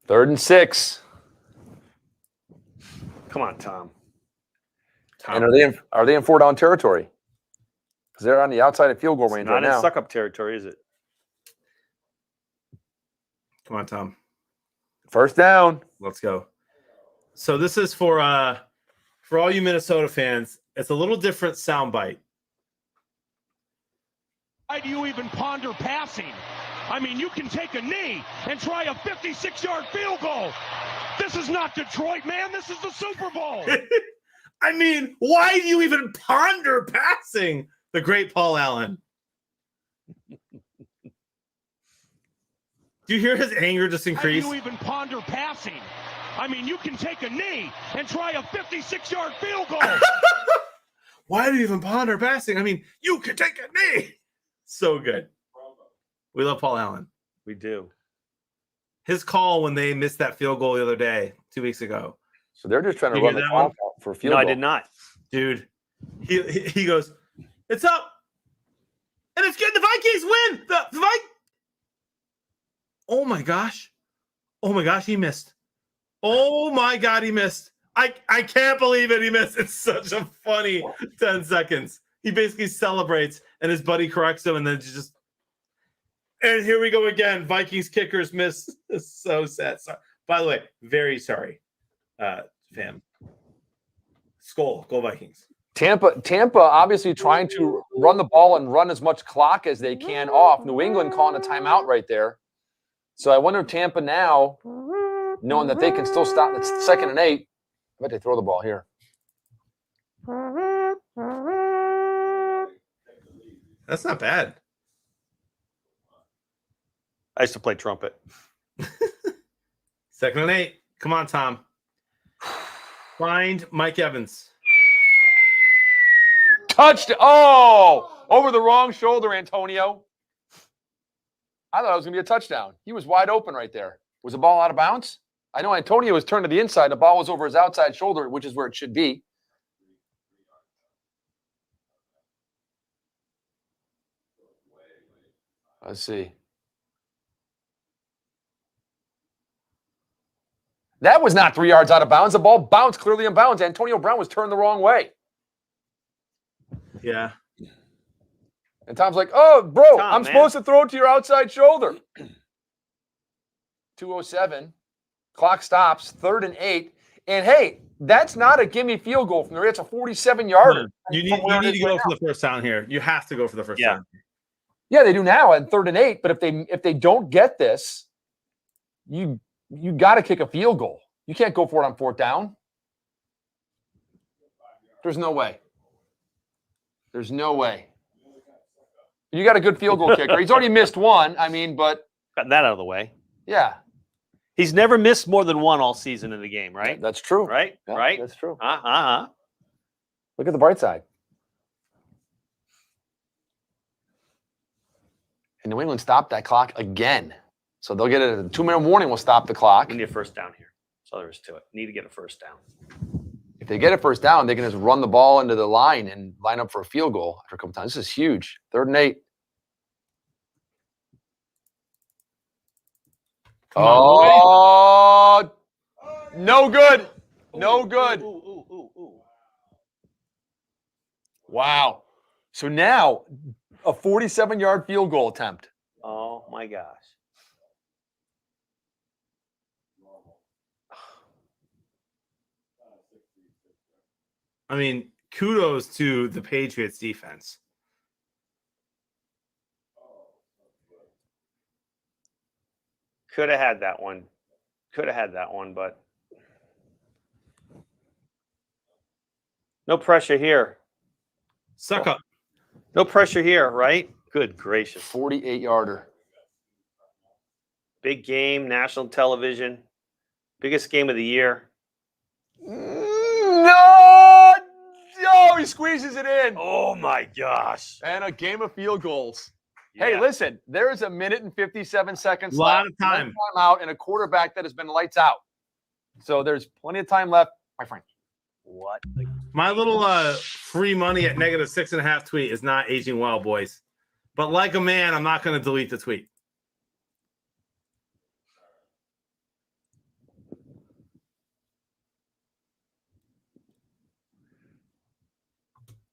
[SPEAKER 2] Third and 6.
[SPEAKER 9] Come on, Tom.
[SPEAKER 2] And are they in 4-down territory? Because they're on the outside of field goal range right
[SPEAKER 9] Not in
[SPEAKER 2] now.
[SPEAKER 9] suck-up territory, is it?
[SPEAKER 1] Come on, Tom.
[SPEAKER 2] First down.
[SPEAKER 1] Let's go. So this is for all you Minnesota fans. It's a little different soundbite.
[SPEAKER 12] Why do you even ponder passing? I mean, you can take a knee and try a 56-yard field goal. This is not Detroit, man. This is the Super Bowl.
[SPEAKER 1] I mean, why do you even ponder passing? The great Paul Allen. Do you hear his anger just increase?
[SPEAKER 12] Why do you even ponder passing? I mean, you can take a knee and try a 56-yard field goal.
[SPEAKER 1] Why do you even ponder passing? I mean, you can take a knee. So good. We love Paul Allen.
[SPEAKER 9] We do.
[SPEAKER 1] His call when they missed that field goal the other day, 2 weeks ago.
[SPEAKER 2] So they're just trying to
[SPEAKER 1] You
[SPEAKER 2] run
[SPEAKER 1] hear
[SPEAKER 2] the
[SPEAKER 1] that
[SPEAKER 2] clock
[SPEAKER 1] one?
[SPEAKER 2] out for a field
[SPEAKER 9] No,
[SPEAKER 2] goal.
[SPEAKER 9] I did not.
[SPEAKER 1] Dude, he goes, it's up. And it's good. The Vikings win. The Vikings. Oh my gosh. Oh my gosh, he missed. Oh my God, he missed. I can't believe it. He missed. It's such a funny 10 seconds. He basically celebrates and his buddy corrects him and then just. And here we go again. Vikings kickers miss. It's so sad. Sorry. By the way, very sorry, fam. Skol, go Vikings.
[SPEAKER 2] Tampa obviously trying to run the ball and run as much clock as they can off. New England calling a timeout right there. So I wonder if Tampa now, knowing that they can still stop, it's 2nd and 8. I bet they throw the ball here.
[SPEAKER 1] That's not bad.
[SPEAKER 9] I used to play trumpet.
[SPEAKER 1] 2nd and 8. Come on, Tom. Find Mike Evans.
[SPEAKER 2] Touched. Oh, over the wrong shoulder, Antonio. I thought it was going to be a touchdown. He was wide open right there. Was the ball out of bounds? I know Antonio was turned to the inside. The ball was over his outside shoulder, which is where it should be. Let's see. That was not 3 yards out of bounds. The ball bounced clearly in bounds. Antonio Brown was turned the wrong way.
[SPEAKER 1] Yeah.
[SPEAKER 2] And Tom's like, oh, bro, I'm supposed to throw it to your outside shoulder. 2:07. Clock stops. 3rd and 8. And, hey, that's not a gimme field goal from there. It's a 47-yarder.
[SPEAKER 1] You need to go for the first down here. You have to go for the first down.
[SPEAKER 2] Yeah, they do now at 3rd and 8. But if they don't get this, you got to kick a field goal. You can't go for it on 4th down. There's no way. There's no way. You got a good field goal kicker. He's already missed one. I mean, but
[SPEAKER 9] got that out of the way.
[SPEAKER 2] Yeah.
[SPEAKER 9] He's never missed more than one all season in the game, right?
[SPEAKER 2] That's true.
[SPEAKER 9] Right?
[SPEAKER 2] Yeah,
[SPEAKER 9] right?
[SPEAKER 2] That's true.
[SPEAKER 9] Uh-huh.
[SPEAKER 2] Look at the bright side. And New England stopped that clock again. So they'll get a 2-minute warning. We'll stop the clock.
[SPEAKER 9] We need a first down here. That's all there is to it. Need to get a first down.
[SPEAKER 2] If they get a first down, they can just run the ball into the line and line up for a field goal after a couple times. This is huge. 3rd and 8. Oh, no good. No good. Wow. So now a 47-yard field goal attempt.
[SPEAKER 9] Oh, my gosh.
[SPEAKER 1] I mean, kudos to the Patriots defense.
[SPEAKER 9] Could have had that one. But no pressure here.
[SPEAKER 1] Suck up.
[SPEAKER 9] No pressure here, right? Good gracious.
[SPEAKER 2] 48-yarder.
[SPEAKER 9] Big game, national television. Biggest game of the year.
[SPEAKER 2] No! Oh, he squeezes it in.
[SPEAKER 9] Oh, my gosh.
[SPEAKER 2] And a game of field goals.
[SPEAKER 9] Yeah.
[SPEAKER 2] Hey, listen, there is 1 minute and 57 seconds
[SPEAKER 1] A lot
[SPEAKER 2] left.
[SPEAKER 1] of time.
[SPEAKER 2] One timeout and a quarterback that has been lights out. So there's plenty of time left, my friend.
[SPEAKER 9] What?
[SPEAKER 1] My little free money at -6.5 tweet is not aging well, boys. But like a man, I'm not going to delete the tweet.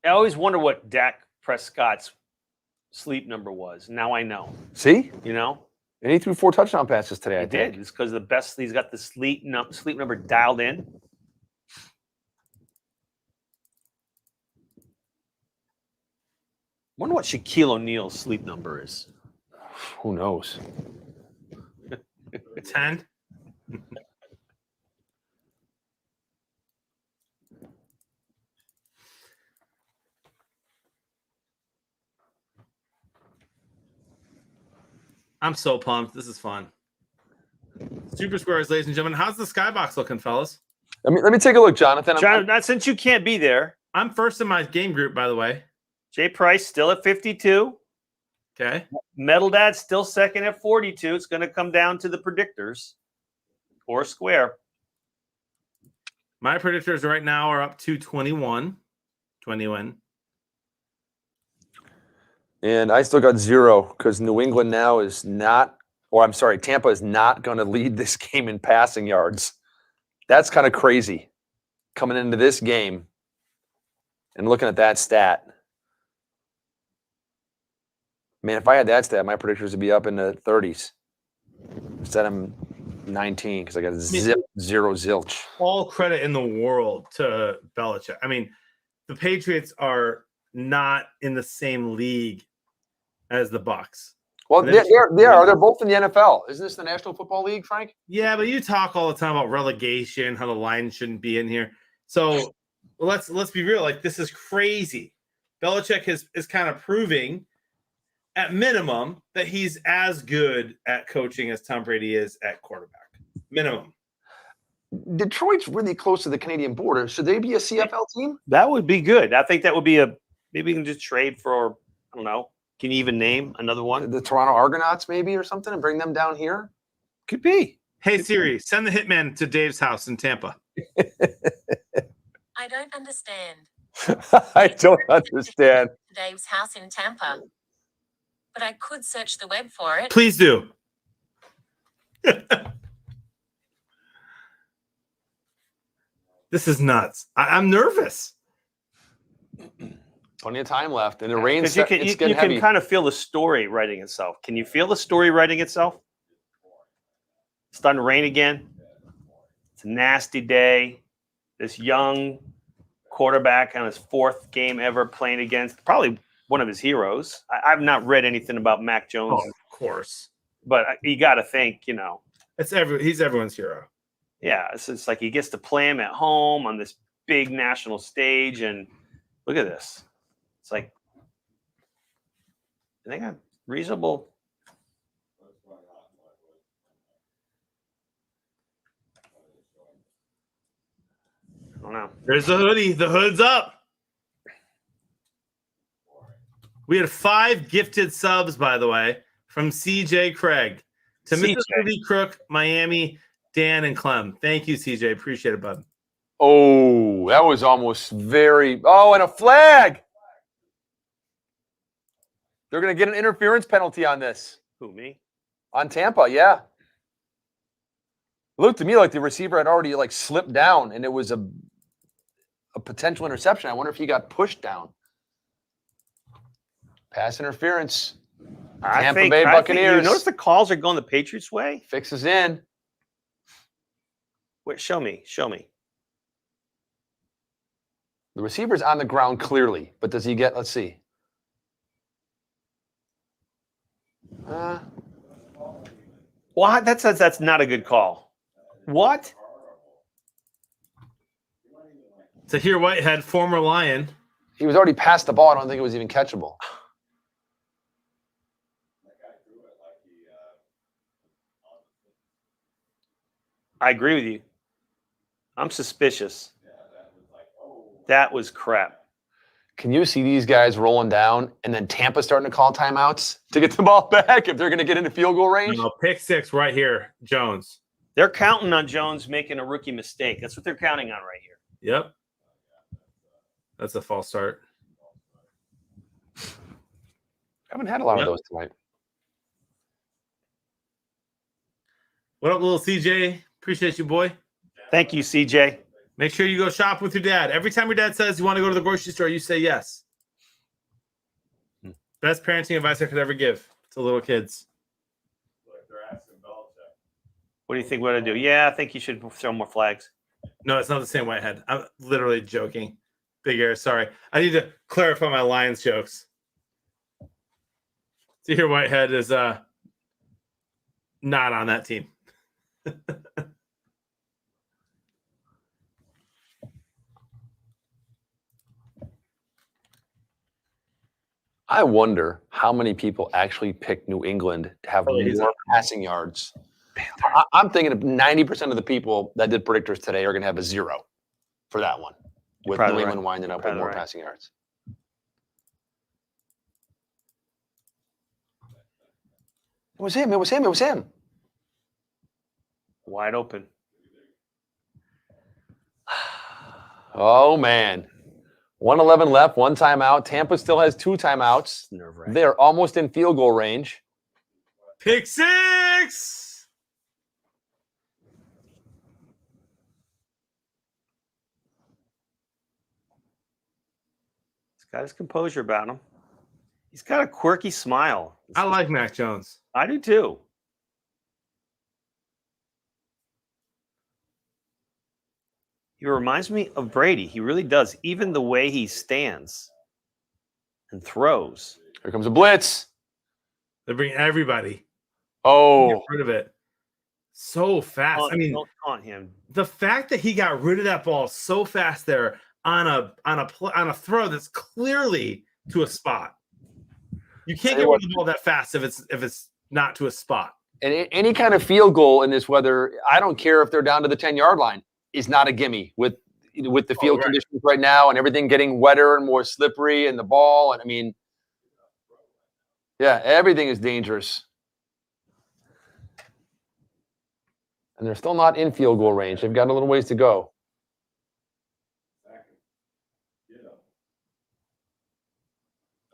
[SPEAKER 9] I always wonder what Dak Prescott's sleep number was. Now I know.
[SPEAKER 2] See?
[SPEAKER 9] You know?
[SPEAKER 2] And he threw 4 touchdown passes today, I
[SPEAKER 9] He did.
[SPEAKER 2] think.
[SPEAKER 9] It's because the best. He's got the sleep number dialed in. Wonder what Shaquille O'Neal's sleep number is.
[SPEAKER 2] Who knows?
[SPEAKER 1] 10. I'm so pumped. This is fun. Super Squares, ladies and gentlemen. How's the skybox looking, fellas?
[SPEAKER 2] Let me take a look, Jonathan.
[SPEAKER 9] Since you can't be there,
[SPEAKER 1] I'm first in my game group, by the way.
[SPEAKER 9] Jay Price still at 52.
[SPEAKER 1] Okay.
[SPEAKER 9] Metal Dad still second at 42. It's going to come down to the predictors or square.
[SPEAKER 1] My predictors right now are up to 21. 21.
[SPEAKER 2] And I still got 0 because New England now is not, or I'm sorry, Tampa is not going to lead this game in passing yards. That's kind of crazy coming into this game and looking at that stat. Man, if I had that stat, my predictors would be up in the 30s. Instead, I'm 19 because I got 0 zilch.
[SPEAKER 1] All credit in the world to Belichick. I mean, the Patriots are not in the same league as the Bucks.
[SPEAKER 2] Well, they are. They're both in the NFL. Isn't this the National Football League, Frank?
[SPEAKER 1] Yeah, but you talk all the time about relegation, how the line shouldn't be in here. So let's be real. Like, this is crazy. Belichick is kind of proving, at minimum, that he's as good at coaching as Tom Brady is at quarterback. Minimum.
[SPEAKER 2] Detroit's really close to the Canadian border. Should they be a CFL team?
[SPEAKER 9] That would be good. I think that would be maybe we can just trade for, I don't know. Can you even name another one?
[SPEAKER 2] The Toronto Argonauts, maybe, or something, and bring them down here?
[SPEAKER 9] Could be.
[SPEAKER 1] Hey, Siri, send the hitman to Dave's house in Tampa.
[SPEAKER 14] I don't understand.
[SPEAKER 2] I don't understand.
[SPEAKER 14] Dave's house in Tampa. But I could search the web for it.
[SPEAKER 1] Please do. This is nuts. I'm nervous.
[SPEAKER 2] Plenty of time left, and the rain's
[SPEAKER 9] you can kind of feel the story writing itself. Can you feel the story writing itself? It's starting to rain again. It's a nasty day. This young quarterback on his 4th game ever playing against probably one of his heroes. I've not read anything about Mac Jones.
[SPEAKER 1] Oh, of course.
[SPEAKER 9] But you got to think,
[SPEAKER 1] he's everyone's hero.
[SPEAKER 9] Yeah, it's like he gets to play him at home on this big national stage, and look at this. It's like they got reasonable. I don't know.
[SPEAKER 1] There's the hoodie. The hood's up. We had 5 gifted subs, by the way, from CJ Craig to Mississippi Crook, Miami, Dan, and Clem. Thank you, CJ. Appreciate it, bud.
[SPEAKER 2] Oh, that was almost very. Oh, and a flag. They're going to get an interference penalty on this.
[SPEAKER 9] Who, me?
[SPEAKER 2] On Tampa, yeah. It looked to me like the receiver had already slipped down, and it was a potential interception. I wonder if he got pushed down. Pass interference. Tampa Bay Buccaneers.
[SPEAKER 9] You notice the calls are going the Patriots' way?
[SPEAKER 2] Fixes in.
[SPEAKER 9] Wait, show me.
[SPEAKER 2] The receiver's on the ground clearly, but does he get? Let's see.
[SPEAKER 9] What? That's not a good call. What?
[SPEAKER 1] Tahir Whitehead, former Lion.
[SPEAKER 2] He was already past the ball. I don't think it was even catchable.
[SPEAKER 9] I agree with you. I'm suspicious. That was crap.
[SPEAKER 2] Can you see these guys rolling down and then Tampa starting to call timeouts to get the ball back if they're going to get into field goal range?
[SPEAKER 1] No, pick 6 right here, Jones.
[SPEAKER 9] They're counting on Jones making a rookie mistake. That's what they're counting on right here.
[SPEAKER 1] Yep. That's a false start.
[SPEAKER 2] I haven't had a lot of those tonight.
[SPEAKER 1] What up, little CJ? Appreciate you, boy.
[SPEAKER 9] Thank you, CJ.
[SPEAKER 1] Make sure you go shop with your dad. Every time your dad says you want to go to the grocery store, you say yes. Best parenting advice I could ever give to little kids.
[SPEAKER 9] What do you think we're going to do? Yeah, I think you should throw more flags.
[SPEAKER 1] No, it's not the same Whitehead. I'm literally joking. Big air. Sorry. I need to clarify my Lions jokes. See here, Whitehead is not on that team.
[SPEAKER 2] I wonder how many people actually pick New England to have more passing yards. I'm thinking of 90% of the people that did predictors today are going to have a 0 for that one, with New England winding up with more passing yards. It was him. It was him. It was him.
[SPEAKER 9] Wide open.
[SPEAKER 2] Oh, man. 1:11 left, 1 timeout. Tampa still has 2 timeouts. They're almost in field goal range.
[SPEAKER 1] Pick 6!
[SPEAKER 9] He's got his composure about him. He's got a quirky smile.
[SPEAKER 1] I like Mac Jones.
[SPEAKER 9] I do too. He reminds me of Brady. He really does. Even the way he stands and throws.
[SPEAKER 2] Here comes a blitz.
[SPEAKER 1] They bring everybody.
[SPEAKER 2] Oh.
[SPEAKER 1] Get rid of it. So fast. I mean,
[SPEAKER 9] don't taunt him.
[SPEAKER 1] The fact that he got rid of that ball so fast there on a throw that's clearly to a spot. You can't get rid of the ball that fast if it's not to a spot.
[SPEAKER 2] And any kind of field goal in this weather, I don't care if they're down to the 10-yard line, is not a gimme with the field conditions right now and everything getting wetter and more slippery and the ball. And I mean, yeah, everything is dangerous. And they're still not in field goal range. They've got a little ways to go.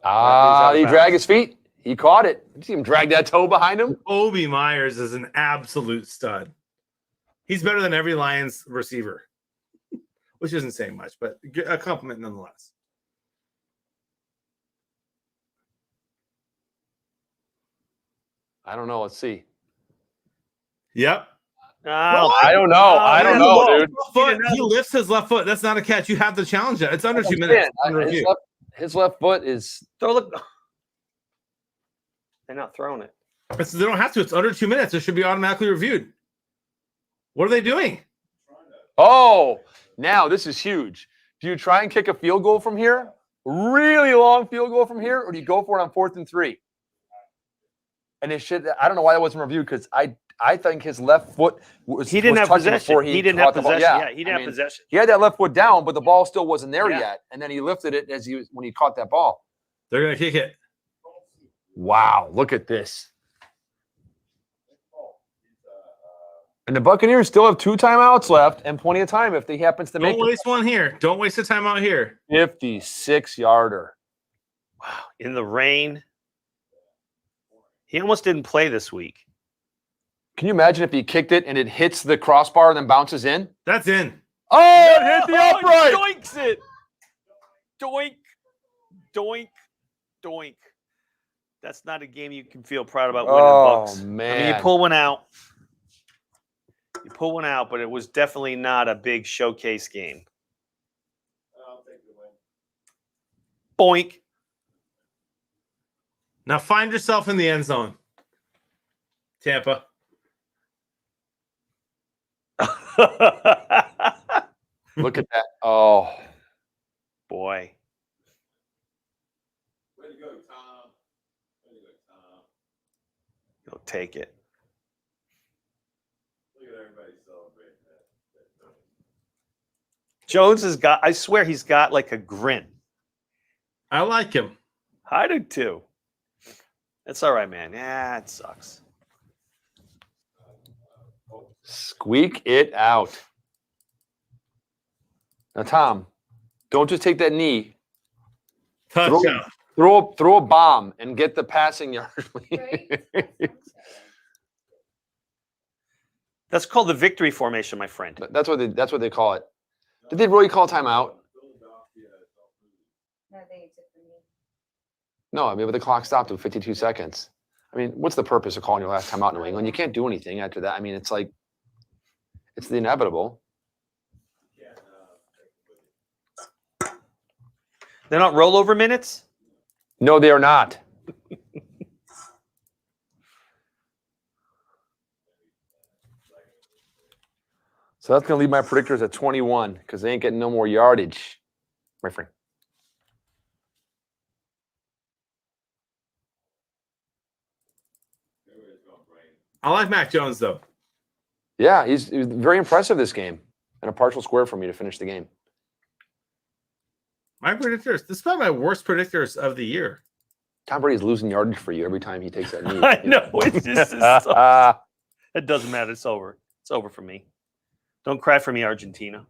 [SPEAKER 2] He dragged his feet. He caught it. Did you see him drag that toe behind him?
[SPEAKER 1] Obi Myers is an absolute stud. He's better than every Lions receiver, which isn't saying much, but a compliment nonetheless.
[SPEAKER 2] I don't know. Let's see.
[SPEAKER 1] Yep.
[SPEAKER 2] I don't know. I don't know, dude.
[SPEAKER 1] He lifts his left foot. That's not a catch. You have to challenge it. It's under 2 minutes.
[SPEAKER 2] His left foot is.
[SPEAKER 9] They're not throwing it.
[SPEAKER 1] They don't have to. It's under 2 minutes. It should be automatically reviewed. What are they doing?
[SPEAKER 2] Oh, now this is huge. Do you try and kick a field goal from here? Really long field goal from here? Or do you go for it on 4th and 3? And it should. I don't know why that wasn't reviewed because I think his left foot was.
[SPEAKER 9] He didn't have possession. He didn't have possession.
[SPEAKER 2] Yeah,
[SPEAKER 9] he didn't have possession.
[SPEAKER 2] He had that left foot down, but the ball still wasn't there yet. And then he lifted it when he caught that ball.
[SPEAKER 1] They're gonna kick it.
[SPEAKER 2] Wow! Look at this. And the Buccaneers still have 2 timeouts left and plenty of time if he happens to make it.
[SPEAKER 1] Don't waste one here. Don't waste a timeout here.
[SPEAKER 2] 56-yarder.
[SPEAKER 9] Wow! In the rain. He almost didn't play this week.
[SPEAKER 2] Can you imagine if he kicked it and it hits the crossbar and then bounces in?
[SPEAKER 1] That's in.
[SPEAKER 2] Oh, it hit the upright.
[SPEAKER 9] Doinks it. Doink. Doink. Doink. That's not a game you can feel proud about winning, Bucks.
[SPEAKER 2] Man.
[SPEAKER 9] I mean, you pull one out. You pull one out, but it was definitely not a big showcase game. Boink.
[SPEAKER 1] Now find yourself in the end zone, Tampa.
[SPEAKER 2] Look at that. Oh,
[SPEAKER 9] boy.
[SPEAKER 2] He'll take it. Jones has got, I swear he's got like a grin.
[SPEAKER 1] I like him.
[SPEAKER 2] I do too. It's all right, man. Yeah, it sucks. Squeak it out. Now, Tom, don't just take that knee.
[SPEAKER 1] Touchdown.
[SPEAKER 2] Throw a bomb and get the passing yard. That's called the victory formation, my friend. That's what they call it. Did they really call timeout? No, I mean, but the clock stopped at 52 seconds. I mean, what's the purpose of calling your last timeout in New England? You can't do anything after that. I mean, it's like, it's the inevitable.
[SPEAKER 9] They're not rollover minutes?
[SPEAKER 2] No, they are not. So that's going to leave my predictors at 21 because they ain't getting no more yardage, my friend.
[SPEAKER 1] I like Mac Jones, though.
[SPEAKER 2] Yeah, he was very impressive this game. And a partial square for me to finish the game.
[SPEAKER 1] My predictors, this is probably my worst predictors of the year.
[SPEAKER 2] Tom Brady's losing yardage for you every time he takes that knee.
[SPEAKER 9] I know. It's just it doesn't matter. It's over. It's over for me. Don't cry for me, Argentina.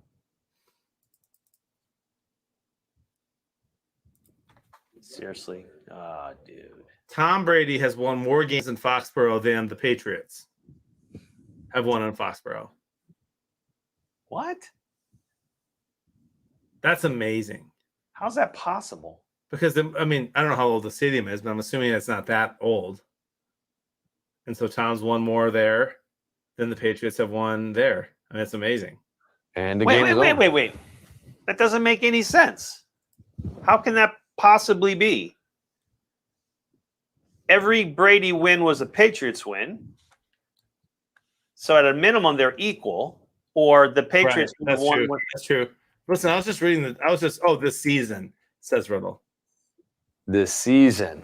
[SPEAKER 9] Seriously. Ah, dude.
[SPEAKER 1] Tom Brady has won more games in Foxborough than the Patriots have won in Foxborough.
[SPEAKER 9] What?
[SPEAKER 1] That's amazing.
[SPEAKER 9] How's that possible?
[SPEAKER 1] Because, I mean, I don't know how old the stadium is, but I'm assuming it's not that old. And so Tom's won more there than the Patriots have won there. I mean, it's amazing.
[SPEAKER 2] And the
[SPEAKER 9] wait. That doesn't make any sense. How can that possibly be? Every Brady win was a Patriots win. So at a minimum, they're equal. Or the Patriots
[SPEAKER 1] That's
[SPEAKER 9] won.
[SPEAKER 1] true. That's true. Listen, I was just reading this season, says Riddle.
[SPEAKER 2] This season.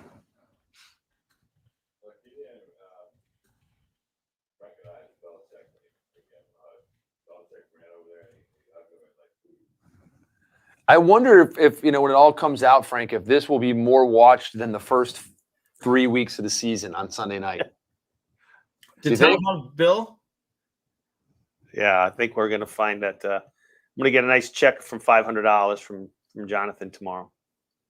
[SPEAKER 2] I wonder if when it all comes out, Frank, if this will be more watched than the first 3 weeks of the season on Sunday night.
[SPEAKER 1] Did Tom have Bill?
[SPEAKER 9] Yeah, I think we're going to find that. I'm going to get a nice check from $500 from Jonathan tomorrow.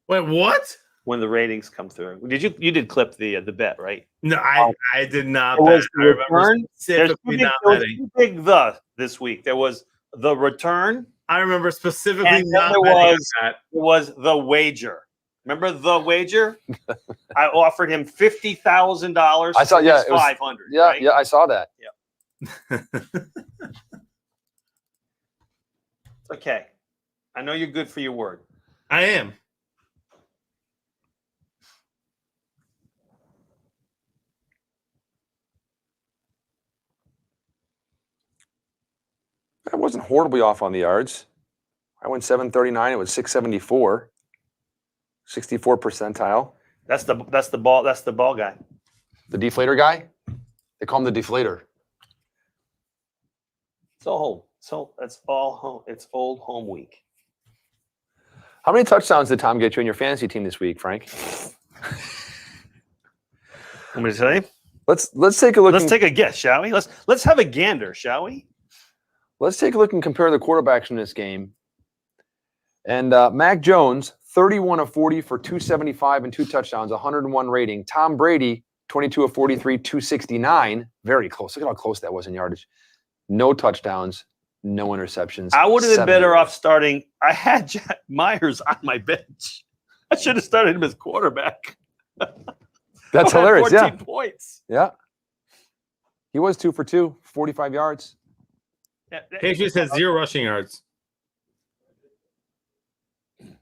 [SPEAKER 1] Wait, what?
[SPEAKER 9] When the ratings come through. You did clip the bet, right?
[SPEAKER 1] No, I did not.
[SPEAKER 9] It was
[SPEAKER 1] bet. I remember specifically not betting.
[SPEAKER 9] Big this week. There was the return.
[SPEAKER 1] I remember specifically
[SPEAKER 9] and
[SPEAKER 1] not
[SPEAKER 9] there
[SPEAKER 1] betting
[SPEAKER 9] there was the wager. Remember the wager? I offered him $50,000.
[SPEAKER 2] I saw, yeah, it was
[SPEAKER 9] 500.
[SPEAKER 2] Yeah,
[SPEAKER 9] right?
[SPEAKER 2] yeah, I saw that.
[SPEAKER 9] Yeah. Okay. I know you're good for your word.
[SPEAKER 1] I am.
[SPEAKER 2] I wasn't horribly off on the yards. I went 739. It was 674. 64 percentile.
[SPEAKER 9] That's the ball. That's the ball guy.
[SPEAKER 2] The deflator guy? They call him the deflator.
[SPEAKER 9] It's all home. So that's all home. It's old home week.
[SPEAKER 2] How many touchdowns did Tom get you in your fantasy team this week, Frank?
[SPEAKER 9] I'm going to tell you.
[SPEAKER 2] Let's take a look.
[SPEAKER 9] Let's take a guess, shall we? Let's have a gander, shall we?
[SPEAKER 2] Let's take a look and compare the quarterbacks in this game. And Mac Jones, 31 of 40 for 275 and 2 touchdowns, 101 rating. Tom Brady, 22 of 43, 269. Very close. Look at how close that was in yardage. No touchdowns, no interceptions.
[SPEAKER 9] I would have been
[SPEAKER 2] 7
[SPEAKER 9] better
[SPEAKER 2] yards.
[SPEAKER 9] off starting. I had Jack Myers on my bench. I should have started him as quarterback.
[SPEAKER 2] That's hilarious.
[SPEAKER 9] 14
[SPEAKER 2] Yeah.
[SPEAKER 9] points.
[SPEAKER 2] Yeah. He was 2 for 2, 45 yards.
[SPEAKER 9] Yeah,
[SPEAKER 1] Patriots had 0 rushing yards.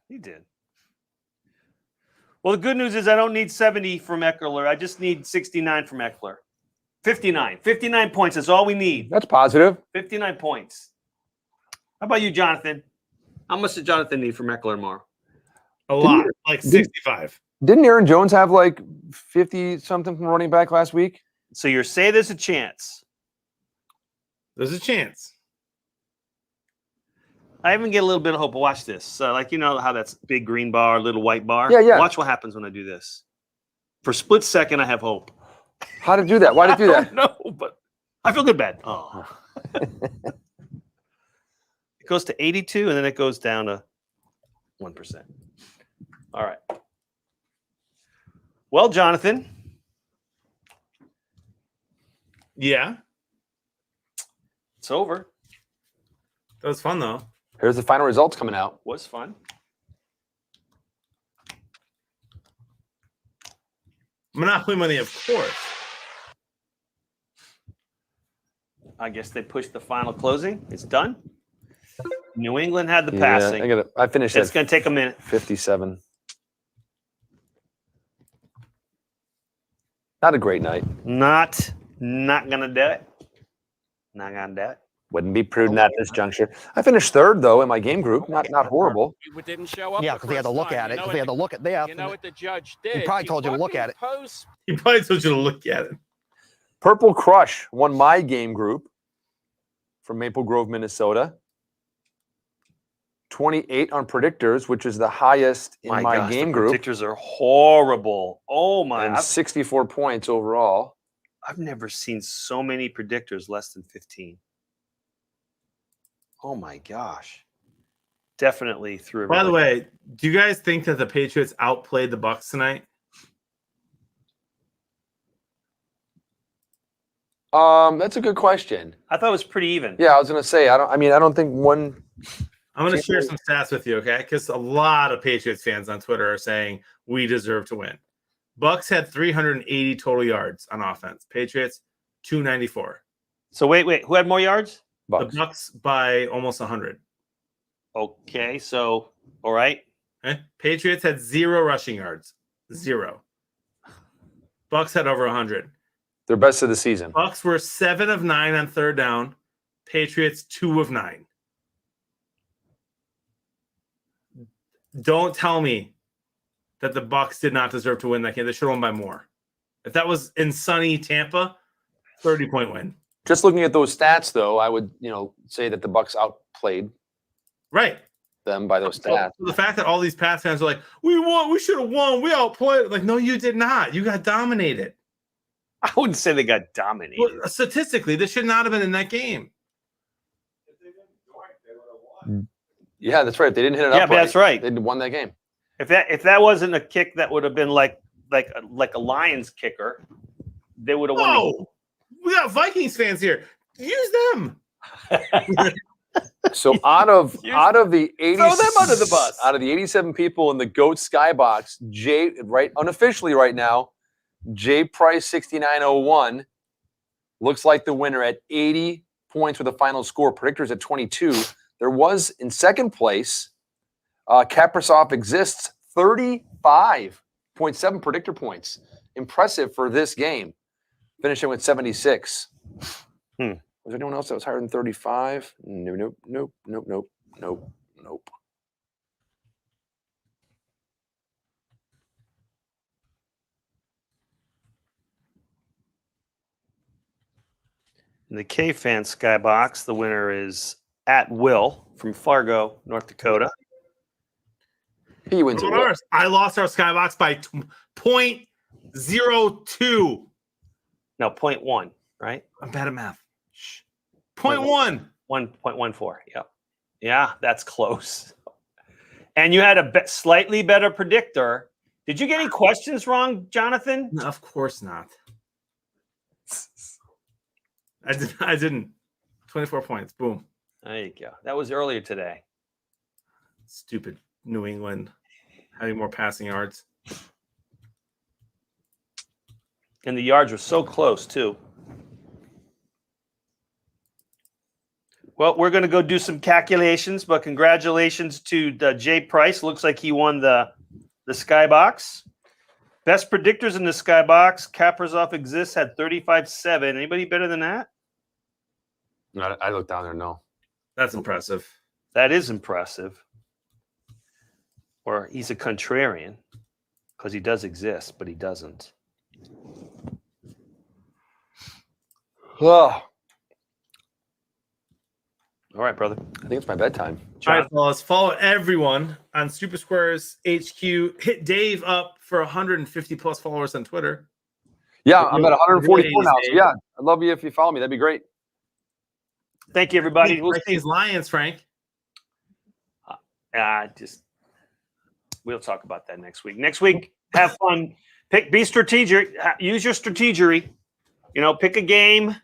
[SPEAKER 9] He did. Well, the good news is I don't need 70 from Eckler. I just need 69 from Eckler. 59. 59 points. That's all we need.
[SPEAKER 2] That's positive.
[SPEAKER 9] 59 points. How about you, Jonathan? How much did Jonathan need from Eckler tomorrow?
[SPEAKER 1] A lot. Like 65.
[SPEAKER 2] Didn't Aaron Jones have like 50-something from running back last week?
[SPEAKER 9] So you're saying there's a chance.
[SPEAKER 1] There's a chance.
[SPEAKER 9] I even get a little bit of hope. Watch this. So, like, you know how that's big green bar, little white bar?
[SPEAKER 2] Yeah.
[SPEAKER 9] Watch what happens when I do this. For a split second, I have hope.
[SPEAKER 2] How to do that? Why did you do that?
[SPEAKER 9] No, but I feel good bad. Oh. It goes to 82, and then it goes down to 1%. All right. Well, Jonathan.
[SPEAKER 1] Yeah.
[SPEAKER 9] It's over.
[SPEAKER 1] That was fun, though.
[SPEAKER 2] Here's the final results coming out.
[SPEAKER 9] Was fun.
[SPEAKER 1] Monopoly money, of course.
[SPEAKER 9] I guess they pushed the final closing. It's done. New England had the passing.
[SPEAKER 2] I finished.
[SPEAKER 9] It's going to take a minute.
[SPEAKER 2] 57. Not a great night.
[SPEAKER 9] Not gonna do it. Not gonna do it.
[SPEAKER 2] Wouldn't be prudent at this juncture. I finished third though in my game group. Not horrible.
[SPEAKER 12] You didn't show up.
[SPEAKER 10] Yeah, because they had to look at it. Because they had to look at that.
[SPEAKER 12] You know what the judge did?
[SPEAKER 10] He probably told you to look at it.
[SPEAKER 1] He probably told you to look at it.
[SPEAKER 2] Purple Crush won my game group from Maple Grove, Minnesota. 28 on predictors, which is the highest in my game group.
[SPEAKER 9] Predictors are horrible. Oh my!
[SPEAKER 2] And 64 points overall.
[SPEAKER 9] I've never seen so many predictors less than 15. Oh my gosh! Definitely through.
[SPEAKER 1] By the way, do you guys think that the Patriots outplayed the Bucs tonight?
[SPEAKER 2] That's a good question.
[SPEAKER 9] I thought it was pretty even.
[SPEAKER 2] Yeah, I was gonna say I don't think one.
[SPEAKER 1] I'm going to share some stats with you, okay? Because a lot of Patriots fans on Twitter are saying we deserve to win. Bucs had 380 total yards on offense. Patriots 294.
[SPEAKER 9] So wait, who had more yards?
[SPEAKER 2] Bucs.
[SPEAKER 1] The Bucs by almost 100.
[SPEAKER 9] Okay, so all right.
[SPEAKER 1] Okay? Patriots had 0 rushing yards. 0. Bucs had over 100.
[SPEAKER 2] Their best of the season.
[SPEAKER 1] Bucs were 7 of 9 on third down. Patriots 2 of 9. Don't tell me that the Bucs did not deserve to win that game. They should have won by more. If that was in sunny Tampa, 30-point win.
[SPEAKER 2] Just looking at those stats, though, I would say that the Bucs outplayed them by those stats.
[SPEAKER 1] So the fact that all these Pats fans are like, we won, we should have won, we outplayed. Like, no, you did not. You got dominated.
[SPEAKER 9] I wouldn't say they got dominated.
[SPEAKER 1] Well, statistically, this should not have been in that game.
[SPEAKER 2] Yeah, that's right. If they didn't hit it up.
[SPEAKER 9] Yeah, but that's right.
[SPEAKER 2] They'd won that game.
[SPEAKER 9] If that wasn't a kick that would have been like a Lions kicker, they would have won.
[SPEAKER 1] No, we got Vikings fans here. Use them.
[SPEAKER 2] So out of the 80,
[SPEAKER 9] throw them under the bus.
[SPEAKER 2] Out of the 87 people in the GOAT Skybox, unofficially right now, J Price 6901 looks like the winner at 80 points with a final score. Predictors at 22. There was in second place, Kaprasov exists 35.7 predictor points. Impressive for this game. Finishing with 76. Was there anyone else that was higher than 35? Nope.
[SPEAKER 9] In the K-Fan Skybox, the winner is At Will from Fargo, North Dakota.
[SPEAKER 2] He wins it.
[SPEAKER 1] Ours. I lost our Skybox by 0.02.
[SPEAKER 9] No, 0.1, right?
[SPEAKER 1] I'm bad at math. 0.1.
[SPEAKER 9] 1.14. Yep. Yeah, that's close. And you had a slightly better predictor. Did you get any questions wrong, Jonathan?
[SPEAKER 1] No, of course not. I didn't. 24 points. Boom.
[SPEAKER 9] There you go. That was earlier today.
[SPEAKER 1] Stupid New England having more passing yards.
[SPEAKER 9] And the yards were so close, too. Well, we're going to go do some calculations, but congratulations to Jay Price. Looks like he won the Skybox. Best predictors in the Skybox. Kaprasov exists had 35.7. Anybody better than that?
[SPEAKER 2] No, I looked down there. No.
[SPEAKER 1] That's impressive.
[SPEAKER 9] That is impressive. Or he's a contrarian because he does exist, but he doesn't.
[SPEAKER 2] Oh. All right, brother. I think it's my bedtime.
[SPEAKER 1] All right, fellas. Follow everyone on Super Squares HQ. Hit Dave up for 150 plus followers on Twitter.
[SPEAKER 2] Yeah, I'm at 144 now. So
[SPEAKER 1] Dave.
[SPEAKER 2] yeah, I'd love you if you follow me. That'd be great.
[SPEAKER 9] Thank you, everybody. We'll see.
[SPEAKER 1] Vikings Lions, Frank.
[SPEAKER 9] We'll talk about that next week. Next week, have fun. Be strategic. Use your strategery. You know, pick a game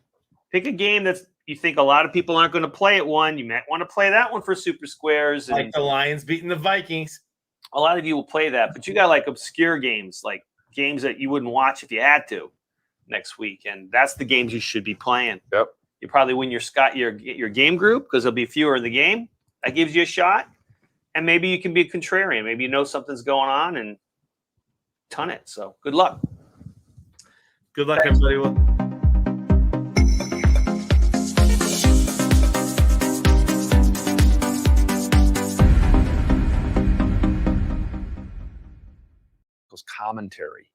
[SPEAKER 9] that's you think a lot of people aren't going to play at one. You might want to play that one for Super Squares.
[SPEAKER 1] Like the Lions beating the Vikings.
[SPEAKER 9] A lot of you will play that, but you got like obscure games, like games that you wouldn't watch if you had to next week, and that's the games you should be playing.
[SPEAKER 2] Yep.
[SPEAKER 9] You probably win your game group because there'll be fewer in the game. That gives you a shot, and maybe you can be a contrarian. Maybe you know something's going on and ton it. So good luck.
[SPEAKER 1] Good luck, everybody.
[SPEAKER 2] Commentary.